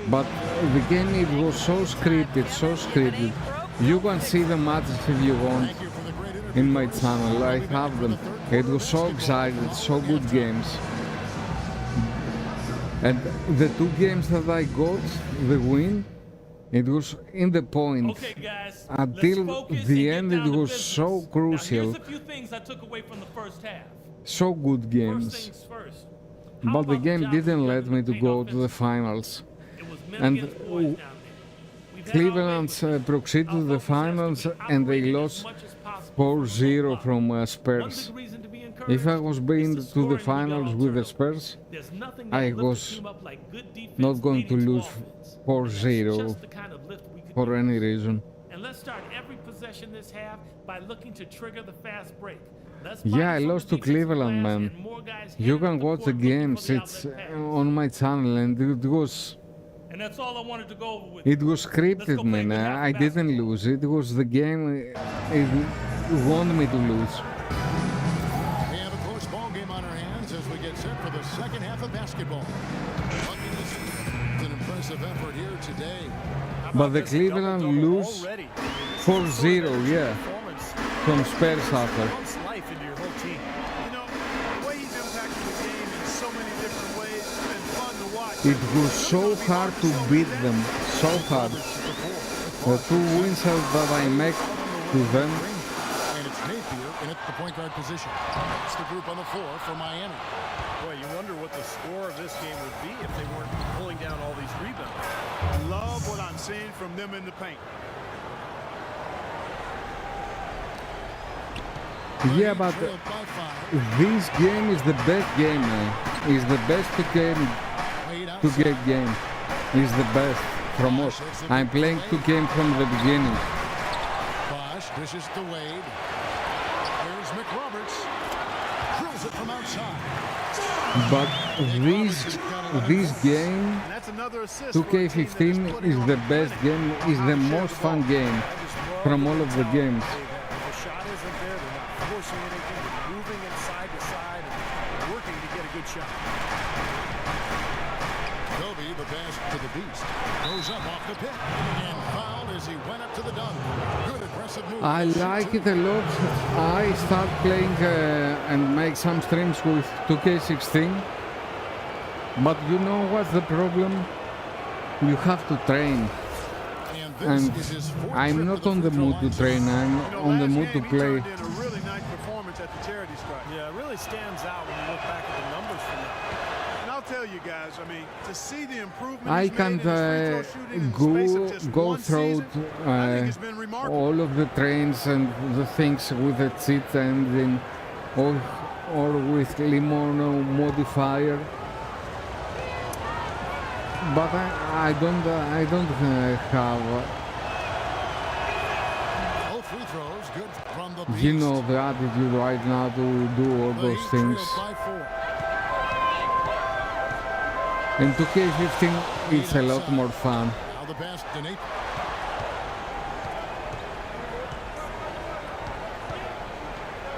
Speaker 4: But the game, it was so scripted, so scripted. You can see the matches if you want in my channel. I have them. It was so exciting, so good games. And the 2 games that I got, the win, it was in the point.
Speaker 8: Okay, guys,
Speaker 4: until the end, it was so crucial.
Speaker 8: Now, here's a few things I took away from the first half.
Speaker 4: So good games.
Speaker 8: First things first.
Speaker 4: But the game didn't let me to go to the finals. And Cleveland proceeded to the finals and they lost 4-0 from Spurs. If I was being to the finals with the Spurs, I was not going to lose 4-0 for any reason.
Speaker 8: And let's start every possession this half by looking to trigger the fast break.
Speaker 4: Yeah, I lost to Cleveland, man. You can watch the games, it's on my channel, and it was...
Speaker 8: And that's all I wanted to go over with.
Speaker 4: It was scripted, man. I didn't lose. It was the game it wanted me to lose.
Speaker 1: We have a close ball game on our hands as we get set for the second half of basketball. It's an impressive effort here today.
Speaker 4: But the Cleveland lose 4-0, yeah, from Spurs after. It was so hard to beat them, so hard. The 2 wins that I make to them.
Speaker 1: And it's Napier in at the point guard position. It's the group on the floor for Miami.
Speaker 3: Boy, you wonder what the score of this game would be if they weren't pulling down all these rebounds.
Speaker 2: Love what I'm seeing from them in the paint.
Speaker 4: Yeah, but this game is the best game, man. It's the best game. 2K game is the best from us. I'm playing 2K from the beginning.
Speaker 1: Bosh dishes to Wade. Here's McRoberts. Drills it from outside.
Speaker 4: But this game, 2K15 is the best game, is the most fun game from all of the games.
Speaker 3: The shot isn't there, they're not forcing anything, they're moving it side to side and working to get a good shot.
Speaker 1: Kobe, the pass to the beast, goes up off the pick and fouled as he went up to the dunk. Good aggressive move.
Speaker 4: I like it a lot. I start playing and make some streams with 2K16. But you know what's the problem? You have to train. And I'm not on the mood to train, I'm on the mood to play.
Speaker 3: Yeah, it really stands out when you look back at the numbers from that.
Speaker 2: And I'll tell you guys, I mean, to see the improvement
Speaker 4: I can't go through all of the trains and the things with the cheat engine or with Limono modifier. But I don't have.
Speaker 1: Both free throws good from the beast.
Speaker 4: You know the attitude right now to do all those things. In 2K15, it's a lot more fun.
Speaker 1: Now the pass to Nate.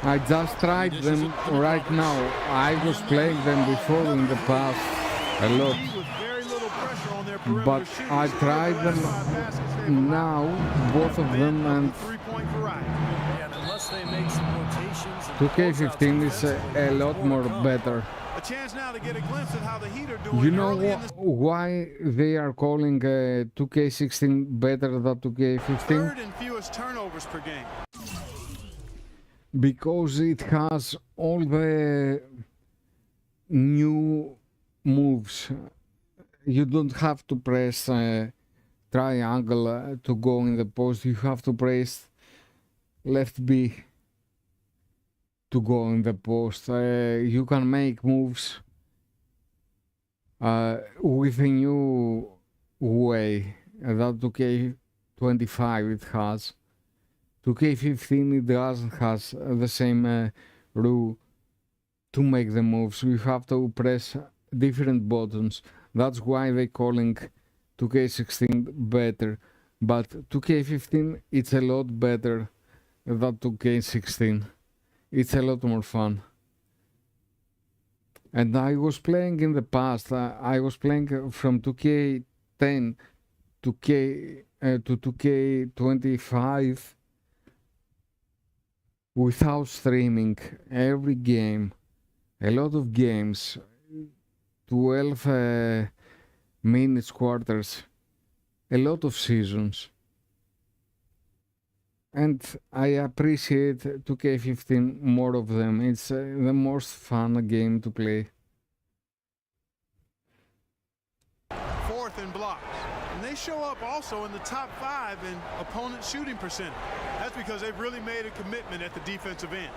Speaker 4: I just tried them right now. I was playing them before in the past a lot. But I tried them now, both of them, and 2K15 is a lot more better. You know why they are calling 2K16 better than 2K15?
Speaker 2: Third and fewest turnovers per game.
Speaker 4: Because it has all the new moves. You don't have to press triangle to go in the post. You have to press left B. to go in the post. You can make moves with a new way that 2K25 it has. 2K15 it doesn't has the same rule to make the moves. You have to press different buttons. That's why they calling 2K16 better. But 2K15 it's a lot better than 2K16. It's a lot more fun. And I was playing in the past. I was playing from 2K10 to 2K25 without streaming every game. A lot of games, 12 minutes, quarters, a lot of seasons. And I appreciate 2K15 more of them. It's the most fun game to play.
Speaker 2: Fourth in blocks. And they show up also in the top 5 in opponent shooting percentage. That's because they've really made a commitment at the defensive end.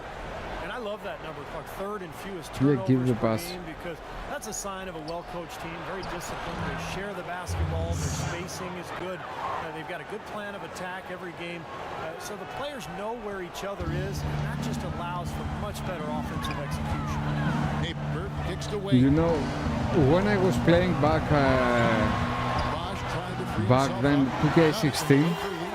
Speaker 3: And I love that number, Clark. Third and fewest
Speaker 4: Yeah, give
Speaker 3: turnovers
Speaker 4: the
Speaker 3: per
Speaker 4: pass.
Speaker 3: game, because that's a sign of a well-coached team, very disciplined. They share the basketball. Their spacing is good. They've got a good plan of attack every game. So the players know where each other is, and that just allows for much better offensive execution.
Speaker 1: Paper kicks to
Speaker 4: You
Speaker 1: Wade.
Speaker 4: know, when I was playing back
Speaker 1: Bosch trying to free
Speaker 4: back
Speaker 1: himself
Speaker 4: then,
Speaker 1: up.
Speaker 4: 2K16,
Speaker 1: The lead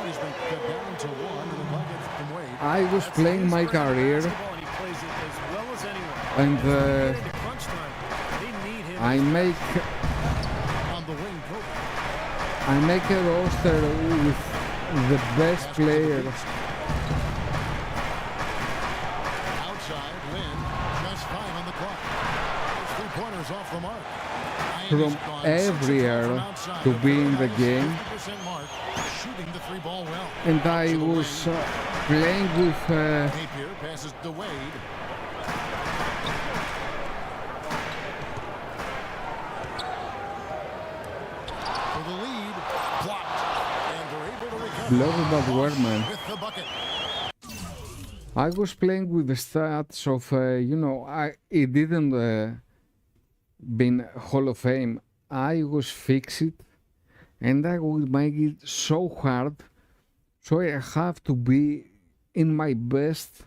Speaker 1: has been cut down to 1 with a bucket from Wade.
Speaker 4: I was playing my career,
Speaker 3: Basketball, and he plays it as well as anyone.
Speaker 4: and
Speaker 3: As they get into crunch time, they need him.
Speaker 4: I make
Speaker 1: On the wing, Kobe.
Speaker 4: a roster with the best player.
Speaker 1: Outside, Lynn, just 5 on the clock. Those 3 pointers off the mark. Bryant
Speaker 4: From
Speaker 1: has gone
Speaker 4: every
Speaker 1: 6 of 12
Speaker 4: era
Speaker 1: from outside.
Speaker 4: to be in the
Speaker 1: Nice
Speaker 4: game.
Speaker 1: 50% mark, shooting the 3 ball well.
Speaker 4: And I was playing with
Speaker 1: Napier passes to Wade. For the lead, blocked. And they're able to recover.
Speaker 4: Blocked by Werman.
Speaker 1: With the bucket.
Speaker 4: I was playing with the stats of it didn't been Hall of Fame. I was fix it, and I would make it so hard. So I have to be in my best,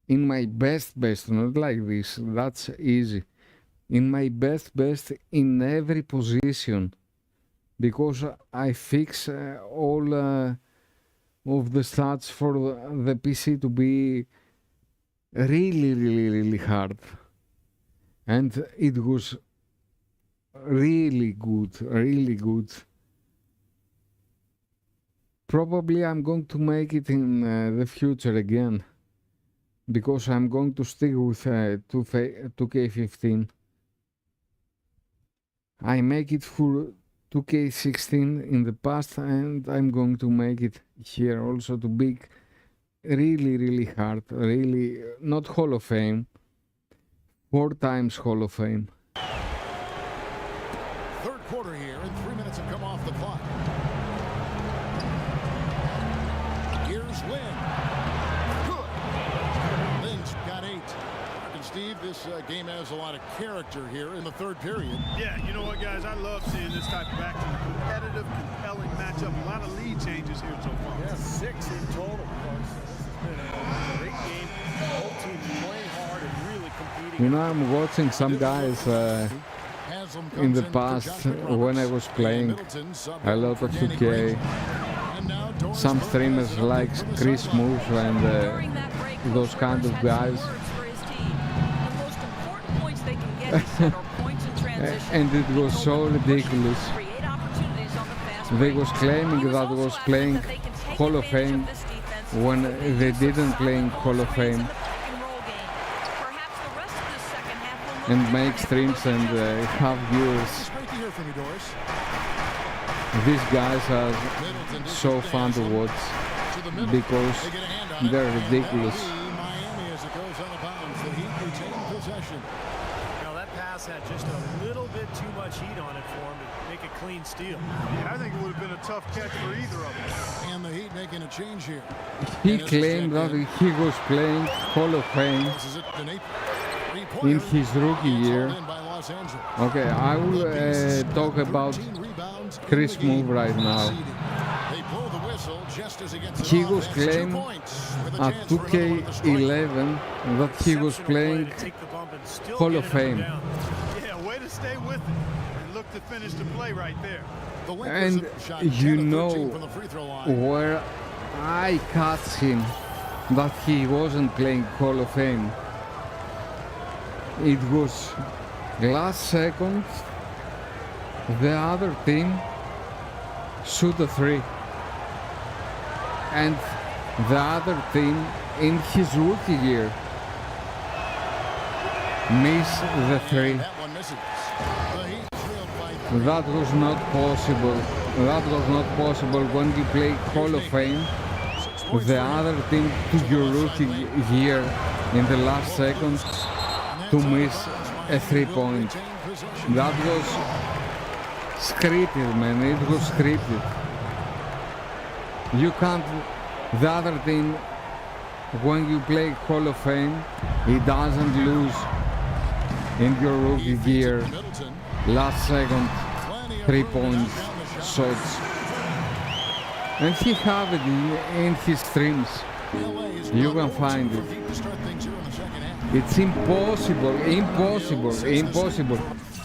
Speaker 4: not like this. That's easy. In my best in every position, because I fix all of the stats for the PC to be really hard. And it was really good. Probably I'm going to make it in the future again, because I'm going to stick with 2K15. I make it for 2K16 in the past, and I'm going to make it here also to be really hard, really not Hall of Fame, 4 times Hall of Fame.
Speaker 1: Third quarter here, and 3 minutes have come off the clock. Here's Lynn. Good. Lynn's got 8. And Steve, this game has a lot of character here in the third period.
Speaker 2: Yeah, you know what, guys? I love seeing this type of action. Competitive, compelling matchup. A lot of lead changes here so far.
Speaker 3: Yeah, 6 in total, folks. This has been a great game. Both teams playing hard and really competing.
Speaker 4: You know, I'm watching some guys in the past when I was playing a lot of 2K. Some streamers like Chris Moose and
Speaker 5: During that break,
Speaker 4: those
Speaker 5: Coach
Speaker 4: kind of
Speaker 5: Rivers had
Speaker 4: guys.
Speaker 5: some words for his team. The most important points they can get, he said, are points in transition.
Speaker 4: And it was
Speaker 5: He
Speaker 4: so
Speaker 5: told them to push
Speaker 4: ridiculous.
Speaker 5: and create opportunities on the fast
Speaker 4: They
Speaker 5: break.
Speaker 4: was claiming
Speaker 5: He
Speaker 4: that
Speaker 5: also
Speaker 4: was
Speaker 5: adamant
Speaker 4: playing
Speaker 5: that they can take
Speaker 4: Hall of
Speaker 5: advantage
Speaker 4: Fame
Speaker 5: this defense
Speaker 4: when
Speaker 5: with the
Speaker 4: they
Speaker 5: use of
Speaker 4: didn't
Speaker 5: solid
Speaker 4: play in
Speaker 5: ball
Speaker 4: Hall of
Speaker 5: screens in
Speaker 4: Fame.
Speaker 5: the pick and roll game. Perhaps the rest of this second half will look
Speaker 4: And
Speaker 5: different
Speaker 4: make
Speaker 5: if
Speaker 4: streams
Speaker 5: those
Speaker 4: and
Speaker 5: adjustments
Speaker 4: have viewers.
Speaker 1: It's great to hear from you, Doris.
Speaker 4: These guys are
Speaker 1: Middleton dishes
Speaker 4: so
Speaker 1: to
Speaker 4: fun to
Speaker 1: Haslem.
Speaker 4: watch
Speaker 1: To the middle.
Speaker 4: because
Speaker 1: They get a hand on it,
Speaker 4: they're
Speaker 1: and
Speaker 4: ridiculous.
Speaker 1: that'll be Miami as it goes out of bounds. The Heat retain possession.
Speaker 3: You know, that pass glass had just a little bit too much heat on it for him to make a clean steal.
Speaker 2: Yeah, I think it would have been a tough catch for either of them.
Speaker 1: And the Heat making a change here.
Speaker 4: He claimed that he was playing Hall of Fame in his rookie year. Okay, I will talk about Chris' move right now. He was claimed at 2K11 that he was playing Hall of Fame.
Speaker 2: Yeah, way to stay with it and look to finish the play right there.
Speaker 4: And you know where I caught him that he wasn't playing Hall of Fame. It was last second, the other team shoot a three. And the other team in his rookie year missed the three. That was not possible. That was not possible when you play Hall of Fame. The other team to your rookie year in the last second to miss a 3-point. That was scripted, man. It was scripted. You can't. The other team, when you play Hall of Fame, it doesn't lose in your rookie year. Last second, 3-point shots. And he have it in his streams. You can find it. It's impossible.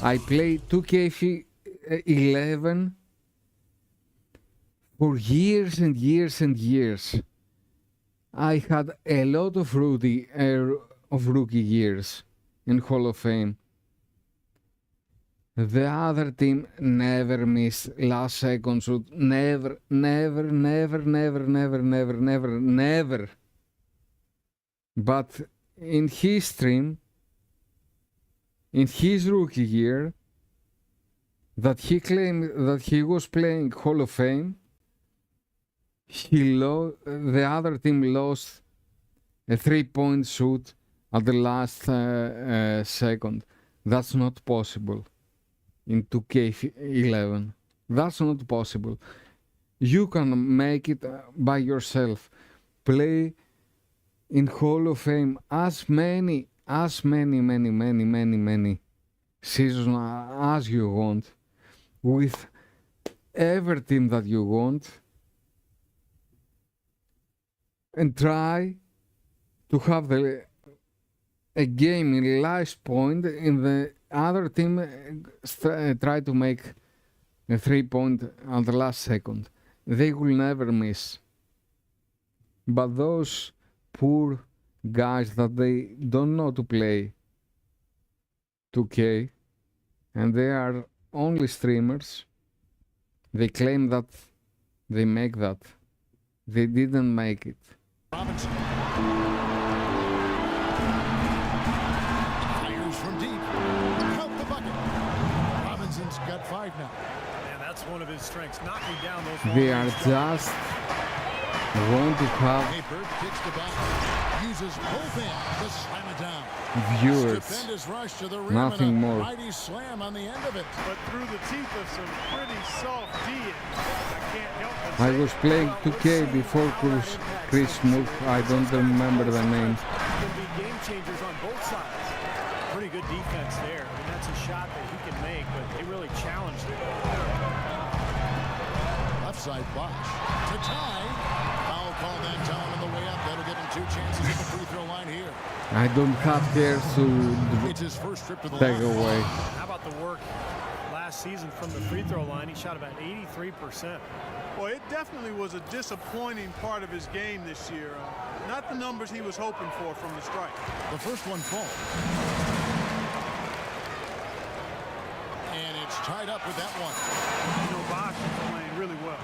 Speaker 4: I played 2K11 for years and years and years. I had a lot of rookie years in Hall of Fame. The other team never missed last second shoot. Never. But in his stream, in his rookie year, that he claimed that he was playing Hall of Fame, the other team lost a 3-point shoot at the last second. That's not possible in 2K11. That's not possible. You can make it by yourself. Play in Hall of Fame as many seasons as you want, with every team that you want, and try to have a game in last point in the other team try to make a 3-point at the last second. They will never miss. But those poor guys that they don't know to play 2K and they are only streamers, they claim that they make that. They didn't make it.
Speaker 1: Robinson fires from deep. Count the bucket. Robinson's got 5 now.
Speaker 3: And that's one of his strengths, knocking down those.
Speaker 4: They are just want to have
Speaker 1: Bird kicks the back. Uses both hands to slam it down.
Speaker 4: viewers,
Speaker 1: Stupendous rush to the rim
Speaker 4: nothing
Speaker 1: and a
Speaker 4: more.
Speaker 1: mighty slam on the end of it.
Speaker 2: But through the teeth of some pretty soft D. I can't help but
Speaker 4: I
Speaker 2: say
Speaker 4: was playing 2K before Chris move. I don't remember the name.
Speaker 3: Can be game changers on both sides. Pretty good defense there. I mean, that's a shot that he can make, but they really challenged it.
Speaker 1: Left side Bosch to tie. Foul call that time on the way up. That'll give him 2 chances at the free throw line here.
Speaker 4: I don't have cares to
Speaker 1: It's his first trip to the
Speaker 4: take
Speaker 1: line.
Speaker 4: away.
Speaker 3: How about the work last season from the free throw line? He shot about 83%.
Speaker 2: Well, it definitely was a disappointing part of his game this year. Not the numbers he was hoping for from the strike.
Speaker 1: The first one falls. And it's tied up with that one.
Speaker 2: You know, Bosch is playing really well.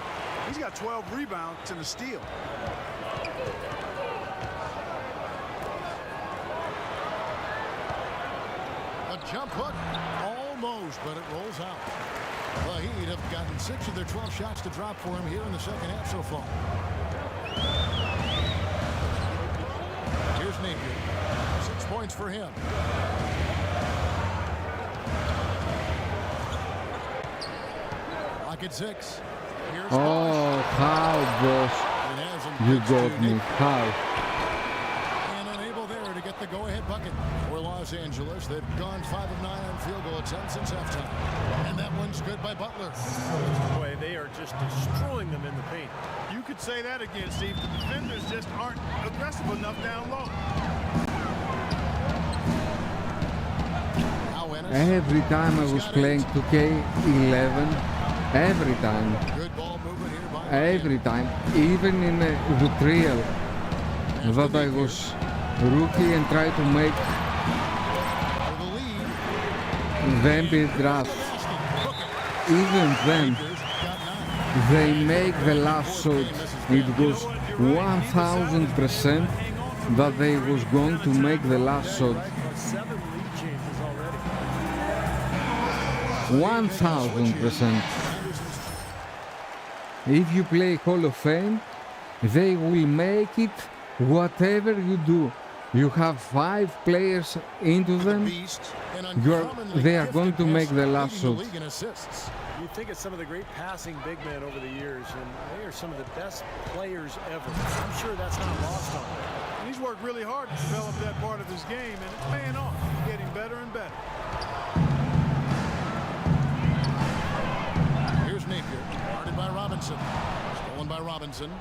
Speaker 2: He's got 12 rebounds and a steal.
Speaker 1: A jump hook, almost, but it rolls out. The Heat have gotten 6 of their 12 shots to drop for him here in the second half so far. Here's Napier. 6 points for him. Clock at 6. Here's
Speaker 4: Oh, how, boss?
Speaker 1: It hasn't
Speaker 4: You
Speaker 1: pitched
Speaker 4: got
Speaker 1: to
Speaker 4: me.
Speaker 1: Nick.
Speaker 4: How?
Speaker 1: And unable there to get the go-ahead bucket for Los Angeles. They've gone 5 of 9 on field goal attempts since halftime. And that one's good by Butler.
Speaker 3: Boy, they are just destroying them in the paint.
Speaker 2: You could say that again, Steve. The defenders just aren't aggressive enough down low.
Speaker 1: Now Ennis.
Speaker 4: Every time I was playing 2K11, every time,
Speaker 1: Good ball movement here by
Speaker 4: every time, even in the trial, that I was rookie and try to make
Speaker 1: for the lead.
Speaker 4: them be draft. Even then,
Speaker 1: Lakers got 9.
Speaker 4: they make the last shot. It was 1000% that they was going to make the last shot.
Speaker 3: 7 lead changes already.
Speaker 4: 1000%. If you play Hall of Fame, they will make it whatever you do. You have 5 players into them, they are going to make the last shot.
Speaker 3: You think of some of the great passing big men over the years, and they are some of the best players ever. I'm sure that's not lost on them.
Speaker 2: And he's worked really hard to develop that part of his game, and it's paying off. He's getting better and better.
Speaker 1: Here's Napier, guarded by Robinson. Stolen by Robinson.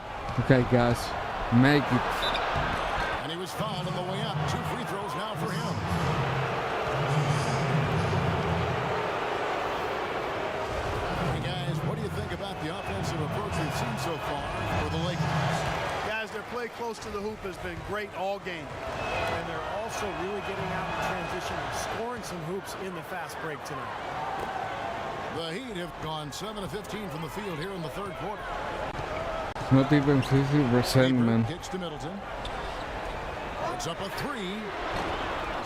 Speaker 4: Okay, guys, make it.
Speaker 1: And he was fouled on the way up. 2 free throws now for him. Hey guys, what do you think about the offensive approach we've seen so far for the Lakers?
Speaker 2: Guys, their play close to the hoop has been great all game.
Speaker 3: And they're also really getting out in transition and scoring some hoops in the fast break tonight.
Speaker 1: The Heat have gone 7 of 15 from the field here in the third quarter.
Speaker 4: Not even 50%, man.
Speaker 1: Kicks to Middleton. It's up a 3.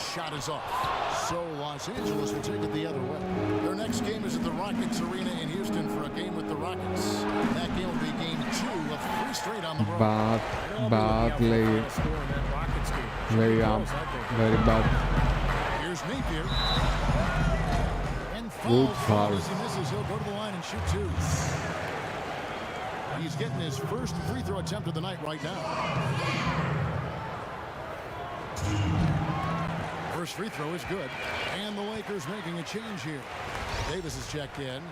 Speaker 1: Shot is off. So Los Angeles will take it the other way. Their next game is at the Rockets Arena in Houston for a game with the Rockets. That game will be game 2 of 3 straight on the road.
Speaker 4: Bad lay up. Very bad.
Speaker 1: Here's Napier. And
Speaker 4: Good foul.
Speaker 1: As he misses, he'll go to the line and shoot 2. He's getting his first free throw attempt of the night right now. First free throw is good. And the Lakers making a change here. Davis is checked in.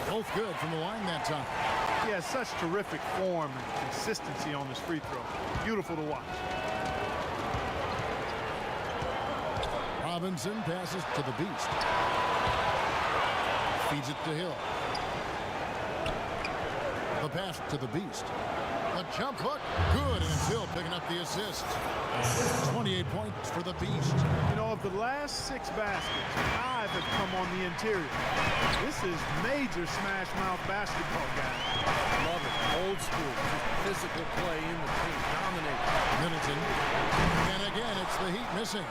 Speaker 1: Both good from the line that time.
Speaker 2: He has such terrific form and consistency on this free throw. Beautiful to watch.
Speaker 1: Robinson passes to the Beast. Feeds it to Hill. The pass to the Beast. A jump hook. Good. And it's Hill picking up the assist. 28 points for the Beast.
Speaker 2: You know, of the last 6 baskets, 5 have come on the interior. This is major smash mouth basketball, guys.
Speaker 3: Love it. Old school. Physical play in the paint. Dominate.
Speaker 1: Middleton. And again, it's the Heat missing.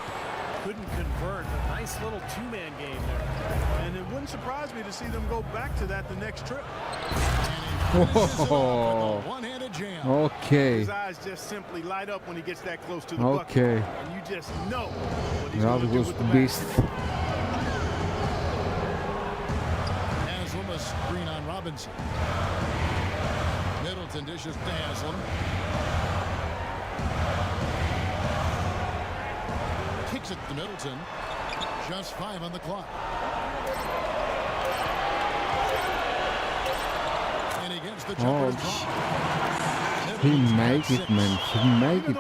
Speaker 3: Couldn't convert. A nice little 2-man game there.
Speaker 2: And it wouldn't surprise me to see them go back to that the next trip.
Speaker 4: Oh.
Speaker 1: One-handed jam.
Speaker 4: Okay.
Speaker 2: His eyes just simply light up when he gets that close to the
Speaker 4: Okay.
Speaker 2: bucket. And you just know what he's
Speaker 4: That
Speaker 2: going to do
Speaker 4: was
Speaker 2: with the
Speaker 4: beast.
Speaker 1: Haslam a screen on Robinson. Middleton dishes to Haslam. Kicks it to Middleton. Just 5 on the clock. And against the jumper.
Speaker 4: He make it, man. He make it.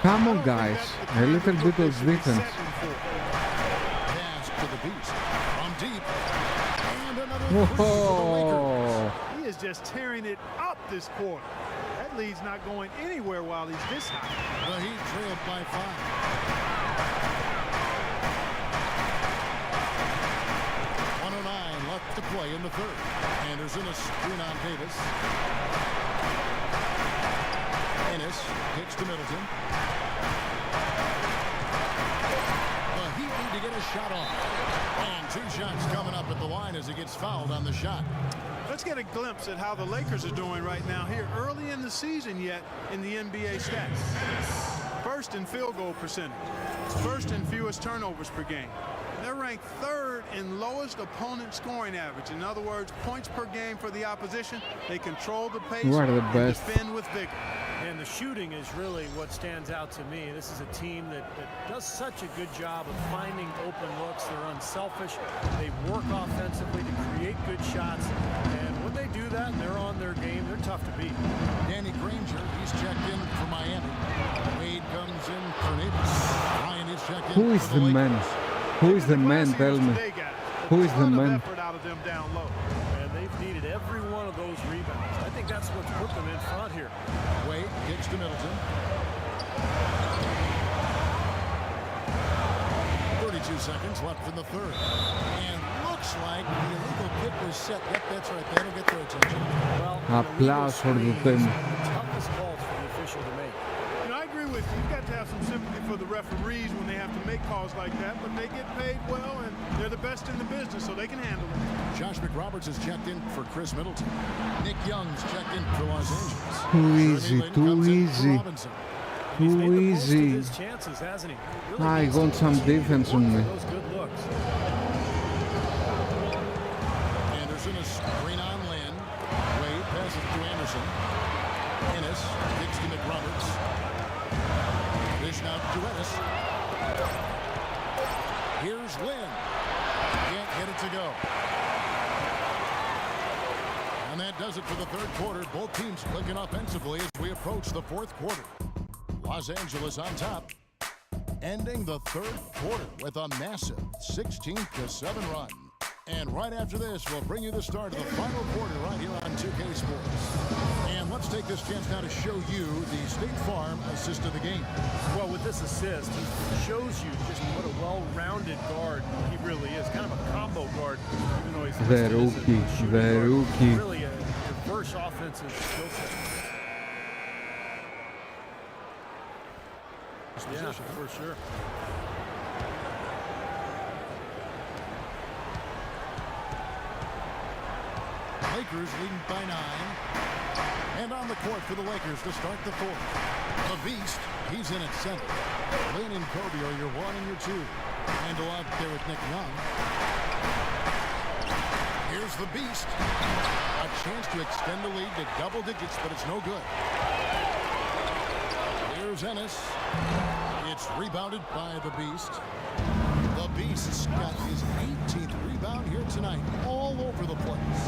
Speaker 4: Come on, guys. A little bit of defense.
Speaker 1: Pass to the Beast. From deep. And another three for the
Speaker 4: Oh.
Speaker 1: Lakers.
Speaker 2: He is just tearing it up this quarter. That lead's not going anywhere while he's this high.
Speaker 1: The Heat trailed by 5. 109 left to play in the third. Anderson a screen on Davis. Ennis kicks to Middleton. The Heat need to get a shot off. And 2 shots coming up at the line as he gets fouled on the shot.
Speaker 2: Let's get a glimpse at how the Lakers are doing right now here early in the season yet in the NBA stats. First in field goal percentage. First in fewest turnovers per game. They're ranked 3rd in lowest opponent scoring average. In other words, points per game for the opposition. They control the pace
Speaker 4: You are the
Speaker 2: and
Speaker 4: best.
Speaker 2: defend with vigor.
Speaker 3: And the shooting is really what stands out to me. This is a team that does such a good job of finding open looks. They're unselfish. They work offensively to create good shots. And when they do that and they're on their game, they're tough to beat.
Speaker 1: Danny Granger, he's checked in for Miami. Wade comes in for Naples. Ryan is checked in
Speaker 4: Who is
Speaker 1: for
Speaker 4: the
Speaker 1: Lakers.
Speaker 4: man? Who is the man? Tell me. Who is the man?
Speaker 3: And they've needed every one of those rebounds. I think that's what's put them in front here.
Speaker 1: Wade kicks to Middleton. 32 seconds left in the third. And looks like the illegal kick was set. Yep, that's right. That'll get their attention.
Speaker 3: Well,
Speaker 4: Applause for the team.
Speaker 3: toughest calls for the official to make.
Speaker 2: You know, I agree with you. You've got to have some sympathy for the referees when they have to make calls like that, but they get paid well, and they're the best in the business, so they can handle it.
Speaker 1: Josh McRoberts is checked in for Chris Middleton. Nick Young's checked in for Los Angeles.
Speaker 4: Too easy,
Speaker 1: Jeremy Lin
Speaker 4: too
Speaker 1: comes in for
Speaker 4: easy.
Speaker 1: Robinson.
Speaker 3: He's made
Speaker 4: Too
Speaker 3: the most of
Speaker 4: easy.
Speaker 3: his chances, hasn't he? Really
Speaker 4: I
Speaker 3: needs to
Speaker 4: want some
Speaker 3: continue to
Speaker 4: defense
Speaker 3: work
Speaker 4: on
Speaker 3: for
Speaker 4: me.
Speaker 3: those good looks.
Speaker 1: Anderson is screen on Lynn. Wade passes to Anderson. Ennis kicks to McRoberts. Dish now to Ennis. Here's Lynn. Can't get it to go. And that does it for the third quarter. Both teams clicking offensively as we approach the fourth quarter. Los Angeles on top, ending the third quarter with a massive 16-7 run. And right after this, we'll bring you the start of the final quarter right here on 2K Sports. And let's take this chance now to show you the State Farm assist of the game.
Speaker 3: Well, with this assist, he shows you just what a well-rounded guard he really is. Kind of a combo guard, even though he's
Speaker 4: The
Speaker 3: listed as a
Speaker 4: rookie,
Speaker 3: shooting
Speaker 4: the
Speaker 3: guard.
Speaker 4: rookie.
Speaker 3: Really a diverse offensive skill set. Yeah, for sure.
Speaker 1: Lakers leading by 9. And on the court for the Lakers to start the fourth. The Beast, he's in at center. Lynn and Kobe are your 1 and your 2. Handle out there with Nick Young. Here's the Beast. A chance to extend the lead to double digits, but it's no good. Here's Ennis. It's rebounded by the Beast. The Beast's got his 18th rebound here tonight, all over the place.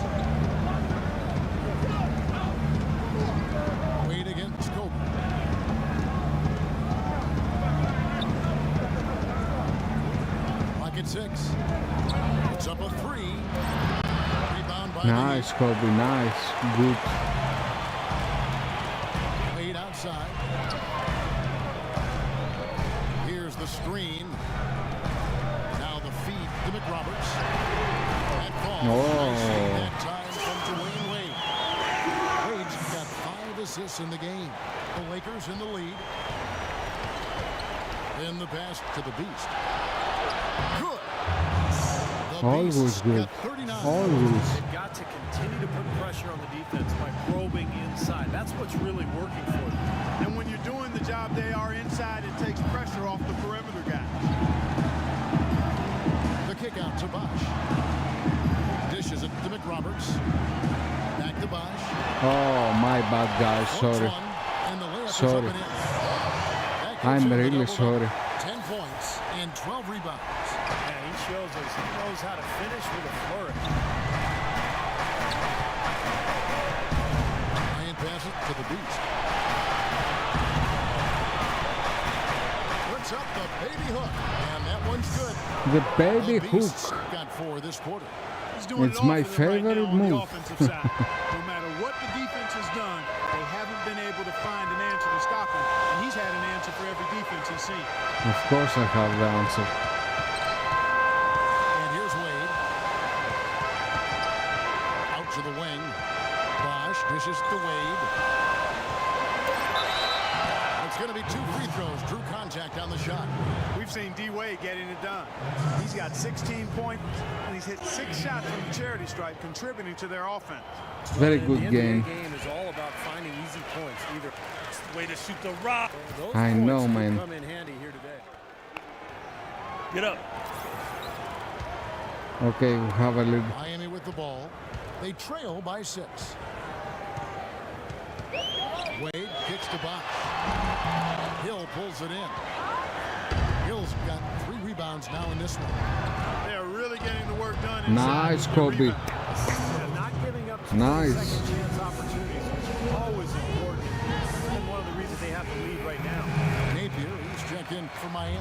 Speaker 1: Wade against Kobe. Lock at 6. It's up a 3. Rebound by
Speaker 4: Nice, Kobe, nice. Good.
Speaker 1: Wade outside. Here's the screen. Now the feed to McRoberts. And falls. Nicely that time from Dwayne Wade. Wade's got 5 assists in the game. The Lakers in the lead. Then the pass to the Beast. Good. The
Speaker 4: Always
Speaker 1: Beast's
Speaker 4: good.
Speaker 1: got 39.
Speaker 4: Always.
Speaker 3: They've got to continue to put pressure on the defense by probing inside. That's what's really working for them.
Speaker 2: And when you're doing the job they are inside, it takes pressure off the perimeter guys.
Speaker 1: The kick out to Bosch. Dishes it to McRoberts. Back to Bosch.
Speaker 4: Oh, my bad, guys. Sorry.
Speaker 1: And the layup
Speaker 4: Sorry.
Speaker 1: is up and in. That gives
Speaker 4: I'm
Speaker 1: him the
Speaker 4: really
Speaker 1: double
Speaker 4: sorry.
Speaker 1: double. 10 points and 12 rebounds.
Speaker 3: And he shows us he knows how to finish with a flourish.
Speaker 1: Ryan passes to the Beast. Puts up the baby hook. And that one's good.
Speaker 4: The baby
Speaker 1: The Beast's
Speaker 4: hook.
Speaker 1: got 4 this quarter.
Speaker 2: He's doing
Speaker 4: It's
Speaker 2: it all
Speaker 4: my
Speaker 2: for them right
Speaker 4: favorite
Speaker 2: now on the
Speaker 4: move.
Speaker 2: offensive side. No matter what the defense has done, they haven't been able to find an answer to stop him. And he's had an answer for every defense he's seen.
Speaker 4: Of course I have the answer.
Speaker 1: And here's Wade. Out to the wing. Bosch dishes to Wade. It's going to be 2 free throws. Drew contact on the shot.
Speaker 2: We've seen D-Wade getting it done. He's got 16 points, and he's hit 6 shots from the charity stripe, contributing to their offense.
Speaker 4: Very
Speaker 3: And
Speaker 4: good
Speaker 3: the
Speaker 4: game.
Speaker 3: NBA game is all about finding easy points. Either
Speaker 8: Way to shoot the rock.
Speaker 3: those
Speaker 4: I
Speaker 3: points
Speaker 4: know,
Speaker 3: will
Speaker 4: man.
Speaker 3: come in handy here today.
Speaker 8: Get up.
Speaker 4: Okay, we have a lead.
Speaker 1: Miami with the ball. They trail by 6. Wade kicks to box. Hill pulls it in. Hill's got 3 rebounds now in this one.
Speaker 2: They're really getting the work done.
Speaker 4: Nice, Kobe.
Speaker 3: Yeah, not giving up
Speaker 4: Nice.
Speaker 3: second chance opportunities, which is always important. And one of the reasons they have the lead right now.
Speaker 1: Napier, he's checked in for Miami.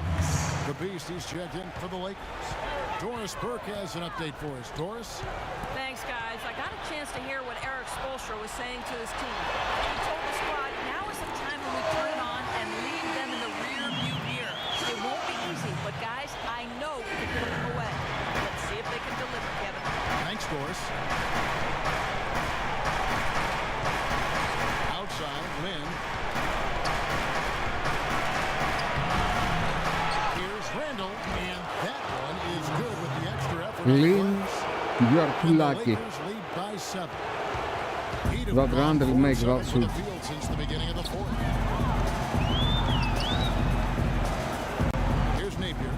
Speaker 1: The Beast, he's checked in for the Lakers. Doris Burke has an update for us. Doris?
Speaker 5: Thanks, guys. I got a chance to hear what Eric Spoelstra was saying to his team. He told the squad, now is the time when we turn it on and lead them in the rear view mirror. It won't be easy, but guys, I know we can put them away. Let's see if they can deliver, Kevin.
Speaker 1: Thanks, Doris. Outside, Lynn. Here's Randall, and that one is good with the extra effort.
Speaker 4: Lynn, you are too
Speaker 1: And the
Speaker 4: lucky.
Speaker 1: Lakers lead by 7. Heat have
Speaker 4: That
Speaker 1: gone
Speaker 4: Randall
Speaker 1: 4
Speaker 4: make that
Speaker 1: serving from the
Speaker 4: shoot.
Speaker 1: field since the beginning of the 4th. Here's Napier.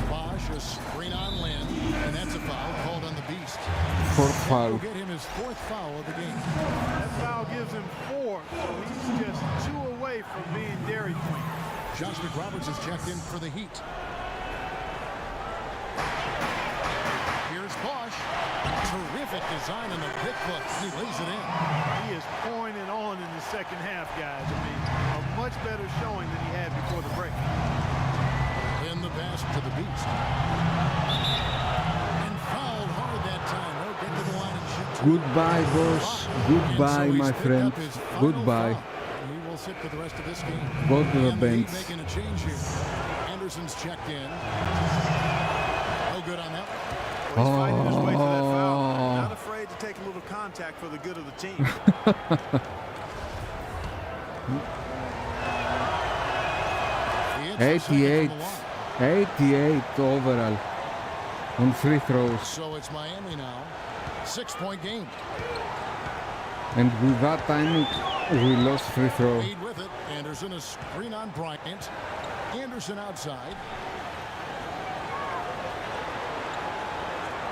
Speaker 1: Bosch, a screen on Lynn, and that's a foul called on the Beast.
Speaker 4: 4th foul.
Speaker 1: Will get him his 4th foul of the game.
Speaker 2: That foul gives him 4, so he's just 2 away from being Dairy Queen.
Speaker 1: Josh McRoberts is checked in for the Heat. Here's Bosch. Terrific design on the pick hook. He lays it in.
Speaker 2: He is pouring it on in the second half, guys. I mean, a much better showing than he had before the break.
Speaker 1: Then the pass to the Beast. And fouled hard that time. He'll get to the line and shoot.
Speaker 4: Goodbye, boss. Goodbye, my friend. Goodbye.
Speaker 1: He will sit for the rest of this game.
Speaker 4: Go to the
Speaker 1: And
Speaker 4: bench.
Speaker 1: Heat making a change here. Anderson's checked in. No good on that one.
Speaker 2: Well, he's fighting his way to that foul.
Speaker 4: Oh.
Speaker 2: Not afraid to take a little contact for the good of the team.
Speaker 1: The Hits are second
Speaker 4: 88.
Speaker 1: from the line.
Speaker 4: 88 overall on free throws.
Speaker 1: So it's Miami now. 6-point game.
Speaker 4: And with that timing, we lost free throw.
Speaker 1: Wade with it. Anderson a screen on Bryant. Anderson outside.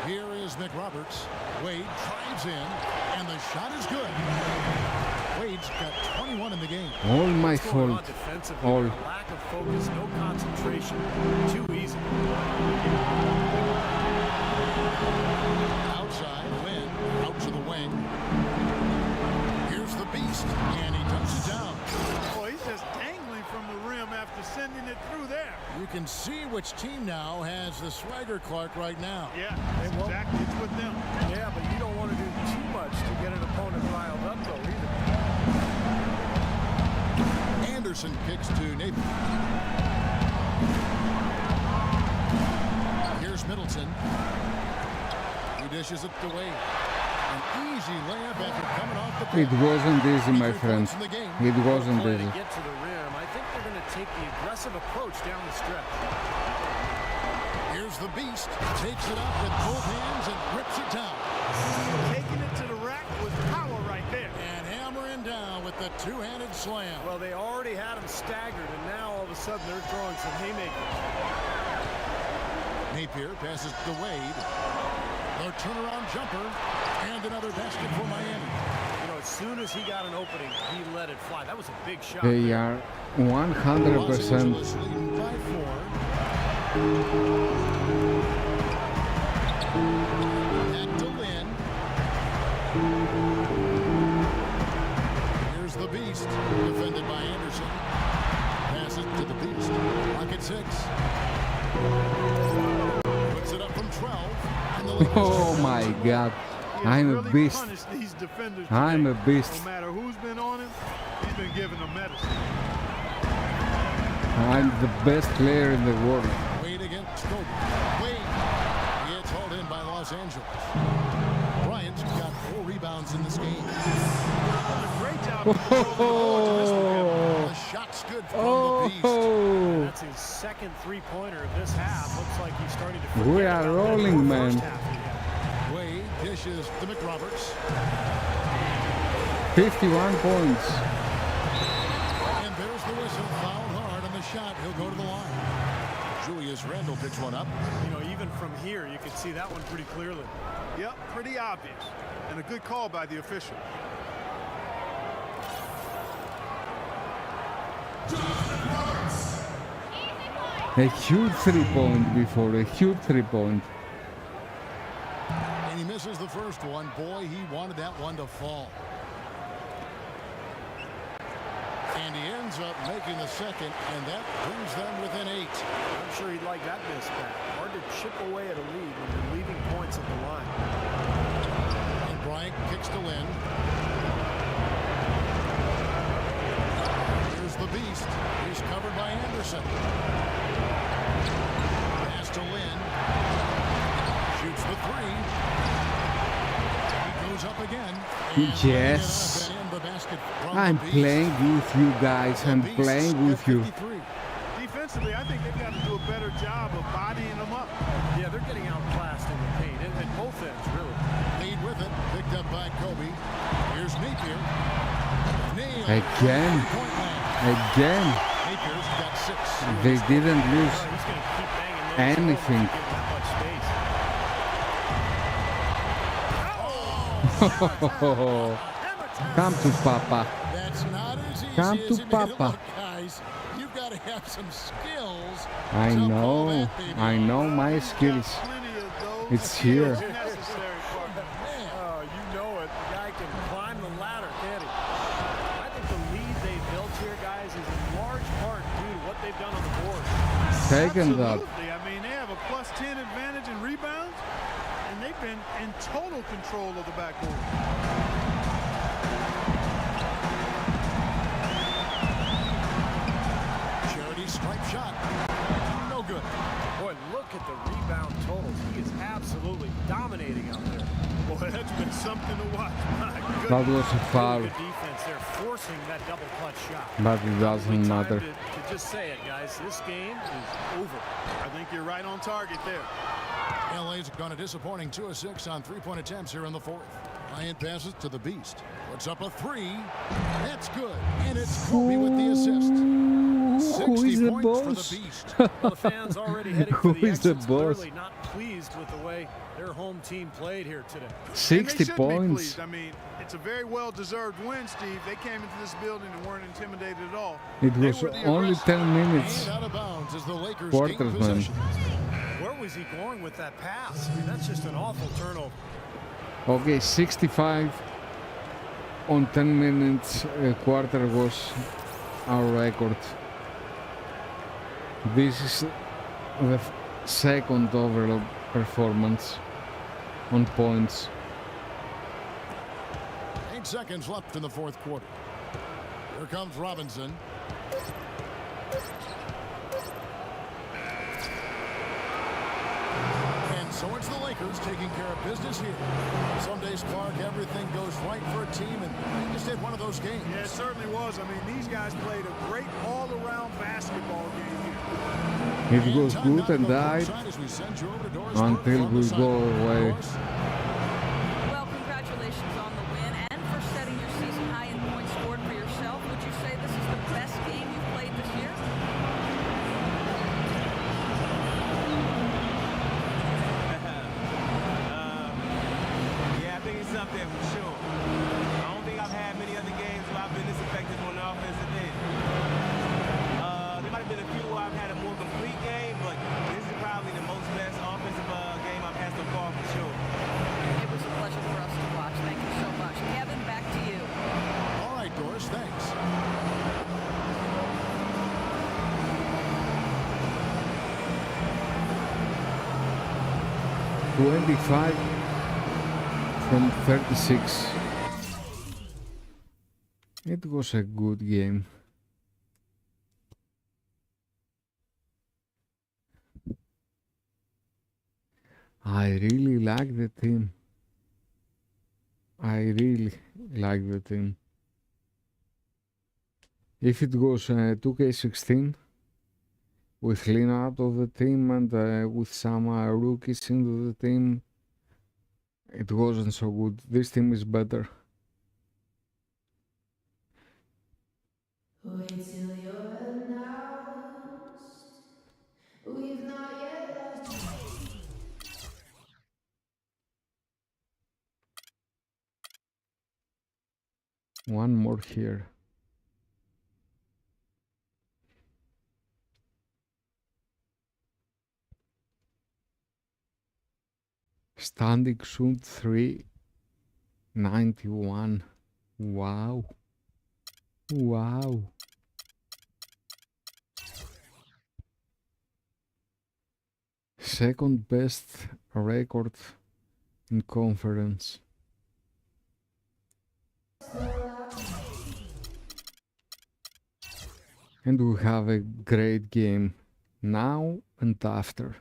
Speaker 1: Here is McRoberts. Wade drives in, and the shot is good. Wade's got 21 in the game.
Speaker 4: All my
Speaker 3: What's going on
Speaker 4: fault.
Speaker 3: defensively?
Speaker 4: All.
Speaker 3: A lack of focus, no concentration. Too easy.
Speaker 1: Outside, Lynn, out to the wing. Here's the Beast, and he dumps it down.
Speaker 2: Boy, he's just dangling from the rim after sending it through there.
Speaker 1: You can see which team now has the swagger Clark right now.
Speaker 2: Yeah, that's exactly. It's with them.
Speaker 3: Yeah, but you don't want to do too much to get an opponent riled up, though, either.
Speaker 1: Anderson kicks to Napier. Here's Middleton. He dishes it to Wade. An easy layup after coming off the
Speaker 4: It
Speaker 1: bench.
Speaker 4: wasn't easy, my
Speaker 1: 23
Speaker 4: friend.
Speaker 1: points in the game.
Speaker 4: It wasn't
Speaker 3: Play to
Speaker 4: easy.
Speaker 3: get to the rim. I think they're going to take the aggressive approach down the stretch.
Speaker 1: Here's the Beast. Takes it up with both hands and rips it down.
Speaker 2: Taking it to the rack with power right there.
Speaker 1: And hammering down with the two-handed slam.
Speaker 3: Well, they already had him staggered, and now all of a sudden they're throwing some haymakers.
Speaker 1: Napier passes to Wade. Their turnaround jumper. And another basket for Miami.
Speaker 3: You know, as soon as he got an opening, he let it fly. That was a big shot.
Speaker 4: They are 100%.
Speaker 1: Los Angeles leading by 4. Back to Lynn. Here's the Beast, defended by Anderson. Pass it to the Beast. Rocket 6. Puts it up from 12. And the Lakers
Speaker 4: Oh my God.
Speaker 2: He has
Speaker 4: I'm a
Speaker 2: really
Speaker 4: beast.
Speaker 2: punished these defenders
Speaker 4: I'm
Speaker 2: today.
Speaker 4: a beast.
Speaker 2: No matter who's been on him, he's been giving them medicine.
Speaker 4: I'm the best player in the world.
Speaker 1: Wade against Kobe. Wade. He gets hauled in by Los Angeles. Bryant's got 4 rebounds in this game.
Speaker 2: Done a great job of controlling the ball in this one, Kevin.
Speaker 1: The shot's good from the Beast.
Speaker 4: Oh,
Speaker 3: That's his second three-pointer of this half. Looks like he's starting to forget
Speaker 4: we are
Speaker 3: about that
Speaker 4: rolling,
Speaker 3: first
Speaker 4: man.
Speaker 3: half he had.
Speaker 1: Wade dishes to McRoberts.
Speaker 4: 51 points.
Speaker 1: And there's the whistle. Fouled hard on the shot. He'll go to the line. Julius Randle picks one up.
Speaker 3: You know, even from here, you can see that one pretty clearly.
Speaker 2: Yep, pretty obvious. And a good call by the official.
Speaker 4: A huge 3-point before, a huge 3-point.
Speaker 1: And he misses the first one. Boy, he wanted that one to fall. And he ends up making the second, and that brings them within 8.
Speaker 3: I'm sure he'd like that miss back. Hard to chip away at a lead when you're leaving points at the line.
Speaker 1: And Bryant kicks to Lynn. Here's the beast. He's covered by Anderson. Pass to Lynn. Shoots the 3. He goes up again.
Speaker 4: Yes. I'm playing with you guys. I'm playing with you.
Speaker 2: Defensively, I think they've got to do a better job of bodying them up.
Speaker 3: Yeah, they're getting outclassed in the paint at both ends, really.
Speaker 1: Lead with it. Picked up by Kobe. Here's Napier. Nailed.
Speaker 4: Again. Again.
Speaker 1: Napier's got 6.
Speaker 4: They didn't lose
Speaker 3: He's going to keep banging those
Speaker 4: anything.
Speaker 3: home, give that much space.
Speaker 4: Come to Papa.
Speaker 1: That's not as easy
Speaker 4: Come
Speaker 1: as
Speaker 4: to
Speaker 1: it made it
Speaker 4: Papa.
Speaker 1: look, guys. You've got to have some skills.
Speaker 4: I
Speaker 1: to pull
Speaker 4: know.
Speaker 1: that baby
Speaker 4: I know my skills.
Speaker 2: Plenty of those
Speaker 4: It's here.
Speaker 2: skills necessary, partner.
Speaker 3: Oh, you know it. The guy can climb the ladder, can't he? I think the lead they built here, guys, is in large part due to what they've done on the board.
Speaker 4: Second up.
Speaker 2: Absolutely. I mean, they have a plus 10 advantage in rebounds, and they've been in total control of the backboard.
Speaker 1: Charity stripe shot. No good.
Speaker 3: Boy, look at the rebound totals. He is absolutely dominating out there.
Speaker 2: Boy, that's been something to watch. My goodness.
Speaker 4: That was a foul,
Speaker 3: Good defense. They're forcing that double clutch shot.
Speaker 4: but it doesn't
Speaker 3: Only time
Speaker 4: matter.
Speaker 3: to just say it, guys. This game is over.
Speaker 2: I think you're right on target there.
Speaker 1: LA's gone a disappointing 2 of 6 on 3-point attempts here in the 4th. Bryant passes to the beast. Puts up a 3. That's good. And it's Kobe with the assist.
Speaker 4: Who
Speaker 1: 60
Speaker 4: is the
Speaker 1: points for
Speaker 4: boss?
Speaker 1: the beast.
Speaker 3: Well, the fans already heading for
Speaker 4: Who
Speaker 3: the
Speaker 4: is the
Speaker 3: exits,
Speaker 4: boss?
Speaker 3: clearly not pleased with the way their home team played here today.
Speaker 2: And they
Speaker 4: 60
Speaker 2: should be
Speaker 4: points.
Speaker 2: pleased. I mean, it's a very well-deserved win, Steve. They came into this building and weren't intimidated at all.
Speaker 4: It
Speaker 2: They
Speaker 4: was
Speaker 2: were the
Speaker 4: only
Speaker 2: aggressors.
Speaker 4: 10 minutes.
Speaker 1: And out of bounds as the Lakers
Speaker 4: Quarters,
Speaker 1: gain
Speaker 4: man.
Speaker 1: possession.
Speaker 3: Where was he going with that pass? I mean, that's just an awful turnover.
Speaker 4: Okay, 65 on 10 minutes quarter was our record. This is the second overall performance on points.
Speaker 1: 8 seconds left in the 4th quarter. Here comes Robinson. And so it's the Lakers taking care of business here. Some days, Clark, everything goes right for a team, and they just had one of those games.
Speaker 2: Yeah, it certainly was. I mean, these guys played a great all-around basketball game here.
Speaker 4: It was good and died until we go away.
Speaker 5: Well, congratulations on the win and for setting your season high in points scored for yourself. Would you say this is the best game you've played this year?
Speaker 7: Yeah, I think it's up there for sure. I don't think I've had many other games where I've been this effective on the offensive end. There might have been a few where I've had a more complete game, but this is probably the most best offensive game I've had so far for sure.
Speaker 5: It was a pleasure for us to watch. Thank you so much. Kevin, back to you.
Speaker 1: All right, Doris, thanks.
Speaker 4: $25 from 36. It was a good game. I really like the team. I really like the team. If it was 2K16 with Lin out of the team and with some rookies into the team, it wasn't so good. This team is better.
Speaker 12: Wait till you're announced. We've
Speaker 4: One more here. Standing shoot 391. Wow. Wow. Second best record in conference. And we have a great game now and after.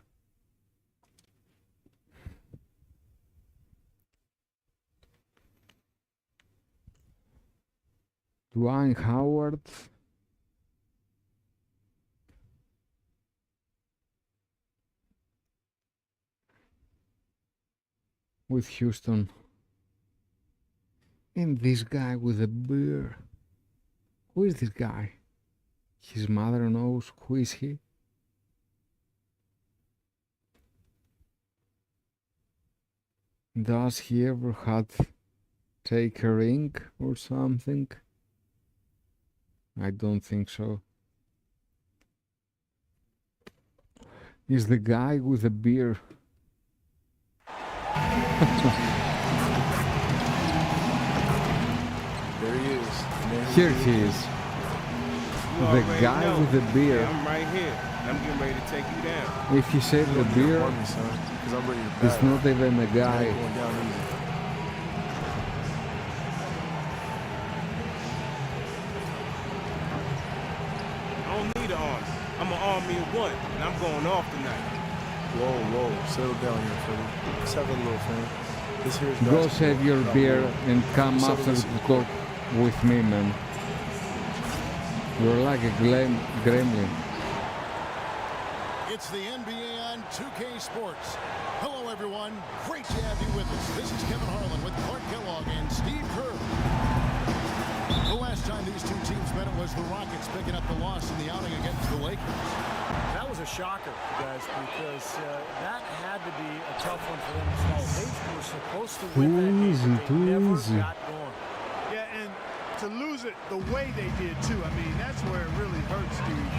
Speaker 4: Dwight Howard with Houston. And this guy with a beard. Who is this guy? His mother knows who is he. Does he ever had take a ring or something? I don't think so. Is the guy with the beard.
Speaker 7: There he is.
Speaker 4: Here he is. The guy with the beard.
Speaker 7: I'm right here. I'm getting ready to take you down.
Speaker 4: If he said the beard, it's not even a guy.
Speaker 7: I don't need an arm. I'm an army of one, and I'm going off tonight.
Speaker 12: Whoa, settle down here, Philly. Let's have a little fun. This here's
Speaker 4: Go save your beer and come after to talk with me, man. You're like a gremlin.
Speaker 1: It's the NBA on 2K Sports. Hello, everyone. Great to have you with us. This is Kevin Harlan with Clark Kellogg and Steve Kerr. The last time these two teams met, it was the Rockets picking up the loss in the outing against the Lakers.
Speaker 3: That was a shocker, guys, because that had to be a tough one for them to swallow. They were supposed to win that game, but they never got going.
Speaker 2: Yeah, and to lose it the way they did, too, I mean, that's where it really hurts, Steve.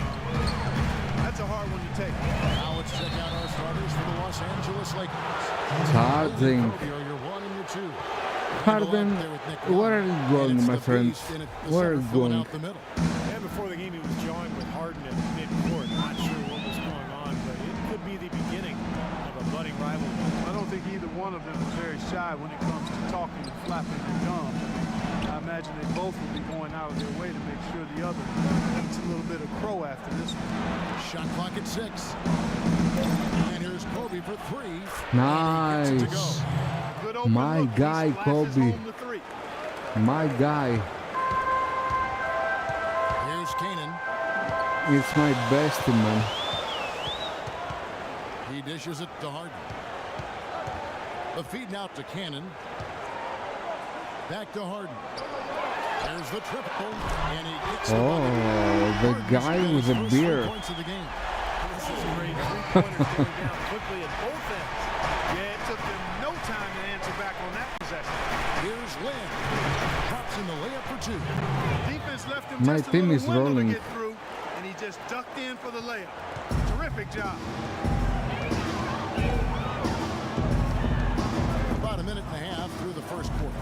Speaker 2: That's a hard one to take.
Speaker 1: Now let's check out our starters for the Los Angeles Lakers.
Speaker 4: Charging.
Speaker 1: Kobe are your 1 and your 2.
Speaker 4: Harden, where are you going, my friend? Where are you going?
Speaker 3: And before the game, he was jawing with Harden at mid-court. Not sure what was going on, but it could be the beginning of a budding rivalry.
Speaker 2: I don't think either one of them is very shy when it comes to talking and flapping their gums. I imagine they both will be going out of their way to make sure the other eats a little bit of crow after this one.
Speaker 1: Shot clock at 6. And here's Kobe for 3.
Speaker 4: Nice. My guy, Kobe. My guy.
Speaker 1: Here's Canaan.
Speaker 4: It's my bestie, man.
Speaker 1: He dishes it to Harden. The feed out to Cannon. Back to Harden. There's the triple, and he gets
Speaker 4: the guy with the beard.
Speaker 3: This is a great three-pointer going down quickly at both ends.
Speaker 2: Yeah, it took them no time to answer back on that possession.
Speaker 1: Here's Lynn. Drops in the layup for 2.
Speaker 2: Defense left him
Speaker 4: My
Speaker 2: just
Speaker 4: team
Speaker 2: a
Speaker 4: is
Speaker 2: little window
Speaker 4: rolling.
Speaker 2: to get through, and he just ducked in for the layup. Terrific job.
Speaker 1: About a minute and a half through the first quarter.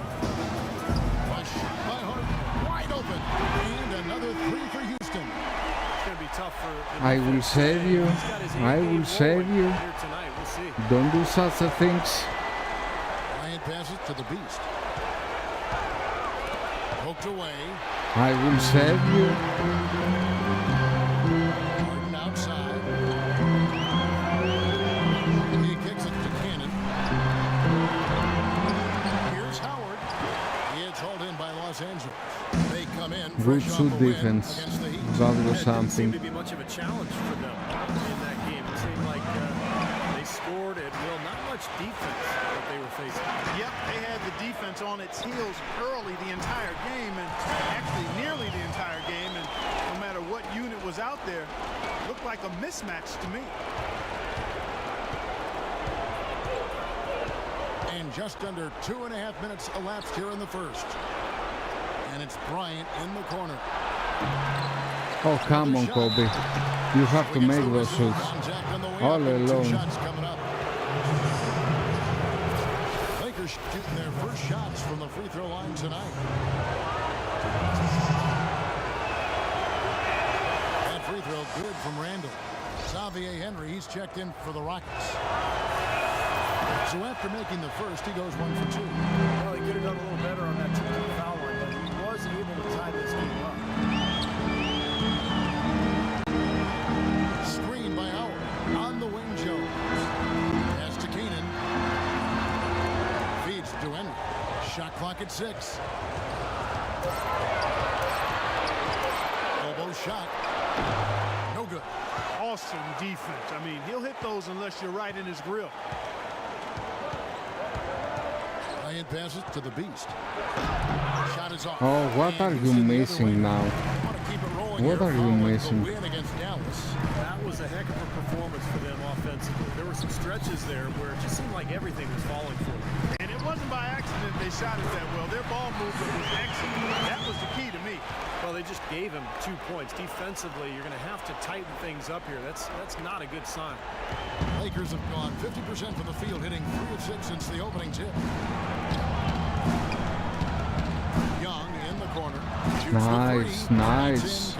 Speaker 1: A shot by Harden. Wide open. And another 3 for Houston.
Speaker 3: It's going to be tough for the
Speaker 4: I will save you. I will save you.
Speaker 3: here tonight. We'll see.
Speaker 4: Don't do such a things.
Speaker 1: Bryant passes to the Beast. Poked away.
Speaker 4: I will save you.
Speaker 1: Harden outside. He kicks it to Cannon. Here's Howard. It's hauled in by Los Angeles. They come in.
Speaker 4: Good
Speaker 1: fresh off
Speaker 4: shoot
Speaker 1: a win
Speaker 4: defense.
Speaker 1: against the Heat.
Speaker 4: That was
Speaker 3: It didn't seem
Speaker 4: something.
Speaker 3: to be much of a challenge for them in that game. It seemed like they scored at will. Not much defense that they were facing.
Speaker 2: Yep, they had the defense on its heels early the entire game, and actually nearly the entire game, and no matter what unit was out there, it looked like a mismatch to me. And
Speaker 1: just under 2.5 minutes elapsed here in the first. And it's Bryant in the corner.
Speaker 4: Oh, come on, Kobe. You have to make those shoots. All alone.
Speaker 1: Shots coming up. Lakers shooting their first shots from the free throw line tonight. That free throw good from Randall. Xavier Henry, he's checked in for the Rockets. So after making the first, he goes 1 for 2.
Speaker 3: Well, he could have done a little better on that 2-point foul line, but he was able to tie this game up.
Speaker 1: Screen by Howard. On the wing, Jones. Pass to Keenan. Feeds to Henry. Shot clock at 6. Elbow shot. No good.
Speaker 2: Awesome defense. I mean, he'll hit those unless you're right in his grill.
Speaker 1: Bryant passes to the Beast. Shot is off.
Speaker 4: Oh, what are you missing now? What are you missing?
Speaker 3: That was a heck of a performance for them offensively. There were some stretches there where it just seemed like everything was falling for them.
Speaker 2: And it wasn't by accident they shot it that well. Their ball movement was excellent. That was the key to me.
Speaker 3: Well, they just gave him 2 points. Defensively, you're going to have to tighten things up here. That's not a good sign.
Speaker 1: Lakers have gone 50% from the field, hitting 3 of 6 since the opening tip. Young in the corner.
Speaker 4: Nice, nice.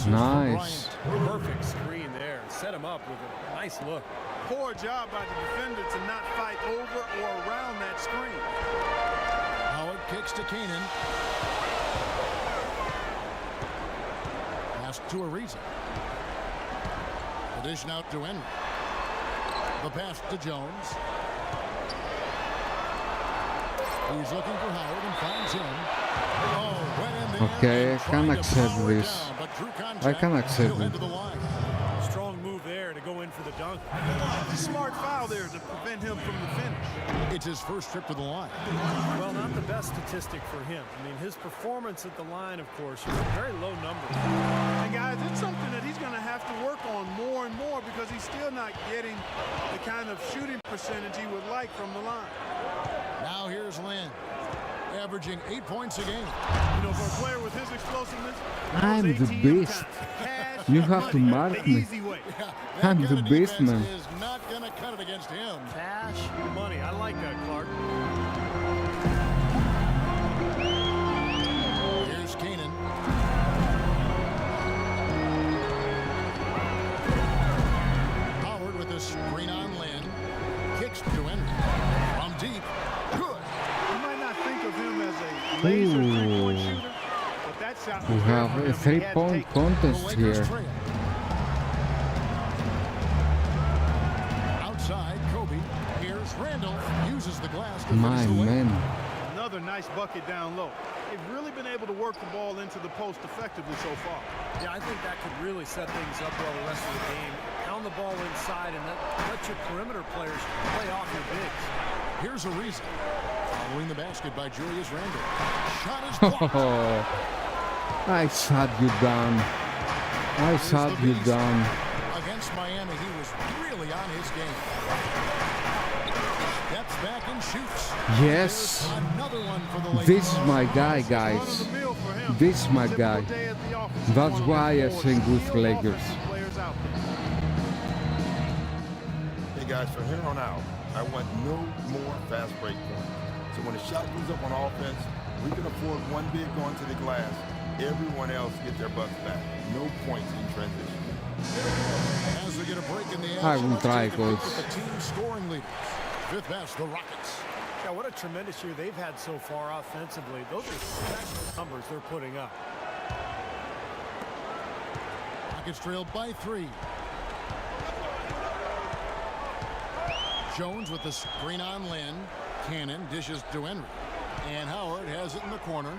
Speaker 4: Nice.
Speaker 3: Perfect screen there. Set him up with a nice look.
Speaker 2: Poor job by the defender to not fight over or around that screen.
Speaker 1: Howard kicks to Keenan. Pass to Ariza. The dish out to Henry. The pass to Jones. He's looking for Howard and finds him. Oh, went in there.
Speaker 4: Okay, I can accept this. I can accept it.
Speaker 3: Strong move there to go in for the dunk.
Speaker 2: It's a smart foul there to prevent him from the finish.
Speaker 1: It's his first trip to the line.
Speaker 3: Well, not the best statistic for him. I mean, his performance at the line, of course, was a very low number.
Speaker 2: And guys, it's something that he's going to have to work on more and more because he's still not getting the kind of shooting percentage he would like from the line.
Speaker 1: Now here's Lynn, averaging 8 points a game.
Speaker 2: You know, for a player with his explosiveness,
Speaker 4: I'm the beast. You have to mark me. I'm the beast, man.
Speaker 1: Is not going to cut it against him.
Speaker 3: Cash money. I like that, Clark.
Speaker 1: Here's Keenan. Howard with a screen on Lynn. Kicks to Henry. From deep. Good.
Speaker 2: You might not think of him as a laser three-point shooter, but that shot
Speaker 4: We
Speaker 2: was
Speaker 4: have
Speaker 2: there
Speaker 4: a
Speaker 2: for him. He had to
Speaker 4: 3-point
Speaker 2: take it.
Speaker 4: contest here.
Speaker 1: Outside, Kobe. Here's Randall. Uses the glass to
Speaker 4: My
Speaker 1: finish the way.
Speaker 4: man.
Speaker 2: Another nice bucket down low. They've really been able to work the ball into the post effectively so far.
Speaker 3: Yeah, I think that could really set things up well the rest of the game. Pound the ball inside and let your perimeter players play off your bigs.
Speaker 1: Here's Ariza. Following the basket by Julius Randle. Shot is blocked.
Speaker 4: I shut you down. I shut you down.
Speaker 1: Against Miami, he was really on his game. Steps back and shoots.
Speaker 4: Yes.
Speaker 1: There's another one for the Lakers.
Speaker 4: This is my guy, guys. This is my guy. That's why I sing with Lakers.
Speaker 9: Hey guys, from here on out, I want no more fast break points. So when a shot comes up on offense, we can afford one big going to the glass. Everyone else get their bucks back. No points in transition.
Speaker 1: As we get a break in the
Speaker 4: I
Speaker 1: action,
Speaker 4: will
Speaker 1: let's
Speaker 4: try,
Speaker 1: take a look
Speaker 4: coach.
Speaker 1: at the team scoring leaders. Fifth best, the Rockets.
Speaker 3: Yeah, what a tremendous year they've had so far offensively. Those are special numbers they're putting up.
Speaker 1: Rockets trailed by 3. Jones with the screen on Lynn. Cannon dishes to Henry. And Howard has it in the corner.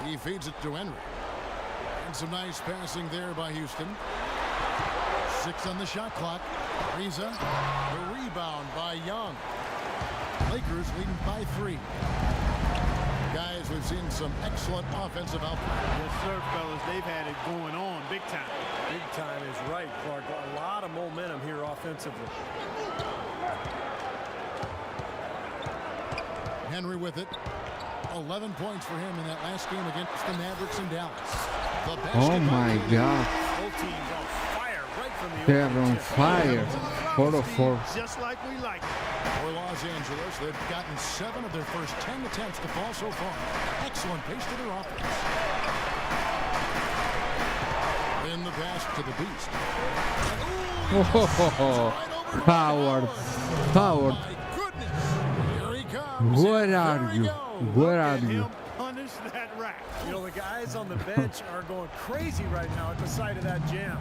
Speaker 1: He feeds it to Henry. And some nice passing there by Houston. 6 on the shot clock. Ariza. The rebound by Young. Lakers leading by 3. Guys, we've seen some excellent offensive output.
Speaker 2: Yes, sir, fellas. They've had it going on big time.
Speaker 3: Big time is right, Clark. A lot of momentum here offensively.
Speaker 1: Henry with it. 11 points for him in that last game against the Mavericks in Dallas.
Speaker 4: Oh my God.
Speaker 3: Both teams on fire right from the
Speaker 4: They're
Speaker 3: opening
Speaker 4: on
Speaker 3: tip.
Speaker 4: fire. 4 of 4.
Speaker 2: Just like we like it.
Speaker 1: For Los Angeles, they've gotten 7 of their first 10 attempts to fall so far. Excellent pace to their offense. In the pass to the Beast.
Speaker 4: Oh, Howard. Howard.
Speaker 1: My goodness. Here he comes.
Speaker 4: Where are you? Where are
Speaker 2: Look at
Speaker 4: you?
Speaker 2: him punish that rack.
Speaker 3: You know, the guys on the bench are going crazy right now at the sight of that jam.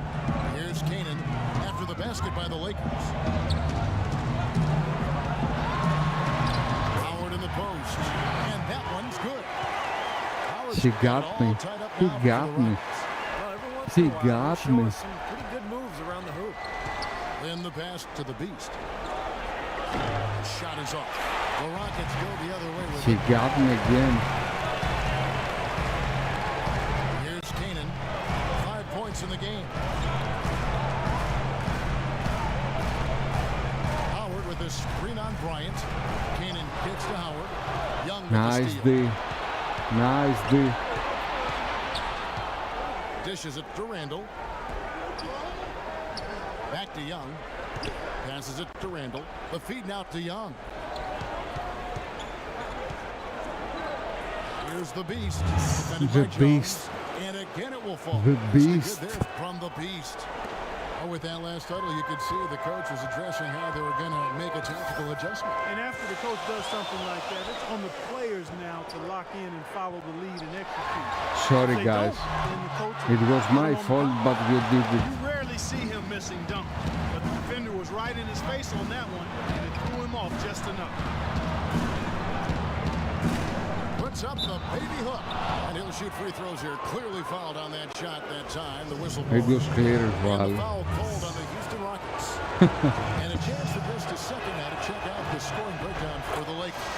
Speaker 1: Here's Canaan after the basket by the Lakers. Howard in the post. And that one's good. Howard's
Speaker 4: He
Speaker 1: got
Speaker 4: got
Speaker 1: it
Speaker 4: me.
Speaker 1: all tied up
Speaker 4: He
Speaker 1: now for
Speaker 4: got
Speaker 1: the
Speaker 4: me.
Speaker 1: Rockets.
Speaker 3: Well, every once
Speaker 4: He
Speaker 3: in a while,
Speaker 4: got
Speaker 3: they're showing
Speaker 4: me.
Speaker 3: some pretty good moves around the hoop.
Speaker 1: In the pass to the Beast. Shot is off. The Rockets go the other way with
Speaker 4: He
Speaker 1: it.
Speaker 4: got me again.
Speaker 1: Here's Canaan. 5 points in the game. Howard with a screen on Bryant. Canaan kicks to Howard. Young with the
Speaker 4: Nice
Speaker 1: steal.
Speaker 4: D. Nice D.
Speaker 1: Dishes it to Randall. Back to Young. Passes it to Randall. The feed now to Young. Here's the Beast. Defended
Speaker 4: The
Speaker 1: by Jones.
Speaker 4: Beast.
Speaker 1: And again it will fall.
Speaker 4: The
Speaker 1: Nicely
Speaker 4: Beast.
Speaker 1: good there from the Beast. Oh, with that last huddle, you could see the coach was addressing how they were going to make a tactical adjustment.
Speaker 2: And after the coach does something like that, it's on the players now to lock in and follow the lead and execute.
Speaker 4: Sorry,
Speaker 2: If they
Speaker 4: guys.
Speaker 2: don't, then the coach
Speaker 4: It
Speaker 2: will
Speaker 4: was
Speaker 2: put
Speaker 4: my
Speaker 2: them on
Speaker 4: fault,
Speaker 2: the
Speaker 4: but you did it.
Speaker 2: You rarely see him missing dunks, but the defender was right in his face on that one, and it threw him off just enough.
Speaker 1: Puts up the baby hook. And he'll shoot free throws here. Clearly fouled on that shot that time. The whistle
Speaker 4: It was clear as
Speaker 1: And the
Speaker 4: well.
Speaker 1: foul called on the Houston Rockets. And a chance for just a second now to check out the scoring breakdown for the Lakers.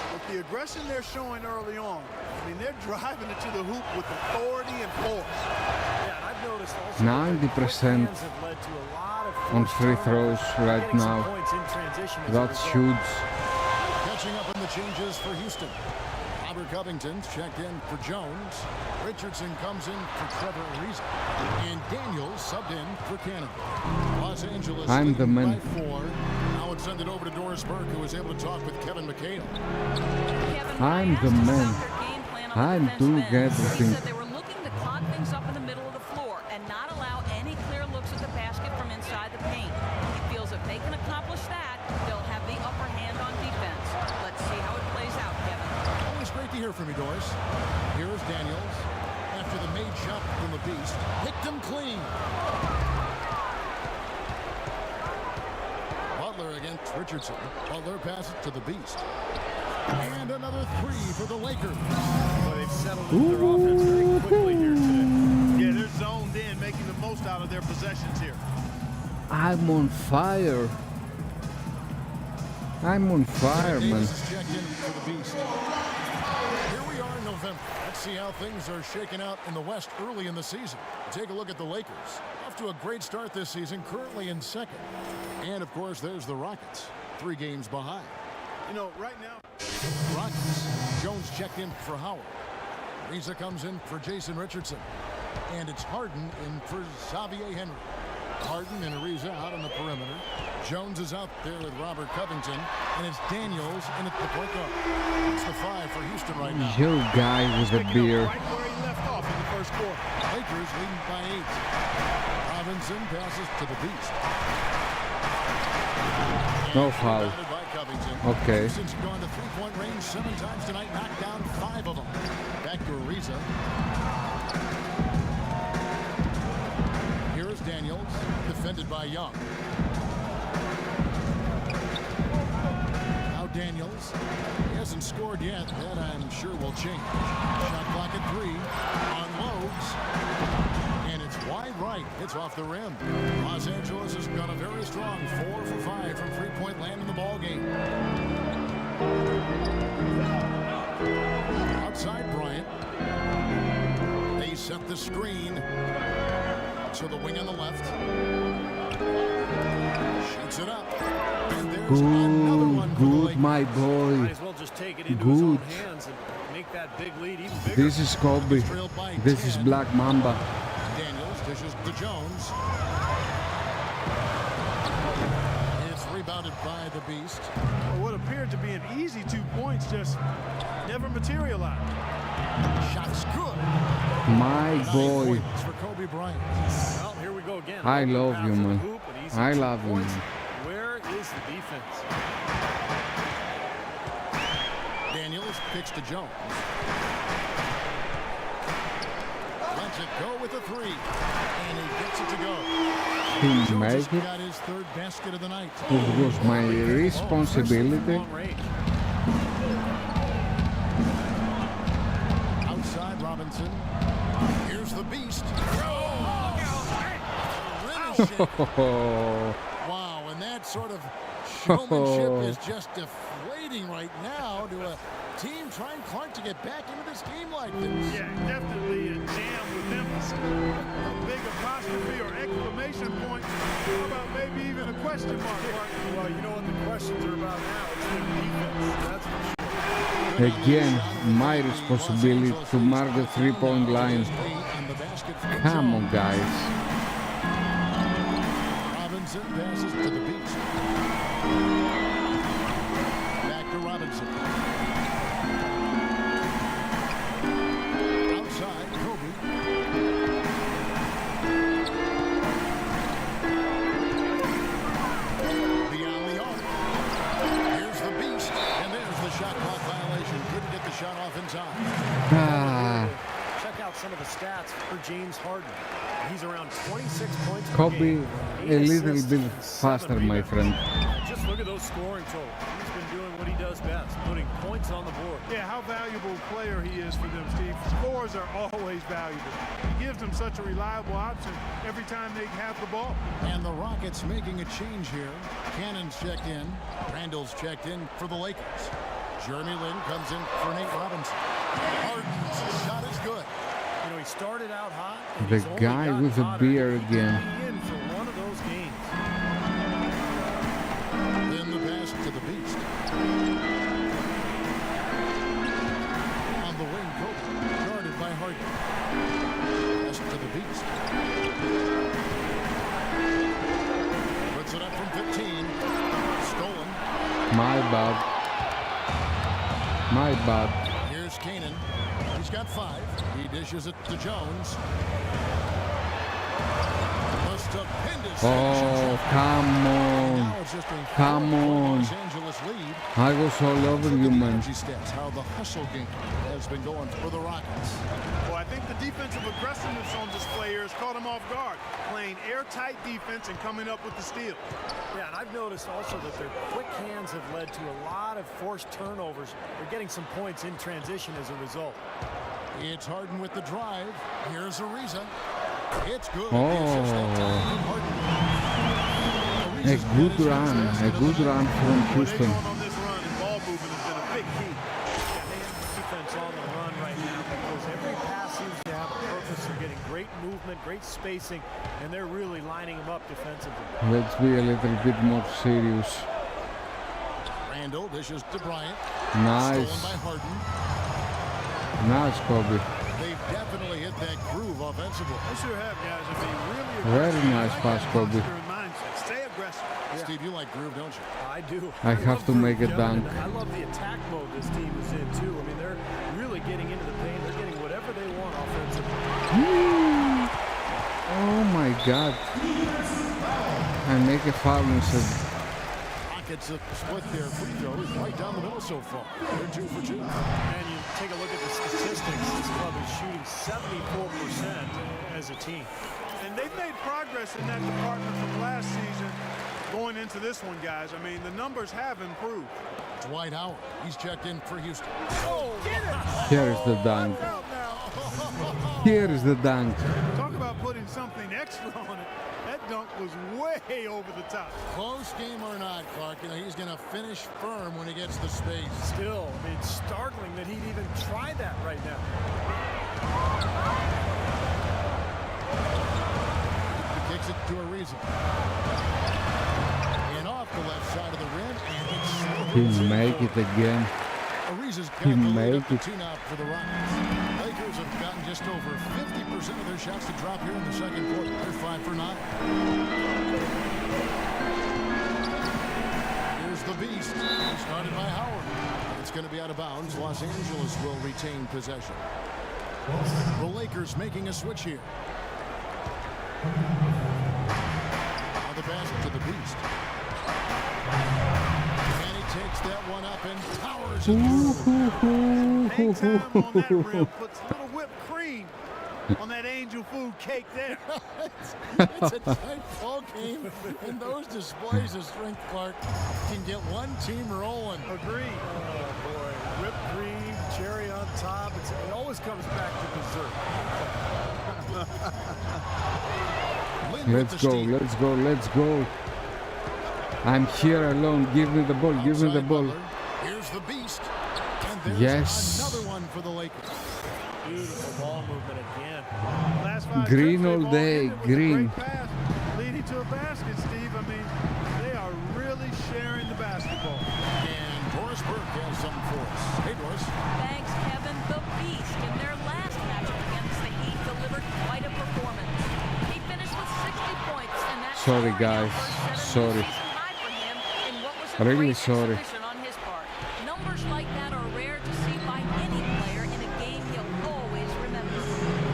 Speaker 2: With the aggression they're showing early on, I mean, they're driving it to the hoop with authority and force.
Speaker 3: Yeah, and I've noticed also
Speaker 4: 90%
Speaker 3: that have led to a lot of
Speaker 4: on
Speaker 3: forced
Speaker 4: free
Speaker 3: turnovers,
Speaker 4: throws right
Speaker 3: getting some
Speaker 4: now.
Speaker 3: points in transition as a
Speaker 4: That
Speaker 3: result.
Speaker 4: shoots.
Speaker 1: Catching up on the changes for Houston. Robert Covington's checked in for Jones. Richardson comes in for Trevor Ariza. And Daniels subbed in for Cannon. Los Angeles
Speaker 4: I'm the
Speaker 1: leading
Speaker 4: man.
Speaker 1: by 4. Now it's send it over to Doris Burke, who was able to talk with Kevin McHale.
Speaker 5: Kevin,
Speaker 4: I'm
Speaker 5: I
Speaker 4: the
Speaker 5: asked
Speaker 4: man.
Speaker 5: about their game plan on the
Speaker 4: I'm
Speaker 5: defensive
Speaker 4: doing
Speaker 5: end.
Speaker 4: everything.
Speaker 5: He said they were looking to clog things up in the middle of the floor and not allow any clear looks at the basket from inside the paint. He feels if they can accomplish that, they'll have the upper hand on defense. Let's see how it plays out, Kevin.
Speaker 1: Always great to hear from you, Doris. Here is Daniels. After the made shot from the Beast. Picked him clean. Butler against Richardson. Butler passes to the Beast. And another 3 for the Lakers.
Speaker 2: Well, they've settled into their offense very quickly here today. Yeah, they're zoned in, making the most out of their possessions here.
Speaker 4: I'm on fire. I'm on fire, man.
Speaker 1: Davis is checked in for the Beast. Here we are in November. Let's see how things are shaking out in the West early in the season. Take a look at the Lakers. Off to a great start this season, currently in second. And, of course, there's the Rockets, 3 games behind.
Speaker 2: You know, right now,
Speaker 1: Rockets. Jones checked in for Howard. Ariza comes in for Jason Richardson. And it's Harden in for Xavier Henry. Harden and Ariza out on the perimeter. Jones is out there with Robert Covington. And it's Daniels in at the point guard. It's the 5 for Houston right now.
Speaker 4: You guy with a
Speaker 2: picking up
Speaker 4: beard.
Speaker 2: right where he left off in the first quarter.
Speaker 1: Lakers leading by 8. Robinson passes to the Beast.
Speaker 4: No foul.
Speaker 1: Rebounded by Covington.
Speaker 4: Okay.
Speaker 1: Houston's gone to three-point range 7 times tonight, knocked down 5 of them. Back to Ariza. Here is Daniels, defended by Young. Now Daniels. He hasn't scored yet. That I'm sure will change. Shot clock at 3. Unloads. And it's wide right. It's off the rim. Los Angeles has gone a very strong 4 for 5 from three-point land in the ball game. Outside Bryant. They set the screen. So the wing on the left. Shoots it up. And there's another one for the
Speaker 4: Good,
Speaker 1: Lakers.
Speaker 4: my boy.
Speaker 3: Might as well just take it into his own
Speaker 4: Good.
Speaker 3: hands and make that big lead even bigger.
Speaker 4: This is Kobe.
Speaker 1: Trailed by
Speaker 4: This is
Speaker 1: 10.
Speaker 4: Black Mamba.
Speaker 1: Daniels dishes to Jones. It's rebounded by the Beast.
Speaker 2: Well, what appeared to be an easy 2 points just never materialized.
Speaker 1: Shot's good.
Speaker 4: My
Speaker 1: 9
Speaker 4: boy.
Speaker 1: points for Kobe Bryant.
Speaker 3: Well, here we go again.
Speaker 4: I
Speaker 3: Open
Speaker 4: love
Speaker 3: path
Speaker 4: you,
Speaker 3: to the
Speaker 4: man.
Speaker 3: hoop, an easy
Speaker 4: I
Speaker 3: 2
Speaker 4: love you,
Speaker 3: points.
Speaker 4: man.
Speaker 3: Where is the defense?
Speaker 1: Daniels kicks to Jones. Lets it go with a 3. And he gets it to go.
Speaker 4: He
Speaker 1: Jones
Speaker 4: made
Speaker 1: has
Speaker 4: it.
Speaker 1: got his 3rd basket of the night.
Speaker 4: It was my responsibility.
Speaker 3: Long range.
Speaker 1: Outside Robinson. Here's the Beast. Wow, and that sort of showmanship is just deflating right now to a team trying Clark to get back into this game like this.
Speaker 2: Yeah, definitely a jam with emphasis. A big apostrophe or exclamation point. How about maybe even a question mark, Mark?
Speaker 3: Well, you know what the questions are about now. It's the defense. That's for sure.
Speaker 4: Again, my responsibility to mark the 3-point line. Come on, guys.
Speaker 1: Robinson passes to the Beast. Back to Robinson. Outside, Kobe. The alley-oop. Here's the Beast, and there's the shot clock violation. Couldn't get the shot off in time.
Speaker 4: Ah,
Speaker 3: Check out some of the stats for James Harden. He's around 26 points per
Speaker 4: Kobe
Speaker 3: game,
Speaker 4: a
Speaker 3: 8
Speaker 4: little
Speaker 3: assists,
Speaker 4: bit
Speaker 3: and 7
Speaker 4: faster, my
Speaker 3: rebounds.
Speaker 4: friend.
Speaker 3: Just look at those scoring totals. He's been doing what he does best, putting points on the board.
Speaker 2: Yeah, how valuable a player he is for them, Steve. Scores are always valuable. He gives them such a reliable option every time they have the ball.
Speaker 1: And the Rockets making a change here. Cannon's checked in. Randall's checked in for the Lakers. Jeremy Lin comes in for Nate Robinson. Harden's shot is good.
Speaker 3: You know, he started out hot. and
Speaker 4: The
Speaker 3: he's only
Speaker 4: guy
Speaker 3: gotten
Speaker 4: with the
Speaker 3: hotter.
Speaker 4: beard
Speaker 3: He
Speaker 4: again.
Speaker 3: could be in for one of those games.
Speaker 1: Then the pass to the Beast. On the wing, Kobe. Guarded by Harden. Pass to the Beast. Puts it up from 15. Stolen.
Speaker 4: My bad. My bad.
Speaker 1: Here's Canaan. He's got 5. He dishes it to Jones. The stupendous
Speaker 4: Oh, come on.
Speaker 1: Now it's just a
Speaker 4: Come
Speaker 1: 4-point
Speaker 4: on.
Speaker 1: Los Angeles lead.
Speaker 4: I was all over you, man.
Speaker 1: Energy stats, how the hustle game has been going for the Rockets.
Speaker 2: Well, I think the defensive aggressiveness on display here has caught him off guard, playing airtight defense and coming up with the steal.
Speaker 3: Yeah, and I've noticed also that their quick hands have led to a lot of forced turnovers. They're getting some points in transition as a result.
Speaker 1: It's Harden with the drive. Here's Ariza. It's good.
Speaker 4: Oh.
Speaker 1: It's just that time from Harden.
Speaker 4: A
Speaker 1: Ariza's
Speaker 4: good
Speaker 1: got his
Speaker 4: run.
Speaker 1: first
Speaker 4: A
Speaker 1: basket of
Speaker 4: good
Speaker 1: the night.
Speaker 4: run from
Speaker 2: Well, they're
Speaker 4: Houston.
Speaker 2: going on this run, and ball movement has been a big key.
Speaker 3: Yeah, they have the defense on the run right now because every pass seems to have a purpose. They're getting great movement, great spacing, and they're really lining them up defensively.
Speaker 4: Let's be a little bit more serious.
Speaker 1: Randall dishes to Bryant.
Speaker 4: Nice.
Speaker 1: Stolen by Harden.
Speaker 4: Nice, Kobe.
Speaker 1: They've definitely hit that groove offensively.
Speaker 2: They sure have, guys. I mean, really
Speaker 4: Very
Speaker 2: aggressive.
Speaker 4: nice
Speaker 2: I like
Speaker 4: pass,
Speaker 2: that
Speaker 4: Kobe.
Speaker 2: posture and mindset. Stay aggressive.
Speaker 1: Steve, you like groove, don't you?
Speaker 3: I do.
Speaker 4: I have
Speaker 3: love
Speaker 4: to make a
Speaker 3: Kevin,
Speaker 4: dunk.
Speaker 3: and I love the attack mode this team is in, too. I mean, they're really getting into the paint. They're getting whatever they want offensively.
Speaker 4: Oh my God. I make a foul instead.
Speaker 1: Rockets have split their free throws right down the middle so far. They're 2 for 2.
Speaker 3: And you take a look at the statistics. This club is shooting 74% as a team.
Speaker 2: And they've made progress in that department from last season going into this one, guys. I mean, the numbers have improved.
Speaker 1: Dwight Howard. He's checked in for Houston.
Speaker 2: Oh, get it!
Speaker 4: Here is the dunk.
Speaker 1: Out now.
Speaker 4: Here is the dunk.
Speaker 2: Talk about putting something extra on it. That dunk was way over the top.
Speaker 1: Close game or not, Clark, you know, he's going to finish firm when he gets the space.
Speaker 3: Still, I mean, it's startling that he'd even try that right now.
Speaker 1: He kicks it to Ariza. And off the left side of the rim, and it's
Speaker 4: He'll make it again.
Speaker 1: Ariza Breeze has
Speaker 4: He
Speaker 1: got the lead
Speaker 4: made
Speaker 1: up to
Speaker 4: it.
Speaker 1: 2 now for the Rockets. Lakers have gotten just over 50% of their shots to drop here in the second quarter. They're 5 for 9. Here's the Beast. Started by Howard. It's going to be out of bounds. Los Angeles will retain possession. The Lakers making a switch here. On the basket to the Beast. And he takes that one up and powers it through.
Speaker 2: Hang time on that rim, puts a little whipped cream on that angel food cake there.
Speaker 1: It's a tight ball game, and those displays of strength, Clark, can get one team rolling.
Speaker 2: Agreed.
Speaker 3: Oh, boy. Whipped cream, cherry on top. It always comes back to dessert.
Speaker 4: Let's go, let's go, let's go. I'm here alone. Give me the ball, give me the ball.
Speaker 1: Here's the Beast. And there's
Speaker 4: Yes.
Speaker 1: another one for the Lakers.
Speaker 3: Beautiful ball movement again.
Speaker 2: Last 5
Speaker 4: Green
Speaker 2: trips,
Speaker 4: all
Speaker 2: they've
Speaker 4: day,
Speaker 2: ended with a
Speaker 4: green.
Speaker 2: great pass leading to a basket, Steve. I mean, they are really sharing the basketball.
Speaker 1: And Doris Burke has something for us. Hey, Doris.
Speaker 5: Thanks, Kevin. The Beast in their last matchup against the Heat delivered quite a performance. He finished with 60 points, and that's
Speaker 4: Sorry, guys. Sorry. Really sorry.
Speaker 5: On his part. Numbers like that are rare to see by any player in a game you'll always remember.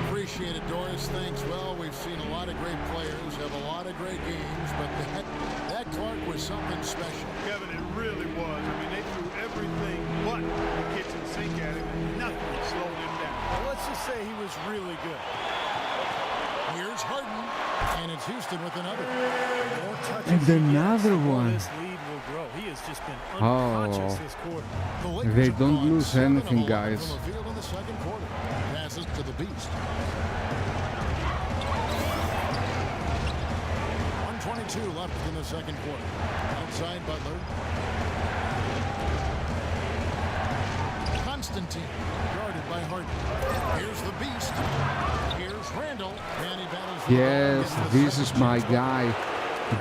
Speaker 1: Appreciate it, Doris. Thanks. Well, we've seen a lot of great players have a lot of great games, but that Clark was something special.
Speaker 2: Kevin, it really was. I mean, they threw everything but the kitchen sink at him, and nothing slowed him down.
Speaker 3: Well, let's just say he was really good.
Speaker 1: Here's Harden, and it's Houston with another.
Speaker 3: More touches
Speaker 4: And
Speaker 3: he gets,
Speaker 4: another
Speaker 3: the more
Speaker 4: one.
Speaker 3: This lead will grow. He has just been unconscious this quarter.
Speaker 1: The Lakers
Speaker 4: They
Speaker 1: have
Speaker 4: don't
Speaker 1: gone
Speaker 4: lose
Speaker 1: 7 of
Speaker 4: anything,
Speaker 1: 11
Speaker 4: guys.
Speaker 1: From the field in the second quarter. Passes to the Beast. 1:22 left in the second quarter. Outside Butler. Constantine, guarded by Harden. Here's the Beast. Here's Randall. And he battles for the ball,
Speaker 4: Yes,
Speaker 1: gets the
Speaker 4: this
Speaker 1: second
Speaker 4: is my
Speaker 1: shot.
Speaker 4: guy.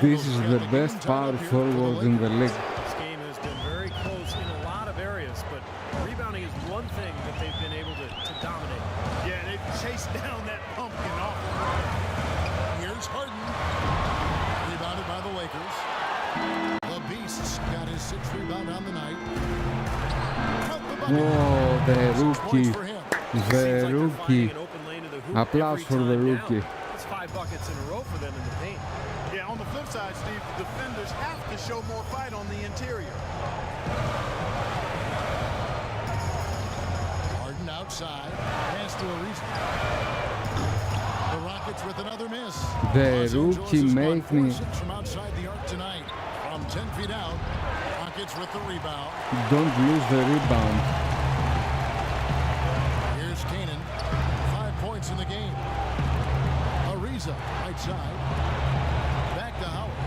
Speaker 4: This is the best power forward in the league.
Speaker 3: This game has been very close in a lot of areas, but rebounding is one thing that they've been able to dominate.
Speaker 2: Yeah, they've chased down that pumpkin off.
Speaker 1: Here's Harden. Rebounded by the Lakers. The Beast's got his 6th rebound on the night. Cut the bucket.
Speaker 4: Whoa, the
Speaker 1: 6 points
Speaker 4: rookie.
Speaker 1: for him.
Speaker 3: Seems
Speaker 4: The
Speaker 3: like they're
Speaker 4: rookie.
Speaker 3: finding an open lane to the hoop
Speaker 4: Applause
Speaker 3: every
Speaker 4: for the
Speaker 3: time
Speaker 4: rookie.
Speaker 3: down. That's 5 buckets in a row for them in the paint.
Speaker 2: Yeah, on the flip side, Steve, the defenders have to show more fight on the interior.
Speaker 1: Harden outside. Pass to Ariza. The Rockets with another miss.
Speaker 4: The
Speaker 1: Los
Speaker 4: rookie
Speaker 1: Angeles has
Speaker 4: make
Speaker 1: gone
Speaker 4: me-
Speaker 1: 4-6 from outside the arc tonight. From 10 feet out. Rockets with the rebound.
Speaker 4: Don't lose the rebound.
Speaker 1: Here's Canaan. 5 points in the game. Ariza, right side. Back to Howard.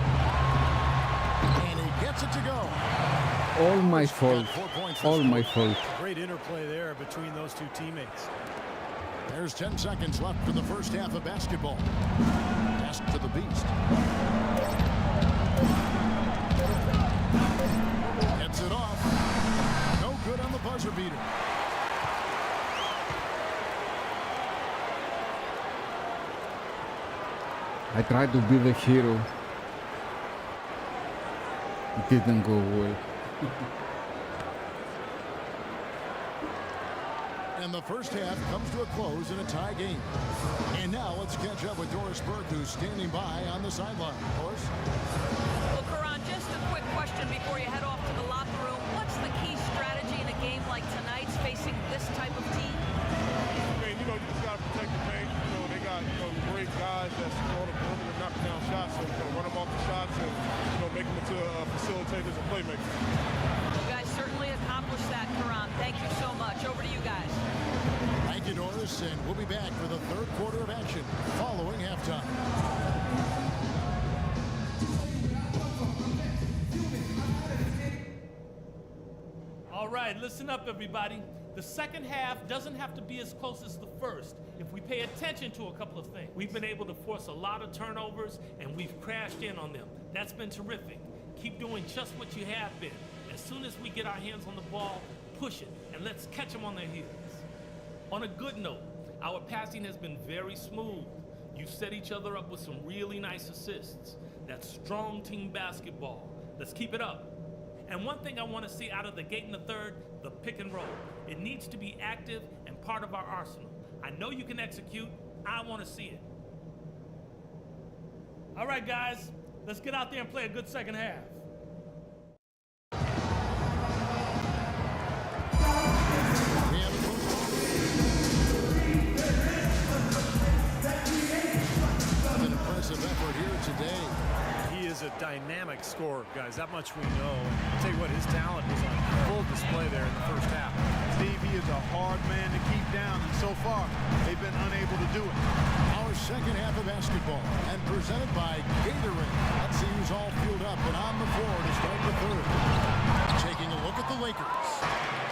Speaker 1: And he gets it to go.
Speaker 4: All my
Speaker 1: Got
Speaker 4: fault.
Speaker 1: 4 points this
Speaker 4: All my
Speaker 1: quarter.
Speaker 4: fault.
Speaker 3: Great interplay there between those two teammates.
Speaker 1: There's 10 seconds left in the first half of basketball. Pass to the Beast. Gets it off. No good on the buzzer beater.
Speaker 4: I tried to be the hero. It didn't go well.
Speaker 1: And the first half comes to a close in a tie game. And now let's catch up with Doris Burke, who's standing by on the sideline. Doris?
Speaker 5: Well, Karan, just a quick question before you head off to the locker room. What's the key strategy in a game like tonight's facing this type of team?
Speaker 13: I mean, you just got to protect the paint. They got, great guys that's on the perimeter and knocking down shots. So, run them off the shots and, make them into facilitators and playmakers.
Speaker 5: You guys certainly accomplished that, Karan. Thank you so much. Over to you guys.
Speaker 1: Thank you, Doris, and we'll be back for the third quarter of action following halftime.
Speaker 8: All right, listen up, everybody. The second half doesn't have to be as close as the first if we pay attention to a couple of things. We've been able to force a lot of turnovers, and we've crashed in on them. That's been terrific. Keep doing just what you have been. As soon as we get our hands on the ball, push it, and let's catch them on their heels. On a good note, our passing has been very smooth. You set each other up with some really nice assists. That's strong team basketball. Let's keep it up. And one thing I want to see out of the gate in the third, the pick and roll. It needs to be active and part of our arsenal. I know you can execute. I want to see it. All right, guys, let's get out there and play a good second half.
Speaker 1: An impressive effort here today.
Speaker 3: He is a dynamic scorer, guys. That much we know. I'll tell you what, his talent was on full display there in the first half.
Speaker 2: Steve, he is a hard man to keep down, and so far, they've been unable to do it.
Speaker 1: Our second half of basketball, and presented by Gatorade. Let's see who's all fueled up and on the floor to start the third. Taking a look at the Lakers.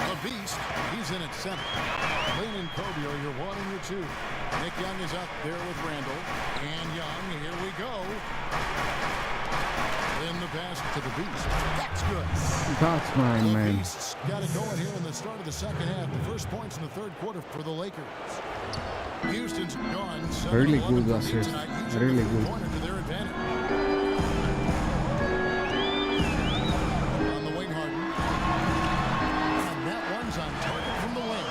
Speaker 1: The Beast, he's in at center. Lynn and Kobe are your 1 and your 2. Nick Young is up there with Randall. And Young, here we go. In the pass to the Beast. That's good.
Speaker 4: That's my
Speaker 1: The
Speaker 4: man.
Speaker 1: Beast's got it going here in the start of the second half. The first points in the third quarter for the Lakers. Houston's gone.
Speaker 4: Really
Speaker 1: 7-11
Speaker 4: good
Speaker 1: for
Speaker 4: assist.
Speaker 1: tonight, using
Speaker 4: Really
Speaker 1: the
Speaker 4: good.
Speaker 1: pointer to their advantage. On the wing, Harden. And that one's on target from the wing.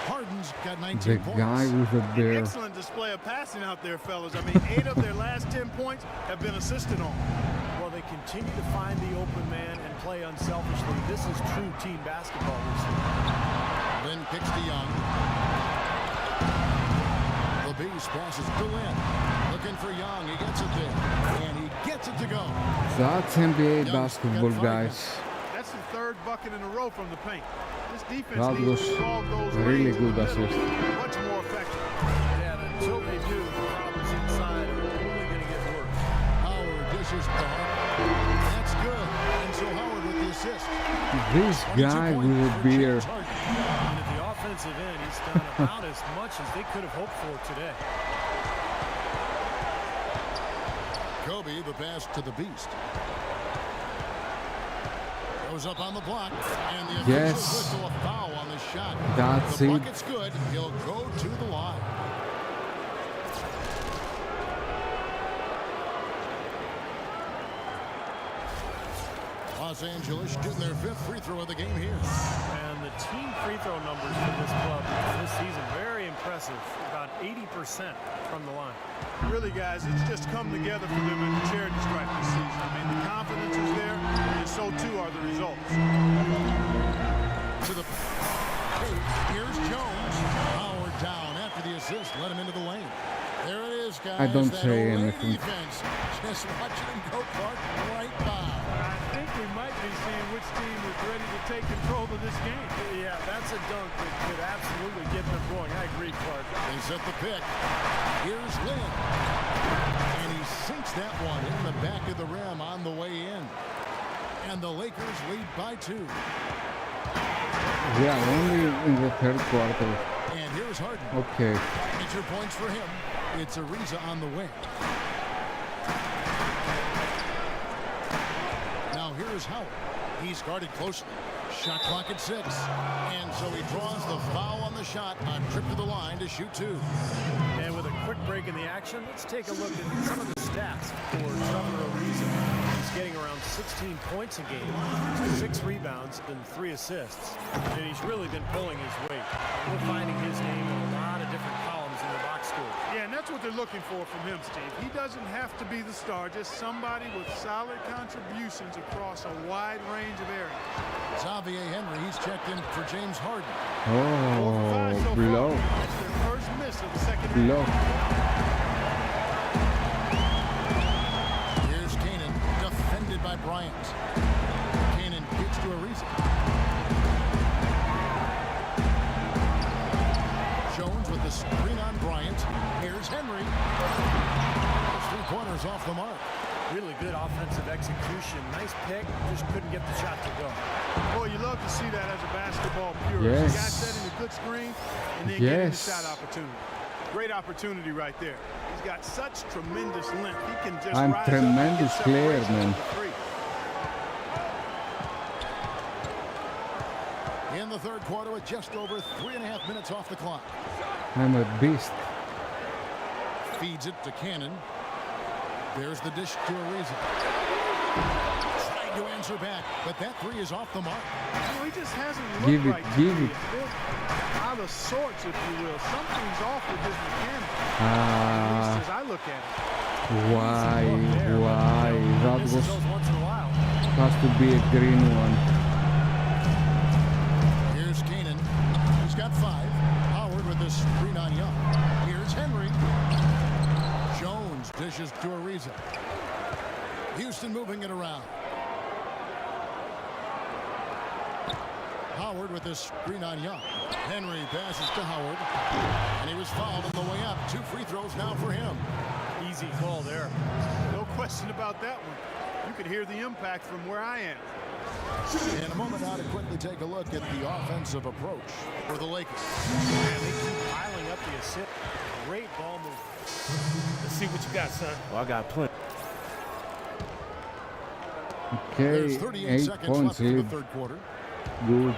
Speaker 1: Harden's got 19
Speaker 4: The
Speaker 1: points.
Speaker 4: guy with the bear.
Speaker 2: Excellent display of passing out there, fellas. I mean, 8 of their last 10 points have been assisted on.
Speaker 3: Well, they continue to find the open man and play unselfishly. This is true team basketball.
Speaker 1: Lynn kicks to Young. The Beast passes to Lynn. Looking for Young. He gets it there. And he gets it to go.
Speaker 4: That's NBA
Speaker 1: Young's
Speaker 4: basketball,
Speaker 1: got 5
Speaker 4: guys.
Speaker 2: That's the third bucket in a row from the paint. This defense
Speaker 4: That
Speaker 2: needs
Speaker 4: was
Speaker 2: to solve those
Speaker 4: really
Speaker 2: lanes in
Speaker 4: good
Speaker 2: the middle
Speaker 4: assist.
Speaker 2: much more effective.
Speaker 3: Yeah, and until they do, the problems inside are only going to get worse.
Speaker 1: Howard dishes to Hart. That's good. And so Howard with the assist.
Speaker 4: This guy with the beer.
Speaker 3: And at the offensive end, he's done about as much as they could have hoped for today.
Speaker 1: Kobe, the pass to the Beast. Goes up on the block. And the officials
Speaker 4: Yes.
Speaker 1: whistle a foul on the shot.
Speaker 4: That's
Speaker 1: the
Speaker 4: it.
Speaker 1: bucket's good. He'll go to the line. Los Angeles getting their 5th free throw of the game here.
Speaker 3: And the team free throw numbers for this club this season, very impressive. About 80% from the line.
Speaker 2: Really, guys, it's just come together for them in the charity stripe this season. I mean, the confidence is there, and so too are the results.
Speaker 1: To the here's Jones. Howard down after the assist. Let him into the lane. There it is, guys.
Speaker 4: I don't
Speaker 1: that
Speaker 4: say
Speaker 1: Olay
Speaker 4: anything.
Speaker 1: Defense. Just watching him go Clark right by.
Speaker 2: I think we might be seeing which team is ready to take control of this game.
Speaker 3: Yeah, that's a dunk that could absolutely get them going. I agree, Clark.
Speaker 1: They set the pick. Here's Lynn. And he sinks that one in the back of the rim on the way in. And the Lakers lead by 2.
Speaker 4: Yeah, only in the third quarter.
Speaker 1: And here's Harden.
Speaker 4: Okay.
Speaker 1: Major points for him. It's Ariza on the wing. Now here is Howard. He's guarded closely. Shot clock at 6. And so he draws the foul on the shot on trip to the line to shoot 2.
Speaker 3: And with a quick break in the action, let's take a look at some of the stats for Trevor Ariza. He's getting around 16 points a game, 6 rebounds, and 3 assists. And he's really been pulling his weight. We're finding his name in a lot of different columns in the box score.
Speaker 2: Yeah, and that's what they're looking for from him, Steve. He doesn't have to be the star, just somebody with solid contributions across a wide range of areas.
Speaker 1: Xavier Henry, he's checked in for James Harden.
Speaker 4: Oh, below.
Speaker 2: That's their first miss of the second
Speaker 4: Below.
Speaker 1: Here's Kanan, defended by Bryant. Kanan gets to Ariza. Jones with the screen on Bryant. Here's Henry. Those 3 pointers off the mark.
Speaker 3: Really good offensive execution. Nice pick, just couldn't get the shot to go.
Speaker 2: Boy, you love to see that as a basketball purist.
Speaker 4: Yes.
Speaker 2: The guy setting a good screen and then getting the
Speaker 4: Yes.
Speaker 2: shot opportunity. Great opportunity right there. He's got such tremendous length. He can just
Speaker 4: I'm
Speaker 2: rise
Speaker 4: tremendous
Speaker 2: up and get
Speaker 4: player,
Speaker 2: separation
Speaker 4: man.
Speaker 2: from the three.
Speaker 1: quarter with just over 3.5 minutes off the clock.
Speaker 4: I'm a beast.
Speaker 1: Feeds it to Cannon. There's the dish to Ariza. Trying to answer back, but that three is off the mark.
Speaker 2: He just hasn't looked
Speaker 4: Give it,
Speaker 2: right.
Speaker 4: give it.
Speaker 2: Out of sorts, if you will. Something's off with his mechanics. At least as I look at it.
Speaker 4: Why? That was
Speaker 3: Those once in a while.
Speaker 4: has to be a green one.
Speaker 1: Here's Cannon. He's got 5. Howard with this screen on Young. Here's Henry. Jones dishes to Ariza. Houston moving it around. Howard with this screen on Young. Henry passes to Howard. And he was fouled on the way up. 2 free throws now for him.
Speaker 3: Easy call there.
Speaker 2: No question about that one. You could hear the impact from where I am.
Speaker 1: In a moment now to quickly take a look at the offensive approach for the Lakers.
Speaker 3: Man, they keep piling up the assist. Great ball move.
Speaker 8: Let's see what you got, son.
Speaker 3: Well, I got plenty.
Speaker 4: Okay,
Speaker 1: There's 38
Speaker 4: 8
Speaker 1: seconds
Speaker 4: points
Speaker 1: left in the
Speaker 4: lead.
Speaker 1: third quarter.
Speaker 4: Good.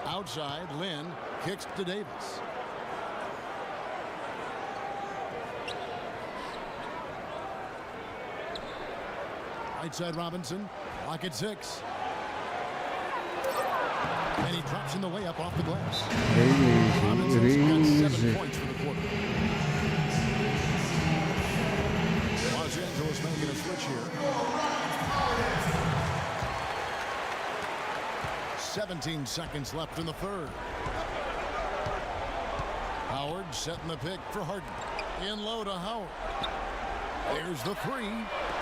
Speaker 1: Outside, Lynn kicks to Davis. Right side, Robinson. Lock at 6. And he drops in the layup off the glass. Robinson's got 7 points for the quarter. Los Angeles making a switch here. 17 seconds left in the third. Howard setting the pick for Harden. In low to Howard. There's the 3.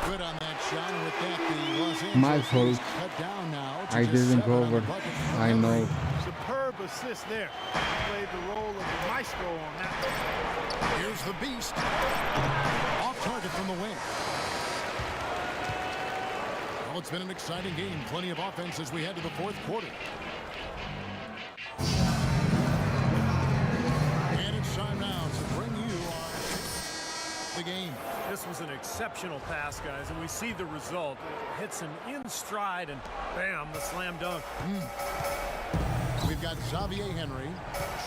Speaker 1: Good on that shot. And with that, the Los Angeles
Speaker 4: My fault.
Speaker 1: cut down now to
Speaker 4: I
Speaker 1: just
Speaker 4: didn't
Speaker 1: 7 on the
Speaker 4: cover.
Speaker 1: bucket.
Speaker 4: I know.
Speaker 2: Superb assist there. Played the role of the maestro on that one.
Speaker 1: Here's the beast. Off target from the wing. Well, it's been an exciting game. Plenty of offense as we head to the fourth quarter. And it's time now to bring you the game.
Speaker 3: This was an exceptional pass, guys, and we see the result. It hits him in stride, and bam, the slam dunk.
Speaker 1: We've got Xavier Henry,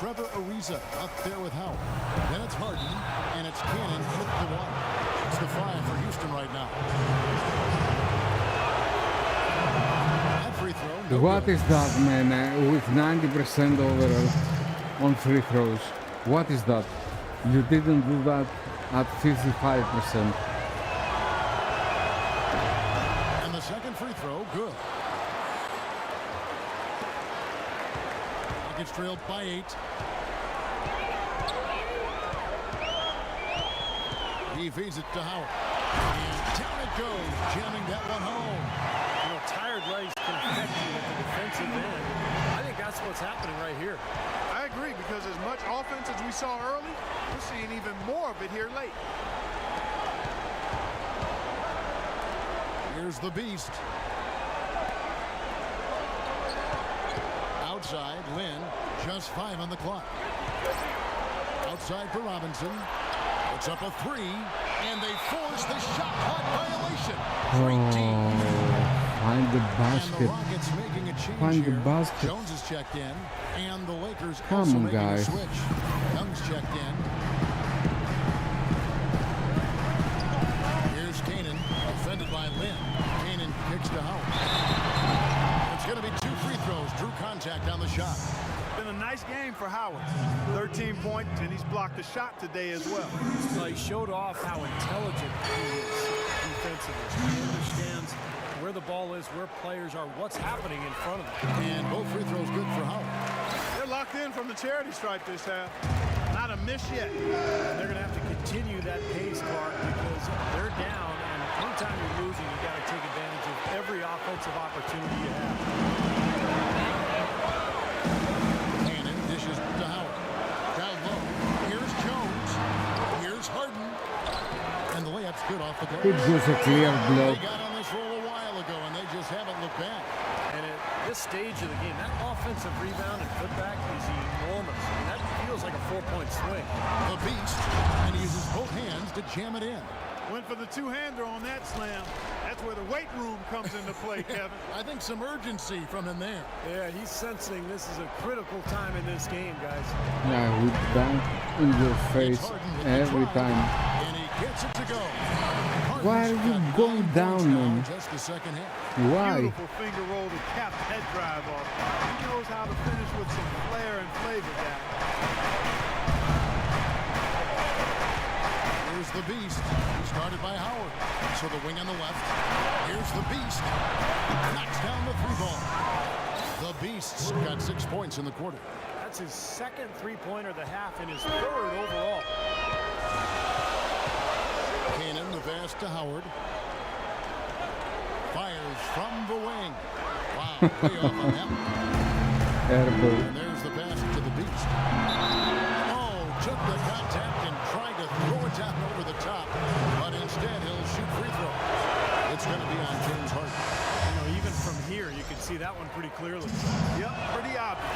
Speaker 1: Trevor Ariza up there with Howard. Then it's Harden, and it's Cannon with the one. It's the 5 for Houston right now. That free throw. No
Speaker 4: What
Speaker 1: good.
Speaker 4: is that, man? With 90% overall on free throws. What is that? You didn't do that at 55%.
Speaker 1: And the second free throw, good. It's trailed by 8. He feeds it to Howard. And down it goes, jamming that one home.
Speaker 3: You know, tired legs can affect you at the defensive end. I think that's what's happening right here.
Speaker 2: I agree, because as much offense as we saw early, we're seeing even more of it here late.
Speaker 1: Here's the beast. Outside, Lynn, just 5 on the clock. Outside for Robinson. It's up a 3, and they force the shot clock violation. Great team.
Speaker 4: Find the
Speaker 1: And the
Speaker 4: basket.
Speaker 1: Rockets making a change
Speaker 4: Find the
Speaker 1: here.
Speaker 4: basket.
Speaker 1: Jones is checked in, and the Lakers
Speaker 4: Come
Speaker 1: also
Speaker 4: on,
Speaker 1: making a
Speaker 4: guys.
Speaker 1: switch. Young's checked in. Here's Cannon, defended by Lynn. Cannon kicks to Howard. It's going to be 2 free throws. Drew contact on the shot.
Speaker 2: Been a nice game for Howard. 13 points, and he's blocked a shot today as well.
Speaker 3: He showed off how intelligent he is defensively. He understands where the ball is, where players are, what's happening in front of them.
Speaker 1: And both free throws good for Howard.
Speaker 2: They're locked in from the charity stripe this half. Not a miss yet.
Speaker 3: And they're going to have to continue that pace, Clark, because they're down, and anytime you're losing, you got to take advantage of every offensive opportunity you have.
Speaker 1: Cannon dishes to Howard. Down low. Here's Jones. Here's Harden. And the layup's good off the
Speaker 4: It
Speaker 1: glass.
Speaker 4: was a clear block.
Speaker 1: They got on this roll a while ago, and they just haven't looked back.
Speaker 3: And at this stage of the game, that offensive rebound and putback is enormous. I mean, that feels like a 4-point swing.
Speaker 1: The beast, and he uses both hands to jam it in.
Speaker 2: Went for the two-hander on that slam. That That's where the weight room comes into play, Kevin.
Speaker 1: I think some urgency from him there.
Speaker 3: Yeah, he's sensing this is a critical time in this game, guys.
Speaker 4: Yeah, with that in your face every time.
Speaker 1: And he gets it to go.
Speaker 4: Why are you going down, man?
Speaker 1: Just the second half.
Speaker 4: Why?
Speaker 2: Beautiful finger roll to cap the head drive off. He knows how to finish with some flair and flavor, guy.
Speaker 1: Here's the Beast. He started by Howard. So the wing on the left. Here's the Beast. Knocks down the three ball. The Beast's got 6 points in the quarter.
Speaker 3: That's his second three-pointer of the half and his third overall.
Speaker 1: Cannon, the pass to Howard. Fires from the wing. Wow, way off on that.
Speaker 4: Airball.
Speaker 1: And there's the pass to the Beast. Oh, took the contact and tried to throw it down over the top. But instead, he'll shoot free throw. It's going to be on James Harden.
Speaker 3: You know, even from here, you can see that one pretty clearly.
Speaker 2: Yep, pretty obvious.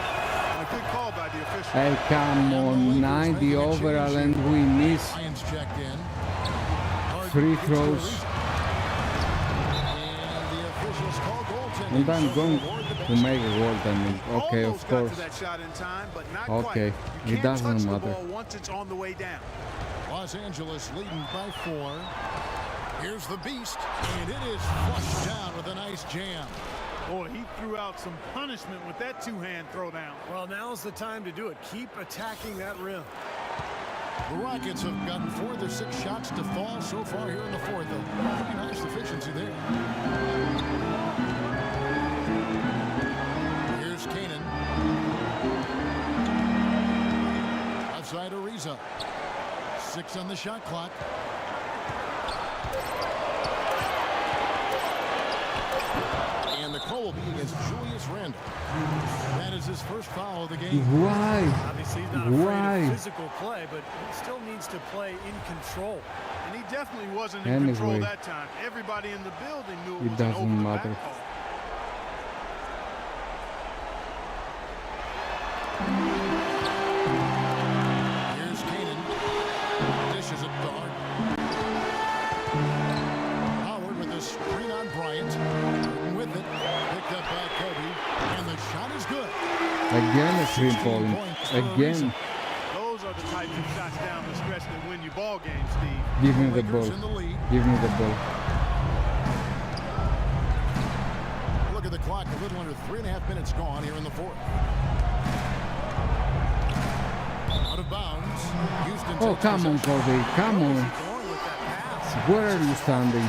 Speaker 2: And a good call by the official.
Speaker 4: Hey, come on, 90 overall and we miss
Speaker 1: Lions checked in.
Speaker 4: free throws.
Speaker 1: And the officials call goaltending.
Speaker 4: And I'm going to make a goaltending. Okay, of
Speaker 2: Almost got
Speaker 4: course.
Speaker 2: to that shot in time, but not
Speaker 4: Okay,
Speaker 2: quite. You
Speaker 4: it
Speaker 2: can't
Speaker 4: doesn't
Speaker 2: touch the
Speaker 4: matter.
Speaker 2: ball once it's on the way down.
Speaker 1: Los Angeles leading by 4. Here's the Beast, and it is flushed down with a nice jam.
Speaker 2: Boy, he threw out some punishment with that two-hand throwdown.
Speaker 3: Well, now's the time to do it. Keep attacking that rim.
Speaker 1: The Rockets have gotten 4 of their 6 shots to fall so far here in the fourth. A pretty nice efficiency there. Here's Canaan. Outside Ariza. 6 on the shot clock. And the call will be against Julius Randle. That is his first foul of the game.
Speaker 4: Why?
Speaker 3: Obviously, he's not afraid
Speaker 4: Why?
Speaker 3: of physical play, but he still needs to play in control.
Speaker 2: And he definitely wasn't in control that time. Everybody in the building knew it was
Speaker 4: It
Speaker 2: an
Speaker 4: doesn't
Speaker 2: over-the-back
Speaker 4: matter.
Speaker 2: call.
Speaker 1: Here's Canaan. Dishes it to Harden. Howard with a screen on Bryant. Harden with it. Picked up by Kobe. And the shot is good.
Speaker 4: Again a 3-point. Again.
Speaker 2: Those are the types of shots down the stretch that win you ball games, Steve.
Speaker 4: Give me the
Speaker 1: Lakers
Speaker 4: ball.
Speaker 1: in the lead.
Speaker 4: Give me the ball.
Speaker 1: Look at the clock. A little under 3.5 minutes gone here in the fourth. Out of bounds. Houston
Speaker 4: Oh,
Speaker 1: takes
Speaker 4: come on,
Speaker 1: possession.
Speaker 4: Kobe. Come on. Where are you standing?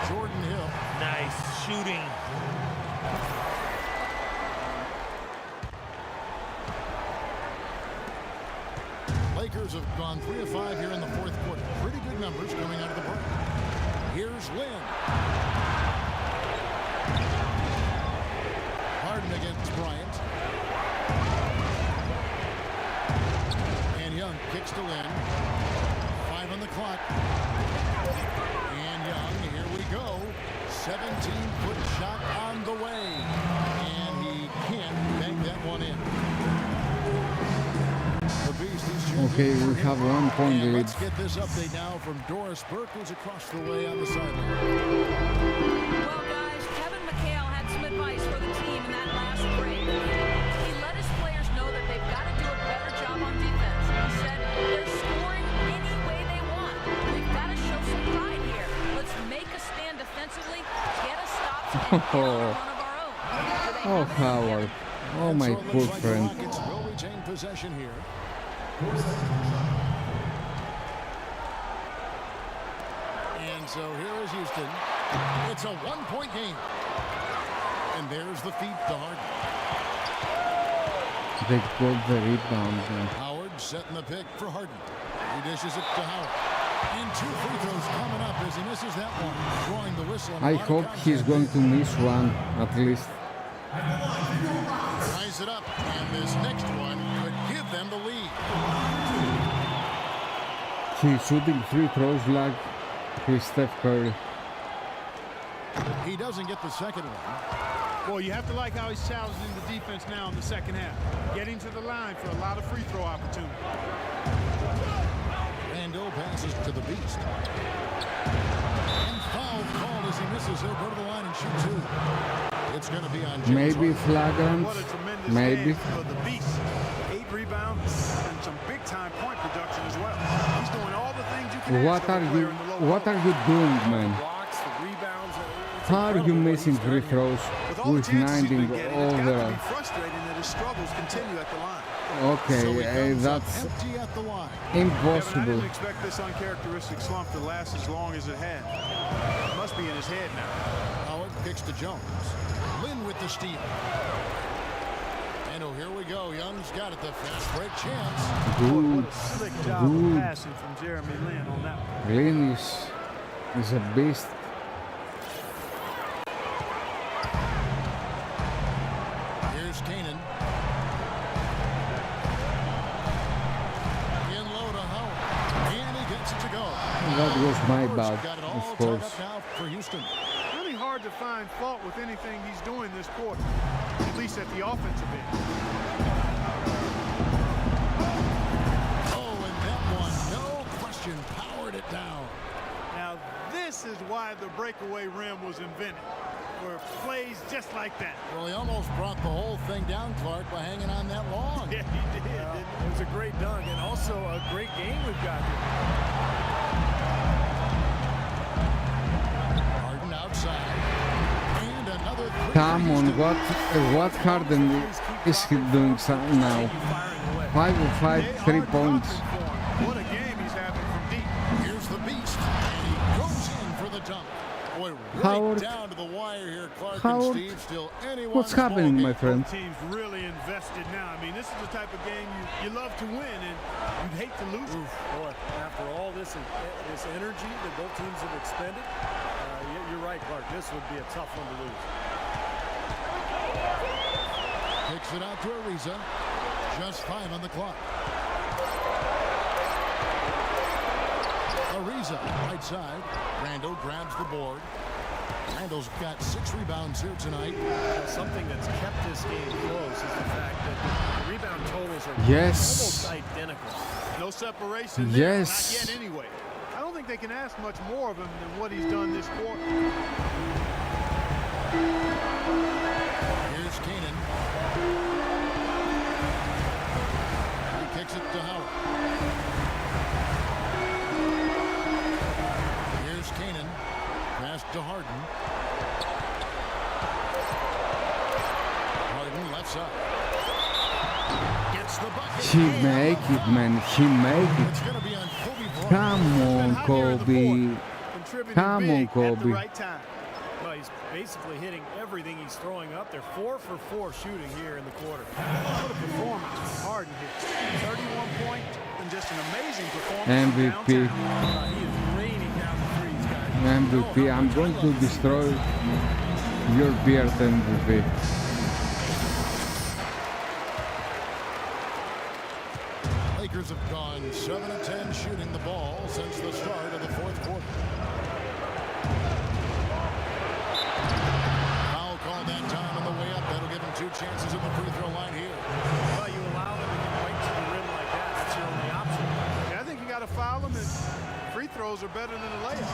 Speaker 1: Jordan Hill.
Speaker 8: Nice shooting.
Speaker 1: Lakers have gone 3 of 5 here in the fourth quarter. Pretty good numbers coming out of the break. Here's Lynn. Harden against Bryant. And Young kicks to Lynn. 5 on the clock. And Young, here we go. 17-foot shot on the way. And he can't bank that one in.
Speaker 4: Okay, we have 1 point
Speaker 1: And
Speaker 4: lead.
Speaker 1: let's get this update now from Doris Burke, who's across the way on the sideline.
Speaker 5: Well, guys, Kevin McHale had some advice for the team in that last break. He let his players know that they've got to do a better job on defense. He said they're scoring any way they want. We've got to show some pride here. Let's make a stand defensively, get a stop, and get on a run of our own.
Speaker 4: Oh, Howard. Oh, my
Speaker 1: So it
Speaker 4: poor
Speaker 1: looks like
Speaker 4: friend.
Speaker 1: The Rockets will retain possession here. And so here is Houston. It's a 1-point game. And there's the feed to Harden.
Speaker 4: They got the rebound. Man.
Speaker 1: Howard setting the pick for Harden. He dishes it to Howard. And 2 free throws coming up as he misses that one. Drawing the whistle.
Speaker 4: I hope he's going to miss one at least.
Speaker 1: Ties it up. And this next one could give them the lead.
Speaker 4: He's shooting 3 throws like he's Steph Curry.
Speaker 1: He doesn't get the second one.
Speaker 2: Boy, you have to like how he's challenging the defense now in the second half. Getting to the line for a lot of free throw opportunities.
Speaker 1: Randle passes to the Beast. And foul called as he misses, he'll go to the line and shoot two. It's going to be on James
Speaker 4: Maybe
Speaker 1: Harden.
Speaker 4: flagrant.
Speaker 2: What a tremendous
Speaker 4: Maybe.
Speaker 2: game for the Beast. 8 rebounds and some big-time point production as well. He's doing all the things you can
Speaker 4: What
Speaker 2: ask of
Speaker 4: are
Speaker 2: a
Speaker 4: you?
Speaker 2: player in the low
Speaker 4: What
Speaker 2: post.
Speaker 4: are you doing, man?
Speaker 3: Blocks, the rebounds. It's
Speaker 4: How are you
Speaker 3: incredible what
Speaker 4: missing
Speaker 3: he's
Speaker 4: free
Speaker 3: done here.
Speaker 4: throws
Speaker 2: With all the
Speaker 4: with
Speaker 2: chances he's
Speaker 4: 19
Speaker 2: been getting, it's got to
Speaker 4: overall?
Speaker 2: be frustrating that his struggles continue at the line.
Speaker 4: Okay,
Speaker 1: So he comes up
Speaker 4: that's
Speaker 1: empty at the line.
Speaker 2: Kevin, I
Speaker 4: impossible.
Speaker 2: didn't expect this uncharacteristic slump to last as long as it had. It must be in his head now.
Speaker 1: Howard kicks to Jones. Lynn with the steal. And oh, here we go. Young's got it. The fast break chance.
Speaker 4: Good,
Speaker 2: What a slick job
Speaker 4: good.
Speaker 2: of passing from Jeremy Lin on that one.
Speaker 4: Lynn is a beast.
Speaker 1: Here's Kanan. In low to Howard. And he gets it to go.
Speaker 4: That was my
Speaker 1: Howard's
Speaker 4: bad,
Speaker 1: got it
Speaker 4: of
Speaker 1: all tied
Speaker 4: course.
Speaker 1: up now for Houston.
Speaker 2: Really hard to find fault with anything he's doing this quarter, at least at the offensive end.
Speaker 1: Oh, and that one, no question, powered it down.
Speaker 2: Now, this is why the breakaway rim was invented, for plays just like that.
Speaker 1: Well, he almost brought the whole thing down, Clark, by hanging on that long.
Speaker 2: Yeah, he did. didn't he?
Speaker 3: It was a great dunk and also a great game we've got here.
Speaker 1: Harden outside. And another three.
Speaker 4: Come
Speaker 1: for
Speaker 4: on,
Speaker 1: Houston.
Speaker 4: what Harden is he doing now?
Speaker 3: Firing away.
Speaker 4: 5 of 5,
Speaker 2: They
Speaker 4: 3
Speaker 2: are
Speaker 4: points.
Speaker 2: dropping for him. What a game he's having from deep.
Speaker 1: Here's the beast. And he goes in for the dunk. Boy, right
Speaker 4: Howard.
Speaker 1: down to the wire here. Clark
Speaker 4: Howard.
Speaker 1: and Steve still anyone's
Speaker 4: What's happening,
Speaker 1: ball
Speaker 4: my
Speaker 1: game.
Speaker 4: friend?
Speaker 2: Both teams really invested now. I mean, this is the type of game you love to win, and you'd hate to lose it.
Speaker 3: Boy, after all this energy that both teams have expended, you're right, Clark. This would be a tough one to lose.
Speaker 1: Kicks it out to Ariza. Just 5 on the clock. Ariza, right side. Randall grabs the board. Randall's got 6 rebounds here tonight.
Speaker 3: Something that's kept this game close is the fact that the rebound totals are
Speaker 4: Yes.
Speaker 3: almost identical.
Speaker 2: No separation there.
Speaker 4: Yes.
Speaker 2: Not yet anyway. I don't think they can ask much more of him than what he's done this quarter.
Speaker 1: Here's Kanan. He kicks it to Howard. Here's Kanan. Pass to Harden. Harden left side. Gets the bucket.
Speaker 4: He make it, man. He make it.
Speaker 1: It's going to be on Kobe Bryant.
Speaker 4: Come on, Kobe.
Speaker 2: Contributing
Speaker 4: Come on,
Speaker 2: big at the
Speaker 4: Kobe.
Speaker 2: right time.
Speaker 3: Well, he's basically hitting everything he's throwing up. They're 4 for 4 shooting here in the quarter.
Speaker 2: What a performance from Harden here. 31 points and just an amazing performance.
Speaker 4: MVP.
Speaker 3: He is raining down the threes, guys.
Speaker 4: MVP. I'm going to destroy your beard, MVP.
Speaker 1: Lakers have gone 7 of 10 shooting the ball since the start of the fourth quarter. Foul called that time on the way up. That'll give him 2 chances at the free throw line here.
Speaker 3: Well, you allow them to get right to the rim like that. That's your only option.
Speaker 2: Yeah, I think you got to foul him, and free throws are better than a layup.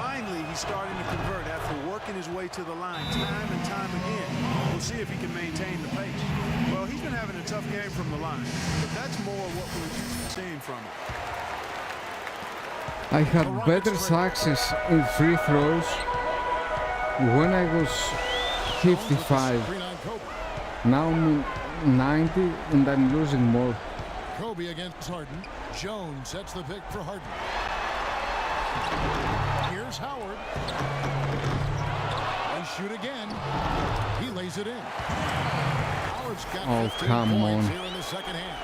Speaker 2: Finally, he's starting to convert after working his way to the line time and time again. We'll see if he can maintain the pace. Well, he's been having a tough game from the line, but that's more what we're seeing from him.
Speaker 4: I had better success in free throws when I was 55. Now I'm 90 and I'm losing more.
Speaker 1: Kobe against Harden. Jones sets the pick for Harden. Here's Howard. They shoot again. He lays it in. Howard's got 15
Speaker 4: come
Speaker 1: points
Speaker 4: on.
Speaker 1: here in the second half.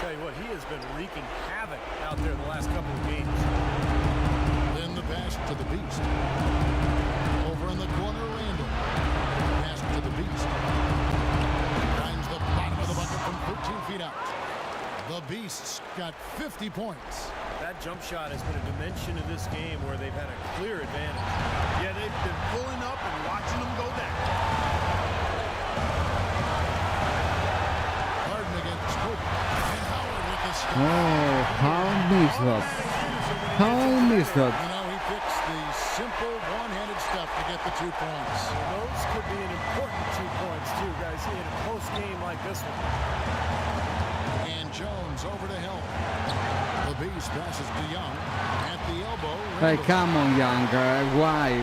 Speaker 3: Tell you what, he has been wreaking havoc out there the last couple of games.
Speaker 1: Then the pass to the Beast. Over in the corner, Randall. Pass to the Beast. Finds the bottom of the bucket from 13 feet out. The Beast's got 50 points.
Speaker 3: That jump shot has been a dimension of this game where they've had a clear advantage.
Speaker 2: Yeah, they've been pulling up and watching them go down.
Speaker 1: Harden against Kobe. And Howard with the stop.
Speaker 4: Oh, how I missed that. How I missed that.
Speaker 1: You know, he picks the simple one-handed stuff to get the 2 points.
Speaker 3: Those could be an important 2 points, too, guys, in a close game like this one.
Speaker 1: And Jones over to help. The Beast passes to Young at the elbow.
Speaker 4: Hey, come on, Young. Why?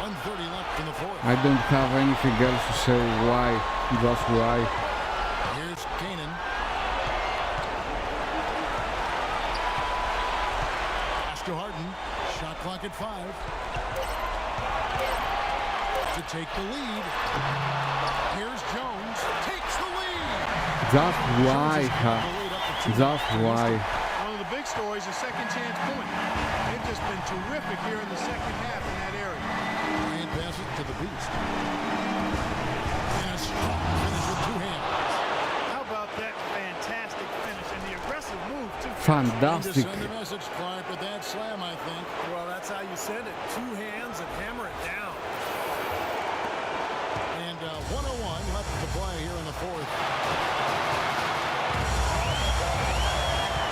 Speaker 1: 1:30 left in the fourth.
Speaker 4: I don't have anything else to say. Why? Just why?
Speaker 1: Here's Kanan. Pass to Harden. Shot clock at 5. To take the lead. Here's Jones. Takes the lead.
Speaker 4: Just why? Just why?
Speaker 2: One of the big stories is second chance point. They've just been terrific here in the second half in that area.
Speaker 1: Bryant passes it to the Beast. And a strong finish with 2 hands.
Speaker 2: How about that fantastic finish and the aggressive move, too?
Speaker 4: Fantastic.
Speaker 1: Send a message, Clark, with that slam, I think.
Speaker 3: Well, that's how you send it. 2 hands and hammer it down.
Speaker 1: And 101 left to play here in the fourth.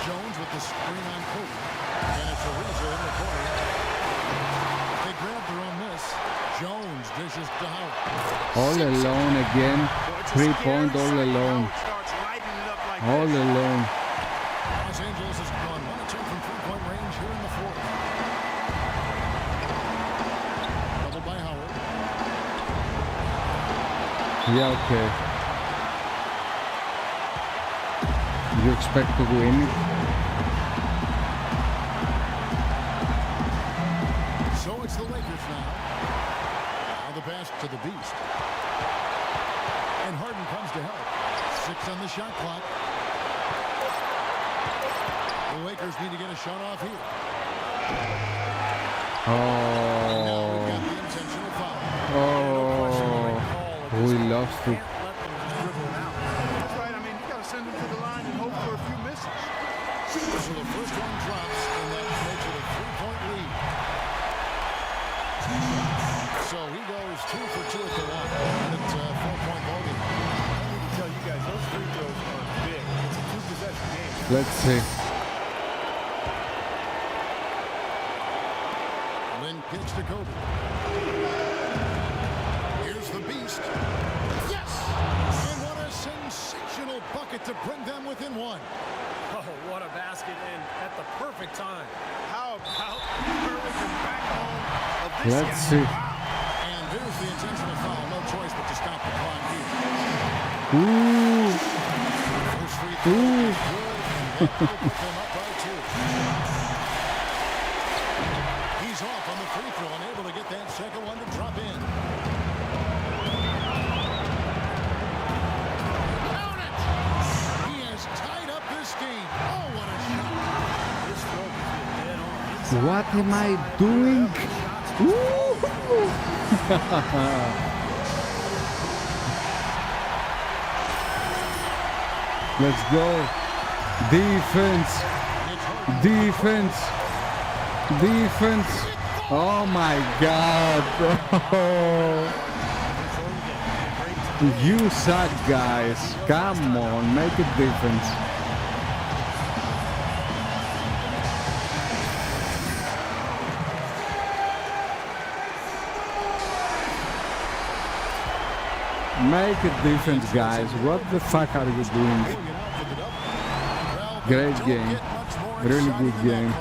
Speaker 1: Jones with the screen on Kobe. And it's Ariza in the corner. They grab their own miss. Jones dishes to Howard.
Speaker 4: All alone again. 3-point all alone. All alone.
Speaker 1: Los Angeles has gone 1 of 2 from 3-point range here in the fourth. Double by Howard.
Speaker 4: Yeah, okay. You expect to win it?
Speaker 1: So it's the Lakers now. Now the pass to the Beast. And Harden comes to help. 6 on the shot clock. The Lakers need to get a shot off here. And now we've got the intentional foul.
Speaker 4: We lost it.
Speaker 2: That's right. I mean, you got to send him to the line and hope for a few misses.
Speaker 1: So the first one drops, and that makes it a 3-point lead. So he goes 2 for 2 at the line. And it's a 4-point ball game.
Speaker 3: I need to tell you guys, those free throws are big. It's a 2-possession game.
Speaker 4: Let's see.
Speaker 1: Lynn kicks to Kobe. Here's the Beast. Yes! And what a sensational bucket to bring them within 1.
Speaker 3: Oh, what a basket, and at the perfect time.
Speaker 2: How about Curry from back home of this
Speaker 4: Let's
Speaker 2: guy?
Speaker 4: see.
Speaker 2: Wow.
Speaker 1: And there's the intentional foul. No choice but to stop the clock here.
Speaker 4: Ooh.
Speaker 1: First free throw is good, and that will put them up by 2. He's off on the free throw, unable to get that second one to drop in. Count it! He has tied up this game. Oh, what a shot!
Speaker 3: This throw could be dead on. Inside,
Speaker 4: What am I doing? Ooh. Let's go. Defense. Defense. Defense. Oh my God. You suck, guys. Come on, make a difference. Make a difference, guys. What the fuck are you doing? Great game. Really good game.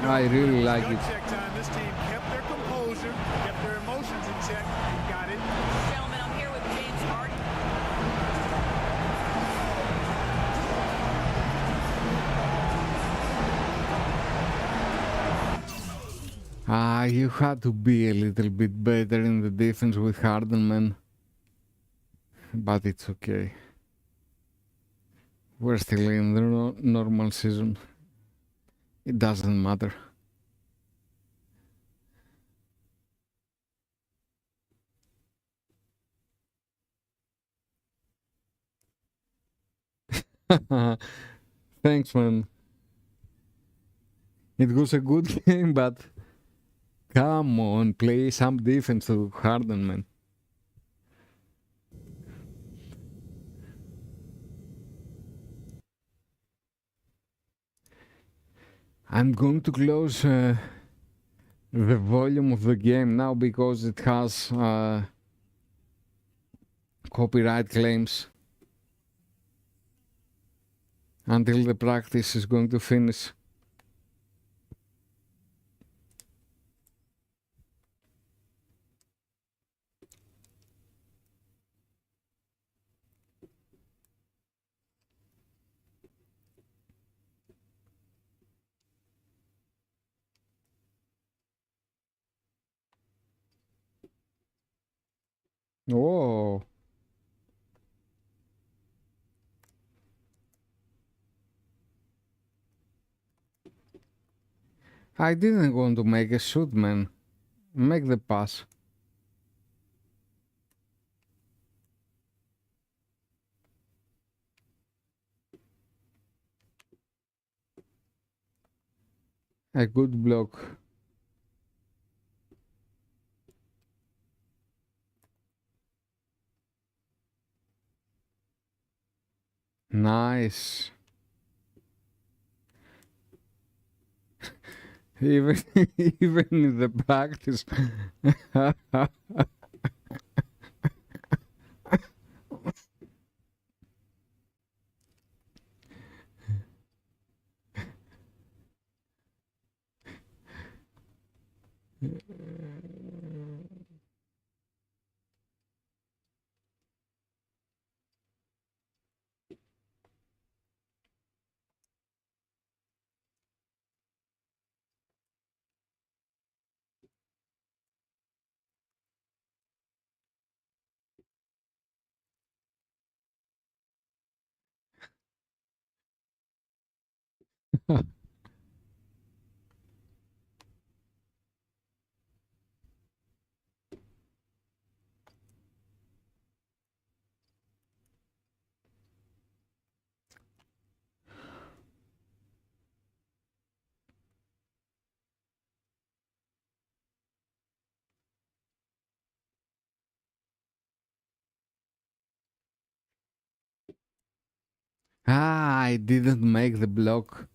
Speaker 4: I really like it.
Speaker 2: This team kept their composure, kept their emotions in check, and got it.
Speaker 5: Gentlemen, I'm here with James Harden.
Speaker 4: You had to be a little bit better in the defense with Harden, man. But it's okay. We're still in the normal season. It doesn't matter. Thanks, man. It was a good game, but come on, play some defense to Harden, man. I'm going to close the volume of the game now because it has copyright claims until the practice is going to finish. Whoa. I didn't want to make a shoot, man. Make the pass. A good block. Nice. Even even in the practice. I didn't make the block.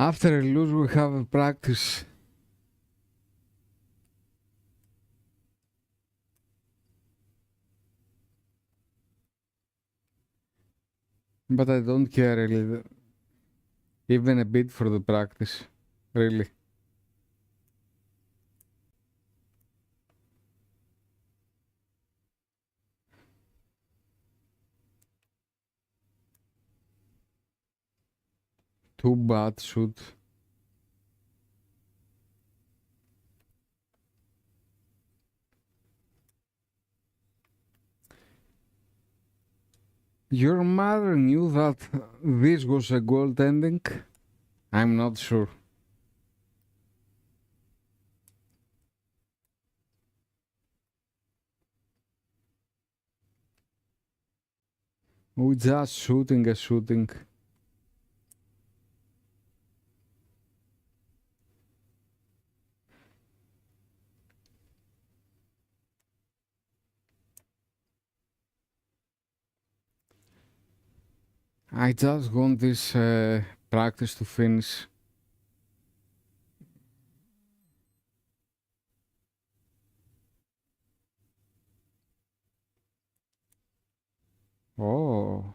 Speaker 4: After a lose, we have a practice. But I don't care really. Even a bit for the practice. Really. Too bad shoot. Your mother knew that this was a goaltending? I'm not sure. We just shooting a shooting. I just want this practice to finish. Oh.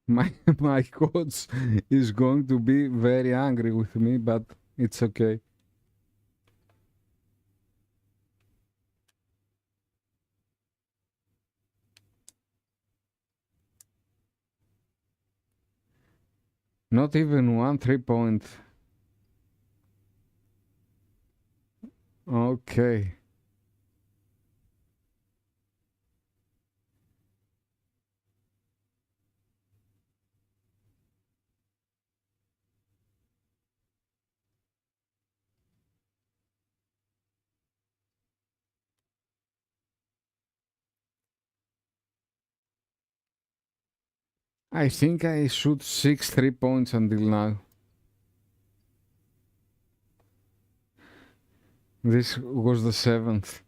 Speaker 4: My coach is going to be very angry with me, but it's okay. Not even 1 3-point. Okay. I think I shoot 6 3-points until now. This was the 7th.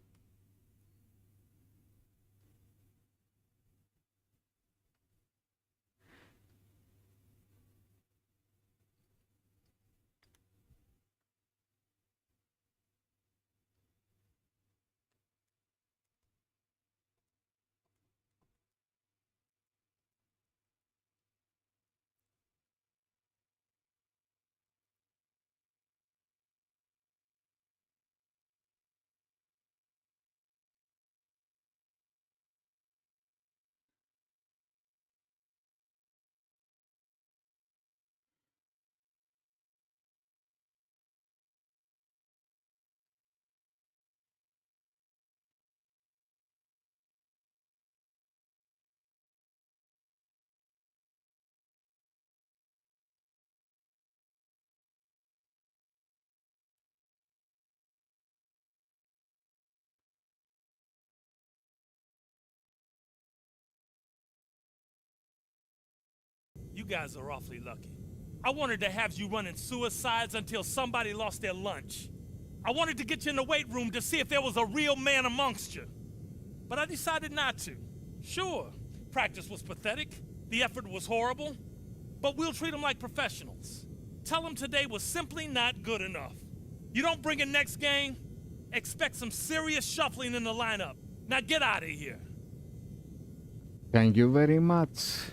Speaker 8: You guys are awfully lucky. I wanted to have you running suicides until somebody lost their lunch. I wanted to get you in the weight room to see if there was a real man amongst you. But I decided not to. Sure, practice was pathetic, the effort was horrible, but we'll treat them like professionals. Tell them today was simply not good enough. You don't bring in next game, expect some serious shuffling in the lineup. Now get out of here.
Speaker 4: Thank you very much.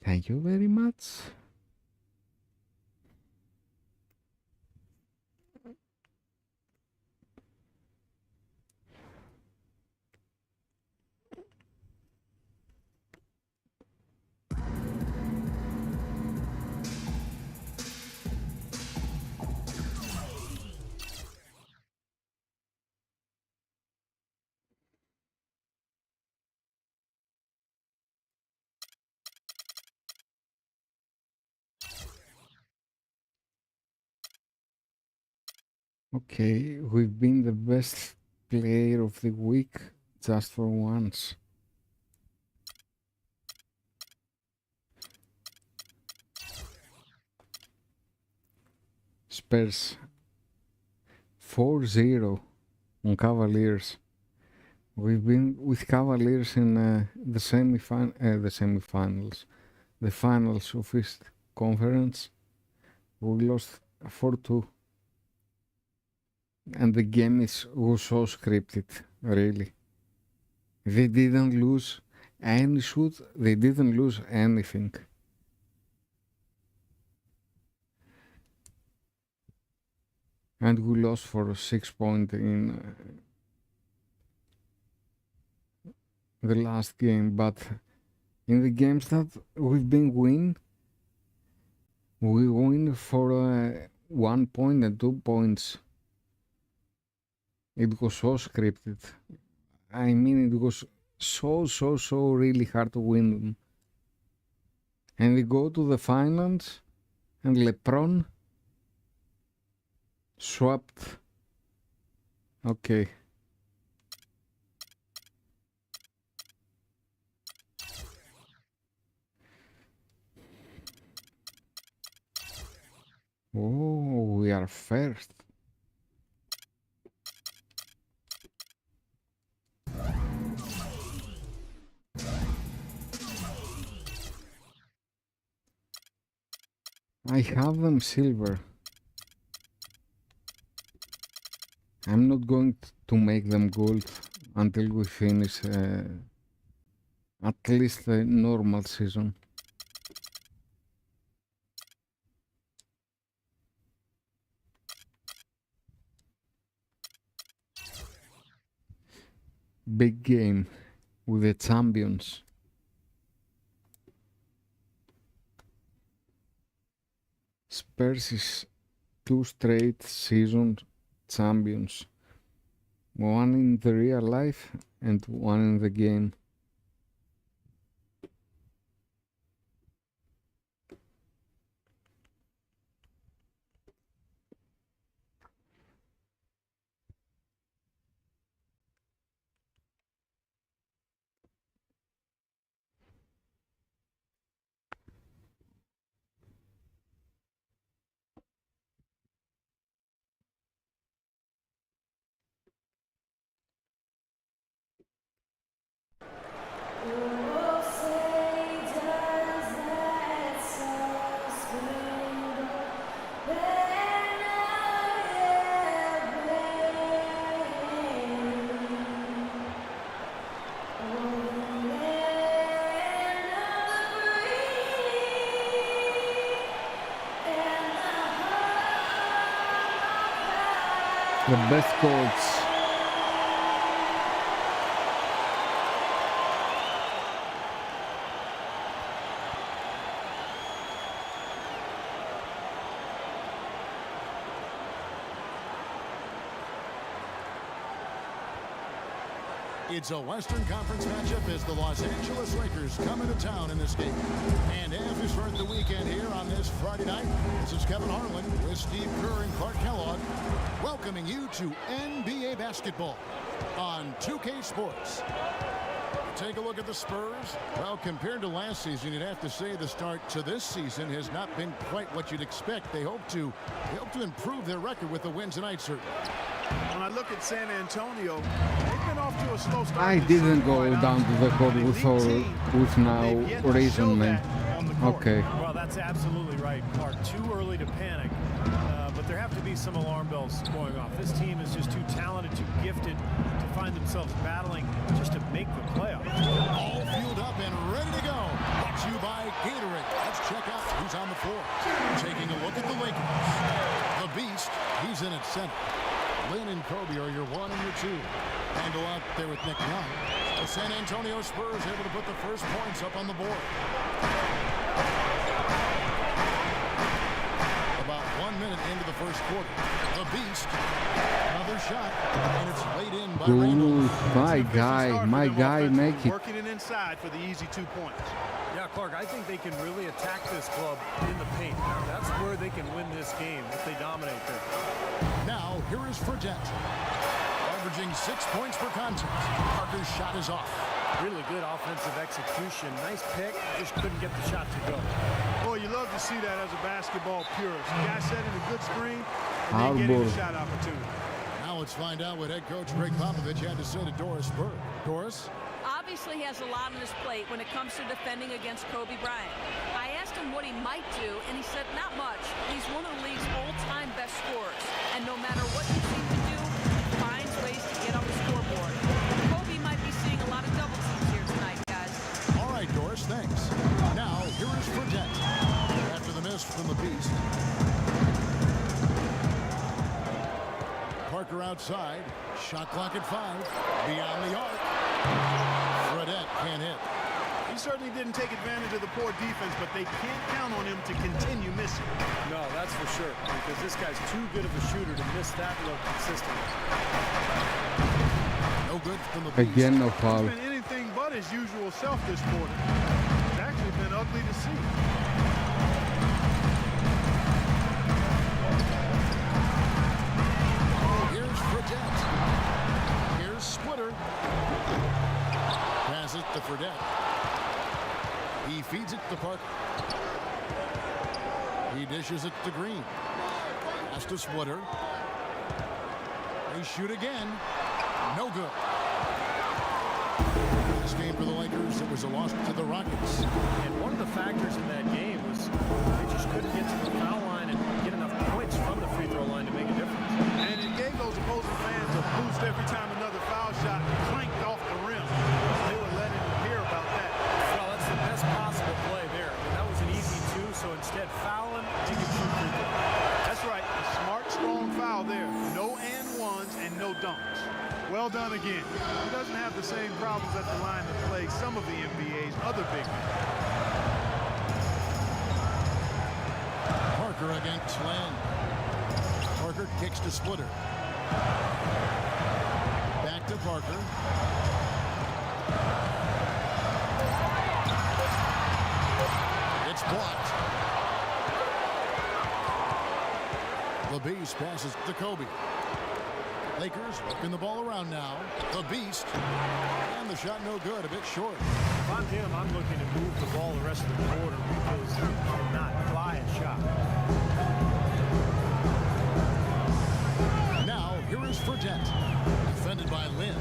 Speaker 4: Thank you very much. Okay, we've been the best player of the week just for once. Spurs 4-0 on Cavaliers. We've been with Cavaliers in the semifinals, the finals of East Conference. We lost 4-2. And the game was so scripted, really. They didn't lose any shoot, they didn't lose anything. And we lost for 6 points in the last game, but in the games that we've been we win for 1 point and 2 points. It was so scripted. I mean, it was so really hard to win them. And we go to the finals, and LeBron swapped. Okay. Oh, we are first. I have them silver. I'm not going to make them gold until we finish at least the normal season. big game with the champions. Spurs is 2 straight season champions. One in the real life and one in the game. The best coach.
Speaker 1: It's a Western Conference matchup as the Los Angeles Lakers come into town in this game. And as we start the weekend here on this Friday night, this is Kevin Harlan with Steve Kerr and Clark Kellogg welcoming you to NBA basketball on 2K Sports. Take a look at the Spurs. Well, compared to last season, you'd have to say the start to this season has not been quite what you'd expect. They hope to improve their record with the win tonight, certainly.
Speaker 2: When I look at San Antonio, they've been off to a slow start.
Speaker 4: I didn't go down to the court with now reason, man. Okay.
Speaker 3: Well, that's absolutely right, Clark. Too early to panic, but there have to be some alarm bells going off. This team is just too talented, too gifted to find themselves battling just to make the playoffs.
Speaker 1: All fueled up and ready to go. Brought to you by Gatorade. Let's check out who's on the floor. Taking a look at the Lakers. The Beast, he's in at center. Lynn and Kobe are your 1 and your 2. Handle out there with Nick Young. The San Antonio Spurs able to put the first points up on the board. About 1 minute into the first quarter. The Beast. Another shot. And it's laid in by Randall.
Speaker 4: My guy, make it.
Speaker 2: Working it inside for the easy 2 points.
Speaker 3: Yeah, Clark, I think they can really attack this club in the paint. That's where they can win this game if they dominate there.
Speaker 1: Now, here is Fredette. Averaging 6 points per contest. Parker's shot is off.
Speaker 3: Really good offensive execution. Nice pick. Just couldn't get the shot to go.
Speaker 2: Boy, you love to see that as a basketball purist. Guy setting a good screen and then getting a shot opportunity.
Speaker 1: Now let's find out what head coach Greg Popovich had to say to Doris Burke. Doris?
Speaker 5: Obviously has a lot on his plate when it comes to defending against Kobe Bryant. I asked him what he might do, and he said not much. He's one of the league's all-time best scorers, and no matter what you seem to do, he finds ways to get on the scoreboard. Kobe might be seeing a lot of double teams here tonight, guys.
Speaker 1: All right, Doris, thanks. Now, here is Fredette. After the miss from the Beast. Parker outside. Shot clock at 5. Beyond the arc. Fredette can't hit.
Speaker 2: He certainly didn't take advantage of the poor defense, but they can't count on him to continue missing.
Speaker 3: No, that's for sure, because this guy's too good of a shooter to miss that look consistently.
Speaker 1: No good from the Beast.
Speaker 4: Again, no foul.
Speaker 2: He's been anything but his usual self this quarter. It's actually been ugly to see.
Speaker 1: Here's Fredette. Here's Splitter. Pass it to Fredette. He feeds it to Parker. He dishes it to Green. Pass to Splitter. They shoot again. No good. This game for the Lakers, it was a loss to the Rockets.
Speaker 3: And one of the factors in that game was they just couldn't get to the foul line and get enough points from the free throw line to make a difference.
Speaker 2: And it gave those opposing fans a boost every time another foul shot clanked off the rim. They were letting them hear about that.
Speaker 3: Well, that's the best possible play there. I mean, that was an easy 2, so instead fouling, you can shoot free throw.
Speaker 2: That's right. A smart, strong foul there. No and ones and no dunks. Well done again. He doesn't have the same problems at the line that plague some of the NBA's other big men.
Speaker 1: Parker against Lynn. Parker kicks to Splitter. Back to Parker. It's blocked. The Beast passes to Kobe. Lakers working the ball around now. The Beast. And the shot no good, a bit short.
Speaker 3: If I'm him, I'm looking to move the ball the rest of the quarter because he cannot fly a shot.
Speaker 1: Now, here is Fredette. Defended by Lynn.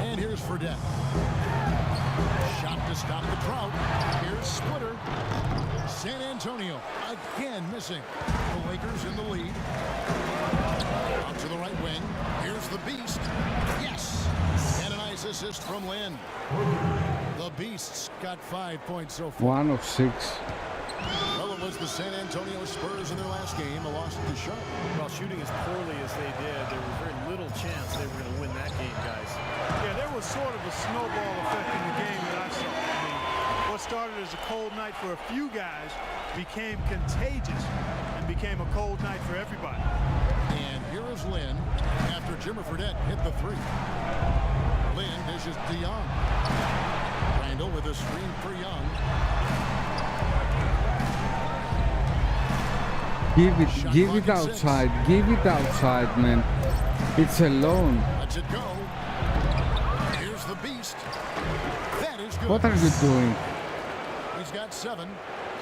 Speaker 1: And here's Fredette. Shot to stop the drought. Here's Splitter. San Antonio again missing. The Lakers in the lead. Out to the right wing. Here's the Beast. Yes! And a nice assist from Lynn. The Beasts got 5 points so far.
Speaker 4: 1 of 6.
Speaker 1: Well, it was the San Antonio Spurs in their last game, a loss to Charlotte.
Speaker 3: Well, shooting as poorly as they did, there was very little chance they were going to win that game, guys.
Speaker 2: Yeah, there was sort of a snowball effect in the game that I saw. I mean, what started as a cold night for a few guys became contagious and became a cold night for everybody.
Speaker 1: And here is Lynn after Jimmer Fredette hit the three. Lynn dishes to Young. Randall with a screen for Young.
Speaker 4: Give it outside. Give it outside, man. It's alone.
Speaker 1: Lets it go. Here's the Beast. That is good.
Speaker 4: What are you doing?
Speaker 1: He's got 7.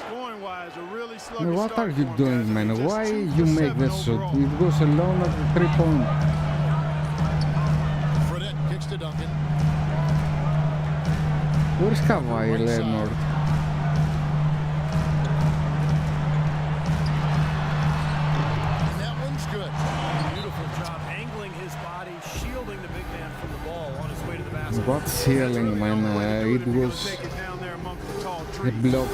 Speaker 2: Scoring-wise, a really sluggish
Speaker 4: What
Speaker 2: start
Speaker 4: are you
Speaker 2: for him,
Speaker 4: doing,
Speaker 2: guys.
Speaker 4: man?
Speaker 2: Just
Speaker 4: Why
Speaker 2: 2
Speaker 4: you
Speaker 2: for
Speaker 4: make
Speaker 2: 7
Speaker 4: the shot?
Speaker 2: overall.
Speaker 4: It goes alone at the 3-point.
Speaker 1: Fredette kicks to Duncan.
Speaker 4: Where's Kawhi Leonard?
Speaker 1: That one's good.
Speaker 3: Beautiful job angling his body, shielding the big man from the ball on his way to the basket.
Speaker 4: What ceiling, man? It was a block.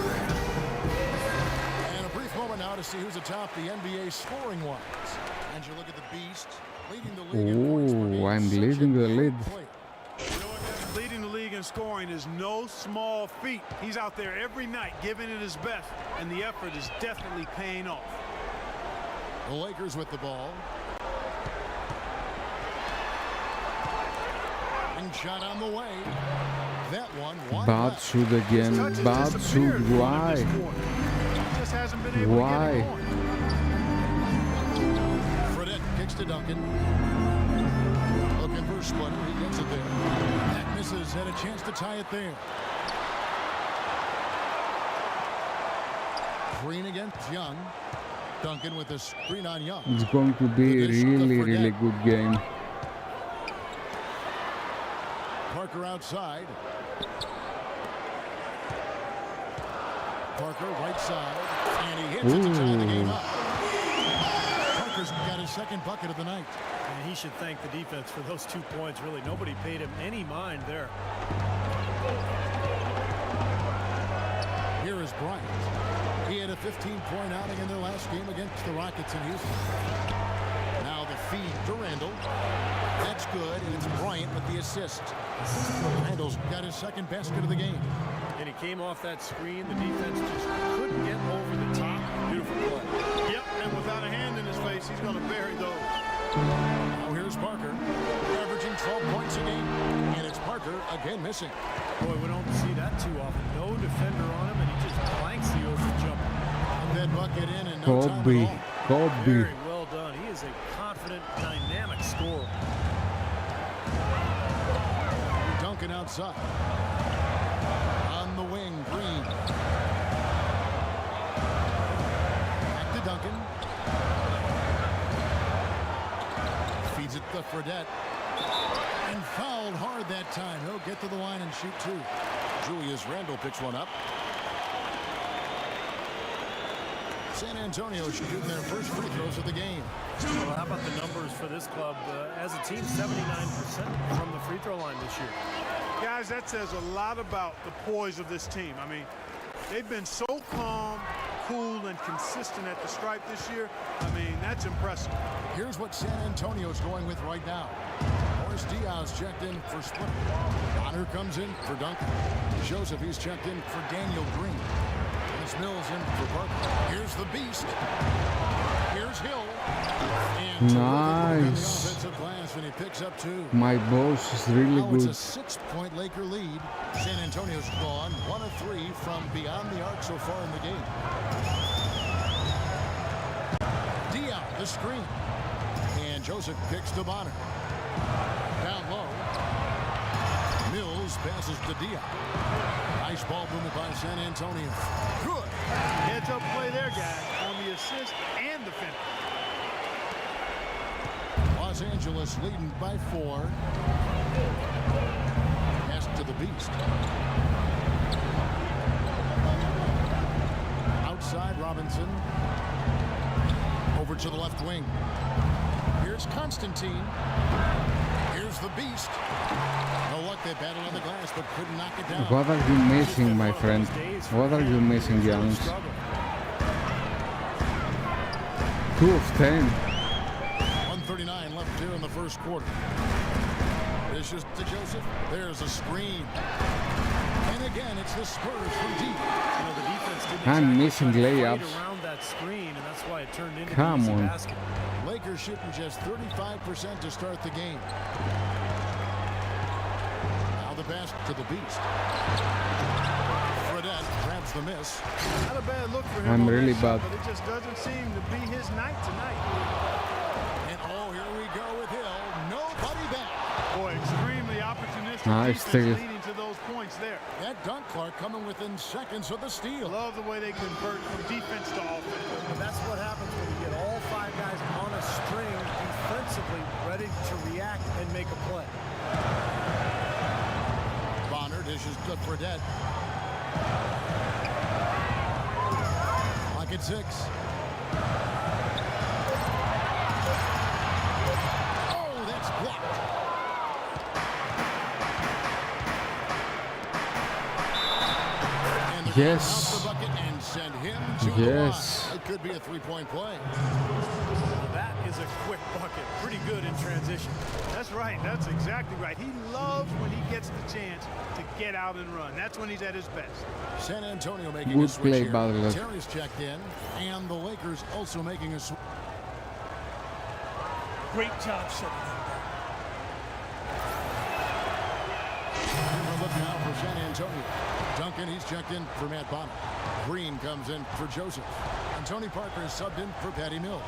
Speaker 1: And a brief moment now to see who's atop the NBA scoring-wise. And you look at the Beast leading the league in points per game.
Speaker 4: Oh, I'm
Speaker 1: Such
Speaker 4: leading
Speaker 1: a
Speaker 4: the
Speaker 1: great
Speaker 4: lead.
Speaker 1: player.
Speaker 2: Leading the league in scoring is no small feat. He's out there every night giving it his best, and the effort is definitely paying off.
Speaker 1: The Lakers with the ball. Ring shot on the way. That one wide
Speaker 4: Bad
Speaker 1: left.
Speaker 4: shoot again.
Speaker 2: Touches
Speaker 4: Bad
Speaker 2: disappeared
Speaker 4: shoot.
Speaker 2: for him
Speaker 4: Why?
Speaker 2: this quarter. He just hasn't been able
Speaker 4: Why?
Speaker 2: to get it going.
Speaker 1: Fredette kicks to Duncan. Looking for Splitter. He gets it there. That misses. Had a chance to tie it there. Green against Young. Duncan with a screen on Young.
Speaker 4: It's going to be a really good game.
Speaker 1: Parker outside. Parker right side. And he hits it to tie the game up. Parker's got his second bucket of the night.
Speaker 3: And he should thank the defense for those 2 points. Really, nobody paid him any mind there.
Speaker 1: Here is Bryant. He had a 15-point outing in their last game against the Rockets in Houston. Now the feed to Randall. That's good, and it's Bryant with the assist. Randall's got his second basket of the game.
Speaker 3: And he came off that screen. The defense just couldn't get over the top. Beautiful play.
Speaker 2: Yep, and without a hand in his face, he's going to bury those.
Speaker 1: Now here's Parker, averaging 12 points a game, and it's Parker again missing.
Speaker 3: Boy, we don't see that too often. No defender on him, and he just blanks the open jumper.
Speaker 1: That bucket in and no time at all.
Speaker 4: Kobe.
Speaker 3: Very well done. He is a confident, dynamic scorer.
Speaker 1: Duncan outside. On the wing, Green. Back to Duncan. Feeds it to Fredette. And fouled hard that time. He'll get to the line and shoot 2. Julius Randle picks one up. San Antonio shooting their first free throws of the game.
Speaker 3: Well, how about the numbers for this club? As a team, 79% from the free throw line this year.
Speaker 2: Guys, that says a lot about the poise of this team. I mean, they've been so calm, cool and consistent at the stripe this year, I mean, that's impressive.
Speaker 1: Here's what San Antonio's going with right now. Morris Diaz checked in for Split. Bonner comes in for Duncan. Joseph, he's checked in for Daniel Green. Dennis Mills in for Parker. Here's the Beast. Here's Hill. And
Speaker 4: nice.
Speaker 1: offensive glass, and he picks up 2.
Speaker 4: My boss is really
Speaker 1: Now
Speaker 4: good.
Speaker 1: it's a 6-point Laker lead. San Antonio's gone 1 of 3 from beyond the arc so far in the game. Dion, the screen. And Joseph kicks to Bonner. Down low. Mills passes to Dion. Nice ball movement by San Antonio. Good.
Speaker 2: Heads-up play there, guys, on the assist and the finish.
Speaker 1: Los Angeles leading by 4. Pass to the Beast. Outside, Robinson. Over to the left wing. Here's Constantine. Here's the Beast. No luck, they battled on the glass, but couldn't knock it down.
Speaker 4: What are you missing, my friend? What are you missing, Jones? 2 of 10.
Speaker 1: 1:39 left here in the first quarter. This is to Joseph. There's a screen. And again, it's the Spurs from deep.
Speaker 3: You know, the defense didn't
Speaker 4: I'm
Speaker 3: exactly
Speaker 4: missing
Speaker 3: try to fight
Speaker 4: layups.
Speaker 3: around that screen, and that's why it turned into
Speaker 4: Come
Speaker 3: an easy
Speaker 4: on.
Speaker 3: basket.
Speaker 1: Lakers shooting just 35% to start the game. Now the pass to the Beast. Fredette grabs the miss.
Speaker 2: Not a bad look for him.
Speaker 4: I'm
Speaker 2: on
Speaker 4: really
Speaker 2: that shot,
Speaker 4: bad.
Speaker 2: but it just doesn't seem to be his night tonight.
Speaker 1: And oh, here we go with Hill. Nobody back.
Speaker 2: Boy, extremely opportunistic
Speaker 4: Nice
Speaker 2: defense
Speaker 4: steal.
Speaker 2: leading to those points there.
Speaker 1: That dunk, Clark, coming within seconds of the steal.
Speaker 2: Love the way they convert from defense to offense.
Speaker 3: And that's what happens when you get all 5 guys on a string defensively ready to react and make a play.
Speaker 1: Bonner dishes to Fredette. Lock at 6. Oh, that's blocked. And the
Speaker 4: Yes.
Speaker 1: off the bucket and send him to the
Speaker 4: Yes.
Speaker 1: line. It could be a 3-point play.
Speaker 3: That is a quick bucket. Pretty good in transition.
Speaker 2: That's right. That's exactly right. He loves when he gets the chance to get out and run. That's when he's at his best.
Speaker 1: San Antonio making
Speaker 4: Good
Speaker 1: a switch
Speaker 4: play,
Speaker 1: here.
Speaker 4: Butler.
Speaker 1: Terry's checked in, and the Lakers also making a switch.
Speaker 8: Great job shutting him
Speaker 1: Look now for San Antonio. Duncan, he's checked in for Matt Bonner. Green comes in for Joseph. And Tony Parker is subbed in for Patty Mills.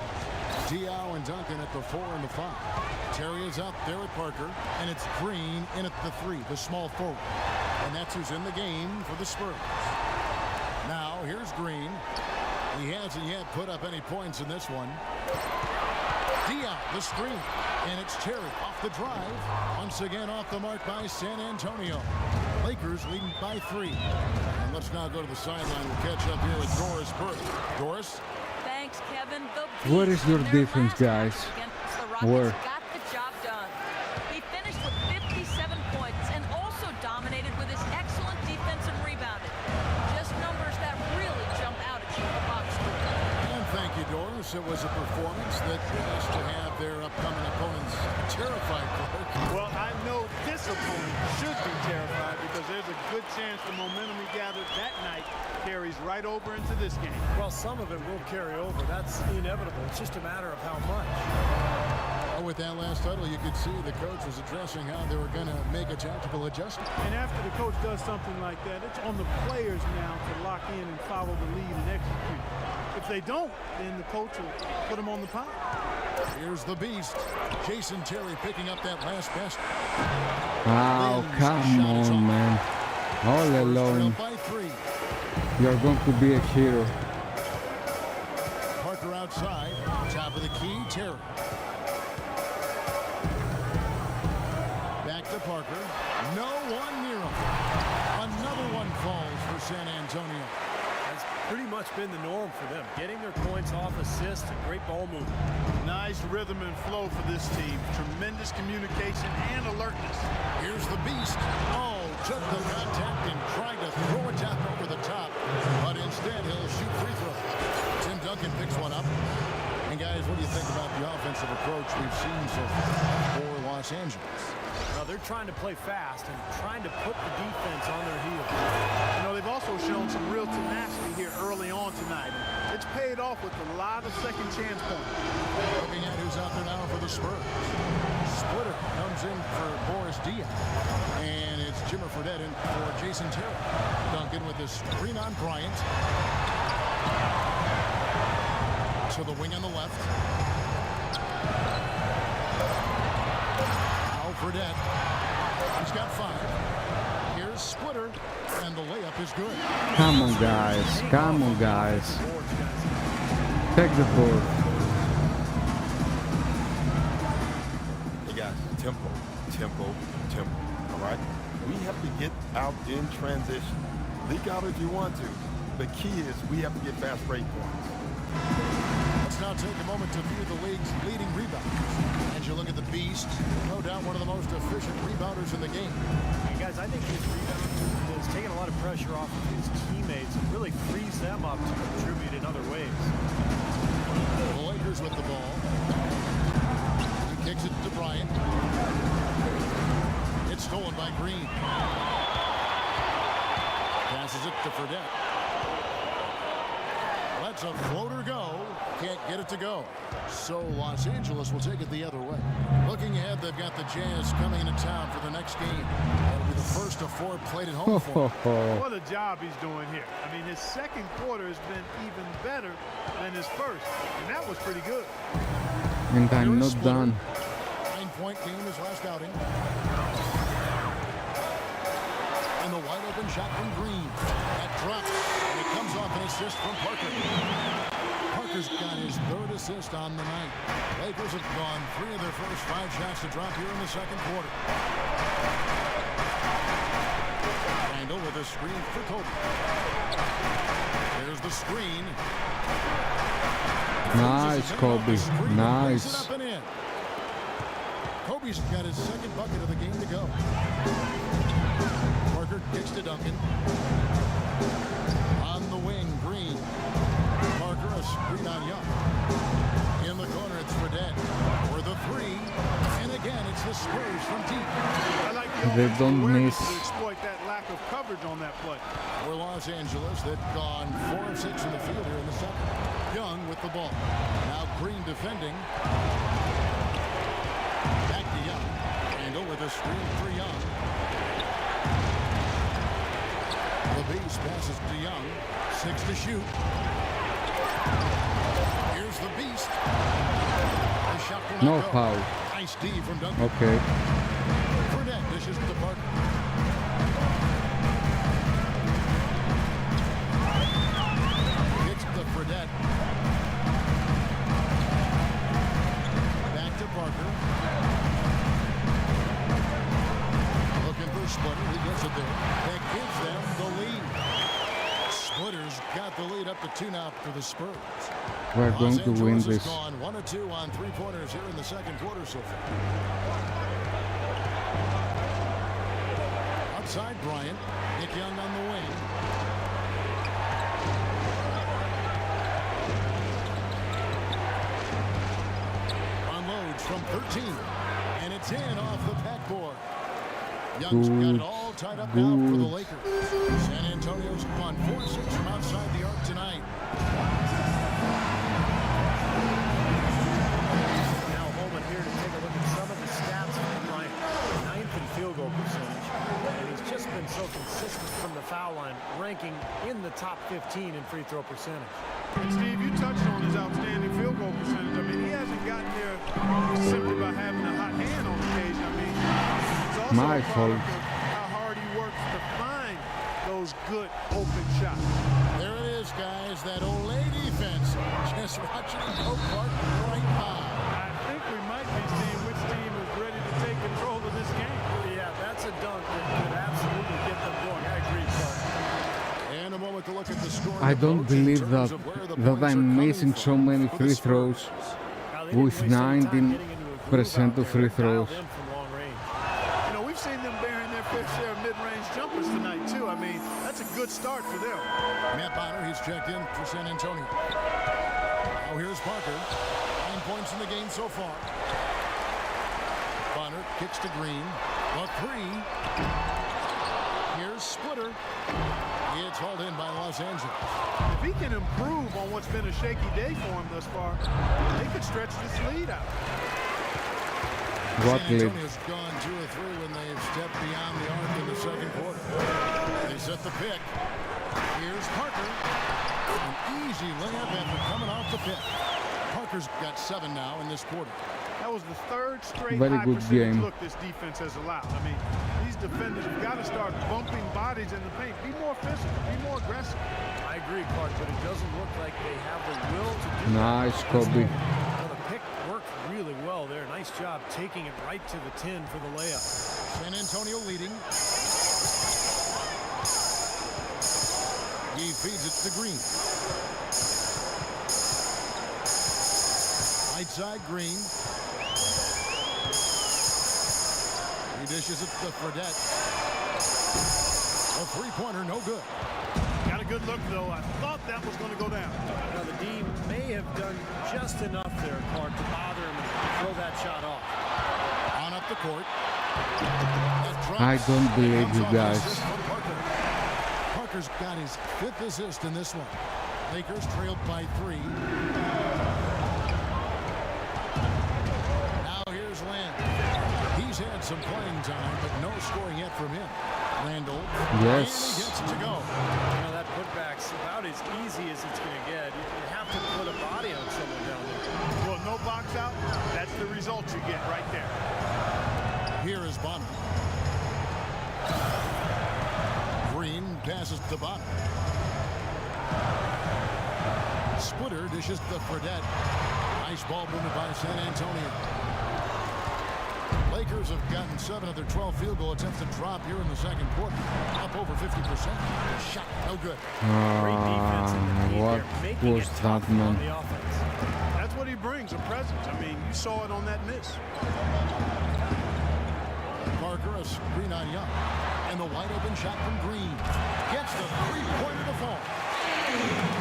Speaker 1: Diao and Duncan at the 4 and the 5. Terry is out there at Parker, and it's Green in at the 3, the small forward. And that's who's in the game for the Spurs. Now, here's Green. He hasn't yet put up any points in this one. Diao, the screen. And it's Terry off the drive. Once again off the mark by San Antonio. Lakers leading by 3. And let's now go to the sideline. We'll catch up here with Doris Burke. Doris?
Speaker 5: Thanks, Kevin. The
Speaker 4: Where is your
Speaker 5: Beast in their
Speaker 4: defense,
Speaker 5: last
Speaker 4: guys?
Speaker 5: match against the Rockets
Speaker 4: Where?
Speaker 5: got the job done. He finished with 57 points and also dominated with his excellent defense and rebounding. Just numbers that really jump out at you in the box score.
Speaker 1: And thank you, Doris. It was a performance that has to have their upcoming opponents terrified.
Speaker 2: Well, I know this opponent should be terrified because there's a good chance the momentum he gathered that night carries right over into this game.
Speaker 3: Well, some of it will carry over. That's inevitable. It's just a matter of how much.
Speaker 1: Oh, with that last huddle, you could see the coach was addressing how they were going to make a tactical adjustment.
Speaker 2: And after the coach does something like that, it's on the players now to lock in and follow the lead and execute. If they don't, then the coach will put them on the pile.
Speaker 1: Here's the Beast. Jason Terry picking up that last basket.
Speaker 4: Oh, come on, man. All alone.
Speaker 1: By 3.
Speaker 4: You're going to be a hero.
Speaker 1: Parker outside. Top of the key, Terry. Back to Parker. No one near him. Another one falls for San Antonio.
Speaker 3: That's pretty much been the norm for them. Getting their points off assists and great ball movement.
Speaker 2: Nice rhythm and flow for this team. Tremendous communication and alertness.
Speaker 1: Here's the Beast. Oh, took the contact and tried to throw it down over the top, but instead he'll shoot free throw. Tim Duncan picks one up. And guys, what do you think about the offensive approach we've seen so far for Los Angeles?
Speaker 3: Well, they're trying to play fast and trying to put the defense on their heels.
Speaker 2: You know, they've also shown some real tenacity here early on tonight. It's paid off with a lot of second chance points.
Speaker 1: Looking at who's out there now for the Spurs. Splitter comes in for Boris Diaw. And it's Jimmer Fredette in for Jason Terry. Duncan with his screen on Bryant. To the wing on the left. Now Fredette. He's got 5. Here's Splitter. And the layup is good.
Speaker 4: Come on, guys. Come on, guys. Take the board.
Speaker 9: Hey guys, tempo. All right? We have to get out in transition. Leak out if you want to. The key is we have to get fast break points.
Speaker 1: Let's now take a moment to view the league's leading rebounders. As you look at the Beast, no doubt one of the most efficient rebounders in the game.
Speaker 3: And guys, I think his rebound has taken a lot of pressure off of his teammates and really frees them up to contribute in other ways.
Speaker 1: The Lakers with the ball. He kicks it to Bryant. It's stolen by Green. Passes it to Fredette. Lets a floater go. Can't get it to go. So Los Angeles will take it the other way. Looking ahead, they've got the Jazz coming into town for the next game. That'll be the first of 4 played at home for him.
Speaker 2: What a job he's doing here. I mean, his second quarter has been even better than his first. And that was pretty good.
Speaker 4: And I'm not done.
Speaker 1: 9-point game his last outing. And the wide open shot from Green. That drops. And it comes off an assist from Parker. Parker's got his 3rd assist on the night. Lakers have gone 3 of their first 5 shots to drop here in the second quarter. Randall with a screen for Kobe. Here's the screen.
Speaker 4: Nice, Kobe. Nice.
Speaker 1: Kobe's got his 2nd bucket of the game to go. Parker kicks to Duncan. On the wing, Green. Parker, a screen on Young. In the corner, it's Fredette for the 3. And again, it's the Spurs from deep.
Speaker 2: I like the
Speaker 4: They don't miss.
Speaker 2: to exploit that lack of coverage on that play.
Speaker 1: For Los Angeles, they've gone 4 of 6 in the field here in the second. Young with the ball. Now Green defending. Back to Young. Randall with a screen for Young. The Beast passes to Young. 6 to shoot. Here's the Beast. The shot will
Speaker 4: No
Speaker 1: not go.
Speaker 4: foul.
Speaker 1: Nice D from Duncan.
Speaker 4: Okay.
Speaker 1: Fredette dishes to Parker. Kicks to Fredette. Back to Parker. Looking for Splitter. He gets it there. That gives them the lead. Splitter's got the lead up to 2 now for the Spurs.
Speaker 4: We're going to win
Speaker 1: Los Angeles
Speaker 4: this.
Speaker 1: has gone 1 of 2 on 3-pointers here in the second quarter so far. Outside Bryant. Nick Young on the wing. Unloads from 13. And it's in off the backboard. Young's got it all tied up now for the Lakers. San Antonio's won 4-6 from outside the arc tonight.
Speaker 3: Now Holman here to take a look at some of the stats from Bryant. 9th in field goal percentage. And he's just been so consistent from the foul line, ranking in the top 15 in free throw percentage.
Speaker 2: And Steve, you touched on his outstanding field goal percentage. I mean, he hasn't gotten there simply by having a hot hand on occasion. I mean, it's also
Speaker 4: My
Speaker 2: a
Speaker 4: fault.
Speaker 2: product of how hard he works to find those good open shots.
Speaker 1: There it is, guys. That Olay defense. Just watching him go Clark right by.
Speaker 2: I think we might be seeing which team is ready to take control of this game.
Speaker 3: Yeah, that's a dunk that could absolutely get them going. I agree, Clark.
Speaker 1: And a moment to look at the score.
Speaker 4: I don't believe that I'm missing so many free throws with 19% of free throws.
Speaker 2: You know, we've seen them bearing their fair share of mid-range jumpers tonight, too. I mean, that's a good start for them.
Speaker 1: Matt Bonner, he's checked in for San Antonio. Now here's Parker. 9 points in the game so far. Bonner kicks to Green. A three. Here's Splitter. It's hauled in by Los Angeles.
Speaker 2: If he can improve on what's been a shaky day for him thus far, they could stretch this lead out.
Speaker 1: San Antonio's gone 2 of 3 when they've stepped beyond the arc in the second quarter. They set the pick. Here's Parker. An easy layup after coming off the pick. Parker's got 7 now in this quarter.
Speaker 2: That was the third straight
Speaker 4: Very
Speaker 2: high
Speaker 4: good
Speaker 2: percentage
Speaker 4: game.
Speaker 2: look this defense has allowed. I mean, these defenders have got to start bumping bodies in the paint. Be more physical. Be more aggressive.
Speaker 3: I agree, Clark, but it doesn't look like they have the will to do
Speaker 4: Nice,
Speaker 3: that.
Speaker 4: Kobe.
Speaker 3: Well, the pick worked really well there. Nice job taking it right to the 10 for the layup.
Speaker 1: San Antonio leading. He feeds it to Green. Right side, Green. He dishes it to Fredette. A three-pointer, no good.
Speaker 2: Got a good look, though. I thought that was going to go down.
Speaker 3: Now, the D may have done just enough there, Clark, to bother him and throw that shot off.
Speaker 1: On up the court.
Speaker 4: I don't believe you guys.
Speaker 1: Parker's got his 5th assist in this one. Lakers trailed by 3. Now here's Land. He's had some playing time, but no scoring yet from him. Randall.
Speaker 4: Yes.
Speaker 1: And he gets it to go.
Speaker 3: You know, that putback's about as easy as it's going to get. You have to put a body on someone down there.
Speaker 2: Well, no box out. That's the result you get right there.
Speaker 1: Here is Bonner. Green passes to Bonner. Splitter dishes to Fredette. Nice ball movement by San Antonio. Lakers have gotten 7 of their 12 field goal attempts to drop here in the second quarter. Up over 50%. Shot no good.
Speaker 4: What was that, man?
Speaker 2: That's what he brings, a presence. I mean, you saw it on that miss.
Speaker 1: Parker, a screen on Young. And the wide open shot from Green. Gets the three-pointer to fall.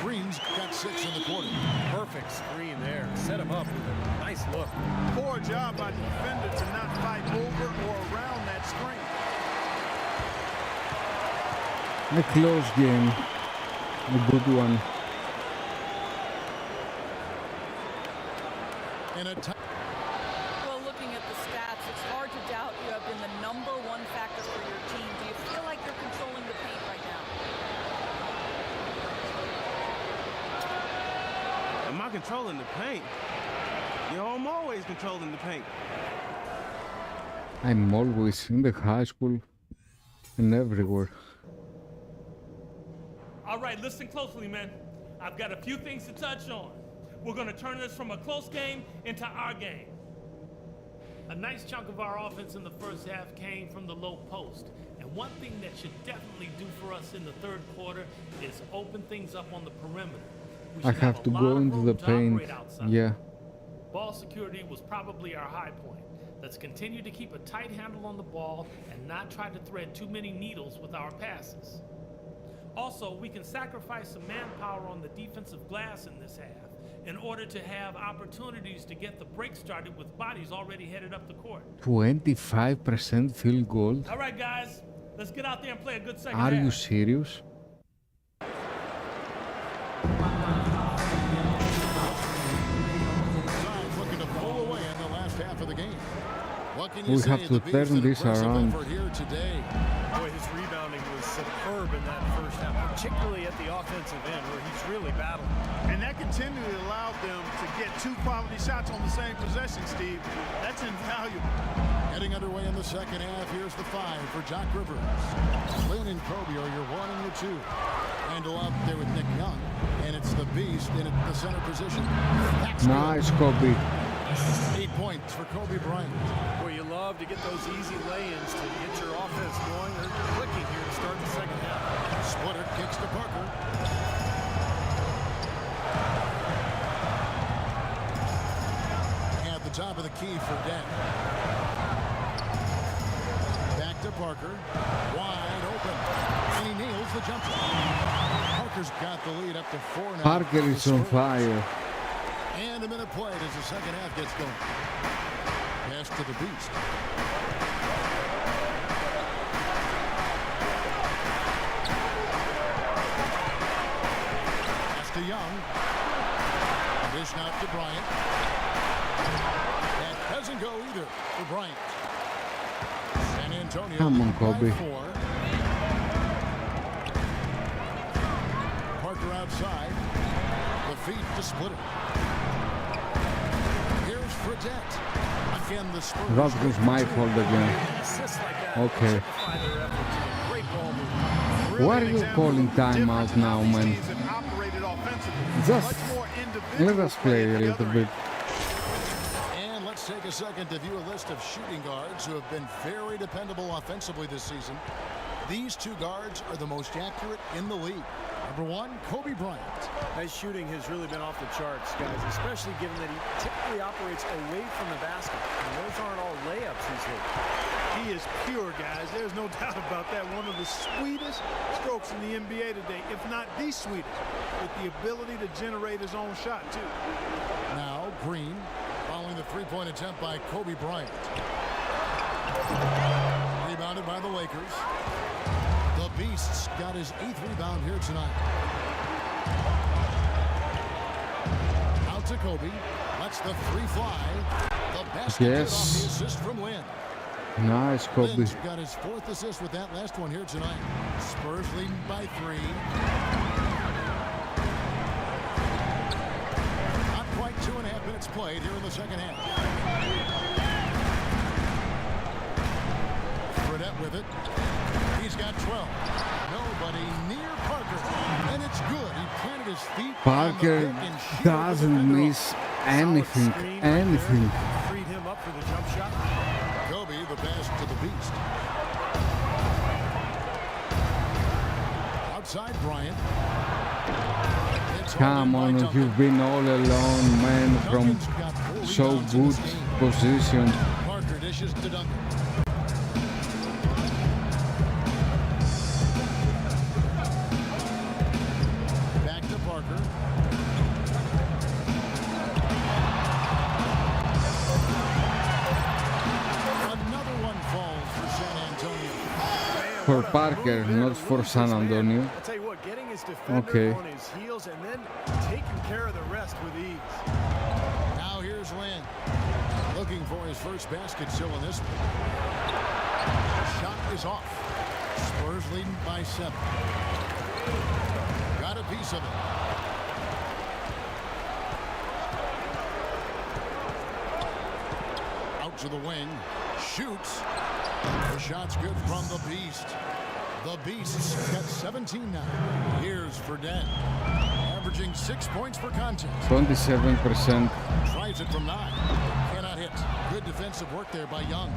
Speaker 1: Green's got 6 in the quarter.
Speaker 3: Perfect screen there. Set him up with a nice look.
Speaker 2: Poor job by the defender to not fight over or around that screen.
Speaker 4: A close game. A good one.
Speaker 1: And a
Speaker 5: Well, looking at the stats, it's hard to doubt you have been the #1 factor for your team. Do you feel like you're controlling the paint right now?
Speaker 7: Am I controlling the paint? Yo, I'm always controlling the paint.
Speaker 4: I'm always in the high school and everywhere.
Speaker 8: All right, listen closely, man. I've got a few things to touch on. We're going to turn this from a close game into our game. A nice chunk of our offense in the first half came from the low post. And one thing that should definitely do for us in the third quarter is open things up on the perimeter.
Speaker 4: I have to go into the paint. Yeah.
Speaker 8: Ball security was probably our high point. Let's continue to keep a tight handle on the ball and not try to thread too many needles with our passes. Also, we can sacrifice some manpower on the defensive glass in this half in order to have opportunities to get the break started with bodies already headed up the court.
Speaker 4: 25% field goal.
Speaker 8: All right, guys, let's get out there and play a good second
Speaker 4: Are
Speaker 8: half.
Speaker 4: you serious?
Speaker 1: looking to pull away in the last half of the game. What can you
Speaker 4: We
Speaker 1: say?
Speaker 4: have to
Speaker 1: The Bees
Speaker 4: turn
Speaker 1: an
Speaker 4: this
Speaker 1: impressive
Speaker 4: around.
Speaker 1: effort here today.
Speaker 3: Boy, his rebounding was superb in that first half, particularly at the offensive end where he's really battling.
Speaker 2: And that continually allowed them to get 2 quality shots on the same possession, Steve. That's invaluable.
Speaker 1: Getting underway in the second half. Here's the 5 for Jock Rivers. Lynn and Kobe are your 1 and your 2. Handle up there with Nick Young. And it's the Beast in the center position. That's
Speaker 4: Nice, Kobe.
Speaker 1: 8 points for Kobe Bryant.
Speaker 3: Boy, you love to get those easy lay-ins to get your offense going. They're clicking here to start the second half.
Speaker 1: Splitter kicks to Parker. At the top of the key for Dent. Back to Parker. Wide open. And he nails the jumper. Parker's got the lead up to 4 now.
Speaker 4: Parker is on fire.
Speaker 1: And a minute played as the second half gets going. Pass to the Beast. Pass to Young. Dish out to Bryant. That doesn't go either for Bryant. San Antonio.
Speaker 4: Come on, Kobe.
Speaker 1: Parker outside. The feet to split it. Here's Fredette. Again, the Spurs.
Speaker 4: That was my fault again. Okay. Why are you calling timeout now, man? Just let us play a little bit.
Speaker 1: And let's take a second to view a list of shooting guards who have been very dependable offensively this season. These two guards are the most accurate in the league. Number 1, Kobe Bryant.
Speaker 3: His shooting has really been off the charts, guys, especially given that he typically operates away from the basket. And those aren't all layups he's hit.
Speaker 2: He is pure, guys. There's no doubt about that. One of the sweetest strokes in the NBA today, if not the sweetest, with the ability to generate his own shot, too.
Speaker 1: Now, Green, following the three-point attempt by Kobe Bryant. Rebounded by the Lakers. The Beast's got his 8th rebound here tonight. Out to Kobe. Lets the three fly. The basket off the assist from Lynn.
Speaker 4: Nice, Kobe.
Speaker 1: Lynn's got his 4th assist with that last one here tonight. Spurs leading by 3. Not quite 2.5 minutes played here in the second half. Fredette with it. He's got 12. Nobody near Parker. And it's good. He planted his feet.
Speaker 4: Parker doesn't miss anything. Anything.
Speaker 3: Freed him up for the jump shot.
Speaker 1: Kobe, the pass to the Beast. Outside Bryant.
Speaker 4: Come on, you've been all alone, man, from so good position.
Speaker 1: Parker dishes to Duncan. Back to Parker. Another one falls for San Antonio.
Speaker 4: For Parker, not for San Antonio.
Speaker 3: I'll tell you what, getting his defender on his heels and then taking care of the rest with ease.
Speaker 1: Now here's Lynn. Looking for his first basket still in this one. Shot is off. Spurs leading by 7. Got a piece of it. Out to the wing. Shoots. The shot's good from the Beast. The Beast's got 17 now. Here's Fredette. Averaging 6 points per contest.
Speaker 4: 27%.
Speaker 1: Tries it from 9. Cannot hit. Good defensive work there by Young.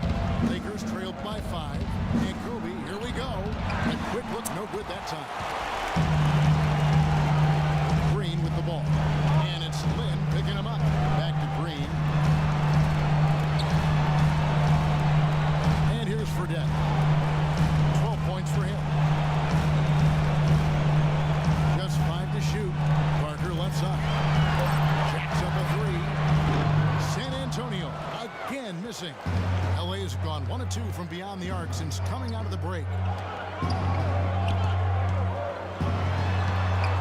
Speaker 1: Lakers trailed by 5. And Kobe, here we go. A quick look, no good that time. Green with the ball. And it's Lynn picking him up. Back to Green. And here's Fredette. 12 points for him. Just 5 to shoot. Parker left side. Jacks up a 3. San Antonio again missing. LA's gone 1 of 2 from beyond the arc since coming out of the break.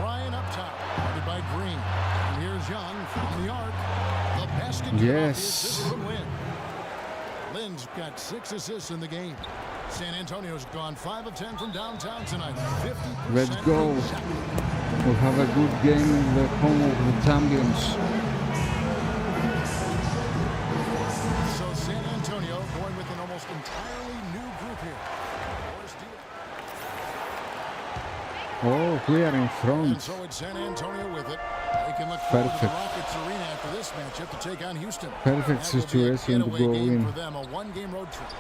Speaker 1: Bryant up top, guarded by Green. And here's Young from the arc. The basket
Speaker 4: Yes.
Speaker 1: from Lynn. Lynn's got 6 assists in the game. San Antonio's gone 5 of 10 from downtown tonight. 50%.
Speaker 4: Let's go. We'll have a good game in the home of the champions.
Speaker 1: So San Antonio going with an almost entirely new group here.
Speaker 4: Oh, we are in
Speaker 1: And
Speaker 4: front.
Speaker 1: so it's San Antonio with it. They can look forward to the
Speaker 4: Perfect.
Speaker 1: Rockets Arena after this matchup to take on Houston.
Speaker 4: Perfect
Speaker 1: That will be a
Speaker 4: situation to
Speaker 1: getaway
Speaker 4: go
Speaker 1: game
Speaker 4: in.
Speaker 1: for them, a 1-game road trip.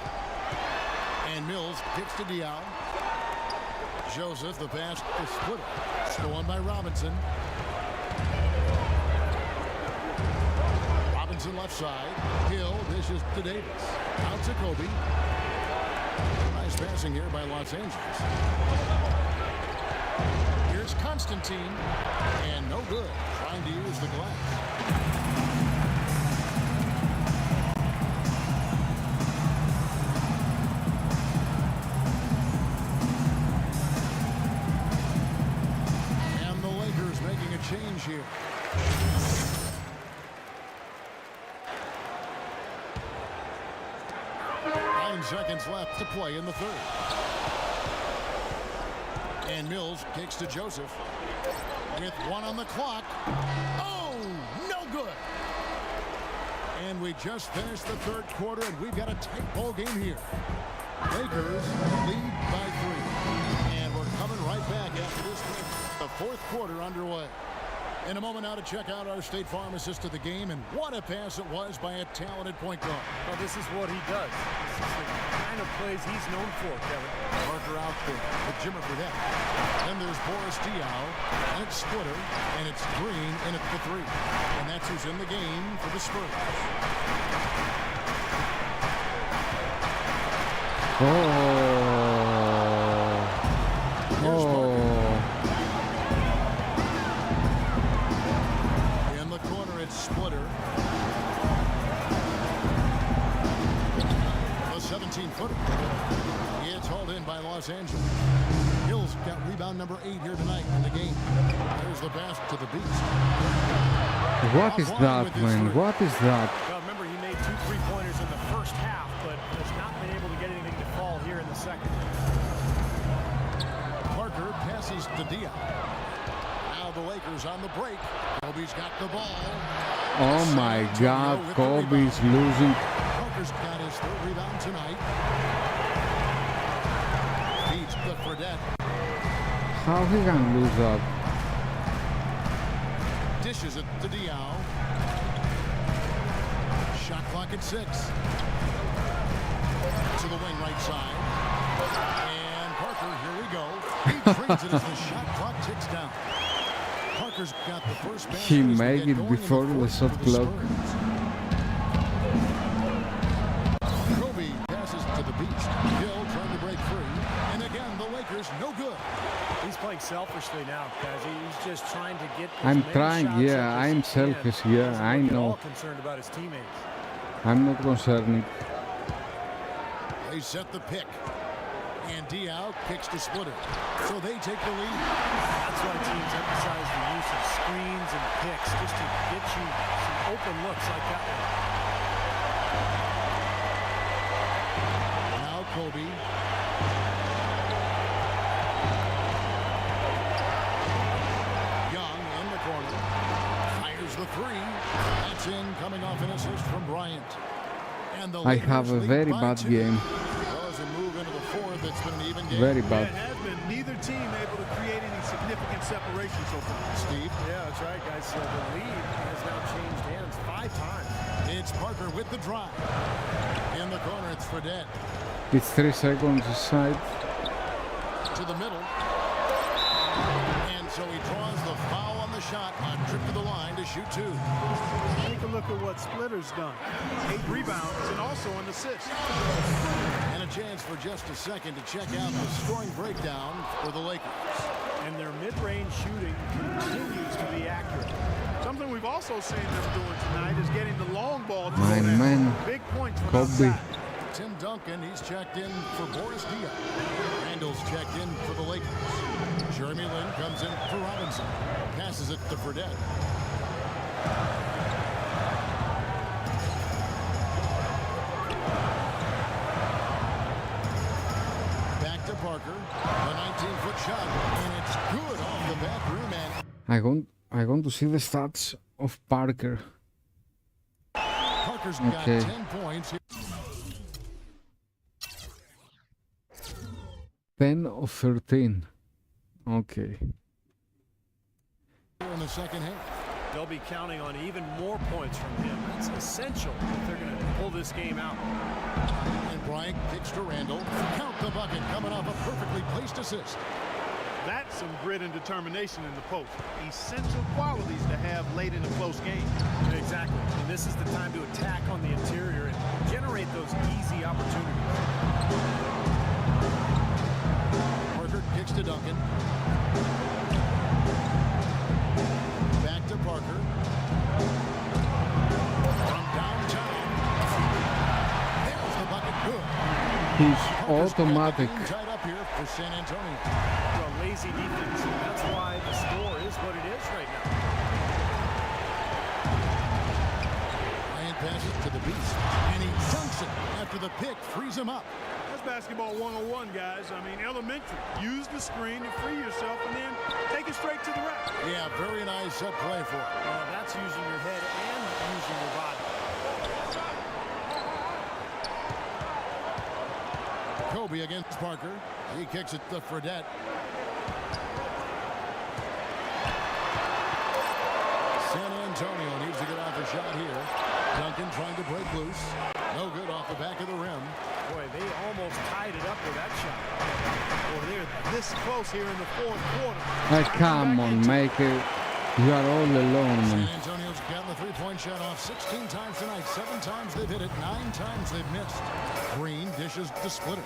Speaker 1: And Mills kicks to Diaw. Joseph, the pass to Splitter. Stolen by Robinson. Robinson left side. Hill dishes to Davis. Out to Kobe. Nice passing here by Los Angeles. Here's Constantine, and no good, trying to use the glass. Change here. 9 seconds left to play in the third. And Mills kicks to Joseph with 1 on the clock. Oh, no good. And we just finished the third quarter, and we've got a tight ball game here. Lakers lead by 3. And we're coming right back after this game. The fourth quarter underway. In a moment now to check out our State Farm assist to the game, and what a pass it was by a talented point guard.
Speaker 3: Well, this is what he does. This is the kind of plays he's known for, Kevin.
Speaker 1: Parker out there with Jimmer for that. Then there's Boris Diaw, and it's Splitter, and it's Green in at the 3. And that's who's in the game for the Spurs. Here's Parker. Splitter. The 17-footer. It's hauled in by Los Angeles. Hill's got rebound number 8 here tonight in the game. There's the pass to the Beast.
Speaker 4: What is that, man? What is that?
Speaker 3: Well, remember, he made 2 3-pointers in the first half, but has not been able to get anything to fall here in the second.
Speaker 1: Parker passes to Diaw. Now the Lakers on the break. Kobe's got the ball.
Speaker 4: Oh my God, Kobe's losing.
Speaker 1: Parker's got his 3rd rebound tonight. Beats the Fredette.
Speaker 4: How he can lose that?
Speaker 1: Dishes it to Diaw. Shot clock at 6. To the wing right side. And Parker, here we go. He trades it as the shot clock ticks down. Parker's got the first basket.
Speaker 4: He made it before the shot clock.
Speaker 1: Kobe passes to the Beast. Hill trying to break free. And again, the Lakers no good.
Speaker 3: He's playing selfishly now, guys. He's just trying to get
Speaker 4: I'm trying, yeah, I'm selfish, yeah, I know.
Speaker 3: Concerned about his teammates.
Speaker 4: I'm not concerned.
Speaker 1: They set the pick. And Diaw kicks to Splitter. So they take the lead.
Speaker 3: That's why teams emphasize the use of screens and picks just to get you some open looks like that one.
Speaker 1: Now Kobe. Young in the corner. Fires the 3. That's in, coming off an assist from Bryant. And the
Speaker 4: I have a very bad game.
Speaker 1: It's been an even game.
Speaker 4: Very bad.
Speaker 2: It has been neither team able to create any significant separation so far.
Speaker 1: Steve?
Speaker 3: Yeah, that's right, guys. So the lead has now changed hands 5 times.
Speaker 1: It's Parker with the drive. In the corner, it's Fredette.
Speaker 4: It's 3 seconds aside.
Speaker 1: To the middle. And so he draws the foul on the shot. A trip to the line to shoot 2.
Speaker 2: Take a look at what Splitter's done. 8 rebounds and also an assist.
Speaker 1: And a chance for just a second to check out the scoring breakdown for the Lakers.
Speaker 3: And their mid-range shooting continues to be accurate.
Speaker 2: Something we've also seen them doing tonight is getting the long ball to
Speaker 4: My man,
Speaker 2: big points from
Speaker 4: Kobe.
Speaker 2: outside.
Speaker 1: Tim Duncan, he's checked in for Boris Diaw. Randall's checked in for the Lakers. Jeremy Lin comes in for Robinson. Passes it to Fredette. Back to Parker. The 19-foot shot, and it's good off the back rim. And
Speaker 4: I want to see the stats of Parker.
Speaker 1: Parker's got 10 points.
Speaker 4: 10 of 13. Okay.
Speaker 1: In the second half.
Speaker 3: They'll be counting on even more points from him. That's essential if they're going to pull this game out.
Speaker 1: And Bryant kicks to Randall. Count the bucket coming off a perfectly placed assist.
Speaker 2: That's some grit and determination in the post. Essential qualities to have late in a close game.
Speaker 3: Exactly. And this is the time to attack on the interior and generate those easy opportunities.
Speaker 4: who's automatic.
Speaker 1: Tied up here for San Antonio.
Speaker 3: Well, lazy defense, and that's why the score is what it is right now.
Speaker 1: Bryant passes to the beast, and he dunks it after the pick frees him up.
Speaker 2: That's basketball 101, guys. I mean, elementary. Use the screen to free yourself and then take it straight to the rack.
Speaker 1: Yeah, very nice set play for it.
Speaker 3: Well, that's using your head and using your body.
Speaker 1: Kobe against Parker. He kicks it to Fredette. San Antonio needs to get off a shot here. Duncan trying to break loose. No good off the back of the rim.
Speaker 3: Boy, they almost tied it up with that shot.
Speaker 2: Well, they're this close here in the fourth quarter.
Speaker 4: Come on, make it. You are all alone,
Speaker 1: San
Speaker 4: man.
Speaker 1: Antonio's gotten the three-point shot off 16 times tonight. 7 times they've hit it. 9 times they've missed. Green dishes the splitter.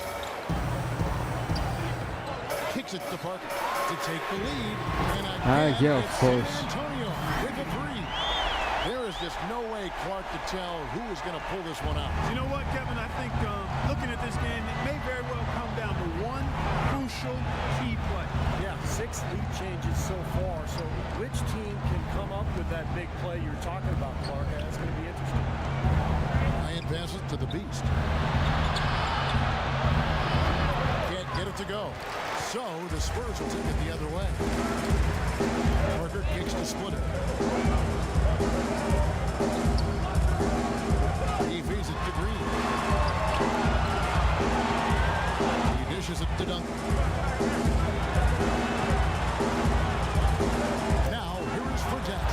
Speaker 1: Kicks it to Parker to take the lead. And again,
Speaker 4: Yeah, of
Speaker 1: it's
Speaker 4: course.
Speaker 1: San Antonio with a three. There is just no way, Clark, to tell who is going to pull this one out.
Speaker 2: You know what, Kevin? I think looking at this game, it may very well come down to one crucial key play.
Speaker 3: Yeah, 6 lead changes so far. So which team can come up with that big play you're talking about, Clark? That's going to be interesting.
Speaker 1: Bryant passes to the beast. Can't get it to go. So the Spurs will take it the other way. Parker kicks the splitter. He feeds it to Green. He dishes it to Duncan. Now here is Fredette.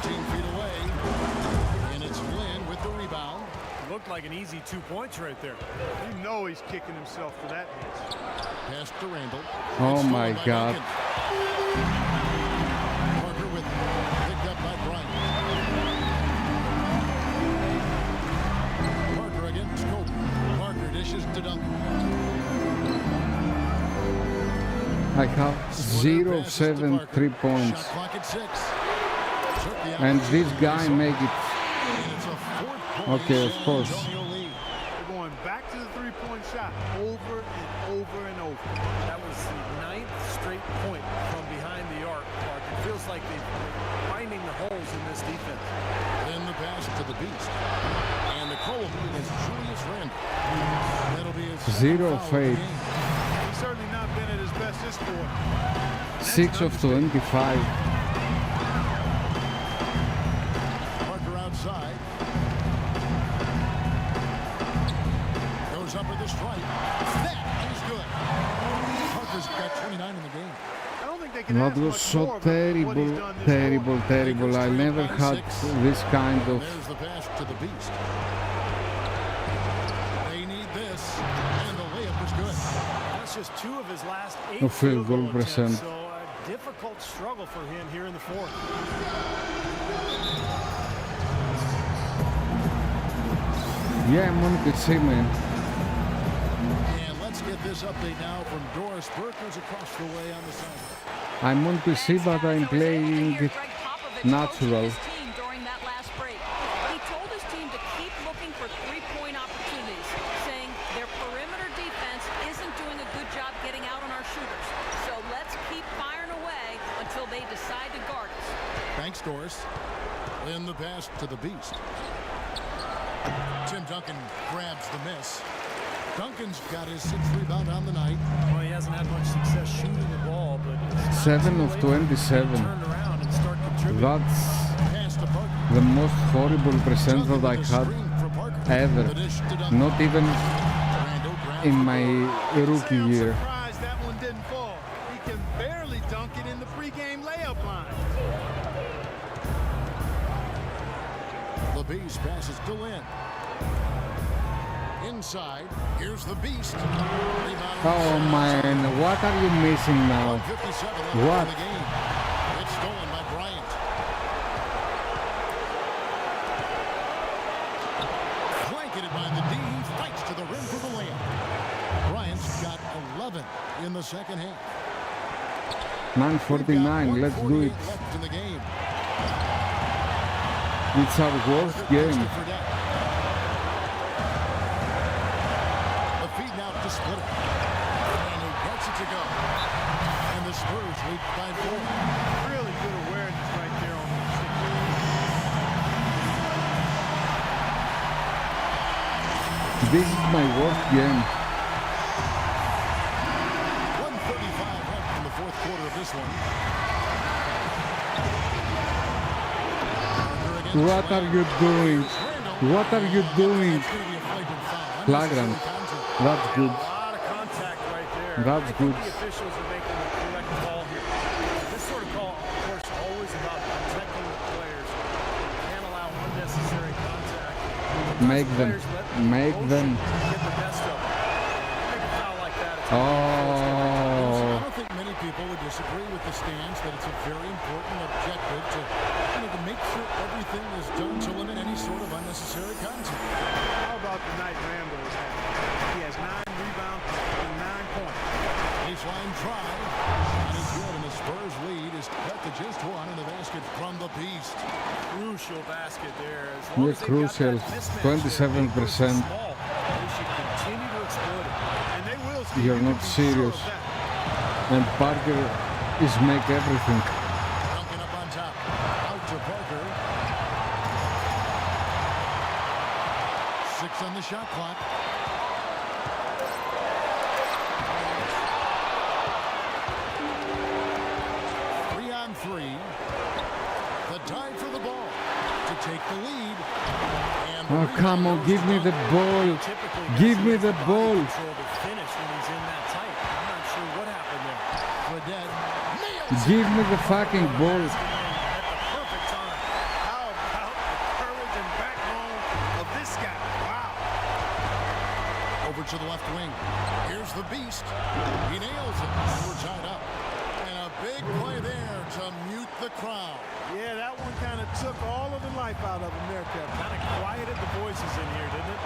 Speaker 1: 14 feet away. And it's Lynn with the rebound.
Speaker 3: Looked like an easy 2 points right there.
Speaker 2: You know he's kicking himself for that miss.
Speaker 1: Pass to Randall.
Speaker 4: Oh my God.
Speaker 1: Duncan. Parker with picked up by Bryant. Parker against Kobe. Parker dishes to Duncan.
Speaker 4: I have 0 of 7 3 points.
Speaker 1: Shot clock at 6.
Speaker 4: And this guy make it.
Speaker 1: And it's a 4-point
Speaker 4: Okay, of
Speaker 1: San
Speaker 4: course.
Speaker 1: Antonio lead.
Speaker 2: They're going back to the three-point shot over and over and over.
Speaker 3: That was the 9th straight point from behind the arc, Clark. It feels like they're finding the holes in this defense.
Speaker 1: Then the pass to the beast. And the call against Julius Randle. That'll be his
Speaker 4: 0 of 8.
Speaker 2: He's certainly not been at his best this quarter.
Speaker 4: 6 of 25.
Speaker 1: Parker outside. Goes up with the strike. That is good. Parker's got 29 in the game.
Speaker 2: I don't think they can
Speaker 4: That
Speaker 2: ask
Speaker 4: was
Speaker 2: much
Speaker 4: so
Speaker 2: more about what he's
Speaker 4: terrible,
Speaker 2: done this
Speaker 4: terrible,
Speaker 2: quarter.
Speaker 4: terrible. I never had this kind of.
Speaker 1: There's the pass to the beast. They need this, and the layup is good.
Speaker 3: That's just 2 of his last 8
Speaker 4: A field goal
Speaker 3: attempts,
Speaker 4: percent.
Speaker 3: so a difficult struggle for him here in the fourth.
Speaker 4: Yeah, I'm on PC, man.
Speaker 1: And let's get this update now from Doris Burke, who's across the way on the side.
Speaker 4: I'm on PC, but I'm playing natural.
Speaker 5: During that last break, he told his team to keep looking for three-point opportunities, saying their perimeter defense isn't doing a good job getting out on our shooters. So let's keep firing away until they decide to guard us.
Speaker 1: Thanks, Doris. Then the pass to the beast. Tim Duncan grabs the miss. Duncan's got his 6th rebound on the night.
Speaker 3: Well, he hasn't had much success shooting the ball, but
Speaker 4: 7 of 27.
Speaker 3: turn around and start contributing.
Speaker 4: That's
Speaker 1: Pass to Parker.
Speaker 4: the most horrible percent that I had ever. Not even in my rookie year.
Speaker 2: Surprised that one didn't fall. He can barely dunk it in the pregame layup line.
Speaker 1: The beast passes to Lynn. Inside, here's the beast. Rebound.
Speaker 4: Oh man, what are you missing now?
Speaker 1: 1:57 left
Speaker 4: What?
Speaker 1: in the game. It's stolen by Bryant. Blanketed by the D. He fights to the rim for the layup. Bryant's got 11 in the second half.
Speaker 4: 9:49, let's do it.
Speaker 1: Left in the game.
Speaker 4: It's our worst game.
Speaker 1: The split it. And he gets it to go. And the Spurs lead by 4.
Speaker 2: Really good awareness right there on the
Speaker 4: This is my worst game.
Speaker 1: 1:35 left in the fourth quarter of this one.
Speaker 4: What are you doing? What are you doing? Flagrant. That's good.
Speaker 3: A lot of contact right there.
Speaker 4: That's
Speaker 3: I
Speaker 4: good.
Speaker 3: think the officials are making the correct call here. This sort of call, of course, always about protecting the players. Can't allow unnecessary contact.
Speaker 4: Make them. Make them.
Speaker 3: Get the best of them. Make a foul like that. It's
Speaker 1: I don't think many people would disagree with the stance that it's a very important objective to make sure everything is done to limit any sort of unnecessary contact.
Speaker 2: How about the night Randall is having? He has 9 rebounds and 9 points.
Speaker 1: Baseline try. And he's good, and the Spurs lead is cut to just 1 in the basket from the Beast.
Speaker 3: Crucial basket there. As long
Speaker 4: Yeah,
Speaker 3: as they've got
Speaker 4: crucial.
Speaker 3: that mismatch
Speaker 4: 27%.
Speaker 3: there, they should continue to exploit it.
Speaker 2: And they will. Steve.
Speaker 4: You're not serious. And Parker is make everything.
Speaker 1: Duncan up on top. Out to Parker. 6 on the shot clock. Three. The dive for the ball to take the lead. And
Speaker 4: Oh, come on, give me the ball. Give me the ball.
Speaker 3: Finish when he's in that tight. I'm not sure what happened there.
Speaker 1: Fredette.
Speaker 4: Give me the fucking ball.
Speaker 3: At the perfect time.
Speaker 2: How about the courage and backbone of this guy? Wow.
Speaker 1: Over to the left wing. Here's the Beast. He nails it. And we're tied up. And a big play there to mute the crowd.
Speaker 2: Yeah, that one kind of took all of the life out of him there, Kevin.
Speaker 3: Kind of quieted the voices in here, didn't it?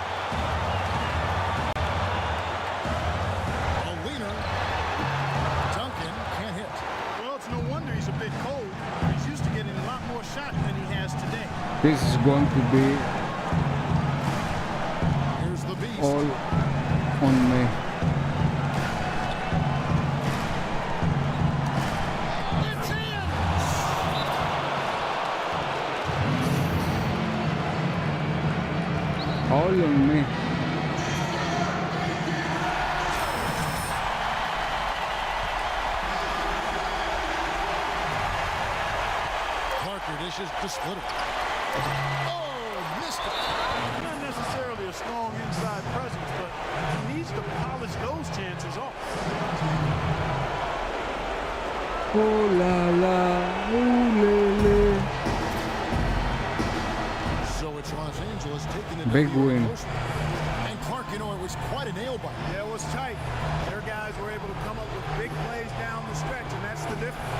Speaker 1: A leaner. Duncan can't hit.
Speaker 2: Well, it's no wonder he's a bit cold. He's used to getting a lot more shots than he has today.
Speaker 4: This is going to be
Speaker 1: Here's the Beast.
Speaker 4: all on me.
Speaker 1: It's in.
Speaker 4: All on me.
Speaker 1: Parker dishes to split it. Oh, missed it.
Speaker 2: Not necessarily a strong inside presence, but he needs to polish those chances off.
Speaker 4: Oh la la, oh le.
Speaker 1: So it's Los Angeles taking the
Speaker 4: Big
Speaker 1: W
Speaker 4: win.
Speaker 1: close. And Clark, it was quite a nail biter.
Speaker 2: Yeah, it was tight. Their guys were able to come up with big plays down the stretch, and that's the difference.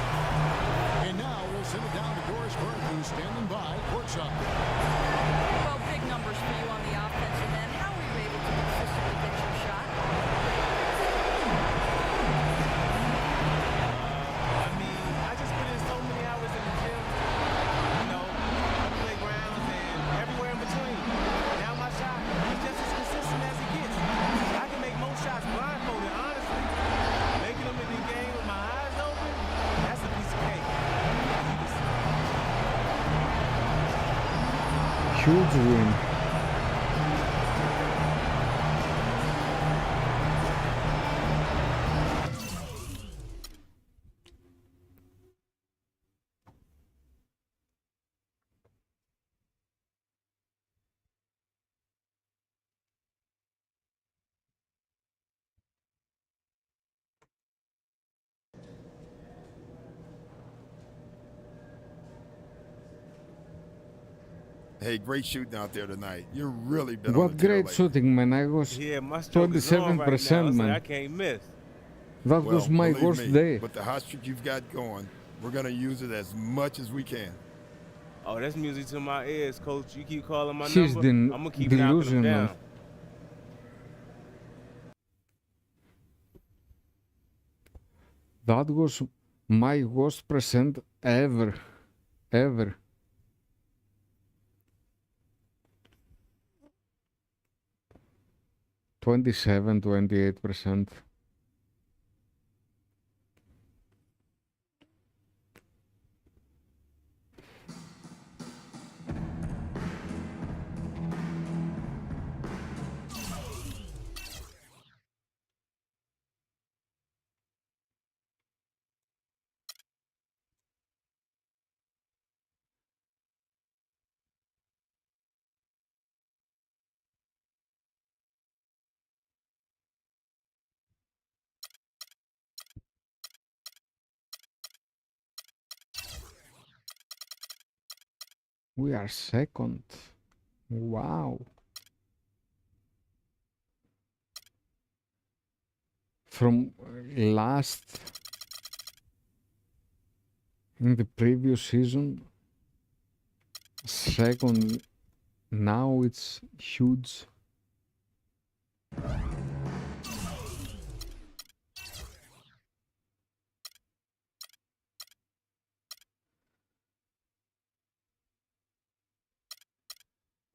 Speaker 1: And now we'll send it down to Doris Burke, who's standing by courtside.
Speaker 5: Well, big numbers for you on the offensive end. How were you able to consistently get your shot?
Speaker 7: I mean, I just put in so many hours in the gym, you know, on the playgrounds and everywhere in between. Now my shot is just as consistent as it gets. I can make most shots blindfolded, honestly. Making them in the game with my eyes open, that's a piece of cake.
Speaker 4: Huge win.
Speaker 9: Hey, great shooting out there tonight. You're really been on
Speaker 4: What
Speaker 9: the tear
Speaker 4: great
Speaker 9: lately.
Speaker 4: shooting, man. I was
Speaker 7: Yeah, my stroke is on right now.
Speaker 4: 27%,
Speaker 7: It's like I
Speaker 4: man.
Speaker 7: can't miss.
Speaker 4: That was my
Speaker 9: believe
Speaker 4: worst
Speaker 9: me,
Speaker 4: day.
Speaker 9: With the hot streak you've got going, we're going to use it as much as we can.
Speaker 7: Oh, that's music to my ears, Coach. You keep calling my
Speaker 4: He's
Speaker 7: number, I'm going to keep knocking them
Speaker 4: delusional.
Speaker 7: down.
Speaker 4: That was my worst percent ever. Ever. 27-28%. We are second. Wow. From last in the previous season, second, now it's huge.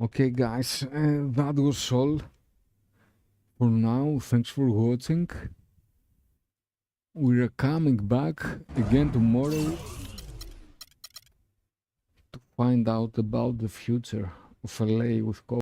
Speaker 4: Okay guys, that was all for now. Thanks for watching. We are coming back again tomorrow to find out about the future of LA with Kobe.